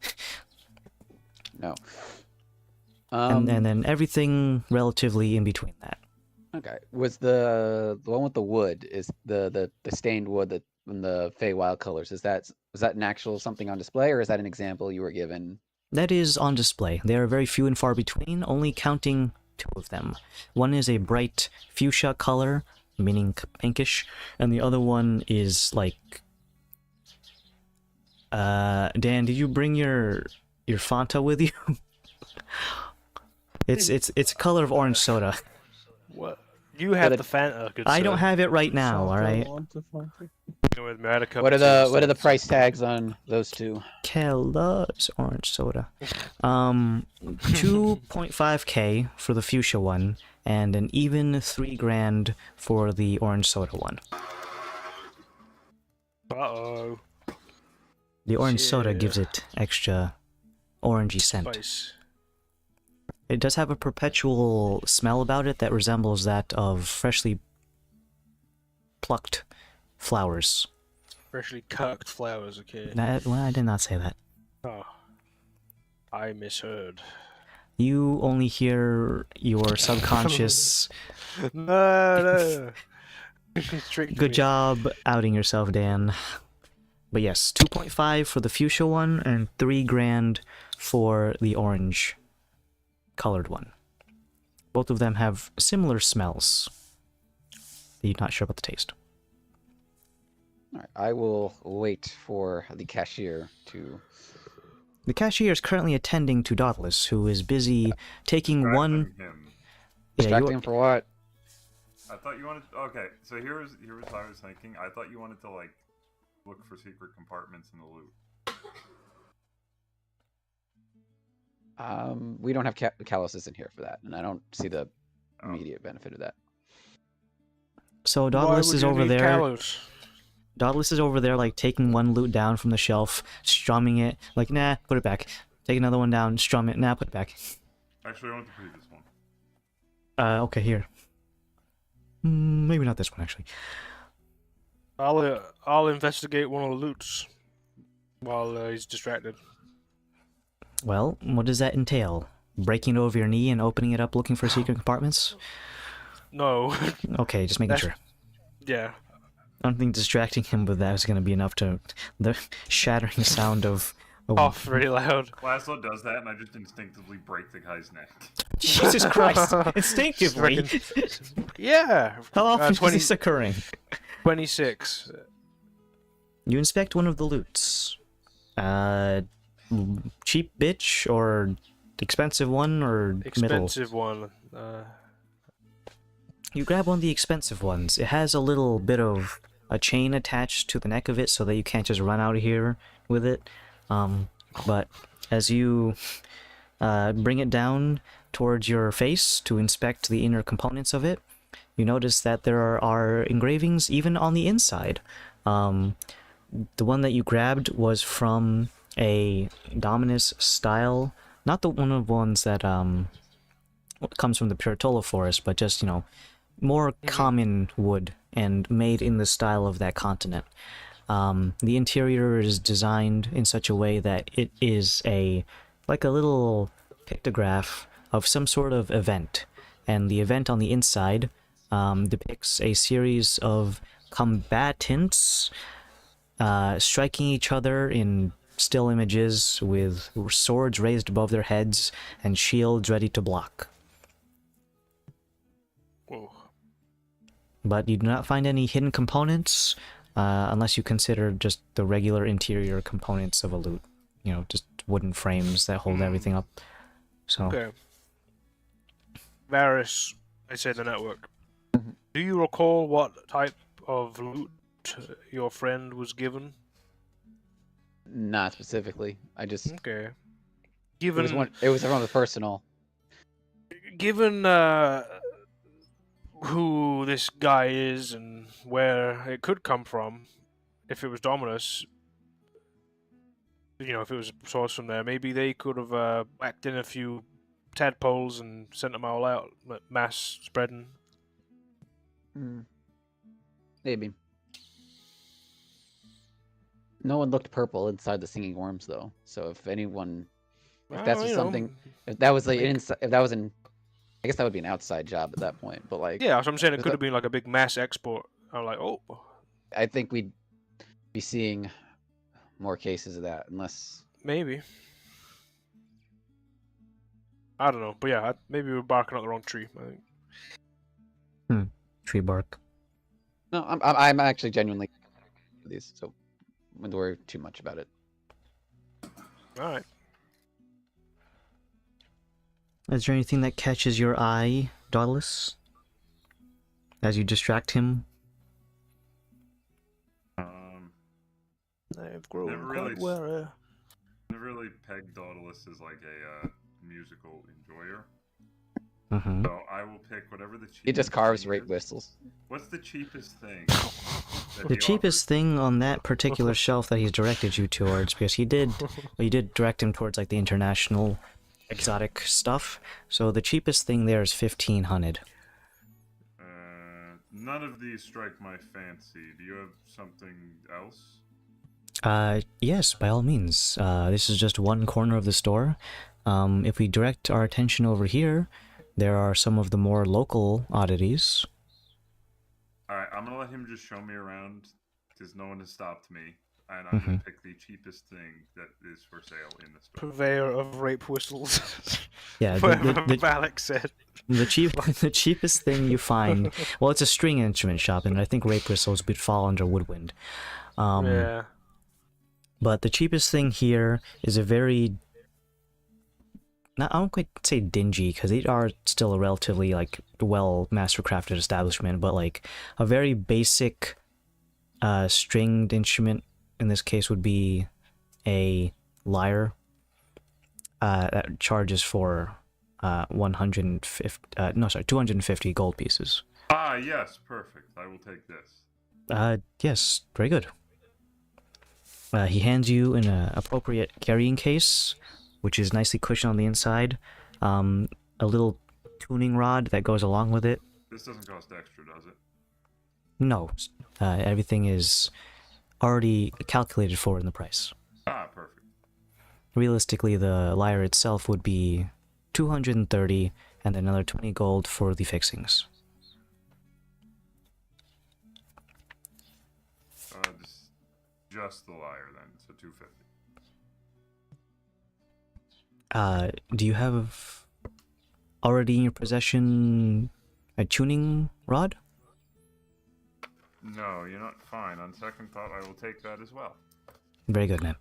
No. And then everything relatively in between that. Okay. Was the one with the wood, is the stained wood that in the Feywild colors, was that an actual something on display, or is that an example you were given? That is on display. They are very few and far between, only counting 2 of them. One is a bright fuchsia color, meaning pinkish, and the other one is like... Dan, did you bring your Fanta with you? It's a color of orange soda. What? You have the Fanta, good I sir. don't have it right now, alright? With me, I had a cup What of are tea the price tags on those 2? Kel loves orange soda. 2.5k for the fuchsia one, and an even 3 grand for the orange soda one. Uh-oh. The orange soda gives it extra orangey scent. Spice. It does have a perpetual smell about it that resembles that of freshly plucked flowers. Freshly cooked flowers, okay. Well, I did not say that. Oh. I misheard. You only hear your subconscious... No. Tricked Good me. job outing yourself, Dan. But yes, 2.5 for the fuchsia one and 3 grand for the orange colored one. Both of them have similar smells. You're not sure about the taste. All right, I will wait for the cashier to. The cashier is currently attending to Dauntless, who is busy taking one. Distracting him. Yeah, Distracting him for what? I thought you wanted. Okay, so here's what I was thinking. I thought you wanted to like look for secret compartments in the loot. We don't have Kalos isn't here for that, and I don't see the Oh. immediate benefit of that. So Why Dauntless would is you over need there. Kalos? Dauntless is over there, like taking one loot down from the shelf, strumming it, like nah, put it back. Take another one down, strum it, nah, put it back. Actually, I want the previous one. Okay, here. Maybe not this one actually. I'll investigate one of the loots while he's distracted. Well, what does that entail? Breaking it over your knee and opening it up looking for secret compartments? No. Okay, just making sure. Yeah. I don't think distracting him with that is going to be enough to... The shattering sound of... Off really loud. Laszlo does that, and I just instinctively break the guy's neck. Jesus Christ! Instinctively! Yeah. How often 20, is this occurring? 26. You inspect one of the loots. Cheap bitch, or expensive one, or middle? Expensive one. You grab one of the expensive ones. It has a little bit of a chain attached to the neck of it so that you can't just run out of here with it. But as you bring it down towards your face to inspect the inner components of it, you notice that there are engravings even on the inside. The one that you grabbed was from a Dominus style, not the one of the ones that comes from the Puritola forest, but just, you know, more common wood and made in the style of that continent. The interior is designed in such a way that it is like a little pictograph of some sort of event, and the event on the inside depicts a series of combatants striking each other in still images with swords raised above their heads and shields ready to block. Whoa. But you do not find any hidden components, unless you consider just the regular interior components of a loot. You know, just wooden frames that hold everything up. So, Okay. Varys, I said the network. Do you recall what type of loot your friend was given? Not specifically. I just. Okay. It Given was everyone was personal. given who this guy is and where it could come from, if it was Dominus, you know, if it was a source from there, maybe they could have whacked in a few tadpoles and sent them all out, mass spreading. Maybe. No one looked purple inside the singing worms, though. So if anyone, if that's just something, if that was like inside, if that was an, I guess that would be an outside job at that point. But like, Yeah, so I'm saying it Is could that- have been like a big mass export. I'm like, oh, I think we'd be seeing more cases of that, unless. maybe. I don't know, but yeah, maybe we're barking up the wrong tree. I think. tree bark. No, I'm actually genuinely these, so wouldn't worry too much about it. All right. Is there anything that catches your eye, Dauntless? As you distract him? I've grown Never quite really wary. Never really pegged Dauntless as like a musical enjoyer. Mm-hmm. So I will pick whatever the cheapest He just carves thing rape is. whistles. What's the cheapest thing? The cheapest thing on that particular shelf that he's directed you towards, because you did direct him towards like the international exotic stuff. So the cheapest thing there is 1,500. None of these strike my fancy. Do you have something else? Yes, by all means. This is just one corner of the store. If we direct our attention over here, there are some of the more local oddities. Alright, I'm gonna let him just show me around, because no one has stopped me. And I'm gonna pick the cheapest thing that is for sale in the store. Purveyor of rape whistles. Yeah, Whatever Valak said. the cheapest thing you find. Well, it's a string instrument shop, and I think rape whistles would fall under woodwind. Yeah. But the cheapest thing here is a very, I don't quite say dingy, because they are still a relatively like well mastercrafted establishment, but like a very basic stringed instrument. In this case, would be a lyre that charges for 250 gold pieces. Ah, yes, perfect. I will take this. Yes, very good. He hands you an appropriate carrying case, which is nicely cushioned on the inside. A little tuning rod that goes along with it. This doesn't cost extra, does it? No, everything is already calculated for in the price. Ah, perfect. Realistically, the lyre itself would be 230, and then another 20 gold for the fixings. Just the lyre then, so 250. Do you have already in your possession a tuning rod? No, you're not fine. On second thought, I will take that as well. Very good, man.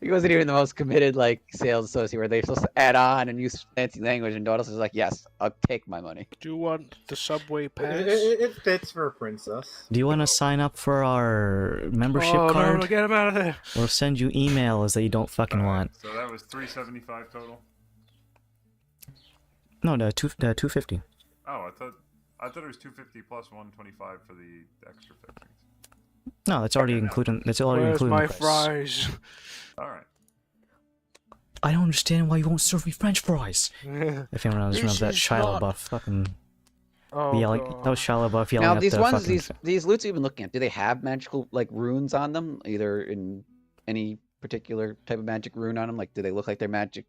He wasn't even the most committed like sales associate where they're supposed to add on and use fancy language, and Dawdles is like, yes, I'll take my money. Do you want the subway pass? It fits for a princess. Do you want to sign up for our membership card? No, get him out of there. We'll send you emails that you don't fucking want. So that was 375 total? No, 250. Oh, I thought it was 250 plus 125 for the extra fixings. No, that's already included. That's already Where's included. my in the price. fries? Alright. I don't understand why you won't serve me French fries. If anyone else remembers that This is Shia not- LaBeouf fucking Oh, yelling. God. That was Shia LaBeouf yelling Now at these the ones, fucking... these loots you've been looking at, do they have magical like runes on them? Either in any particular type of magic rune on them? Like, do they look like they're magical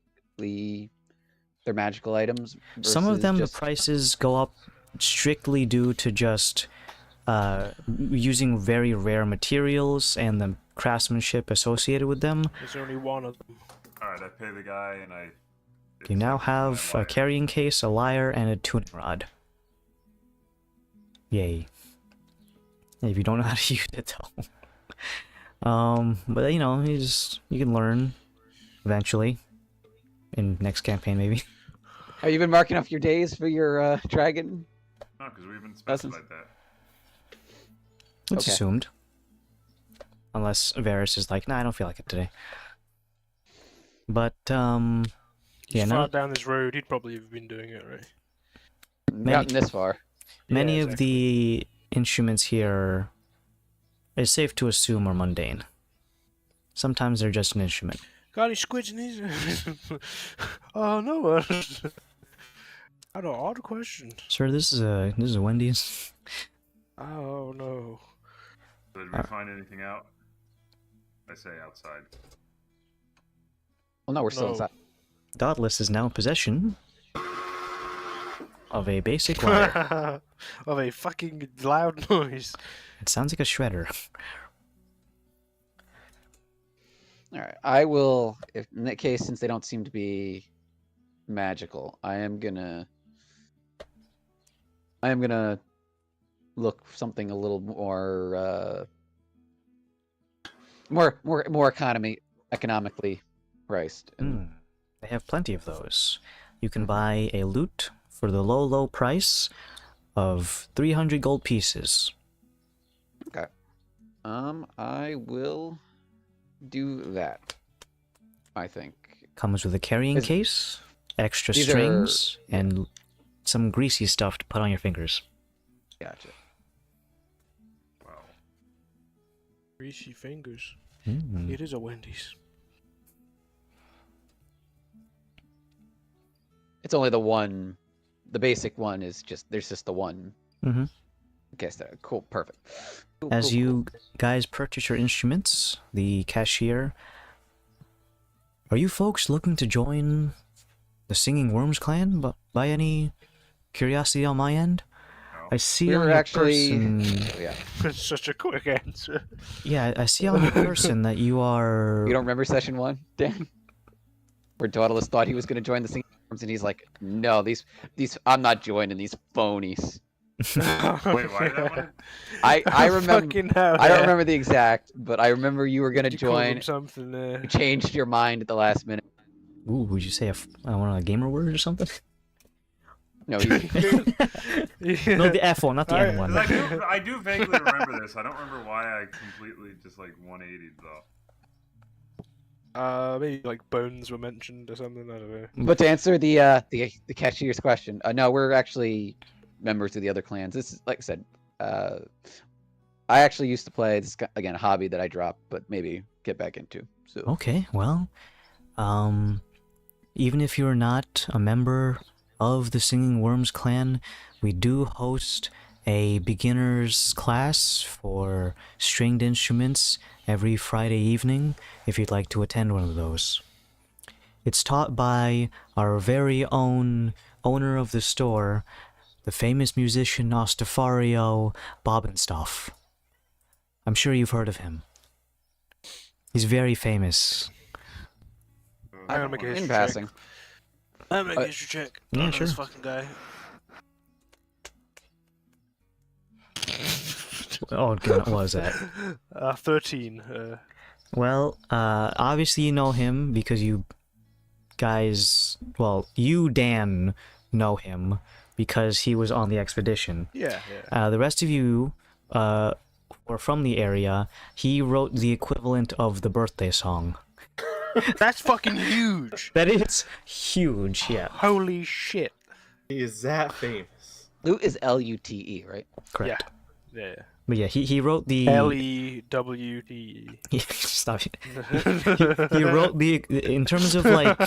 items? Some of versus them, just... the prices go up strictly due to just using very rare materials and the craftsmanship associated with them. There's only one of them. Alright, I pay the guy and I... You now have a carrying case, a lyre, and a tuning rod. Yay. If you don't know how to use it, though. But you know, you can learn eventually. In next campaign, maybe. Have you been marking off your days for your dragon? No, because we haven't specified that. It's Okay. assumed. Unless Varys is like, nah, I don't feel like it today. But, He's yeah, far no, down this road, he'd probably have been doing it, right? Gotten this far. many Yeah, of the instruments here, it's safe to assume, are mundane. Sometimes they're just an instrument. Got any squids in these? Oh, no. I don't odd question. Sir, this is a Wendy's. Oh, no. So did we find anything out? I say outside. Well, no, we're still No. inside. Dauntless is now in possession of a basic lyre. Of a fucking loud noise. It sounds like a shredder. All right, I will. If in that case, since they don't seem to be magical, I am gonna look for something a little more economically priced. And They have plenty of those. You can buy a lute for the low price of 300 gold pieces. Okay. I will do that. I think. Comes with a carrying Is- case, extra These are- strings, and some greasy stuff to put on your fingers. Gotcha. Wow. Greasy fingers. Mm. It is a Wendy's. It's only the one. The basic one is just there's just the one. Mhm. Okay, so cool, perfect. Cool, As cool, you guys purchase your instruments, the cashier... Are you folks looking to join the Singing Worms clan by any curiosity on my end? No. I see We on were your actually. person. Yeah. It's such a quick answer. Yeah, I see on your person that you are. You don't remember session 1, Dan? Where Dauntless thought he was going to join the Singing Worms, and he's like, "No, these, I'm not joining these phonies." Wait, why did that one? I remember. Fucking hell, I don't yeah. remember the exact, but I remember you were going to Did you call them join. something there? You changed your mind at the last minute. Ooh, would you say I want a gamer word or something? No, No, the F one, not the N one. I do vaguely remember this. I don't remember why I completely just like 180'd though. Maybe like bones were mentioned or something. I don't know. But to answer the cashier's question, no, we're actually members of the other clans. This is, like I said, I actually used to play. This is, again, a hobby that I dropped, but maybe get back into. So Okay, well, even if you're not a member of the Singing Worms clan, we do host a beginner's class for stringed instruments every Friday evening, if you'd like to attend one of those. It's taught by our very own owner of the store, the famous musician Ostafario Bobenstoff. I'm sure you've heard of him. He's very famous. I'm gonna make a in history passing. check. I'm gonna make a history check. Yeah, on sure. This fucking guy. Oh god, what was that? 13. Well, obviously you know him because you guys, well, you, Dan, know him because he was on the expedition. Yeah, yeah. The rest of you were from the area. He wrote the equivalent of the birthday song. That's fucking huge. That is huge, yeah. Holy shit. He is that famous. Lute is Lute, right? Correct. Yeah. Yeah. But yeah, he wrote the... Lewte. Stop it. He wrote the... In terms of, like...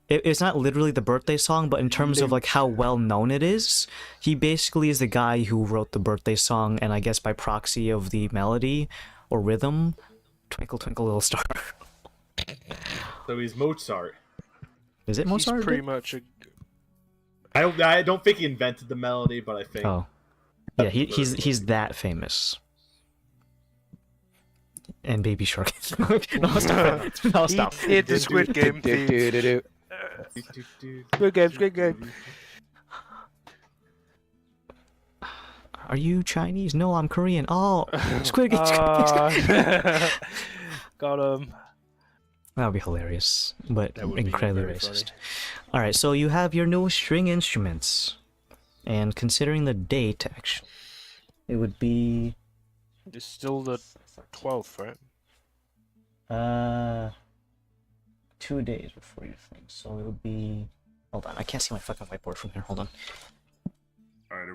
It's not literally the birthday song, but in terms of, like, how well known it is, he basically is the guy who wrote the birthday song, and I guess by proxy of the melody or rhythm, Twinkle Twinkle Little Star. So he's Mozart. Is it Mozart? He's pretty much a... I don't think he invented the melody, but I think. Oh. Yeah, he's that famous. And Baby Shark. No, stop. No, stop. It's a Squid Game theme. Good games, good game. Are you Chinese? No, I'm Korean. Oh, Squid Game. Got him. That would be hilarious, but That would be incredibly very racist. Alright, so you have your new string instruments. And considering the date, actually, it would be... It's still the 12th, right? 2 days before your thing, so it would be... Hold on, I can't see my fucking whiteboard from here, hold on. Alright,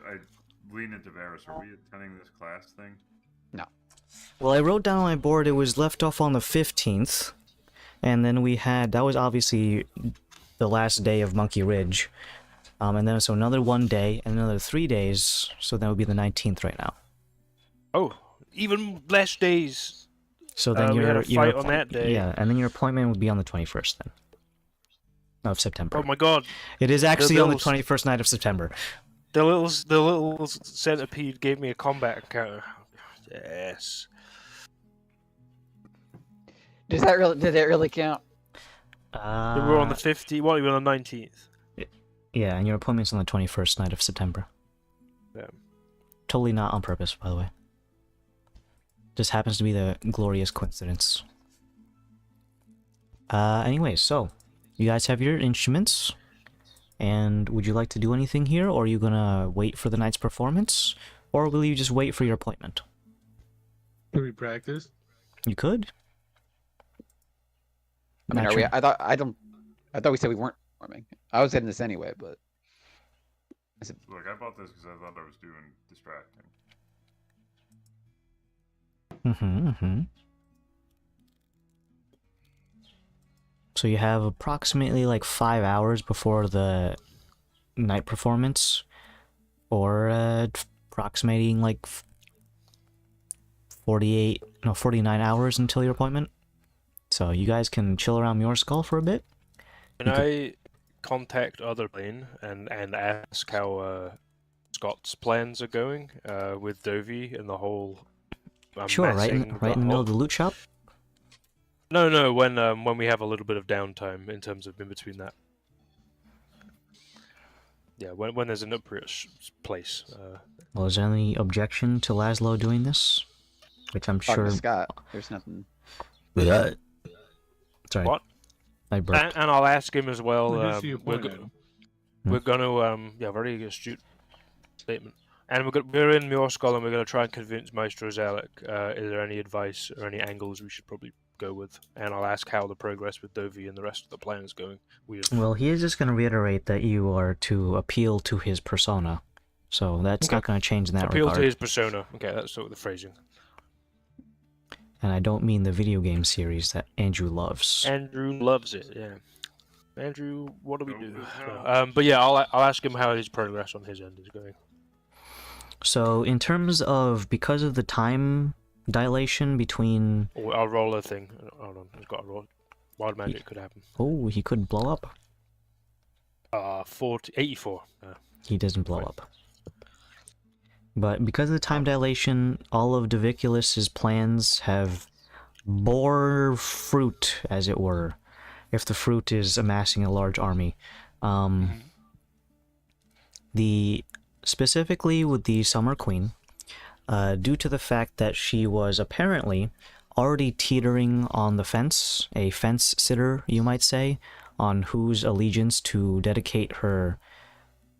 I lean into Varus. Are we attending this class thing? No. Well, I wrote down on my board it was left off on the 15th, and then we had... That was obviously the last day of Monkey Ridge. And then so another 1 day, and another 3 days, so that would be the 19th right now. Oh, even less days. So then we your had a fight on that day. Yeah, and then your appointment would be on the 21st then. Of September. Oh my god. It is actually on the little- 21st night of September. The little centipede gave me a combat encounter. Yes. Did that really count? We were on the 15th. What, we were on the 19th? Yeah, and your appointment's on the 21st night of September. Yeah. Totally not on purpose, by the way. Just happens to be the glorious coincidence. Anyway, so, you guys have your instruments, and would you like to do anything here, or are you gonna wait for the night's performance, or will you just wait for your appointment? Can we practice? You could. I mean, Not are we? sure. I thought we said we weren't performing. I was hitting this anyway, but Look, I bought this because I thought I was doing distracting. So you have approximately like 5 hours before the night performance, or approximating like 49 hours until your appointment. So you guys can chill around Muir Skull for a bit. Can I contact other plane and ask how Scott's plans are going with Dovey and the whole. Sure, right in the middle of the loot shop. No. When we have a little bit of downtime in terms of in between that. Yeah, when there's an appropriate place. Well, is there any objection to Laszlo doing this? Which I'm Talking sure. to Scott, there's nothing. Sorry. What? I burped. And I'll ask him as well. Who's he appointed? We're gonna very astute statement. And we're in Mjorskal and we're gonna try and convince Maestro Zalek. Is there any advice or any angles we should probably go with? And I'll ask how the progress with Dovey and the rest of the plan is going. Well, he is just going to reiterate that you are to appeal to his persona, so that's not going to change in that appeal regard. to his persona. Okay, that's sort of the phrasing. And I don't mean the video game series that Andrew loves. Andrew loves it. Yeah. Andrew, what do we do? But yeah, I'll ask him how his progress on his end is going. So, in terms of, because of the time dilation between... Oh, I'll roll a thing. Hold on, he's got a roll. Wild magic could happen. Oh, he could blow up. 84. He doesn't blow up. But because of the time dilation, all of Daviculus's plans have bore fruit, as it were, if the fruit is amassing a large army. Specifically with the Summer Queen, due to the fact that she was apparently already teetering on the fence, a fence sitter, you might say, on whose allegiance to dedicate her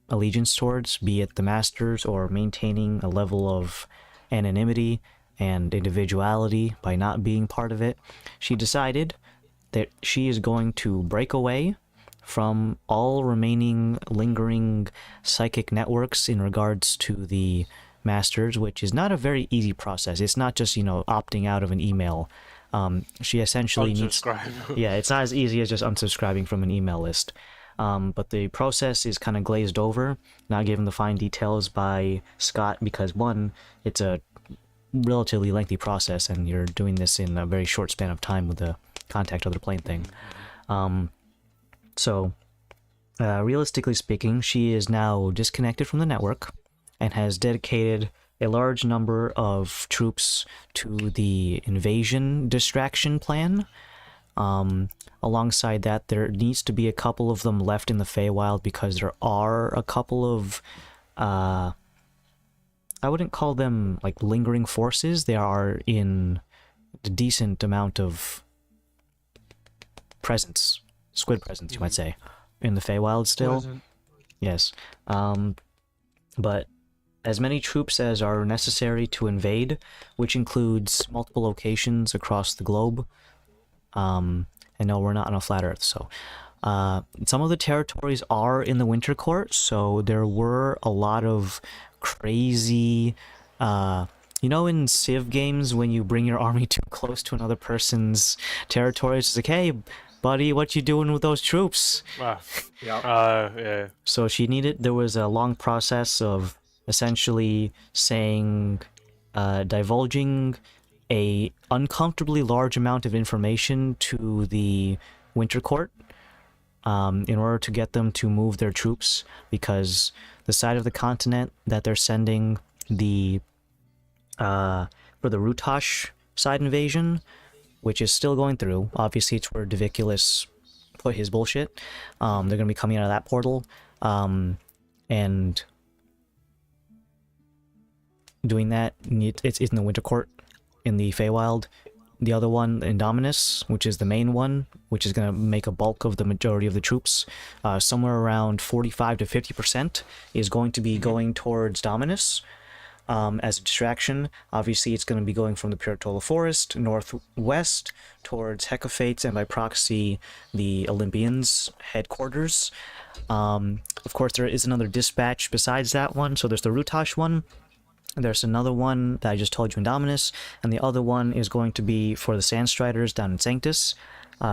allegiance towards, be it the Masters or maintaining a level of anonymity and individuality by not being part of it, she decided that she is going to break away from all remaining lingering psychic networks in regards to the Masters, which is not a very easy process. It's not just, opting out of an email. She essentially needs... Yeah, it's not as easy as just unsubscribing from an email list. But the process is kind of glazed over, not given the fine details by Scott, because one, it's a relatively lengthy process, and you're doing this in a very short span of time with the contact other plane thing. So, realistically speaking, she is now disconnected from the network and has dedicated a large number of troops to the invasion distraction plan. Alongside that, there needs to be a couple of them left in the Feywild because there are a couple of, I wouldn't call them like lingering forces. They are in a decent amount of presence, squid presence, you might say, in the Feywild still. Yes. But as many troops as are necessary to invade, which includes multiple locations across the globe. And no, we're not on a flat Earth, so... some of the territories are in the Winter Court, so there were a lot of crazy... in Civ games, when you bring your army too close to another person's territory, it's like, hey, buddy, what you doing with those troops? Yeah. So there was a long process of essentially saying, divulging a uncomfortably large amount of information to the Winter Court in order to get them to move their troops, because the side of the continent that they're sending for the Rutash side invasion, which is still going through, obviously it's where Daviculus put his bullshit, they're going to be coming out of that portal, and doing that, it's in the Winter Court, in the Feywild. The other one, Indominus, which is the main one, which is going to make a bulk of the majority of the troops, somewhere around 45 to 50% is going to be going towards Dominus as a distraction. Obviously, it's going to be going from the Piratola Forest northwest towards Hecafates, and by proxy, the Olympians' headquarters. Of course, there is another dispatch besides that one, so there's the Rutash one. There's another one that I just told you in Dominus, and the other one is going to be for the Sandstriders down in Sanctus.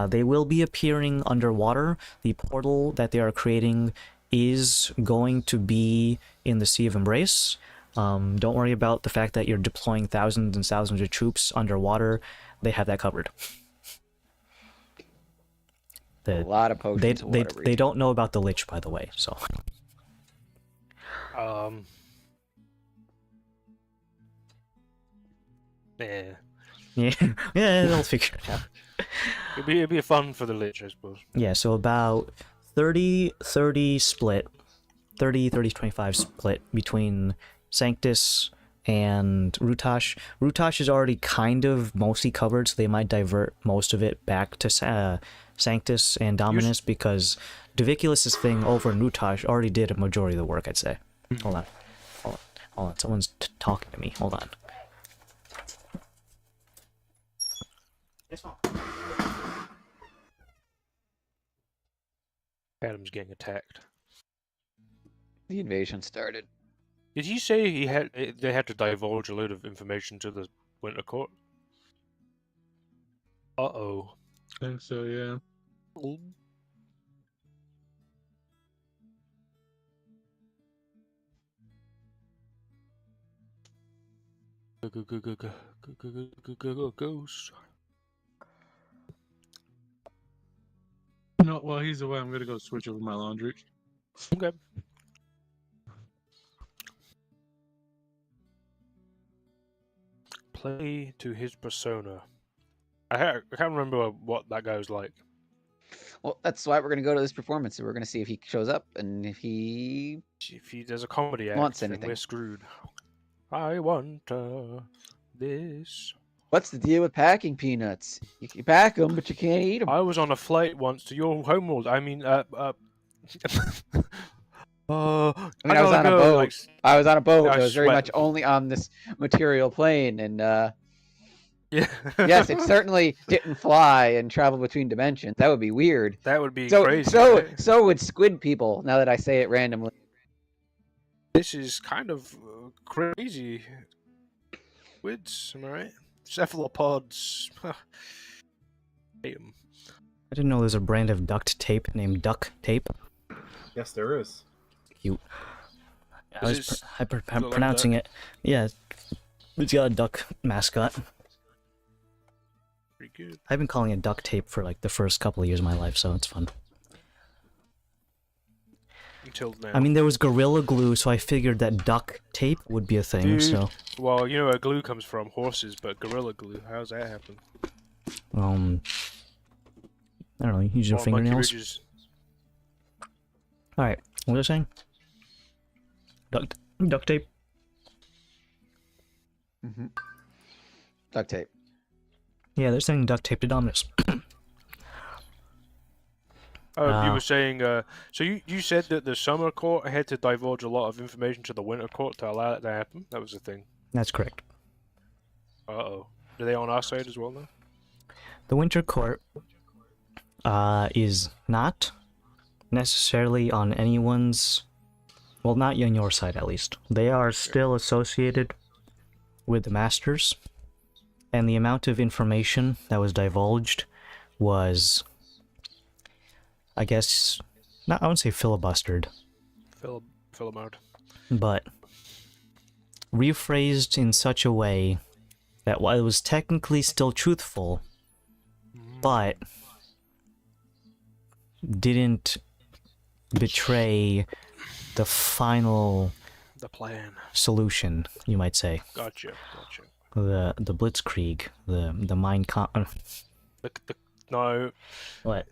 They will be appearing underwater. The portal that they are creating is going to be in the Sea of Embrace. Don't worry about the fact that you're deploying thousands and thousands of troops underwater. They have that covered. A lot of potions. They don't know about the Lich, by the way, so... Yeah. Yeah, yeah, they'll figure it out. It'd be fun for the Lich, I suppose. Yeah, so about 30-30 split, 30-30-25 split between Sanctus and Rutash. Rutash is already kind of mostly covered, so they might divert most of it back to Sanctus and Dominus, because Diviculus's thing over in Rutash already did a majority of the work, I'd say. Hold on, someone's talking to me. Hold on. Adam's getting attacked. The invasion started. Did he say they had to divulge a load of information to the Winter Court? Uh-oh. I think so, yeah. Ghost. No, while he's away, I'm gonna go switch over my laundry. Okay. Play to his persona. I can't remember what that guy was like. Well, that's why we're gonna go to this performance. We're gonna see if he shows up, and if he does a comedy act, wants then anything. we're screwed. I want this. What's the deal with packing peanuts? You can pack them, but you can't eat them. I was on a flight once to your homeworld. I mean, I was on a boat. Like, I was on a boat. I I was very sweat. much only on this material plane, and yeah. yes, it certainly didn't fly and travel between dimensions. That would be weird. That would be So, crazy. so, right? so would squid people. Now that I say it randomly. This is kind of crazy. Squids, am I right? Cephalopods. Hate 'em. I didn't know there's a brand of duct tape named Duck Tape. Yes, there is. Cute. I Is was it pronouncing like it. Yeah, it's got a duck mascot. Pretty good. I've been calling it duct tape for like the first couple of years of my life, so it's fun. Until now. I mean, there was Gorilla Glue, so I figured that duct tape would be a thing, Dude, so... well, you know where glue comes from, horses, but gorilla glue, how's that happen? I don't know, use your Or monkey fingernails? ridges. Alright, what was I saying? Duct tape. Mm-hmm. Duct tape. Yeah, they're sending duct tape to Dominus. You were saying, so you said that the Summer Court had to divulge a lot of information to the Winter Court to allow that to happen? That was the thing. That's correct. Uh-oh. Are they on our side as well now? The Winter Court is not necessarily on anyone's... Well, not on your side, at least. They are still associated with the Masters, and the amount of information that was divulged was, I guess, I wouldn't say filibustered, Philimard. but rephrased in such a way that while it was technically still truthful, but didn't betray the final The plan. solution, you might say. Gotcha. The Blitzkrieg, the mind No, What?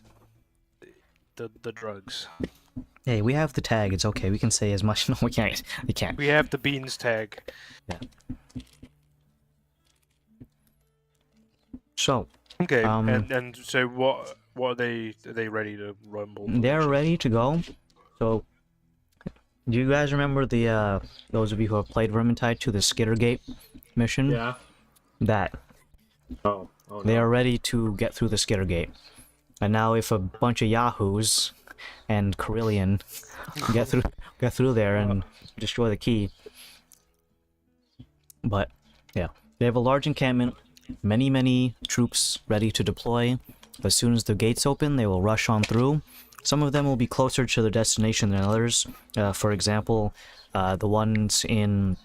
the drugs. Hey, we have the tag. It's okay. We can say as much. No, we can't. We can't. We have the beans tag. Yeah. So, Okay, and so what are they ready to rumble? they're ready to go. So, do you guys remember the those of you who have played Vermintide 2, the Skittergate mission? Yeah. That. Oh no. They are ready to get through the Skittergate. And now if a bunch of yahoos and Carillion get through there and destroy the key. But yeah, they have a large encampment, many troops ready to deploy. As soon as the gates open, they will rush on through. Some of them will be closer to their destination than others. For example, the ones in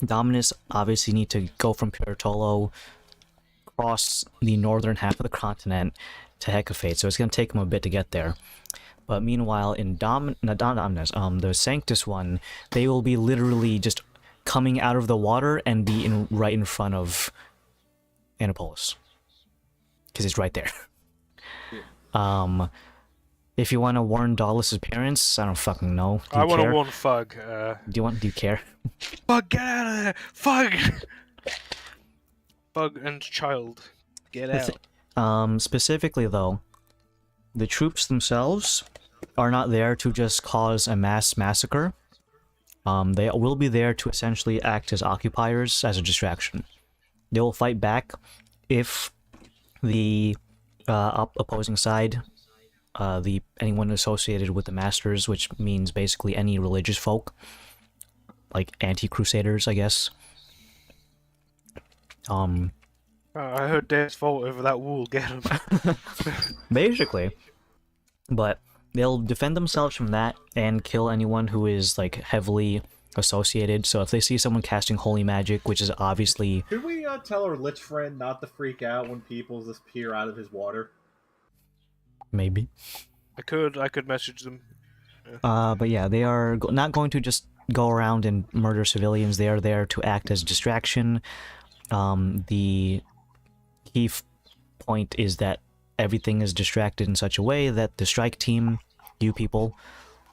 Dominus obviously need to go from Piratolo, cross the northern half of the continent to Hecafate, so it's going to take them a bit to get there. But meanwhile, in Dominus, the Sanctus one, they will be literally just coming out of the water and be right in front of Annapolis. Because it's right there. If you want to warn Dawless's parents, I don't fucking know. Do you I want to care? warn Fug. Do you care? Fug, get out of there! Fug! Fug and child, get out. Specifically though, the troops themselves are not there to just cause a mass massacre. They will be there to essentially act as occupiers, as a distraction. They will fight back if the opposing side, anyone associated with the masters, which means basically any religious folk, like anti-crusaders, I guess. I heard Death's fault over that wall. Get him. Basically. But they'll defend themselves from that and kill anyone who is like heavily associated. So if they see someone casting holy magic, which is obviously... Could we tell our lich friend not to freak out when people just peer out of his water? Maybe. I could message them. But yeah, they are not going to just go around and murder civilians. They are there to act as distraction. The key point is that everything is distracted in such a way that the strike team, you people,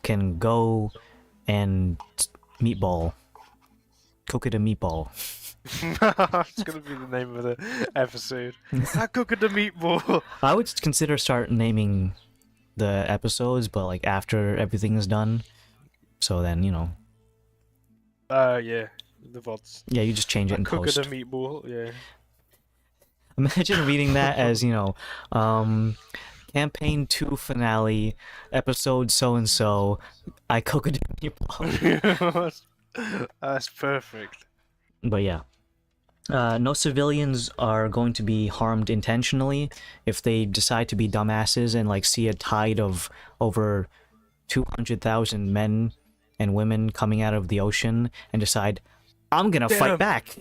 can go and cook it a meatball. It's gonna be the name of the episode. I cook it a meatball. I would consider start naming the episodes, but like after everything is done. So then, you know. Yeah, the VODs. Yeah, you just change it in cook post. it a meatball. Yeah. Imagine reading that as, you know, campaign 2 finale, episode so-and-so, I cook it a meatball. That's perfect. But yeah. No civilians are going to be harmed intentionally. If they decide to be dumbasses and like see a tide of over 200,000 men and women coming out of the ocean and decide, I'm gonna fight back.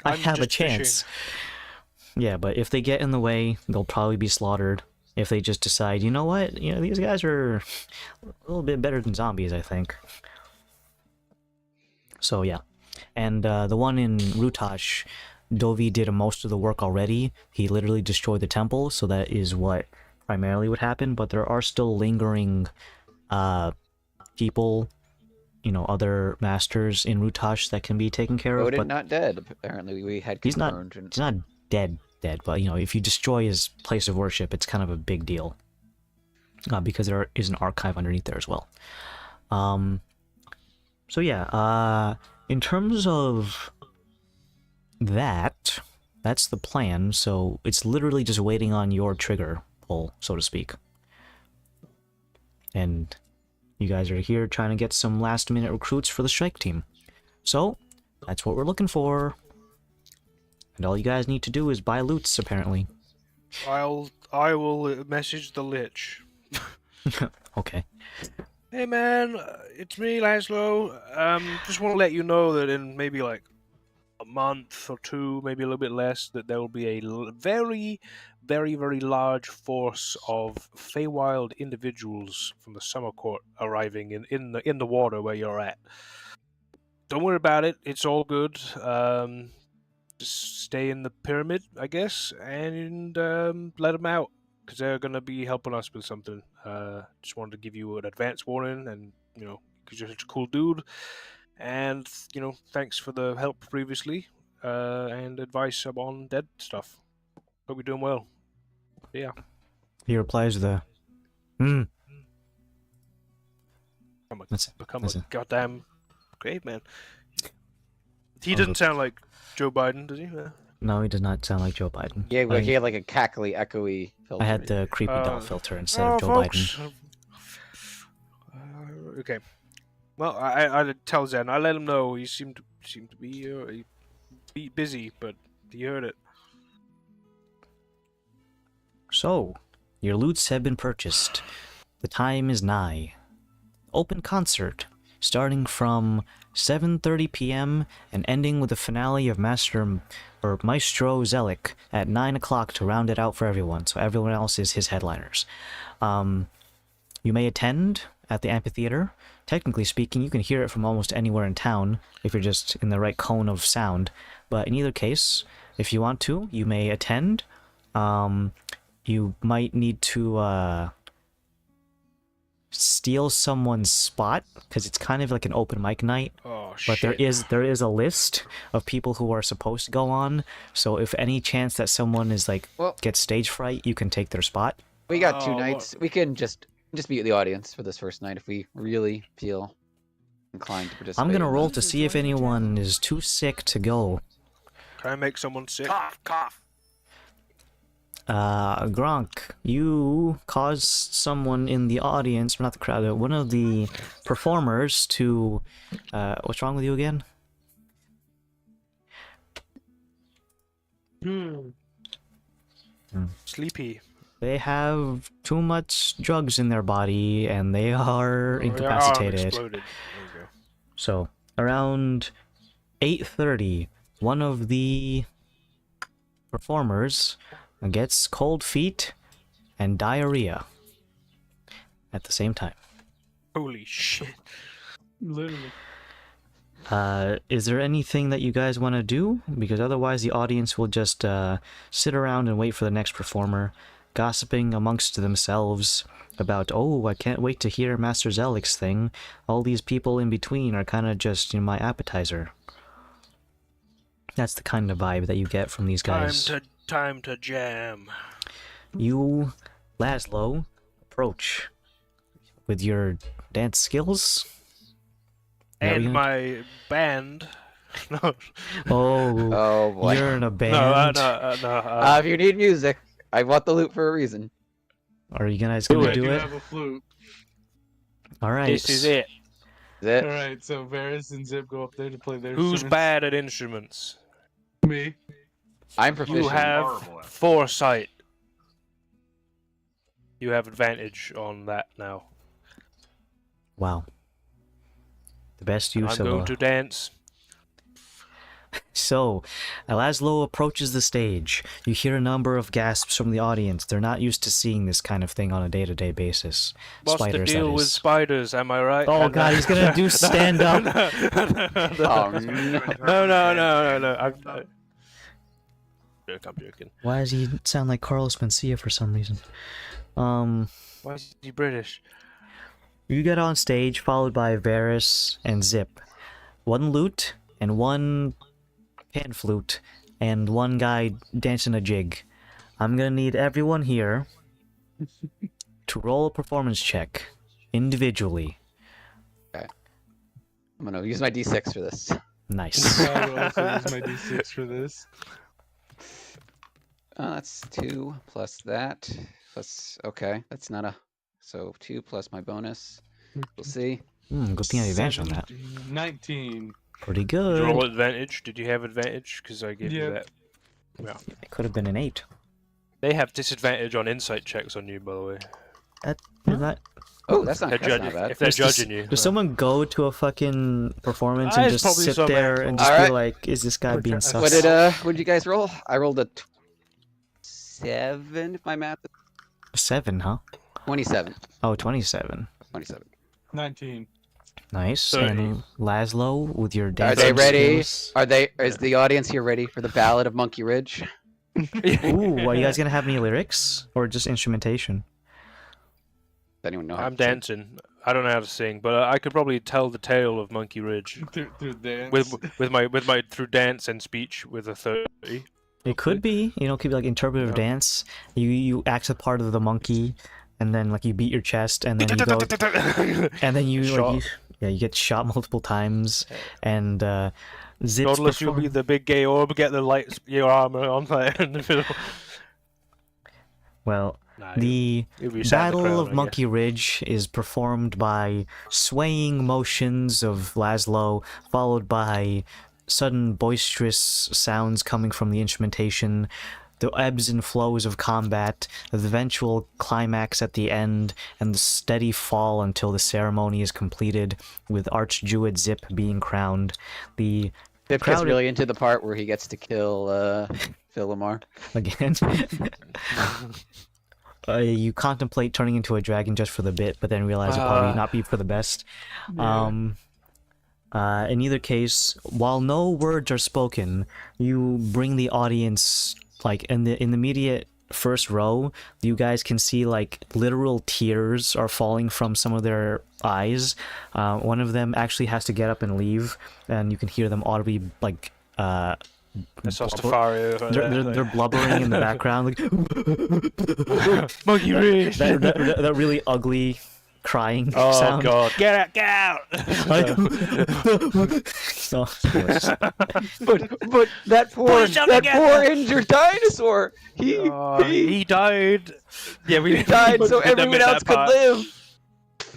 I have a chance. Fishing. Yeah, but if they get in the way, they'll probably be slaughtered. If they just decide, you know what, you know, these guys are a little bit better than zombies, I think. So yeah. And the one in Rutash, Dovi did most of the work already. He literally destroyed the temple, so that is what primarily would happen. But there are still lingering people, you know, other masters in Rutash that can be taken care of. But not dead. Apparently, we had confirmed. He's not dead, but you know, if you destroy his place of worship, it's kind of a big deal. Because there is an archive underneath there as well. So yeah, in terms of that, that's the plan. So it's literally just waiting on your trigger pull, so to speak. And you guys are here trying to get some last-minute recruits for the strike team. So that's what we're looking for. And all you guys need to do is buy loots, apparently. I will message the lich. Okay. Hey man, it's me, Laszlo. Just want to let you know that in maybe like a month or two, maybe a little bit less, that there will be a very, very, very large force of Feywild individuals from the Summer Court arriving in the water where you're at. Don't worry about it. It's all good. Just stay in the pyramid, I guess, and let them out. Because they're going to be helping us with something. Just wanted to give you an advance warning, and, you know, because you're such a cool dude. And, you know, thanks for the help previously, and advice on dead stuff. Hope you're doing well. Yeah. He replies the, Become a goddamn caveman. He doesn't sound like Joe Biden, does he? No, he does not sound like Joe Biden. Yeah, like he had like a cackly, echoey filter. I had the creepy doll filter instead of Joe Biden. Okay. Well, I tell Zen. I let him know. He seemed to be busy, but he heard it. So, your loots have been purchased. The time is nigh. Open concert, starting from 7:30 p.m. and ending with a finale of Maestro Zelik at 9 o'clock to round it out for everyone, so everyone else is his headliners. You may attend at the amphitheater. Technically speaking, you can hear it from almost anywhere in town if you're just in the right cone of sound, but in either case, If you want to, you may attend. You might need to steal someone's spot because it's kind of like an open mic night. Oh But shit. there is a list of people who are supposed to go on. So if any chance that someone is like gets stage fright, you can take their spot. We got 2 nights. We can just be at the audience for this first night if we really feel inclined to participate. I'm gonna roll to see if anyone is too sick to go. Can I make someone sick? Cough. Gronk, you caused someone in the audience, or not the crowd, one of the performers to, what's wrong with you again? Sleepy. They have too much drugs in their body, and they are Their arm incapacitated. exploded. There you go. So, around 8:30, one of the performers gets cold feet and diarrhea at the same time. Holy shit. Literally. Is there anything that you guys want to do? Because otherwise the audience will just sit around and wait for the next performer, gossiping amongst themselves about, oh, I can't wait to hear Master Zelik's thing. All these people in between are kind of just, my appetizer. That's the kind of vibe that you get from these guys. Time to jam. You, Laszlo, approach with your dance skills. And my band. No. Oh, boy. You're in a No, band. no. If you need music, I want the loot for a reason. Are you guys gonna do I it? have a flute. All right. This is it. Is it? All right, so Varys and Zip go up there to play their Who's instruments. bad at instruments? Me. I'm proficient. You have foresight. You have advantage on that now. Wow. The best use I'm of going a... to dance. So, Laszlo approaches the stage. You hear a number of gasps from the audience. They're not used to seeing this kind of thing on a day-to-day basis. What's Spiders, the deal that with is. spiders? Am I right? Oh god, he's gonna do stand-up. Oh, No. I'm joking. Why does he sound like Carlos Mencia for some reason? Why is he British? You get on stage, followed by Varys and Zip. One lute and one pan flute, and one guy dancing a jig. I'm gonna need everyone here to roll a performance check individually. Okay. I'm gonna use my D6 for this. Nice. I will also use my D6 for this. That's 2 plus that. Plus, okay, that's not a... So 2 plus my bonus. We'll see. Good thing I have advantage on that. 19. Pretty Did you good. roll advantage? Did you have advantage? Because I gave you Yeah. that. Yeah. It could have been an 8. They have disadvantage on insight checks on you, by the way. That Oh, that's not If they're, bad. if they're Does- judging you. Does someone go to a fucking performance and There's just probably sit some there asshole. and just Alright. be like, is this guy being sus? What did you guys roll? I rolled a 7, if my math is 7, huh? 27. Oh, 27. 27. 19. Nice. 30. And Laszlo, with your Are dancing they ready? skills. Is the audience here ready for the Ballad of Monkey Ridge? Ooh, are you guys gonna have any lyrics? Or just instrumentation? Does anyone know how I'm to sing? dancing. I don't know how to sing, but I could probably tell the tale of Monkey Ridge Through dance. with my through dance and speech with a 30. It could be, it could be like interpretive Yeah. dance. You act a part of the monkey, and then like you beat your chest, and then you go, and then you Shot. you get shot multiple times, and Zip's Not unless you'll be the big gay orb, get the lights, your armor on there in the middle. Well, Nah, the you'll be sat in the Battle crowd, of I guess. Monkey Ridge is performed by swaying motions of Laszlo, followed by sudden boisterous sounds coming from the instrumentation, the ebbs and flows of combat, the eventual climax at the end, and the steady fall until the ceremony is completed, with Archdruid Zip being crowned. The Zip gets crowd- really into the part where he gets to kill Phil Lamar. again. You contemplate turning into a dragon just for the bit, but then realize it'll probably not be for the best. In either case, while no words are spoken, you bring the audience like in the immediate first row. You guys can see like literal tears are falling from some of their eyes. One of them actually has to get up and leave, and you can hear them audibly like That's Rastafari over they're blubbering in the background, like Monkey Ridge. that really ugly crying Oh sound. God! Get out! Get out! So, But that poor injured dinosaur. He died. Yeah, we died so didn't everyone admit else that could part. live.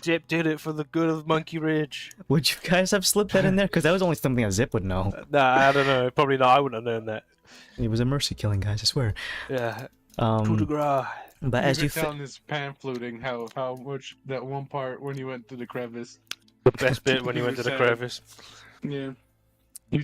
Zip did it for the good of Monkey Ridge. would you guys have slipped that in there? Because that was only something that Zip would know. Nah, I don't know. Probably not. I wouldn't have known that. It was a mercy killing, guys. I swear. Yeah. Coup de grace. But as you telling his pan-fluting how much that one part when he went to the crevice. The best bit when he went to the Sad. crevice. Yeah.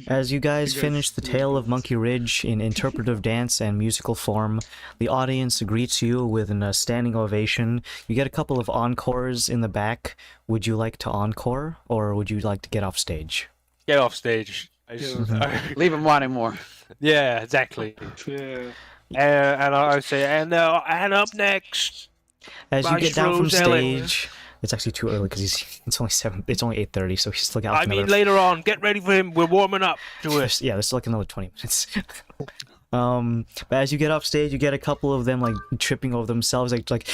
As you guys You guys- finish the tale of Monkey Ridge in interpretive dance and musical form, the audience greets you with a standing ovation. You get a couple of encores in the back. Would you like to encore, or would you like to get off stage? Get off stage. Leave him wanting more. Yeah, exactly. Yeah. And I would say, and up next. As you get down from Maestro Zelig. stage, it's actually too early because it's only 8:30, so he's still got. I mean, later on, get ready for him. We're warming up to it. Yeah, there's still like another 20 minutes. But as you get off stage, you get a couple of them like tripping over themselves, like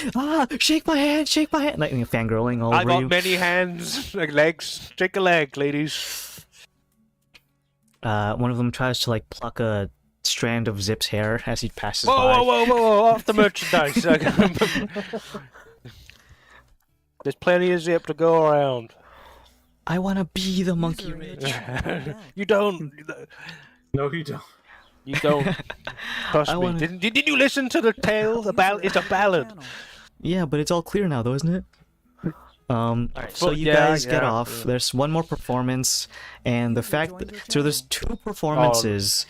shake my hand, like fangirling all I over got you. many hands, like legs. Take a leg, ladies. One of them tries to like pluck a strand of Zip's hair as he passes Whoa, by. whoa! Off the merchandise. There's plenty of Zip to go around. I want to be the Monkey Ridge. You don't. No, you don't. You don't. Trust me. Didn't you listen to the tale? It's a ballad. Yeah, but it's all clear now, though, isn't it? So you yeah, guys get yeah, off. yeah. There's one more performance, and the fact that so there's two performances,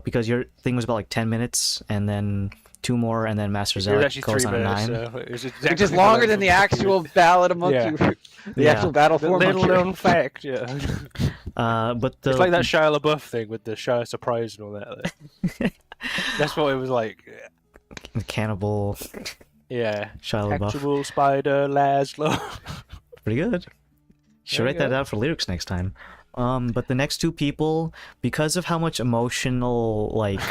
because your thing was about like 10 minutes, and then two more, and then Master It was Zelig actually goes 3 on a minutes. 9. So it was Which exactly is longer than the actual Ballad of Monkey Yeah. Ridge. The Yeah. actual battle The for little Monkey known fact, yeah. But the It's like that Shia LaBeouf thing with the Shia surprise and all that. That's what it was like. cannibal Yeah. Shia LaBeouf. Actual Spider Laszlo. Pretty good. Should There write you that go. down for lyrics next time. But the next two people, because of how much emotional like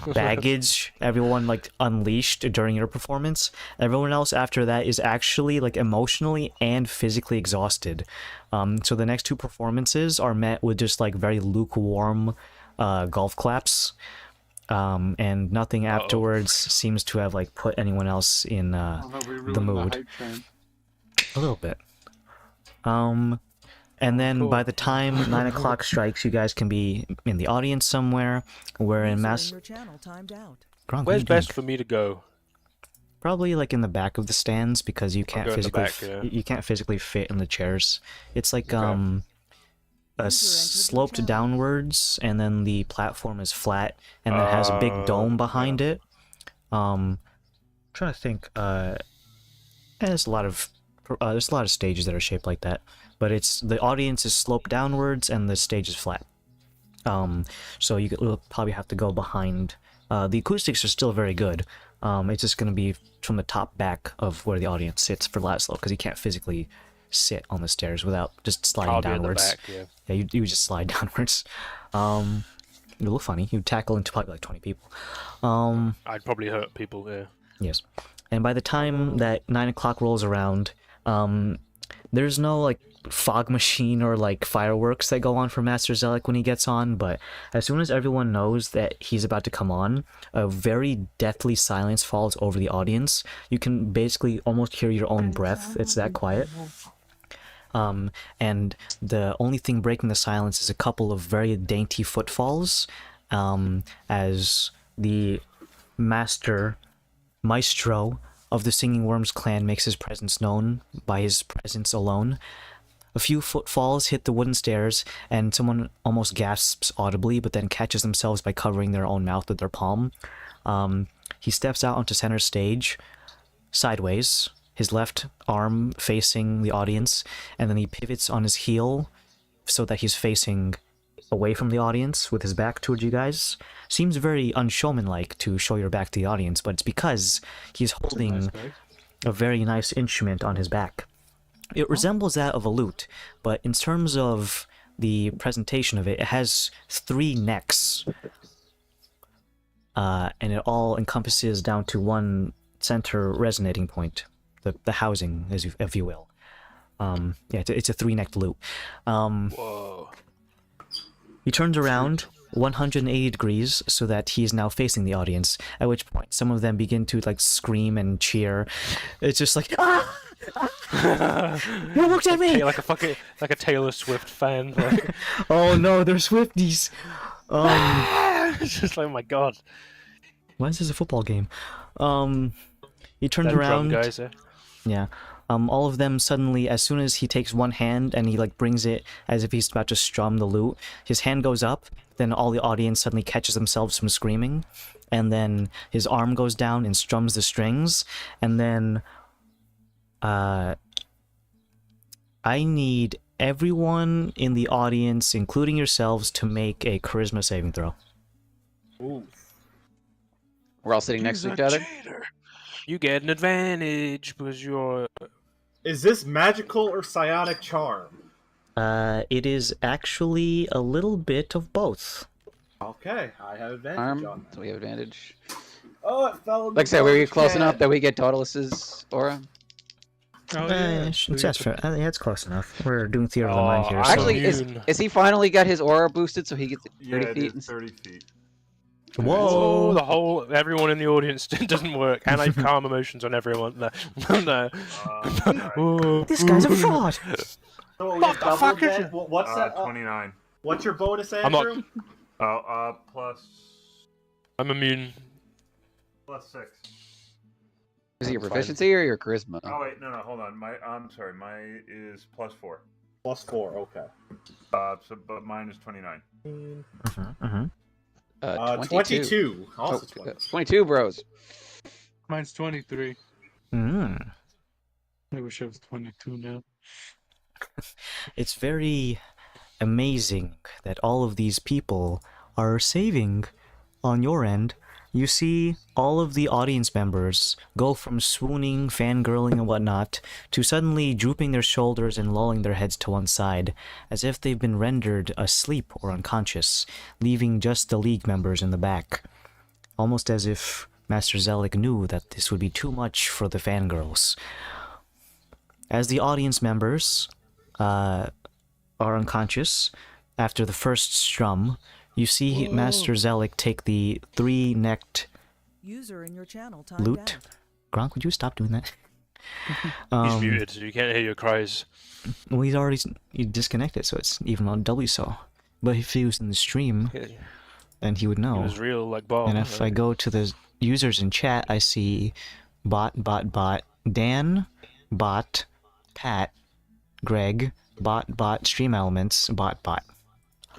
baggage everyone like unleashed during your performance, everyone else after that is actually like emotionally and physically exhausted. So the next two performances are met with just like very lukewarm golf claps. And nothing afterwards seems to have like put anyone else in the mood. A little bit. And then by the time 9 o'clock strikes, you guys can be in the audience somewhere. We're in mass. Your channel timed out. Gronk, what are Where's you doing? best for me to go? Probably like in the back of the stands because you can't go in the physically back, yeah. you can't physically fit in the chairs. It's like Okay. sloped downwards, and then the platform is flat, and then has a big dome behind it. Trying to think. There's a lot of stages that are shaped like that, but it's the audience is sloped downwards and the stage is flat. So you'll probably have to go behind. The acoustics are still very good. It's just going to be from the top back of where the audience sits for Laszlo, because he can't physically sit on the stairs without just sliding I'll be in the downwards. back, yeah. Yeah, you would just slide downwards. It would look funny. You'd tackle into probably like 20 people. I'd probably hurt people, yeah. Yes. And by the time that 9 o'clock rolls around, there's no like fog machine or like fireworks that go on for Master Zelig when he gets on, but as soon as everyone knows that he's about to come on, a very deathly silence falls over the audience. You can basically almost hear your own breath. It's that quiet. And the only thing breaking the silence is a couple of very dainty footfalls, as the maestro of the Singing Worms clan makes his presence known by his presence alone. A few footfalls hit the wooden stairs, and someone almost gasps audibly, but then catches themselves by covering their own mouth with their palm. He steps out onto center stage, sideways, his left arm facing the audience, and then he pivots on his heel so that he's facing away from the audience with his back towards you guys. Seems very unshowmanlike to show your back to the audience, but it's because he's holding a very nice instrument on his back. It resembles that of a lute, but in terms of the presentation of it, it has 3 necks. And it all encompasses down to one center resonating point, the housing, if you will. Yeah, it's a 3-necked lute. Whoa. He turns around 180 degrees so that he is now facing the audience, at which point some of them begin to like scream and cheer. It's just like, ah! You looked at me! Like a Taylor Swift fan. Like. Oh no, they're Swifties! It's just like, oh my god. Why is this a football game? He turns Them around. drum guys, eh? Yeah. All of them suddenly, as soon as he takes one hand and he like brings it as if he's about to strum the lute, his hand goes up, then all the audience suddenly catches themselves from screaming, and then his arm goes down and strums the strings, and then I need everyone in the audience, including yourselves, to make a charisma saving throw. Ooh. We're all sitting next to each other. You get an advantage because you're. Is this magical or psionic charm? It is actually a little bit of both. Okay, I have advantage Arm, on so we have advantage. Oh, it fell in the Like I said, were you garbage close can. enough that we get Daedalus's aura? Oh, yeah. That's fair. Yeah, it's close enough. We're doing theater of the Oh, mind here. I- So. Actually, immune. is he finally got his aura boosted so he gets 30 Yeah, it feet? is 30 feet. Whoa! Everyone in the audience doesn't work, and I calm emotions on everyone. No, no. Whoa. This guy's a fraud! So we What have the double fuck is advan- it? What's that? 29. What's your bonus, I'm not- Andrew? Plus I'm immune. 6. Is it your proficiency or your charisma? Oh wait, no, hold on. I'm sorry. My is plus 4. Plus 4, okay. But mine is 29. 22. Also 20. 22, bros. Mine's 23. Mm. I wish I was 22 now. It's very amazing that all of these people are saving on your end. You see all of the audience members go from swooning, fangirling, and whatnot to suddenly drooping their shoulders and lolling their heads to one side, as if they've been rendered asleep or unconscious, leaving just the League members in the back. Almost as if Master Zelik knew that this would be too much for the fangirls. As the audience members are unconscious after the first strum, you see Master Zelik take the 3-necked User in your channel timed lute. out. Gronk, would you stop doing that? He's muted, so you can't hear your cries. Well, he's already disconnected, so it's even on doubly so. But if he was in the stream, then he would know. He was real like Bob. And if I go to the users in chat, I see bot, Dan, bot, Pat, Greg, bot, stream elements, bot.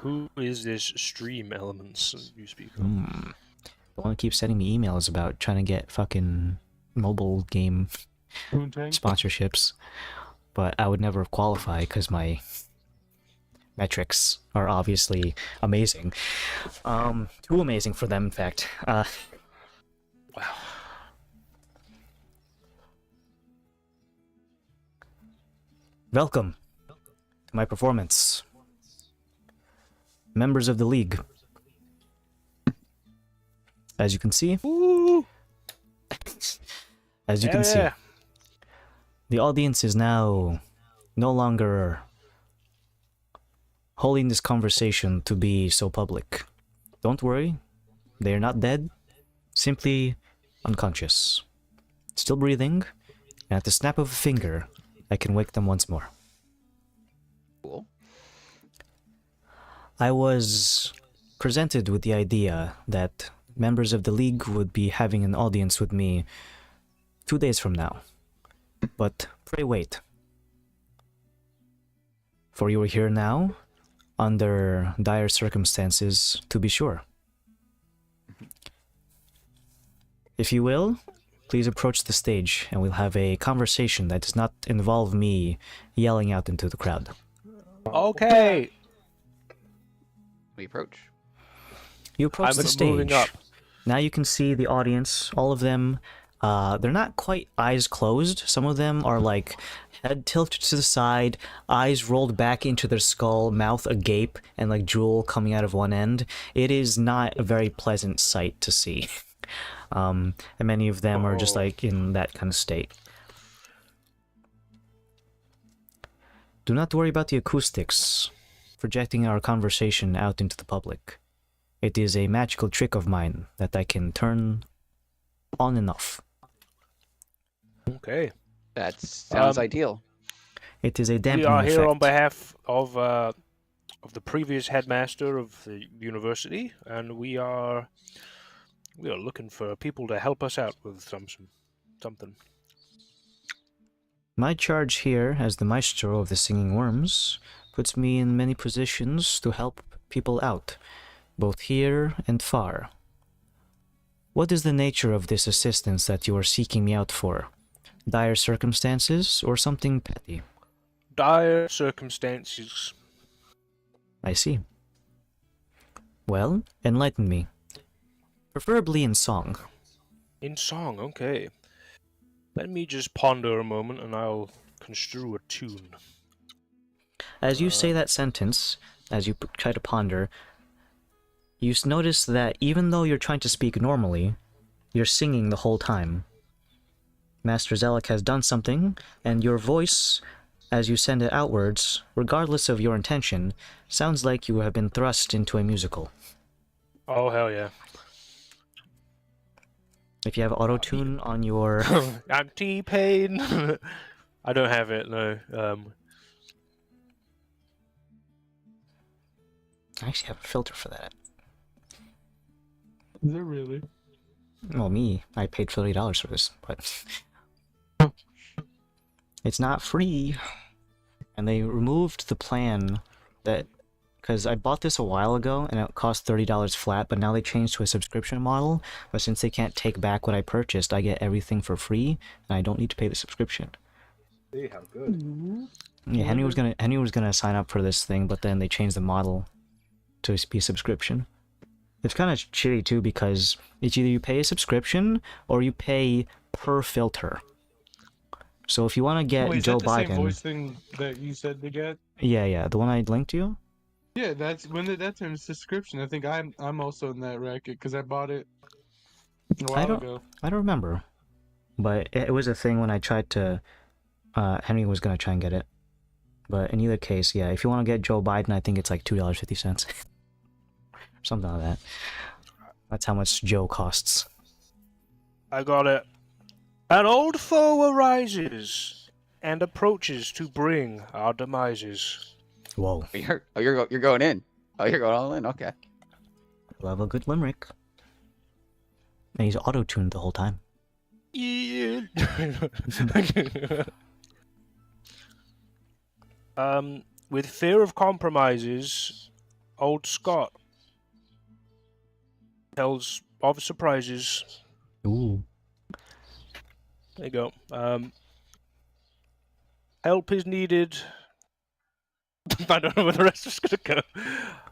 Who is this stream elements you speak of? The one who keeps sending me emails about trying to get fucking mobile game sponsorships. But I would never qualify because my metrics are obviously amazing. Too amazing for them, in fact. Wow. Welcome to my performance. Members of the League. As you can see, the audience is now no longer holding this conversation to be so public. Don't worry, they are not dead, simply unconscious. Still breathing, and at the snap of a finger, I can wake them once more. Cool. I was presented with the idea that members of the League would be having an audience with me 2 days from now. But pray wait. For you are here now, under dire circumstances, to be sure. If you will, please approach the stage and we'll have a conversation that does not involve me yelling out into the crowd. Okay. We approach. You approach I'm the stage. moving up. Now you can see the audience, all of them. They're not quite eyes closed. Some of them are like head tilted to the side, eyes rolled back into their skull, mouth agape, and like drool coming out of one end. It is not a very pleasant sight to see. And many of them are just like in that kind of state. Do not worry about the acoustics, projecting our conversation out into the public. It is a magical trick of mine that I can turn on and off. Okay. That sounds ideal. It is a We dampening are here effect. on behalf of the previous headmaster of the university, and we are looking for people to help us out with something. My charge here, as the maestro of the Singing Worms, puts me in many positions to help people out, both here and far. What is the nature of this assistance that you are seeking me out for? Dire circumstances or something petty? Dire circumstances. I see. Well, enlighten me. Preferably in song. In song, okay. Let me just ponder a moment, and I'll construe a tune. As you say that sentence, as you try to ponder, you notice that even though you're trying to speak normally, you're singing the whole time. Master Zelek has done something, and your voice, as you send it outwards, regardless of your intention, sounds like you have been thrust into a musical. Oh, hell yeah. If you have auto-tune on your... I'm T-Pain. I don't have it, no. I actually have a filter for that. Is it really? Well, me, I paid $30 for this, but... It's not free. And they removed the plan that... Because I bought this a while ago, and it cost $30 flat, but now they changed to a subscription model. But since they can't take back what I purchased, I get everything for free, and I don't need to pay the subscription. See how good. Yeah, Henry was gonna sign up for this thing, but then they changed the model to be subscription. It's kind of shitty too, because it's either you pay a subscription or you pay per filter. So if you want to get Wait, is Joe that the Biden, same voice thing that you said to get? yeah, the one I linked to you. Yeah, that's that's in the subscription. I think I'm also in that racket because I bought it a while ago. I don't remember, but it was a thing when I tried to. Henry was gonna try and get it, but in either case, yeah, if you want to get Joe Biden, I think it's like $2.50, something like that. That's how much Joe costs. I got it. An old foe arises and approaches to bring our demises. Whoa. You're going in. Oh, you're going all in. Okay. Love a good limerick. And he's auto-tuned the whole time. Yeah. With fear of compromises, old Scott tells of surprises. Ooh. There you go. Help is needed. I don't know where the rest is gonna go.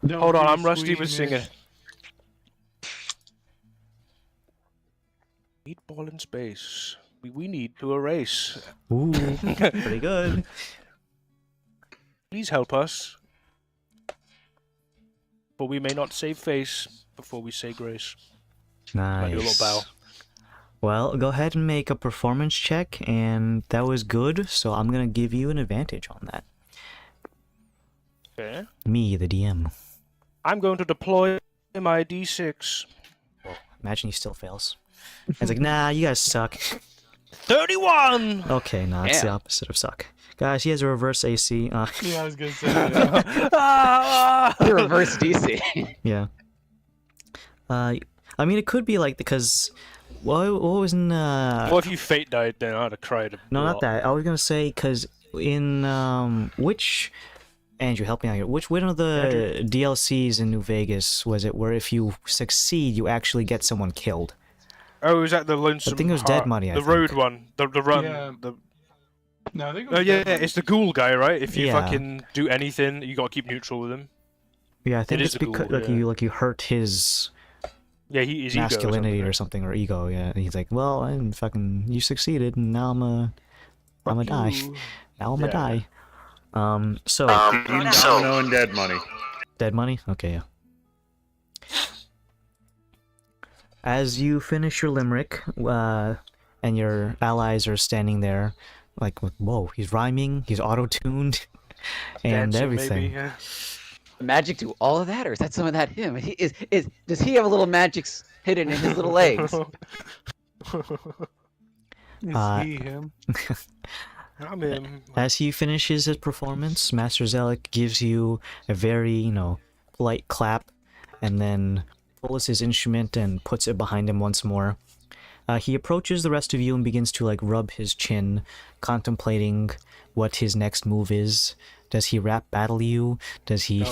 Don't Hold on, be I'm rusty with squeamish. singing. Meatball in space. We need to erase. Ooh. Pretty good. Please help us. For we may not save face before we say grace. I do a little bow. Nice. Well, go ahead and make a performance check, and that was good, so I'm gonna give you an advantage on that. Okay. Me, the DM. I'm going to deploy my D6. Imagine he still fails. It's like, nah, you guys suck. 31! Okay, nah, it's the opposite of suck. Guys, he has a reverse AC. Yeah, I was gonna say that. Your reverse DC. Yeah. I mean, it could be like, because... what was in... What if you fate died then? I'd have cried a No, lot. not that. I was gonna say, because in, which... Andrew, help me out here. Which one of the DLCs in New Vegas was it where if you succeed, you actually get someone killed? Oh, is that the Lonesome I think it was Heart? Dead Money, I The think. road one. The run. Yeah. The... No, I think it Oh, was yeah, Dead Money. it's the ghoul guy, right? If you Yeah. fucking do anything, you gotta keep neutral with him. Yeah, I think It it's is a because ghoul, you hurt his Yeah, his masculinity ego or something, or ego. Yeah, and he's like, well, I'm fucking. You succeeded, and now I'm a die. Now I'm a die. So Domino and dead money. dead money. Okay, yeah. As you finish your limerick, and your allies are standing there, like, whoa, he's rhyming, he's auto-tuned, and Dancing, everything. maybe, yeah. Magic do all of that, or is that some of that him? Does he have a little magic hidden in his little legs? Uh, Is he him? I'm him. As he finishes his performance, Master Zelik gives you a very, polite clap, and then pulls his instrument and puts it behind him once more. He approaches the rest of you and begins to, like, rub his chin, contemplating what his next move is. Does he rap battle you? Does he...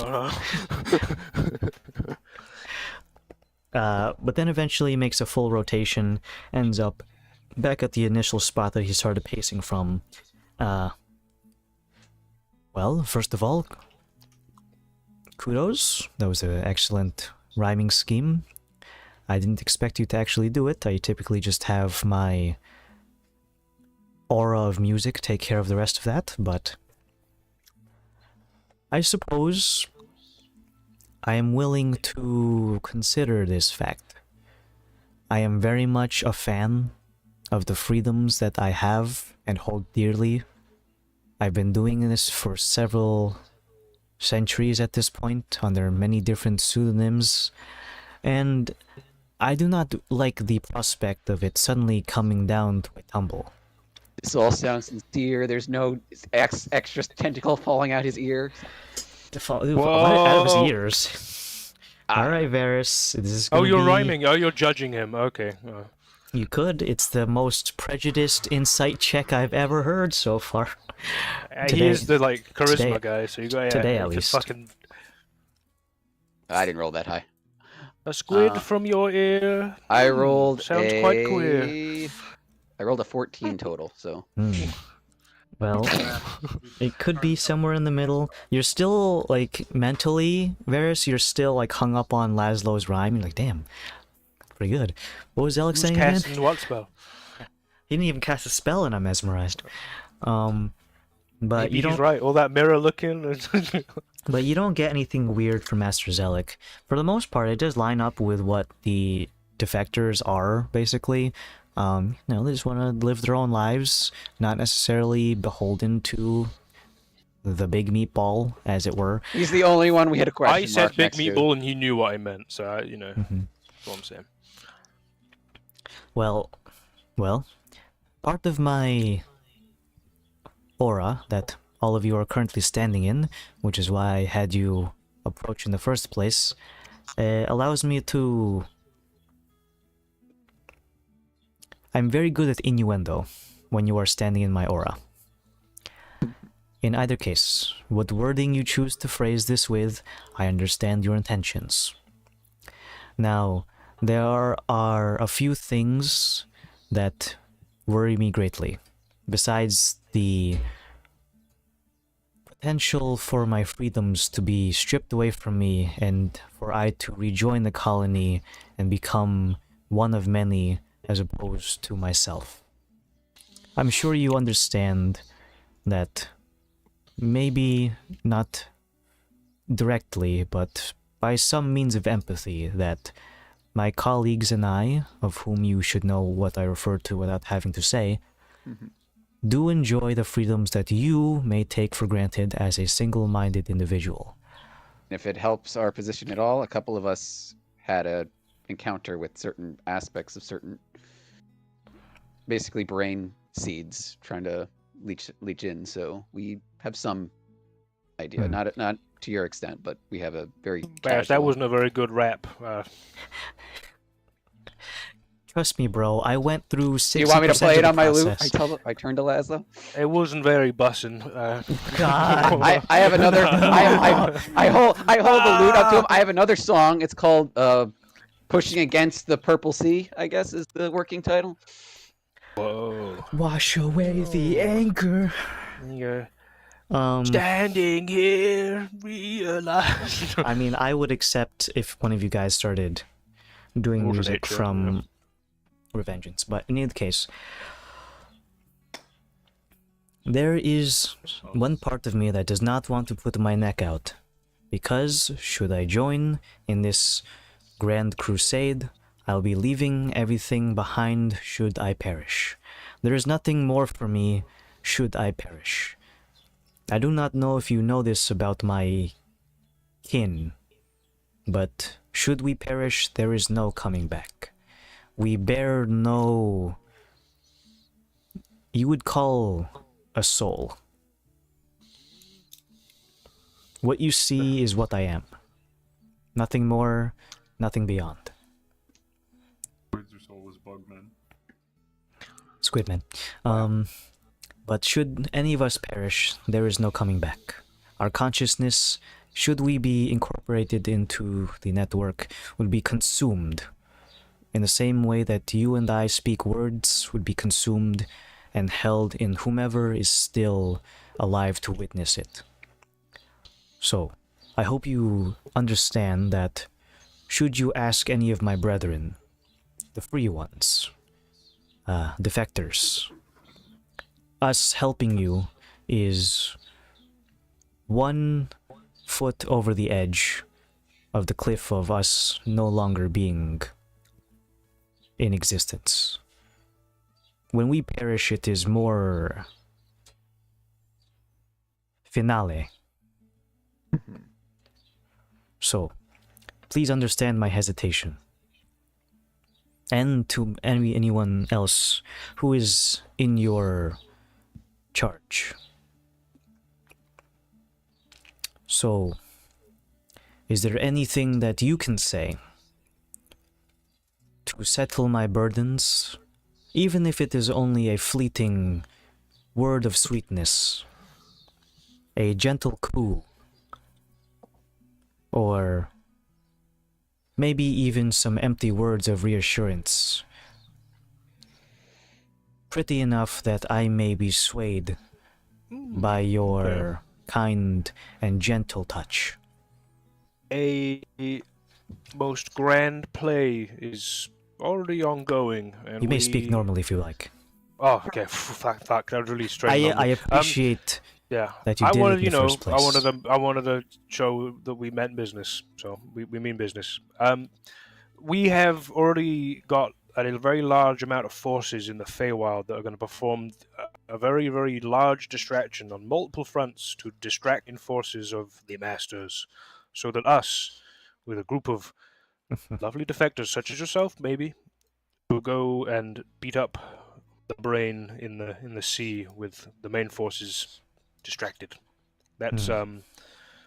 but then eventually makes a full rotation, ends up back at the initial spot that he started pacing from. Well, first of all, kudos. That was an excellent rhyming scheme. I didn't expect you to actually do it. I typically just have my aura of music take care of the rest of that, but I suppose I am willing to consider this fact. I am very much a fan of the freedoms that I have and hold dearly. I've been doing this for several centuries at this point, under many different pseudonyms, and I do not like the prospect of it suddenly coming down to a tumble. This all sounds sincere. There's no extra tentacle falling out his ear. Out of his ears. Alright, Varys. This is gonna you're be... rhyming. Oh, you're judging him. Okay. You could. It's the most prejudiced insight check I've ever heard so far. He is the, like, charisma guy, so you got today at least. Fucking... I didn't roll that high. A squid from your ear. I rolled sounds quite queer. I rolled a 14 total, so... Well, it could be somewhere in the middle. You're still, like, mentally, Varys, you're still, like, hung up on Laszlo's rhyme. You're like, damn, pretty good. What was Zelik saying again? Casting what spell? He didn't even cast a spell and I'm mesmerized. But Maybe you don't... he's right, all that mirror looking. But you don't get anything weird from Master Zelik. For the most part, it does line up with what the defectors are, basically. They just want to live their own lives, not necessarily beholden to the big meatball, as it were. He's the only one we had a question I said big next to. meatball and he knew what I meant, so, that's what I'm saying. Well, part of my aura that all of you are currently standing in, which is why I had you approach in the first place, allows me to... I'm very good at innuendo when you are standing in my aura. In either case, what wording you choose to phrase this with, I understand your intentions. Now, there are a few things that worry me greatly, besides the potential for my freedoms to be stripped away from me and for I to rejoin the colony and become one of many as opposed to myself. I'm sure you understand that maybe not directly, but by some means of empathy, that my colleagues and I, of whom you should know what I refer to without having to say, do enjoy the freedoms that you may take for granted as a single-minded individual. If it helps our position at all, a couple of us had a encounter with certain aspects of certain, basically brain seeds trying to leach in, so we have some idea. Not to your extent, but we have a very That wasn't a very good rap. Trust me, bro. I went through 60% you want me to play it on my loop? process. I turned to Laszlo. It wasn't very bussin'. God. I have another. I hold the lute up to him. I have another song. It's called "Pushing Against the Purple Sea." I guess is the working title. Whoa. Wash away the anger. Yeah. Standing here, realize. I mean, I would accept if one of you guys started doing Rules of music nature, from Revengeance, but in either case, there is one part of me that does not want to put my neck out, because should I join in this grand crusade, I'll be leaving everything behind should I perish. There is nothing more for me should I perish. I do not know if you know this about my kin, but should we perish, there is no coming back. We bear no... you would call a soul. What you see is what I am. Nothing more, nothing beyond. Words or soulless bugmen. Squidman. But should any of us perish, there is no coming back. Our consciousness, should we be incorporated into the network, would be consumed. In the same way that you and I speak words would be consumed and held in whomever is still alive to witness it. So, I hope you understand that should you ask any of my brethren, the free ones, defectors, us helping you is 1 foot over the edge of the cliff of us no longer being in existence. When we perish, it is more finale. So, please understand my hesitation. And to anyone else who is in your charge. So, is there anything that you can say to settle my burdens, even if it is only a fleeting word of sweetness, a gentle coo, or maybe even some empty words of reassurance, pretty enough that I may be swayed by your kind and gentle touch? A most grand play is already ongoing, and You may speak normally if you like. Oh, okay. Fuck, that was really strange. I appreciate that you I did wanted, it in the first place. I wanted to show that we meant business, so we mean business. We have already got a very large amount of forces in the Feywild that are going to perform a very, very large distraction on multiple fronts to distract forces of the Masters, so that us, with a group of lovely defectors such as yourself, maybe, will go and beat up the brain in the sea with the main forces distracted. That's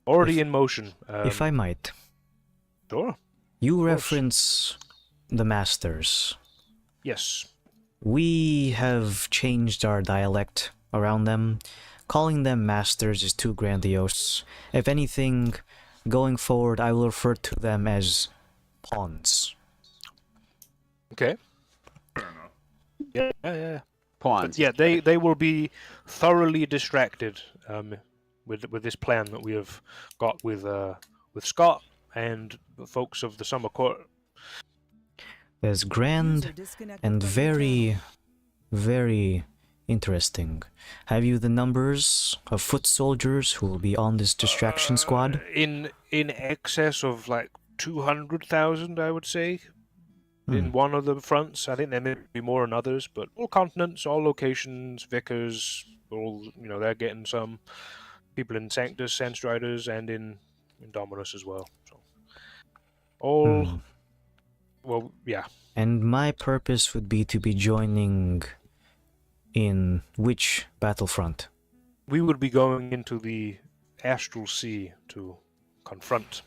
already in motion. If I might. Sure. You reference the Masters. Yes. We have changed our dialect around them. Calling them Masters is too grandiose. If anything, going forward, I will refer to them as pawns. Okay. Fair enough. Yeah. Pawns. But yeah, they will be thoroughly distracted with this plan that we have got with Scott and the folks of the Summer Court. As grand and very, very interesting. Have you the numbers of foot soldiers who will be on this distraction squad? In excess of like 200,000, I would say. In one of the fronts. I think there may be more in others, but all continents, all locations, vicars, all, they're getting some people in Sanctus, Sandstriders, and in Dominus as well. So all well, yeah. And my purpose would be to be joining in which battlefront? We would be going into the Astral Sea to confront.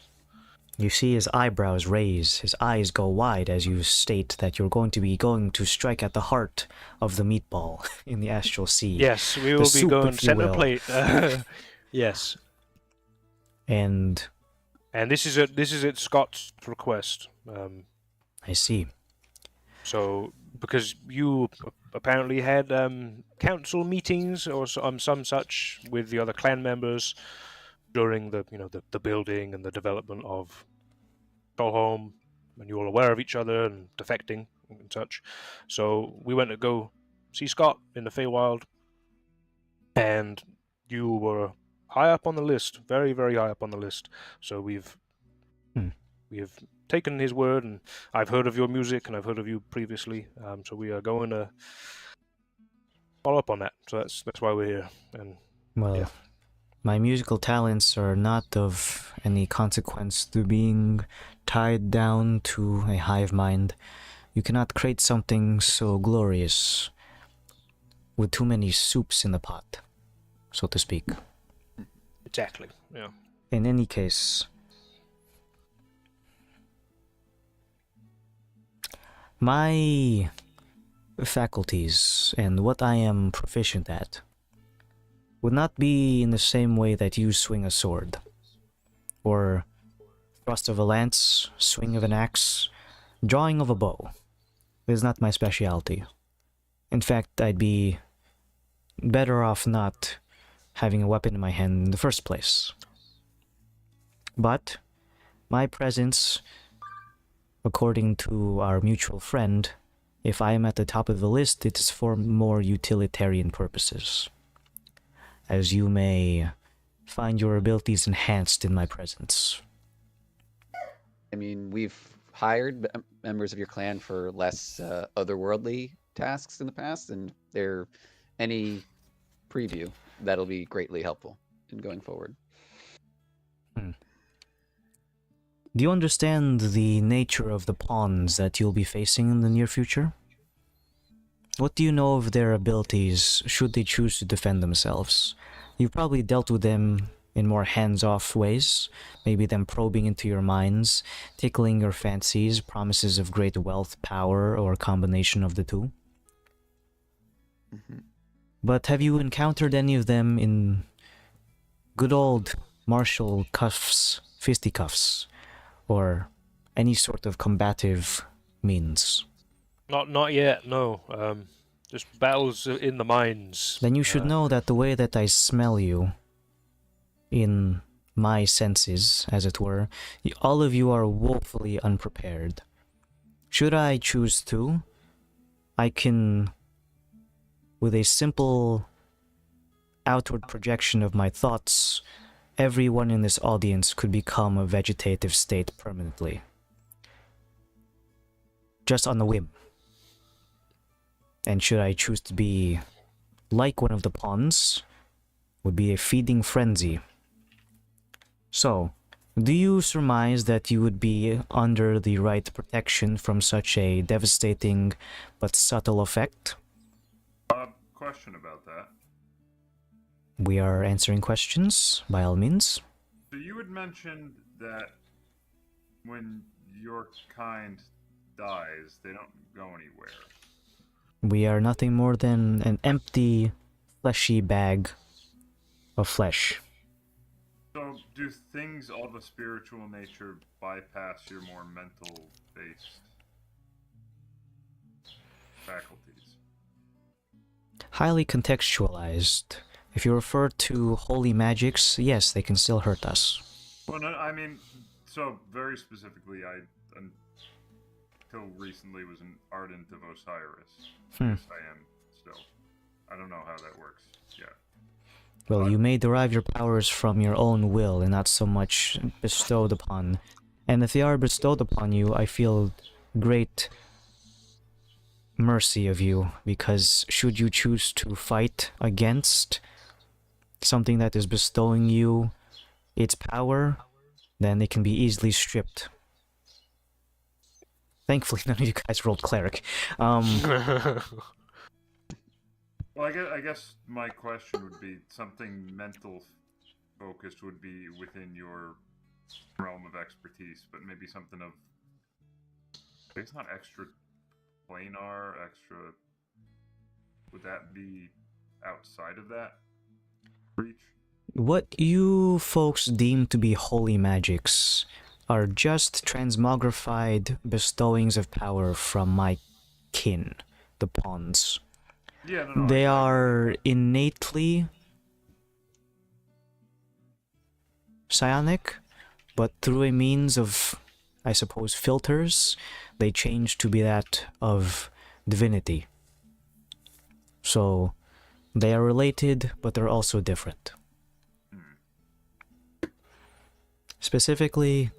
You see his eyebrows raise, his eyes go wide as you state that you're going to strike at the heart of the meatball in the Astral Sea. Yes, we will be going center plate. Yes. And this is at Scott's request. I see. So, because you apparently had council meetings or some such with the other clan members during the building and the development of Home, and you're all aware of each other and defecting and such. So we went to go see Scott in the Feywild, and you were high up on the list, very, very high up on the list. So we've taken his word, and I've heard of your music, and I've heard of you previously. So we are going to follow up on that. So that's why we're here. And Well, yeah. my musical talents are not of any consequence to being tied down to a hive mind. You cannot create something so glorious with too many soups in the pot, so to speak. Exactly. Yeah. In any case, my faculties and what I am proficient at would not be in the same way that you swing a sword, or thrust of a lance, swing of an axe, drawing of a bow. It is not my specialty. In fact, I'd be better off not having a weapon in my hand in the first place. But my presence, according to our mutual friend, if I am at the top of the list, it is for more utilitarian purposes, as you may find your abilities enhanced in my presence. I mean, we've hired members of your clan for less otherworldly tasks in the past, and there any preview that'll be greatly helpful in going forward. Do you understand the nature of the pawns that you'll be facing in the near future? What do you know of their abilities should they choose to defend themselves? You've probably dealt with them in more hands-off ways, maybe them probing into your minds, tickling your fancies, promises of great wealth, power, or a combination of the two. But have you encountered any of them in good old martial cuffs, fisticuffs, or any sort of combative means? Not yet. No. Just battles in the mines. Then you should know that the way that I smell you, in my senses, as it were, all of you are woefully unprepared. Should I choose to, I can, with a simple outward projection of my thoughts, everyone in this audience could become a vegetative state permanently. Just on the whim. And should I choose to be like one of the pawns, would be a feeding frenzy. So, do you surmise that you would be under the right protection from such a devastating but subtle effect? Question about that. We are answering questions, by all means. So you had mentioned that when your kind dies, they don't go anywhere. We are nothing more than an empty, fleshy bag of flesh. So do things of a spiritual nature bypass your more mental-based faculties? Highly contextualized. If you refer to holy magics, yes, they can still hurt us. Well, no, I mean, so very specifically, I until recently was an ardent of Osiris. Yes, I am still. I don't know how that works yet. Well, you may derive your powers from your own will and not so much bestowed upon. And if they are bestowed upon you, I feel great mercy of you, because should you choose to fight against something that is bestowing you its power, then it can be easily stripped. Thankfully, none of you guys rolled cleric. Well, I guess my question would be something mental focused would be within your realm of expertise, but maybe something of, it's not extra planar, extra, would that be outside of that reach? What you folks deem to be holy magics are just transmogrified bestowings of power from my kin, the pawns. Yeah, no, They exactly. are innately psionic, but through a means of, I suppose, filters, they change to be that of divinity. So they are related, but they're also different. Specifically,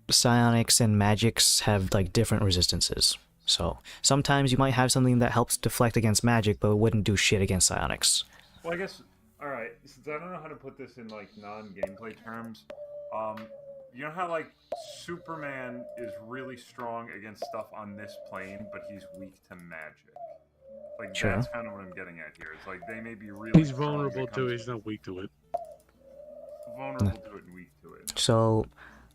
psionics and magics have like different resistances. So sometimes you might have something that helps deflect against magic, but it wouldn't do shit against psionics. Well, I guess. All right. Since I don't know how to put this in like non-gameplay terms, you know how like Superman is really strong against stuff on this plane, but he's weak to magic. Like Sure. that's kind of what I'm getting at here. It's like they may be really. He's strong when vulnerable it to it. comes He's not weak to it. vulnerable to it and weak to it. So,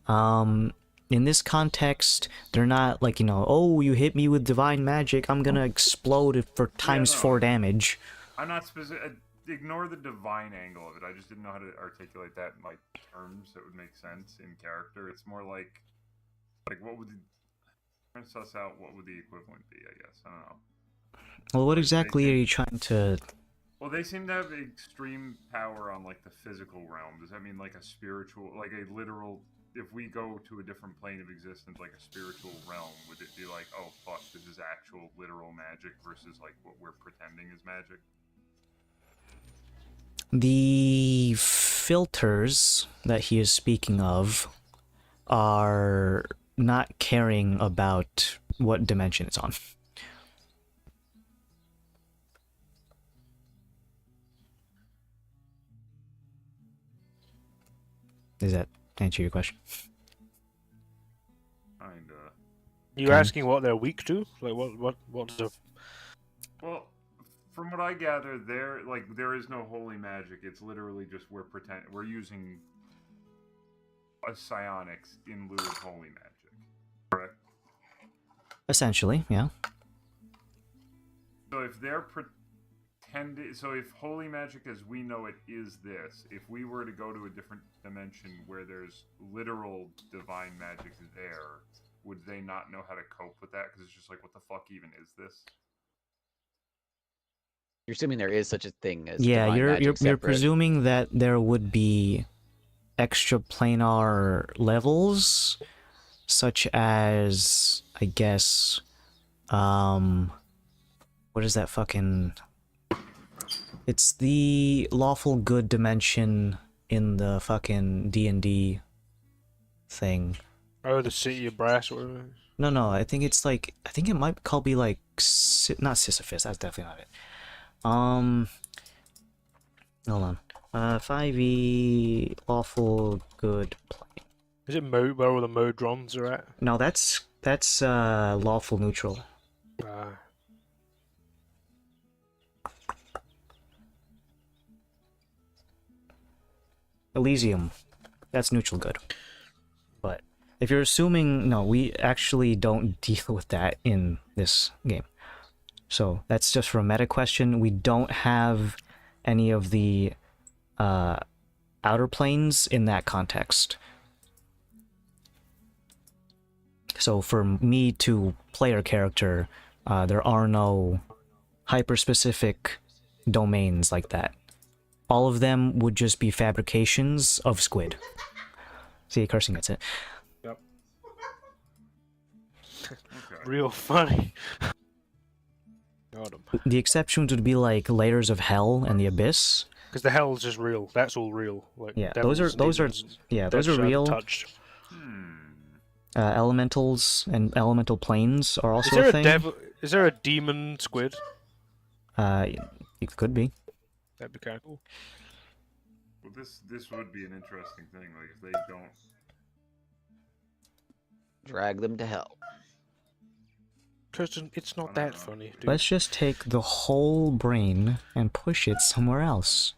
in this context, they're not like, oh, you hit me with divine magic, I'm gonna explode for times 4 damage. I'm not specific. Ignore the divine angle of it. I just didn't know how to articulate that in like terms that would make sense in character. It's more like what would trying to suss out what would the equivalent be? I guess I don't know. Well, what exactly are you trying to... Well, they seem to have extreme power on like the physical realm. Does that mean like a spiritual, like a literal? If we go to a different plane of existence, like a spiritual realm, would it be like, oh fuck, this is actual literal magic versus like what we're pretending is magic? The filters that he is speaking of are not caring about what dimension it's on. Does that answer your question? Kinda. You're asking what they're weak to? Like what's the... Well, from what I gather, there is no holy magic. It's literally just we're using a psionics in lieu of holy magic. Correct. Essentially, yeah. So if they're pretending, so if holy magic as we know it is this, if we were to go to a different dimension where there's literal divine magic there, would they not know how to cope with that? Because it's just like, what the fuck even is this? You're assuming there is such a thing as Yeah, divine magic you're separate. presuming that there would be extraplanar levels, such as, I guess, what is that fucking... It's the lawful good dimension in the fucking D&D thing. Oh, the City of Brass or whatever. No, I think it's like... I think it might be like... Not Sisyphus, that's definitely not it. Hold on. 5e lawful good plane. Is it mode where all the modrons are at? No, that's lawful neutral. Elysium, that's neutral good. But if you're assuming, no, we actually don't deal with that in this game. So that's just for a meta question. We don't have any of the outer planes in that context. So for me to play our character, there are no hyper-specific domains like that. All of them would just be fabrications of squid. See, cursing gets it. Yep. Real funny. Got him. The exceptions would be like layers of hell and the abyss. Because the hell's just real. That's all real. Like Yeah, devils, those are demons, those are real. Touched. Elementals and elemental planes are also Is there a thing. devil? Is there a demon squid? It could be. That'd be kind of cool. Well, this would be an interesting thing. Like if they don't Drag them to hell. Kirsten, it's not that funny, dude. Let's just take the whole brain and push it somewhere else.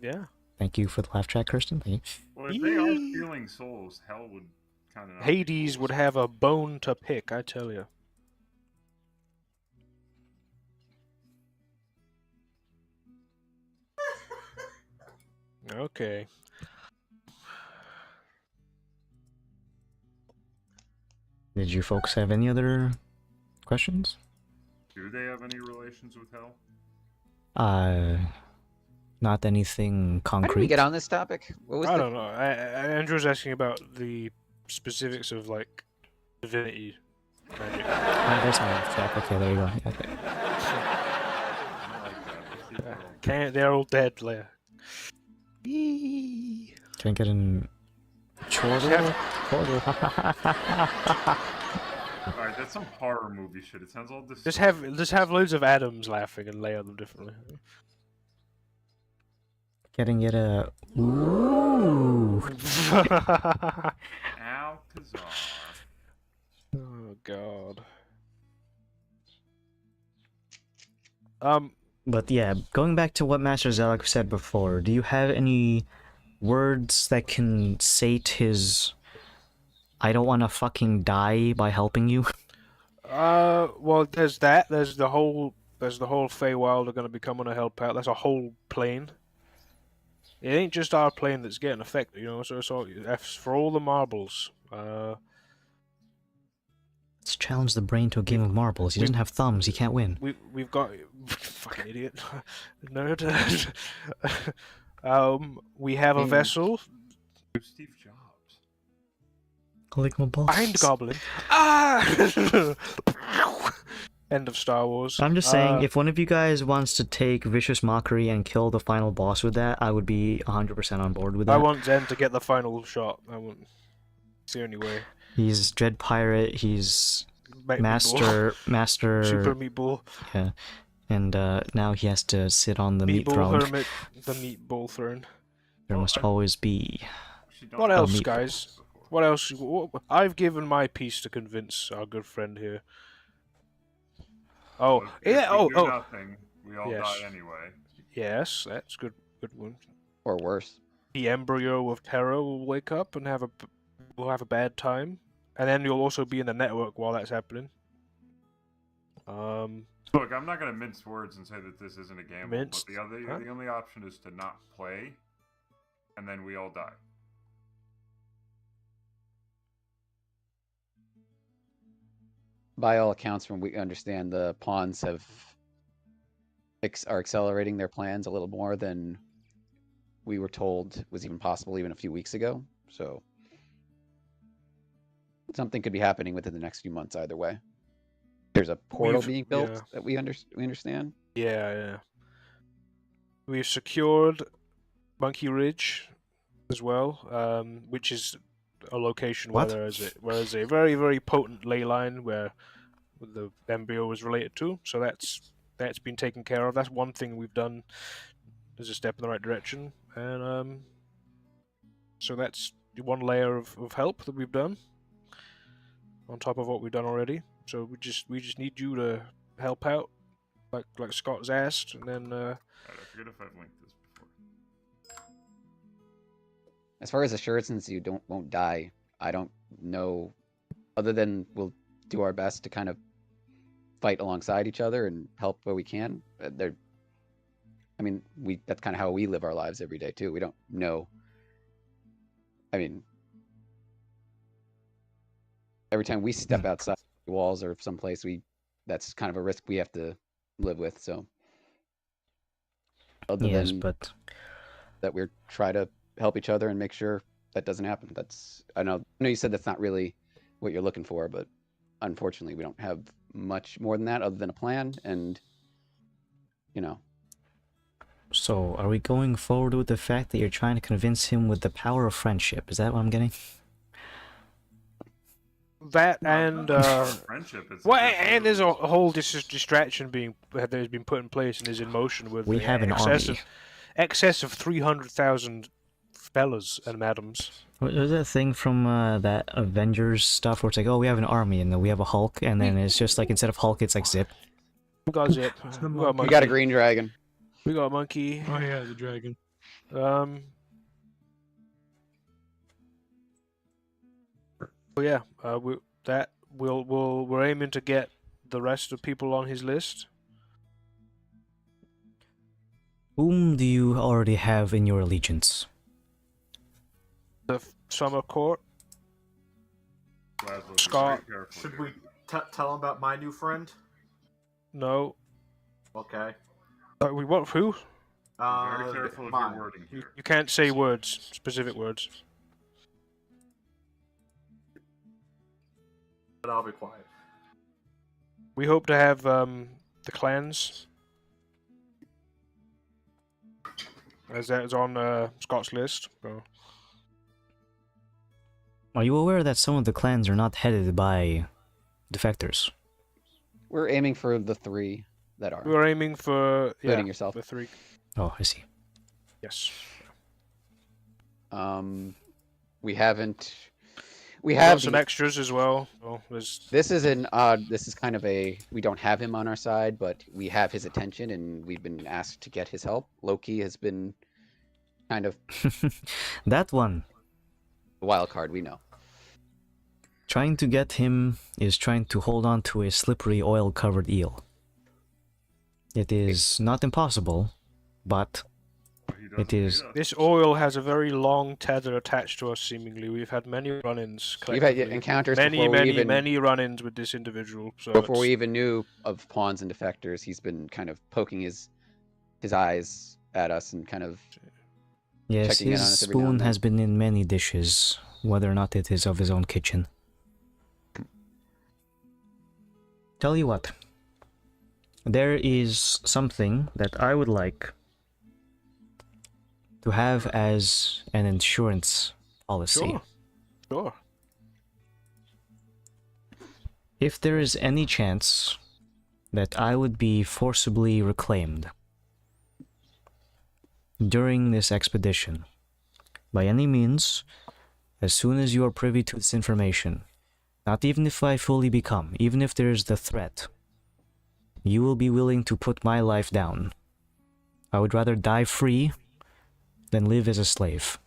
Yeah. Thank you for the laugh track, Kirsten. Thank you. Well, if they are stealing souls, hell would kind of. Hades would have a bone to pick, I tell you. Okay. Did you folks have any other questions? Dude, Do they have any relations with hell? Not anything How did we concrete. get on this topic? What was I the... don't know. Andrew's asking about the specifics of like divinity magic. There's my check. Okay, there you go. Okay. Can't. They're all dead, Leia. Can I get an chortle? Chortle. Alright, that's some horror movie shit. It sounds all Just have loads of atoms laughing and layer them differently. Getting it a ooh. Alcazar. Oh god. But yeah, going back to what Master Zelek said before, do you have any words that can sate his I don't want to fucking die by helping you? Well, there's that. There's the whole Feywild are going to be coming to help out. That's a whole plane. It ain't just our plane that's getting affected, you know. So it's all F's for all the marbles. Let's challenge the brain to a game of marbles. He doesn't have thumbs. He can't win. We've got fucking idiot, nerd. We have a vessel. Steve Jobs. Click my balls. Behind Goblin. Ah! End of Star Wars. I'm just saying, if one of you guys wants to take Vicious Mockery and kill the final boss with that, I would be 100% on board with that. I want Zen to get the final shot. I want. It's the only way. He's Dread Pirate, he's Master... Super Meatball. Yeah. And now he has to sit on the meat Meatball throne. Hermit, the Meatball Throne. There must always be... What else, meat guys? What else? I've given my piece to convince our good friend here. Oh, yeah. If we do Oh. nothing, we all die anyway. Yes, that's good. Good one. Or worse. The embryo of terror will wake up and will have a bad time, and then you'll also be in the network while that's happening. Look, I'm not going to mince words and say that this isn't a gamble, Minced? but the only option is to not play, and then we all die. By all accounts, from what we understand, the pawns are accelerating their plans a little more than we were told was even possible even a few weeks ago. So something could be happening within the next few months either way. There's a portal being built that we understand. Yeah. We've secured Monkey Ridge as well, which is a location where there's a very, very potent ley line where the embryo was related to. So that's been taken care of. That's one thing we've done as a step in the right direction, and so that's one layer of help that we've done on top of what we've done already. So we just need you to help out, like Scott's asked, and then. I forget if I've linked this before. As far as assurances you won't die, I don't know, other than we'll do our best to kind of fight alongside each other and help where we can. That's kind of how we live our lives every day too. We don't know. I mean, every time we step outside the walls or someplace, that's kind of a risk we have to live with. So, other than that, we're trying to help each other and make sure that doesn't happen. I know you said that's not really what you're looking for, but unfortunately we don't have much more than that other than a plan, and So, are we going forward with the fact that you're trying to convince him with the power of friendship? Is that what I'm getting? That and friendship. And there's a whole distraction that has been put in place and is in motion with we have an army. Excess of 300,000 fellas and madams. What was that thing from that Avengers stuff where it's like, oh, we have an army and then we have a Hulk, and then it's just like instead of Hulk, it's like Zip. We got Zip. We got a green dragon. We got a monkey. Oh yeah, the dragon. Yeah. We're aiming to get the rest of people on his list. Whom do you already have in your allegiance? The Summer Court. Scott. Should we tell him about my new friend? No. Okay. We what? Who? Be very careful of your mine. wording here. You can't say words, specific words. But I'll be quiet. We hope to have the clans, as that is on Scott's list. So. Are you aware that some of the clans are not headed by defectors? We're aiming for the 3 that are. We're aiming for Including yourself. the 3. Oh, I see. Yes. We haven't. We Got have some extras as well. So there's... This is this is kind of a, we don't have him on our side, but we have his attention and we've been asked to get his help. Loki has been kind of That one. a wild card, we know. Trying to get him is trying to hold on to a slippery oil-covered eel. It is not impossible, but it is... This oil has a very long tether attached to us, seemingly. We've had many run-ins. We've had encounters before we even... many run-ins with this individual. So before we even knew of pawns and defectors, he's been kind of poking his eyes at us and kind of Yes, checking in on his us every now spoon and then. has been in many dishes, whether or not it is of his own kitchen. Tell you what, there is something that I would like to have as an insurance policy. Sure. Sure. If there is any chance that I would be forcibly reclaimed during this expedition, by any means, as soon as you are privy to this information, not even if I fully become, even if there is the threat, you will be willing to put my life down. I would rather die free than live as a slave.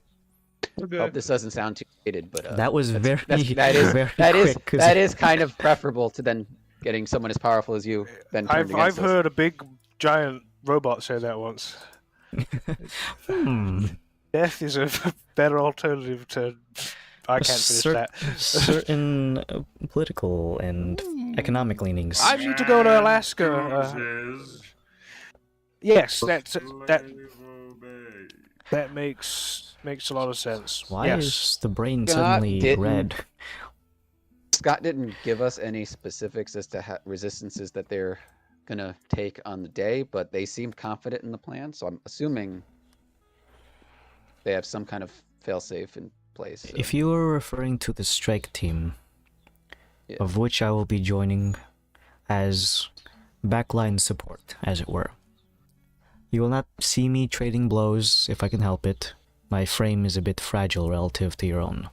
Hope this doesn't sound too dated, but that was very quick, that is kind of preferable to then getting someone as powerful as you then turned I've against us. heard a big giant robot say that once. Death is a better alternative to. I can't finish that. Certain political and economic leanings. I need to go to Alaska. Yes, that makes a lot of sense. Why yes. is the brain suddenly red? Scott didn't give us any specifics as to resistances that they're gonna take on the day, but they seemed confident in the plan, so I'm assuming they have some kind of failsafe in place. So. If you are referring to the strike team, Yeah. of which I will be joining as backline support, as it were, you will not see me trading blows if I can help it. My frame is a bit fragile relative to your own.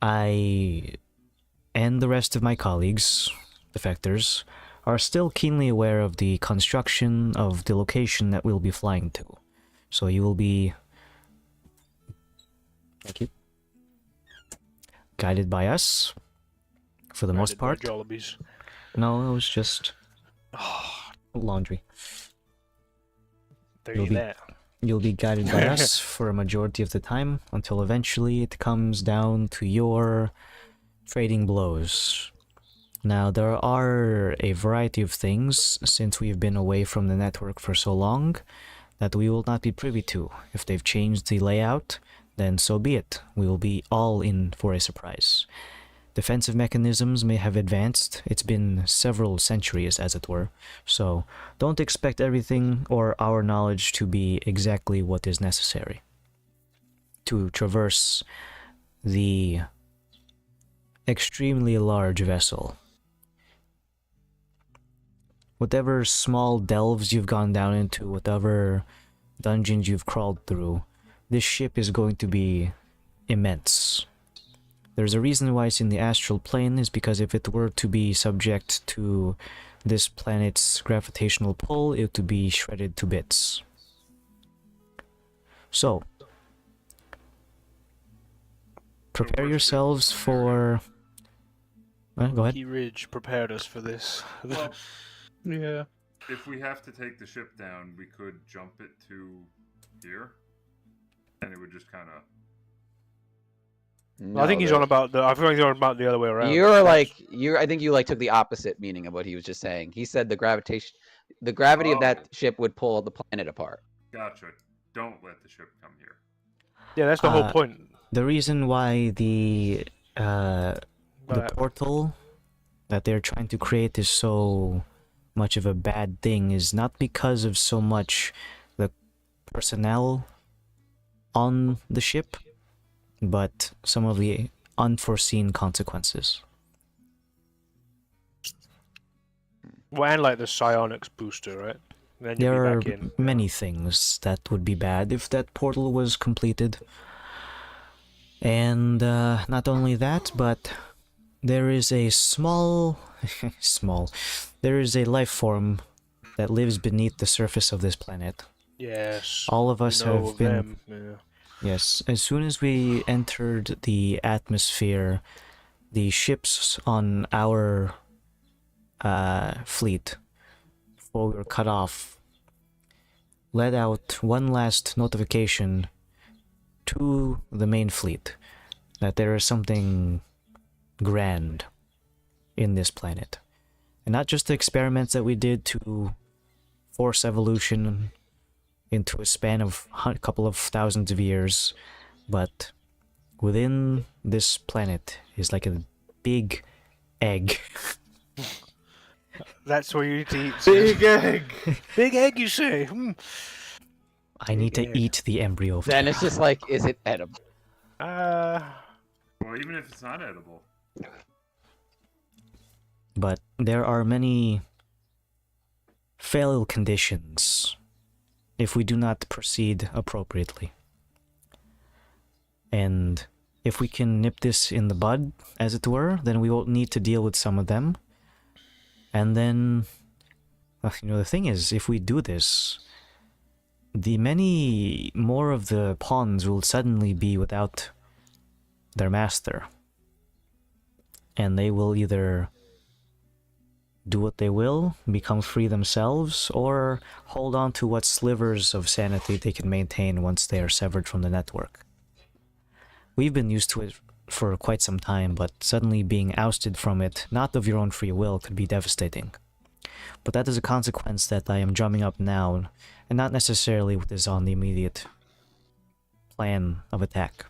I and the rest of my colleagues, defectors, are still keenly aware of the construction of the location that we'll be flying to. So you will be... Thank you. Guided by us, for the most part. Jollibees. No, it was just laundry. You'll be guided by us for a majority of the time, until eventually it comes down to your trading blows. Now, there are a variety of things, since we've been away from the network for so long, that we will not be privy to. If they've changed the layout, then so be it. We will be all in for a surprise. Defensive mechanisms may have advanced. It's been several centuries, as it were, so don't expect everything or our knowledge to be exactly what is necessary to traverse the extremely large vessel. Whatever small delves you've gone down into, whatever dungeons you've crawled through, this ship is going to be immense. There's a reason why it's in the astral plane, is because if it were to be subject to this planet's gravitational pull, it would be shredded to bits. So, prepare yourselves for... go ahead. Key Ridge prepared us for this. Well, Yeah. if we have to take the ship down, we could jump it to here, and it would just kind of No, I think he's on about the. I think he's on about the other way around. I think you like took the opposite meaning of what he was just saying. He said the gravity of that ship would pull the planet apart. Gotcha. Don't let the ship come here. Yeah, that's the whole point. The reason why the portal that they're trying to create is so much of a bad thing is not because of so much the personnel on the ship, but some of the unforeseen consequences. Well, and like the psionics booster, right? Then There you'd are be back in. many things that would be bad if that portal was completed. And not only that, but there is a there is a life form that lives beneath the surface of this planet. Yes. All of us have of been... them. Yeah. Yes, as soon as we entered the atmosphere, the ships on our fleet, before we were cut off, let out one last notification to the main fleet that there is something grand in this planet. And not just the experiments that we did to force evolution into a span of a couple of thousands of years, but within this planet is like a big egg. That's where you need to eat. Big egg! Big egg, you say? Hmm. I need to eat the embryo. Then it's just like, is it edible? Well, even if it's not edible. But there are many fatal conditions if we do not proceed appropriately. And if we can nip this in the bud, as it were, then we won't need to deal with some of them. And then, the thing is, if we do this, the many more of the pawns will suddenly be without their master. And they will either do what they will, become free themselves, or hold on to what slivers of sanity they can maintain once they are severed from the network. We've been used to it for quite some time, but suddenly being ousted from it, not of your own free will, could be devastating. But that is a consequence that I am drumming up now, and not necessarily what is on the immediate plan of attack.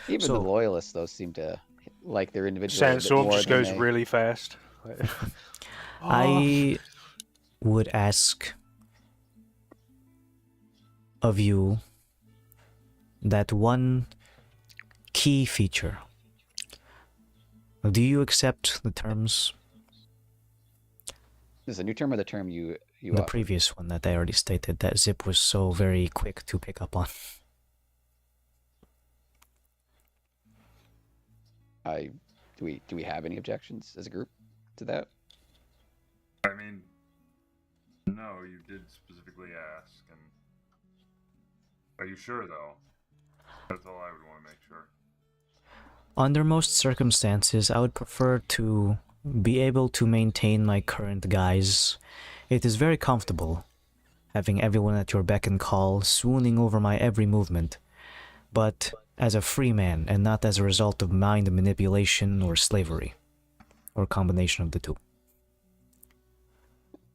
Even the loyalists, though, seem to like their individual. Sandstorm just goes really fast. I would ask of you that one key feature. Do you accept the terms? Is this a new term or the term you the offered? Previous one that I already stated, that Zip was so very quick to pick up on. Do we have any objections as a group to that? I mean, no, you did specifically ask. And are you sure, though? That's all I would want to make sure. Under most circumstances, I would prefer to be able to maintain my current guise. It is very comfortable, having everyone at your beck and call, swooning over my every movement. But as a free man, and not as a result of mind manipulation or slavery, or a combination of the two.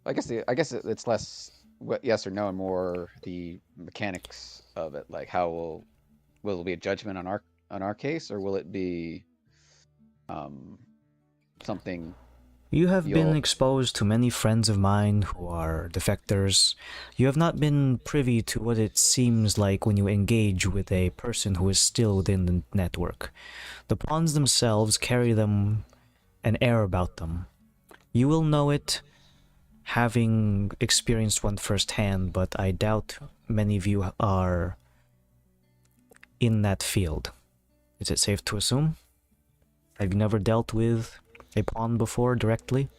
I guess it's less yes or no and more the mechanics of it. Like, how will it be a judgment on our case, or will it be something? You have been exposed to many friends of mine who are defectors. You have not been privy to what it seems like when you engage with a person who is still within the network. The pawns themselves carry them an air about them. You will know it, having experienced one firsthand, but I doubt many of you are in that field. Is it safe to assume? Have you never dealt with a pawn before directly?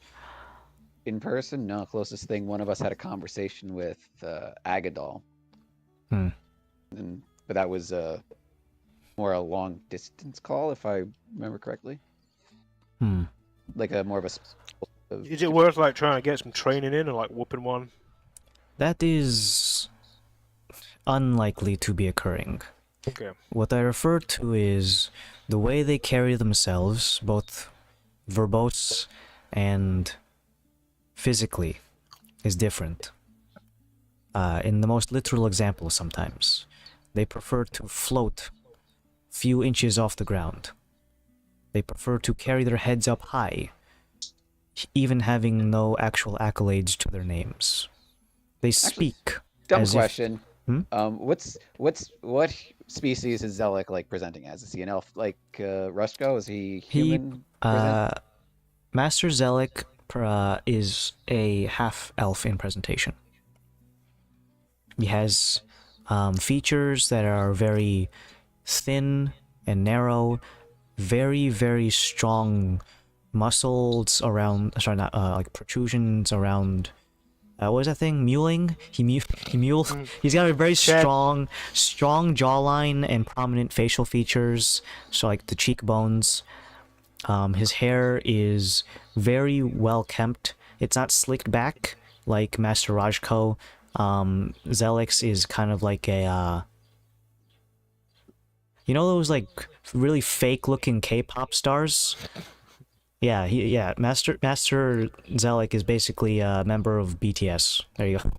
In person, no. Closest thing, one of us had a conversation with Agadol. But that was more a long distance call, if I remember correctly. Like a more of a. Is it worth like trying to get some training in and like whooping one? That is unlikely to be occurring. Okay. What I refer to is the way they carry themselves, both verbose and physically, is different. In the most literal example, sometimes they prefer to float few inches off the ground. They prefer to carry their heads up high, even having no actual accolades to their names. They speak Dumb as question. Hmm? What species is Zelik like presenting as? Is he an elf like Rustgo? Is he human? Master Zelik is a half elf in presentation. He has features that are very thin and narrow, very, very strong muscles around, sorry, not, like protrusions around, what was that thing? Mewling? He mules? He's got a very strong jawline and prominent facial features, so like the cheekbones. His hair is very well kempt. It's not slicked back like Master Rajko. Zelix is kind of like a, you know those like really fake looking K-pop stars? Yeah, Master Zelik is basically a member of BTS. There you go.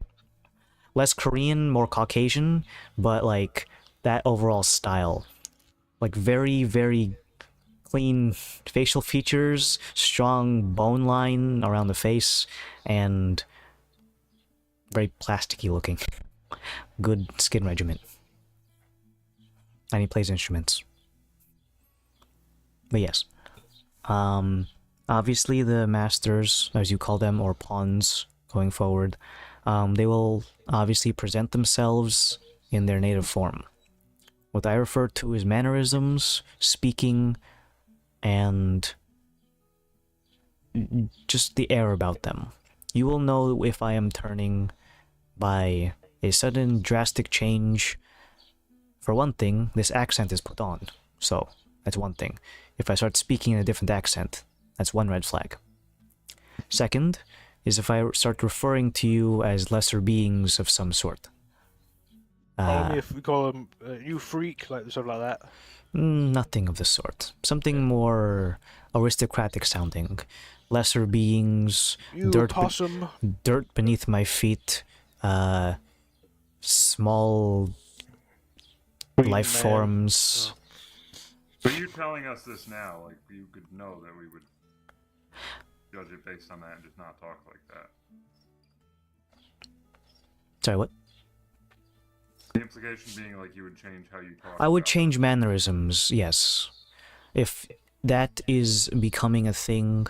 Less Korean, more Caucasian, but like that overall style. Like very, very clean facial features, strong bone line around the face, and very plasticky looking. Good skin regimen. And he plays instruments. But yes. Obviously the masters, as you call them, or pawns going forward, they will obviously present themselves in their native form. What I refer to as mannerisms, speaking, and just the air about them. You will know if I am turning by a sudden drastic change. For one thing, this accent is put on, so that's one thing. If I start speaking in a different accent, that's one red flag. Second is if I start referring to you as lesser beings of some sort. If we call them you freak, like stuff like that. Nothing of the sort. Something more aristocratic sounding. Lesser beings, You dirt possum. Dirt beneath my feet, small Green life man. forms. But you telling us this now, like you could know that we would judge it based on that and just not talk like that. Sorry, what? The implication being like you would change how you talk. I would about change mannerisms, yes. If that is becoming a thing,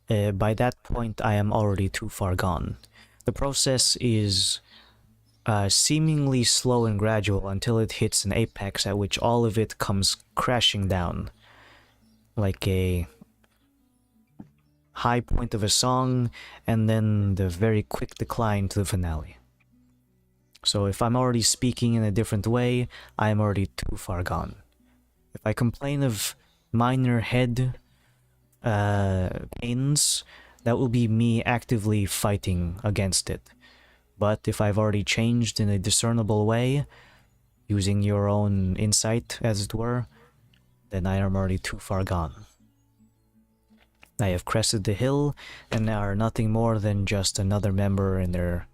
by that point I am already too far gone. The process is seemingly slow and gradual until it hits an apex at which all of it comes crashing down. Like a high point of a song, and then the very quick decline to the finale. So if I'm already speaking in a different way, I am already too far gone. If I complain of minor head pains, that will be me actively fighting against it. But if I've already changed in a discernible way, using your own insight, as it were, then I am already too far gone. I have crested the hill, and are nothing more than just another member in their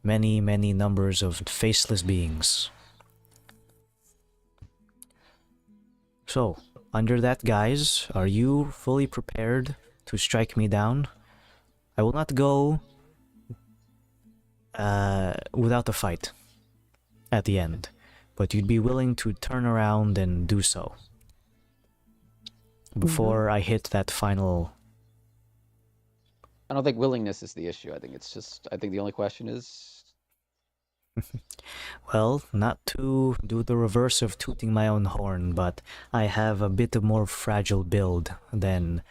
many, many numbers of faceless beings. So, under that guise, are you fully prepared to strike me down? I will not go without a fight at the end, but you'd be willing to turn around and do so before I hit that final. I don't think willingness is the issue. I think the only question is. Well, not to do the reverse of tooting my own horn, but I have a bit of more fragile build than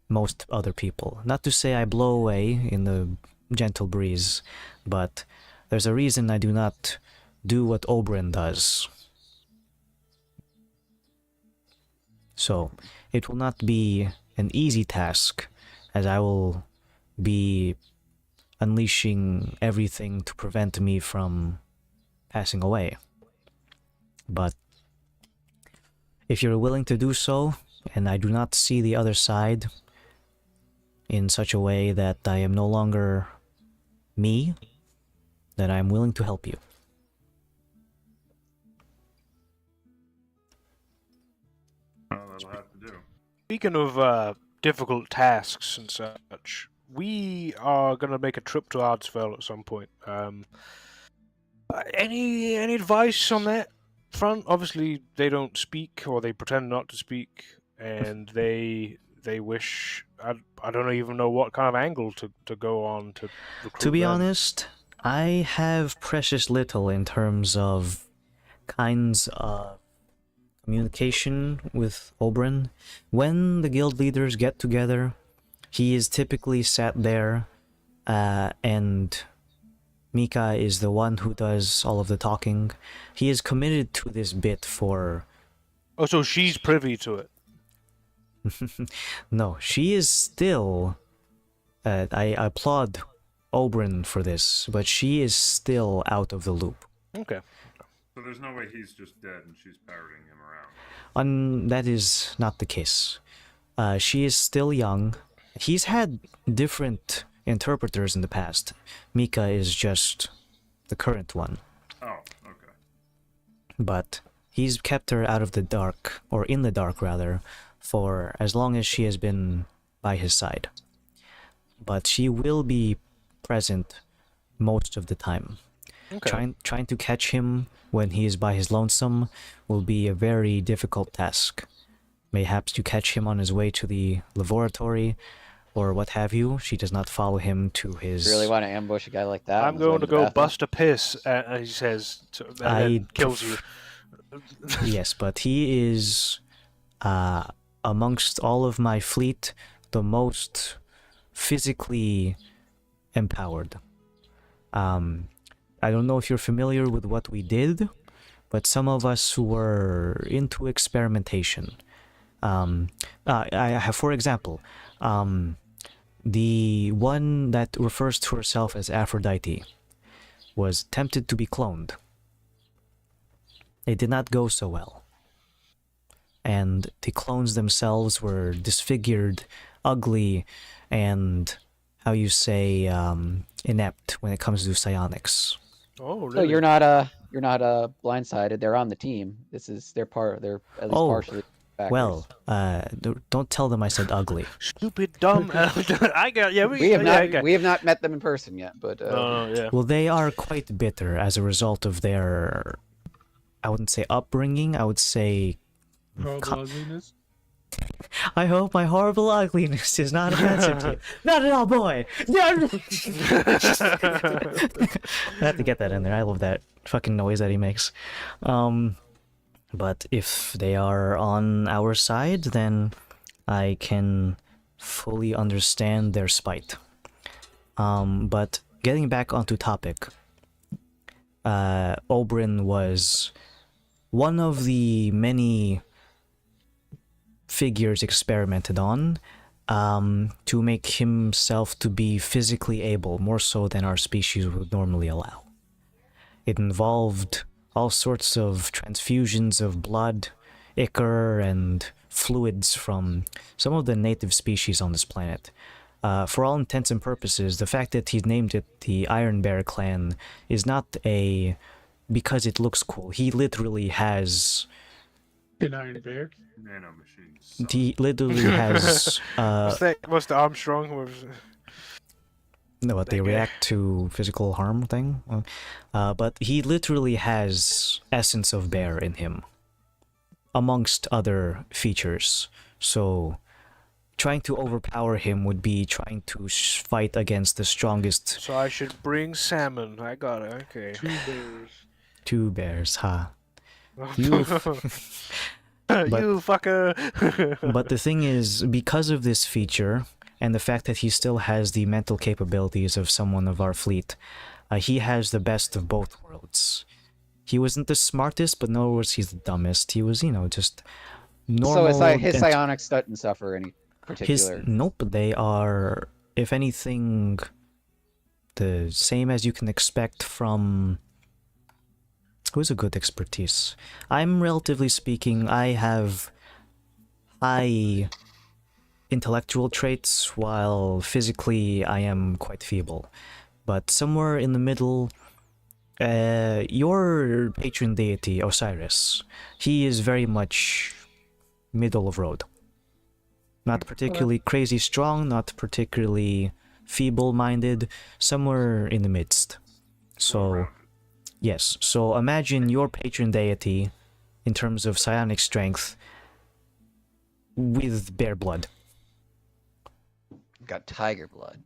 most other people. Not to say I blow away in the gentle breeze, but there's a reason I do not do what Oberyn does. So, it will not be an easy task, as I will be unleashing everything to prevent me from passing away. But if you're willing to do so, and I do not see the other side in such a way that I am no longer me, then I'm willing to help you. Well, that'll have to do. Speaking of difficult tasks and such, we are going to make a trip to Ardsfell at some point. Any advice on that front? Obviously, they don't speak, or they pretend not to speak, and they wish. I don't even know what kind of angle to go on to recruit To be them. honest, I have precious little in terms of kinds of communication with Oberyn. When the guild leaders get together, he is typically sat there, and Mika is the one who does all of the talking. He is committed to this bit for... Oh, so she's privy to it. No, she is still... I applaud Oberyn for this, but she is still out of the loop. Okay. So there's no way he's just dead and she's parroting him around. That is not the case. She is still young. He's had different interpreters in the past. Mika is just the current one. Oh, okay. But he's kept her out of the dark, or in the dark rather, for as long as she has been by his side. But she will be present most of the time. Okay. Trying to catch him when he is by his lonesome will be a very difficult task. Mayhaps you catch him on his way to the laboratory, or what have you. She does not follow him to his... You really want to ambush a guy like that? I'm going to go bust a piss, he says, and then kills you. Yes, but he is, amongst all of my fleet, the most physically empowered. I don't know if you're familiar with what we did, but some of us were into experimentation. I have, for example, the one that refers to herself as Aphrodite was tempted to be cloned. It did not go so well. And the clones themselves were disfigured, ugly, and, how you say, inept when it comes to psionics. Oh, really? So you're not blindsided. They're on the team. They're at least partially backers. Well, don't tell them I said ugly. Stupid, dumb. I got we have not met them in person yet, but yeah. Well, they are quite bitter as a result of their, I wouldn't say upbringing, I would say... Horrible ugliness? I hope my horrible ugliness is not offensive to you. Not at all, boy! I have to get that in there. I love that fucking noise that he makes. But if they are on our side, then I can fully understand their spite. But getting back onto topic, Oberyn was one of the many figures experimented on to make himself to be physically able, more so than our species would normally allow. It involved all sorts of transfusions of blood, ichor, and fluids from some of the native species on this planet. For all intents and purposes, the fact that he named it the Iron Bear clan is not because it looks cool. He literally has... An Iron Bear? Nano machines. He literally has... what's the Armstrong? No, what they react to physical harm thing? But he literally has essence of bear in him, amongst other features. So trying to overpower him would be trying to fight against the strongest... So I should bring salmon. I got it, okay. 2 bears. 2 bears, huh? You fucker! But the thing is, because of this feature, and the fact that he still has the mental capabilities of someone of our fleet, he has the best of both worlds. He wasn't the smartest, but nor was he the dumbest. He was, just normal. So his psionics doesn't suffer any particular... Nope, they are, if anything, the same as you can expect from Who's a good expertise? I'm relatively speaking, I have high intellectual traits, while physically I am quite feeble. But somewhere in the middle, your patron deity, Osiris, he is very much middle of road. Not particularly crazy strong, not particularly feeble-minded, somewhere in the midst. So, yes, so imagine your patron deity, in terms of psionic strength, with bear blood. Got tiger blood.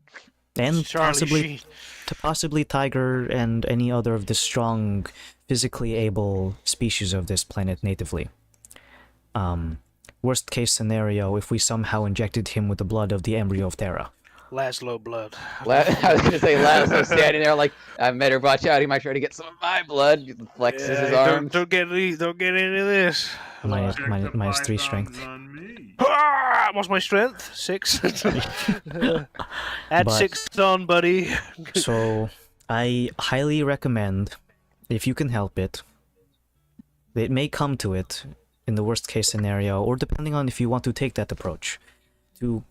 And Charlie possibly tiger and any other of the strong, physically able species of this planet natively. Worst case scenario, if we somehow injected him with the blood of the embryo of Terra. Laszlo blood. I was gonna say Laszlo standing there like, I met her, watch out, he might try to get some of my blood. He flexes his arms. Don't get any of this. Minus Check the 3 pythons strength. on me. What's my strength? 6. Add But- 6 on, buddy. So, I highly recommend, if you can help it, it may come to it in the worst case scenario, or depending on if you want to take that approach, to,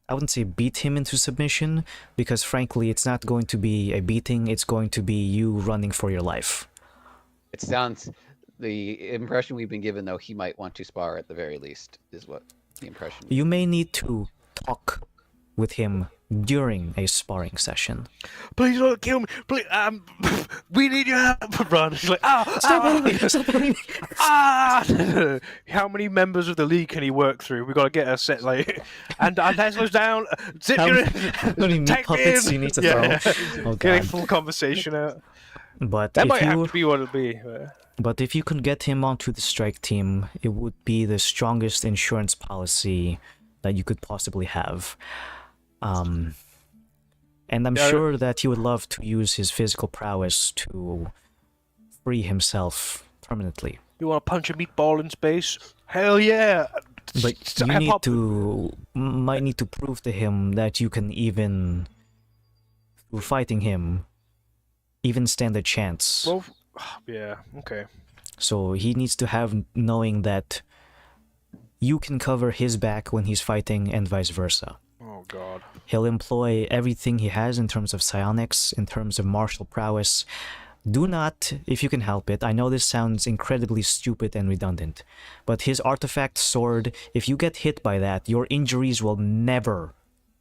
I wouldn't say beat him into submission, because frankly it's not going to be a beating, it's going to be you running for your life. It sounds, the impression we've been given though, he might want to spar at the very least, is what the impression. You may need to talk with him during a sparring session. Please don't kill me. Please, we need your help. Run. She's like, Stop hitting me! Stop hitting me! How many members of the league can he work through? We gotta get a set like, and Tesla's down. Zip How you in. many meat Take me puppets in. you need to Yeah. throw? Oh Get a god. full conversation out. But That if might you... have to be what it'll be. But if you can get him onto the strike team, it would be the strongest insurance policy that you could possibly have. And I'm Yeah. sure that he would love to use his physical prowess to free himself permanently. You want to punch a meatball in space? Hell yeah! But you Hip need hop. might need to prove to him that you can even, through fighting him, even stand a chance. Well, yeah. Okay. So he needs to have knowing that you can cover his back when he's fighting and vice versa. Oh god. He'll employ everything he has in terms of psionics, in terms of martial prowess. Do not, if you can help it, I know this sounds incredibly stupid and redundant, but his artifact sword, if you get hit by that, your injuries will never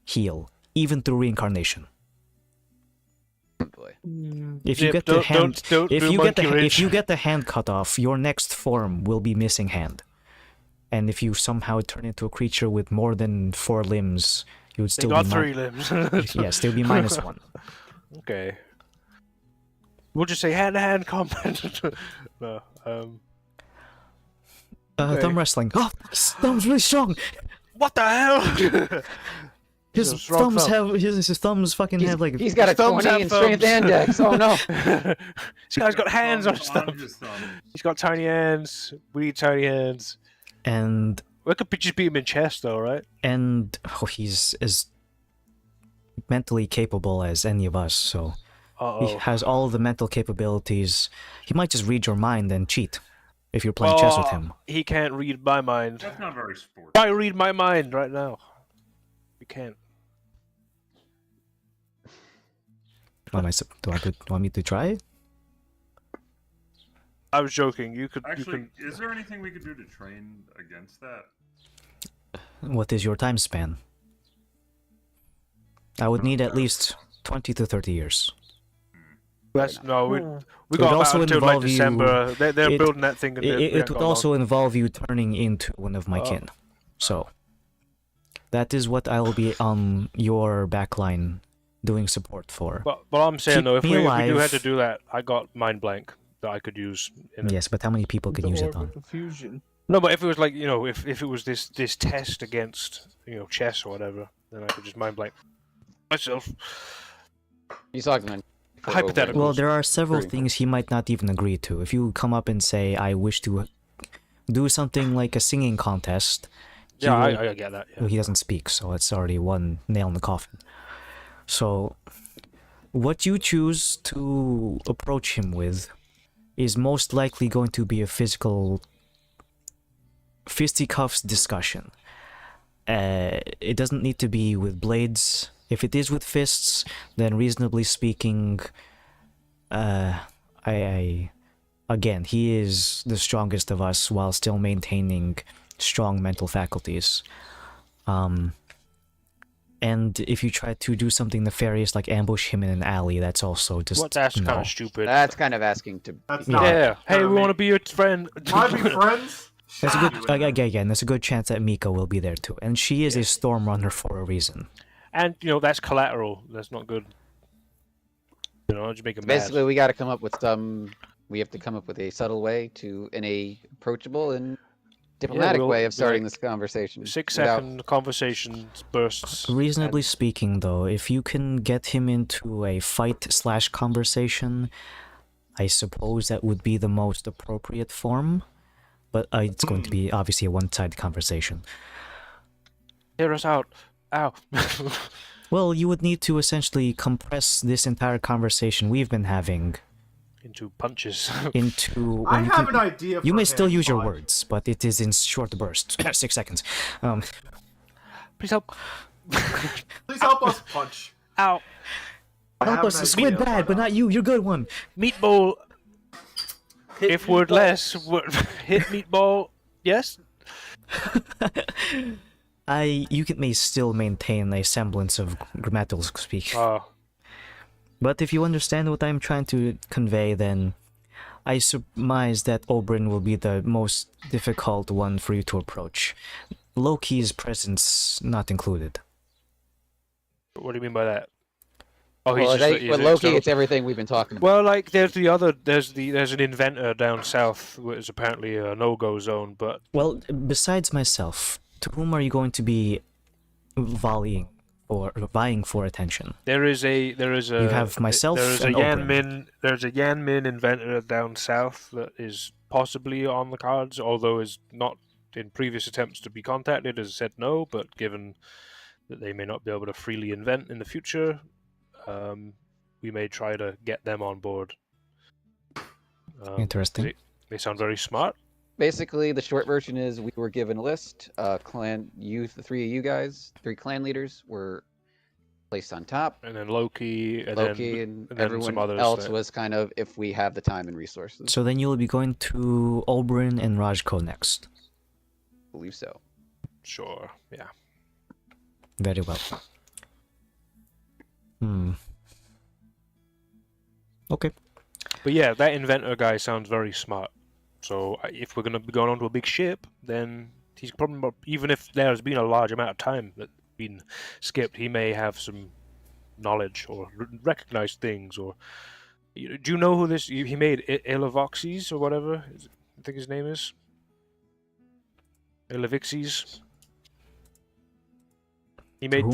heal, even through reincarnation. Boy. If you Zip, get the hand, don't if do you get the monkey if rage. you get the hand cut off, your next form will be missing hand. And if you somehow turn into a creature with more than 4 limbs, you would They still got be 3 limbs. yeah, still be -1. Okay. We'll just say hand-to-hand combat. No. Okay. Thumb wrestling. Oh, his thumb's really strong. What the hell? His He's a strong thumbs thumb. have his thumbs fucking have like He's got a His thumbs 20 have in strength thumbs. and dex. Oh no. This guy's got hands on his On thumb. his thumb. He's got tiny hands. We need tiny hands. and We could just beat him in chess, though, right? he's as mentally capable as any of us, so he Uh-oh. has all the mental capabilities. He might just read your mind and cheat if you're playing chess with him. He can't read my mind. That's not very sporty. Try read my mind right now. You can't. Do you want me to try? I was joking. You could. Actually, you is there anything we could do to train against that? What is your time span? I would need at least 20 to 30 years. That's no. We It got would also about until like involve you- December. They're it- building that thing. And It would also involve you turning into one of my Oh. kin. So, that is what I will be on your backline doing support for. But I'm saying Keep though, if me we do alive. have to do that, I got mind blank that I could use. In a... Yes, but how many people can The use it orb on? of confusion. No, but if it was like if it was this test against chess or whatever, then I could just mind blank myself. He's talking then. Hypothetical. Well, there are several Very things he might not even agree to. If you come up and say, I wish to do something like a singing contest, he Yeah, will- I get that. Yeah. well, he doesn't speak, so it's already one nail in the coffin. So, What you choose to approach him with is most likely going to be a physical fisticuffs discussion. It doesn't need to be with blades. If it is with fists, then reasonably speaking, again, he is the strongest of us while still maintaining strong mental faculties. And if you try to do something nefarious like ambush him in an alley, that's also just That's no. kind of stupid. That's kind of asking to. That's yeah. not. Yeah. Hey, we Gonna want to make- be your friend. Want to be friends? There's a Shot good you in there. again. There's a good chance that Mika will be there too, and she is a storm runner for a reason. And that's collateral. That's not good. Just make him Basically, mad. we got to come up with some. We have to come up with a subtle way in a approachable and diplomatic we'll way of be starting like this conversation. 6-second conversations bursts. Reasonably speaking, though, if you can get him into a fight/conversation, I suppose that would be the most appropriate form. But it's going to be obviously a one-sided conversation. Hear us out. Ow. Well, you would need to essentially compress this entire conversation we've been having Into punches. into. I when you have can- an idea. You for may still him, use your but- words, but it is in short bursts. 6 seconds. Please help. Please help us punch. Ow. I Help have us, an Squid idea, bad, but not you. You're good one. Meatball. If word meatball. less, hit meatball. Yes. You may still maintain a semblance of grammatical speak. But if you understand what I'm trying to convey, then I surmise that Oberyn will be the most difficult one for you to approach. Loki's presence not included. What do you mean by that? Oh, Well, he's with Loki, it's everything we've been talking about. Well, like there's an inventor down south, which is apparently a no-go zone. But Well, besides myself, to whom are you going to be vying for attention? there is a You have myself There's and a Yan Min inventor down south that is possibly on the cards, although is not in previous attempts to be contacted has said no. But given that they may not be able to freely invent in the future, we may try to get them on board. Interesting. They sound very smart. Basically, the short version is we were given a list. The three of you guys, 3 clan leaders, were placed on top. And then Loki, and and then everyone some others else that- was kind of if we have the time and resources. So then you'll be going to Oberyn and Rajko next. I believe so. Sure, yeah. Very well. Okay. But yeah, that inventor guy sounds very smart. So if we're going to be going onto a big ship, then he's probably, even if there's been a large amount of time that's been skipped, he may have some knowledge or recognize things. Or do you know who this? He made Ilavoxes or whatever. I think his name is Ilavixes. He made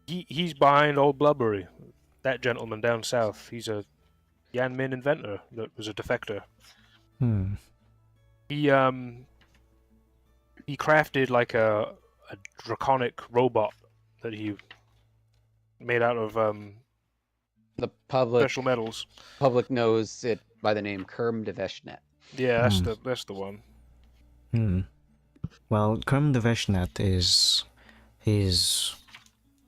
He's behind Old Blubbery. That gentleman down south. He's a Yan Min inventor that was a defector. He crafted like a draconic robot that he made out of The public special metals. public knows it by the name Kerm de Veshnet. Yeah, that's the one. Well, Kerm de Veshnet is his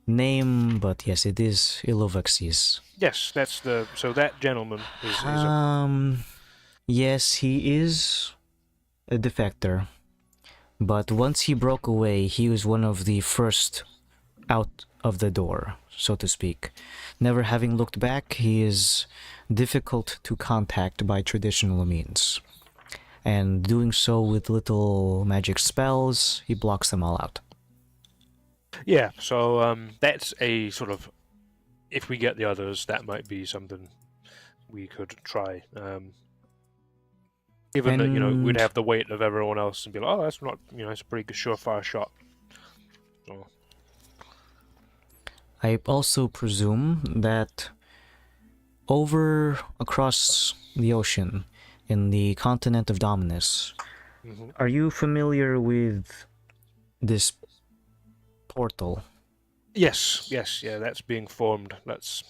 name, but yes, it is Ilovaxis. Yes, so that gentleman is Yes, he is a defector, but once he broke away, he was one of the first out of the door, so to speak. Never having looked back, he is difficult to contact by traditional means. And doing so with little magic spells, he blocks them all out. Yeah, so that's a sort of, if we get the others, that might be something we could try. Given that, we'd have the weight of everyone else and be like, oh, that's not, it's a pretty good surefire shot. So. I also presume that over across the ocean, in the continent of Dominus, are you familiar with this portal Yes, yeah, that's being formed. That's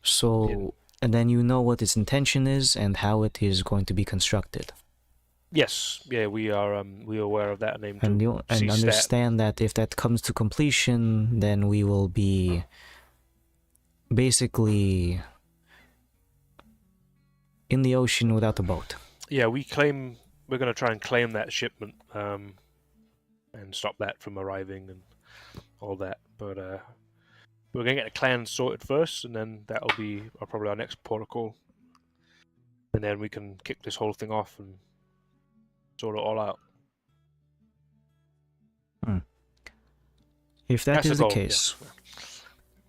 So, and then you know what its intention is and how it is going to be constructed. yes, yeah, we are aware of that and aim And to you cease understand that if that comes to completion, then we will be basically in the ocean without a boat. that. Yeah, we're going to try and claim that shipment and stop that from arriving and all that. But we're going to get the clan sorted first, and then that'll be probably our next protocol. And then we can kick this whole thing off and sort it all out. If That's is the the goal, case, yeah.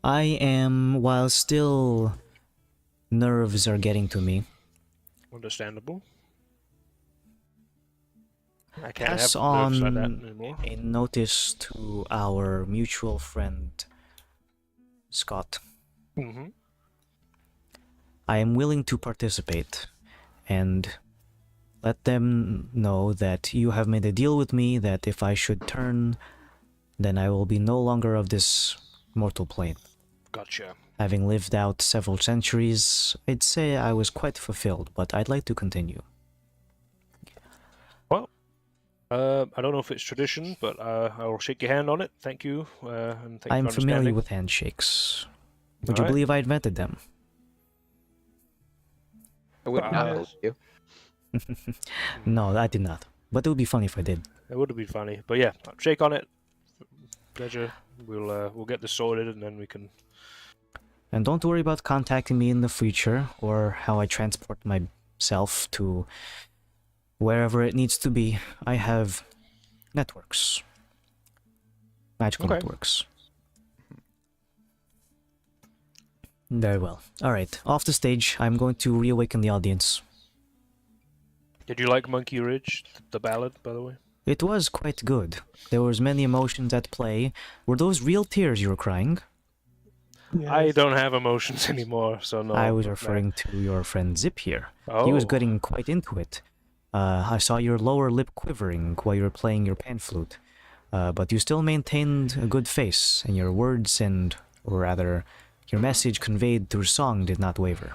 I am, while still nerves are getting to me, Understandable. I can't pass have nerves like that on anymore. a notice to our mutual friend, Scott. Mm-hmm. I am willing to participate, and let them know that you have made a deal with me that if I should turn, then I will be no longer of this mortal plane. Gotcha. Having lived out several centuries, I'd say I was quite fulfilled, but I'd like to continue. Well, I don't know if it's tradition, but I will shake your hand on it. Thank you, and thank you I'm for familiar understanding. with handshakes. Would you Alright. believe I invented them? I would not Yes. believe you. No, I did not. But it would be funny if I did. It would have been funny, but yeah, shake on it. Pleasure. We'll get this sorted, and then we can. And don't worry about contacting me in the future, or how I transport myself to wherever it needs to be. I have networks. Magical Okay. networks. Very well. Alright, off the stage. I'm going to reawaken the audience. Did you like Monkey Ridge, the ballad, by the way? It was quite good. There was many emotions at play. Were those real tears you were crying? I don't have emotions anymore, so no. I was nah. referring to your friend Zip here. Oh. He was getting quite into it. I saw your lower lip quivering while you were playing your pan flute. But you still maintained a good face, and your words or rather, your message conveyed through song did not waver.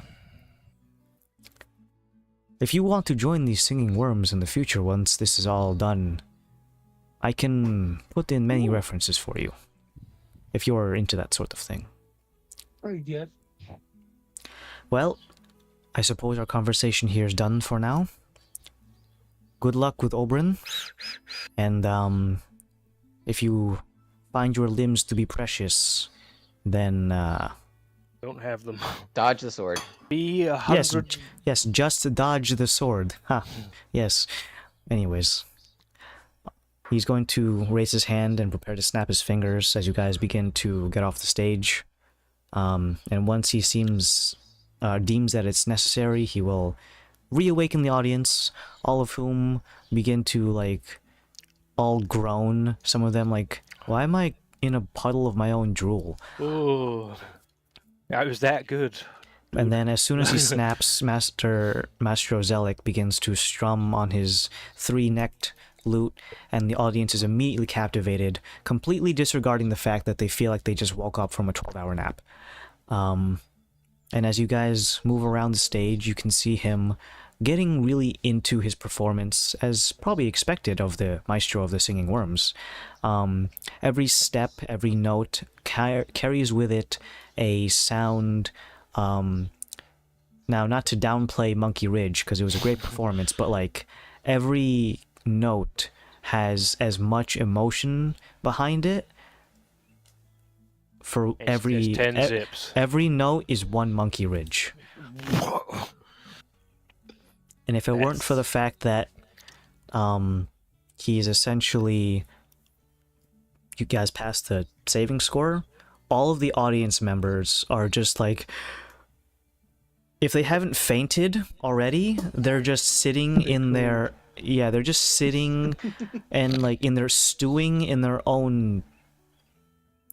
If you want to join these singing worms in the future once this is all done, I can put in many references for you, if you're into that sort of thing. Yes. Well, I suppose our conversation here is done for now. Good luck with Oberyn, and if you find your limbs to be precious, then Don't have them. Dodge the sword. Be yes, 100. yes, just dodge the sword. Ha, yes. Anyways, he's going to raise his hand and prepare to snap his fingers as you guys begin to get off the stage. And once he deems that it's necessary, he will reawaken the audience, all of whom begin to, all groan. Some of them why am I in a puddle of my own drool? Oh, it was that good. And then as soon as he snaps, Master Ozelic begins to strum on his three-necked lute, and the audience is immediately captivated, completely disregarding the fact that they feel like they just woke up from a 12-hour nap. And as you guys move around the stage, you can see him getting really into his performance, as probably expected of the maestro of the Singing Worms. Every step, every note carries with it a sound. Now, not to downplay Monkey Ridge, because it was a great performance, but every note has as much emotion behind it. For It's 10 zips. every note is one Monkey Ridge. And if it weren't for the fact that he's essentially, you guys passed the saving score, all of the audience members are just if they haven't fainted already, they're just sitting in their, they're just sitting and in their stewing in their own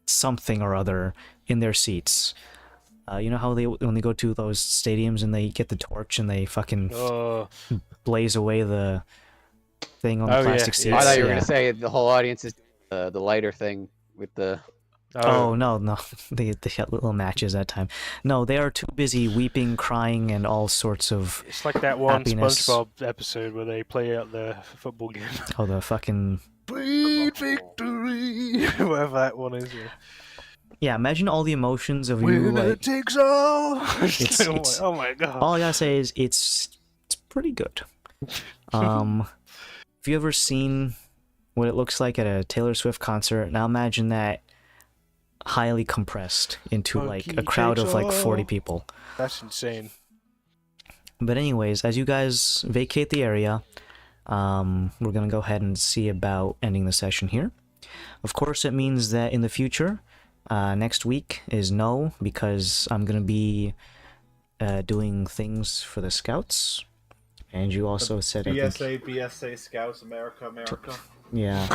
something or other in their seats. You know how when they go to those stadiums and they get the torch and they fucking blaze away the thing on the plastic seats? I thought you were going to say the whole audience is the lighter thing with the Oh no, no, they had little matches that time. No, they are too busy weeping, crying, and all sorts of. It's like that one happiness. SpongeBob episode where they play out the football game. Oh, the fucking. Sweet victory, whatever that one is. Yeah. Yeah, imagine all the emotions of you Winner like. takes all. It's- oh my god. All I gotta say is it's pretty good. Have you ever seen what it looks like at a Taylor Swift concert? Now imagine that highly compressed into like a Monkey crowd of takes like 40 all. people. That's insane. But anyways, as you guys vacate the area, we're gonna go ahead and see about ending the session here. Of course, it means that in the future, next week is no, because I'm gonna be doing things for the scouts. And you also said I think, BSA, BSA, Scouts, America, America. yeah.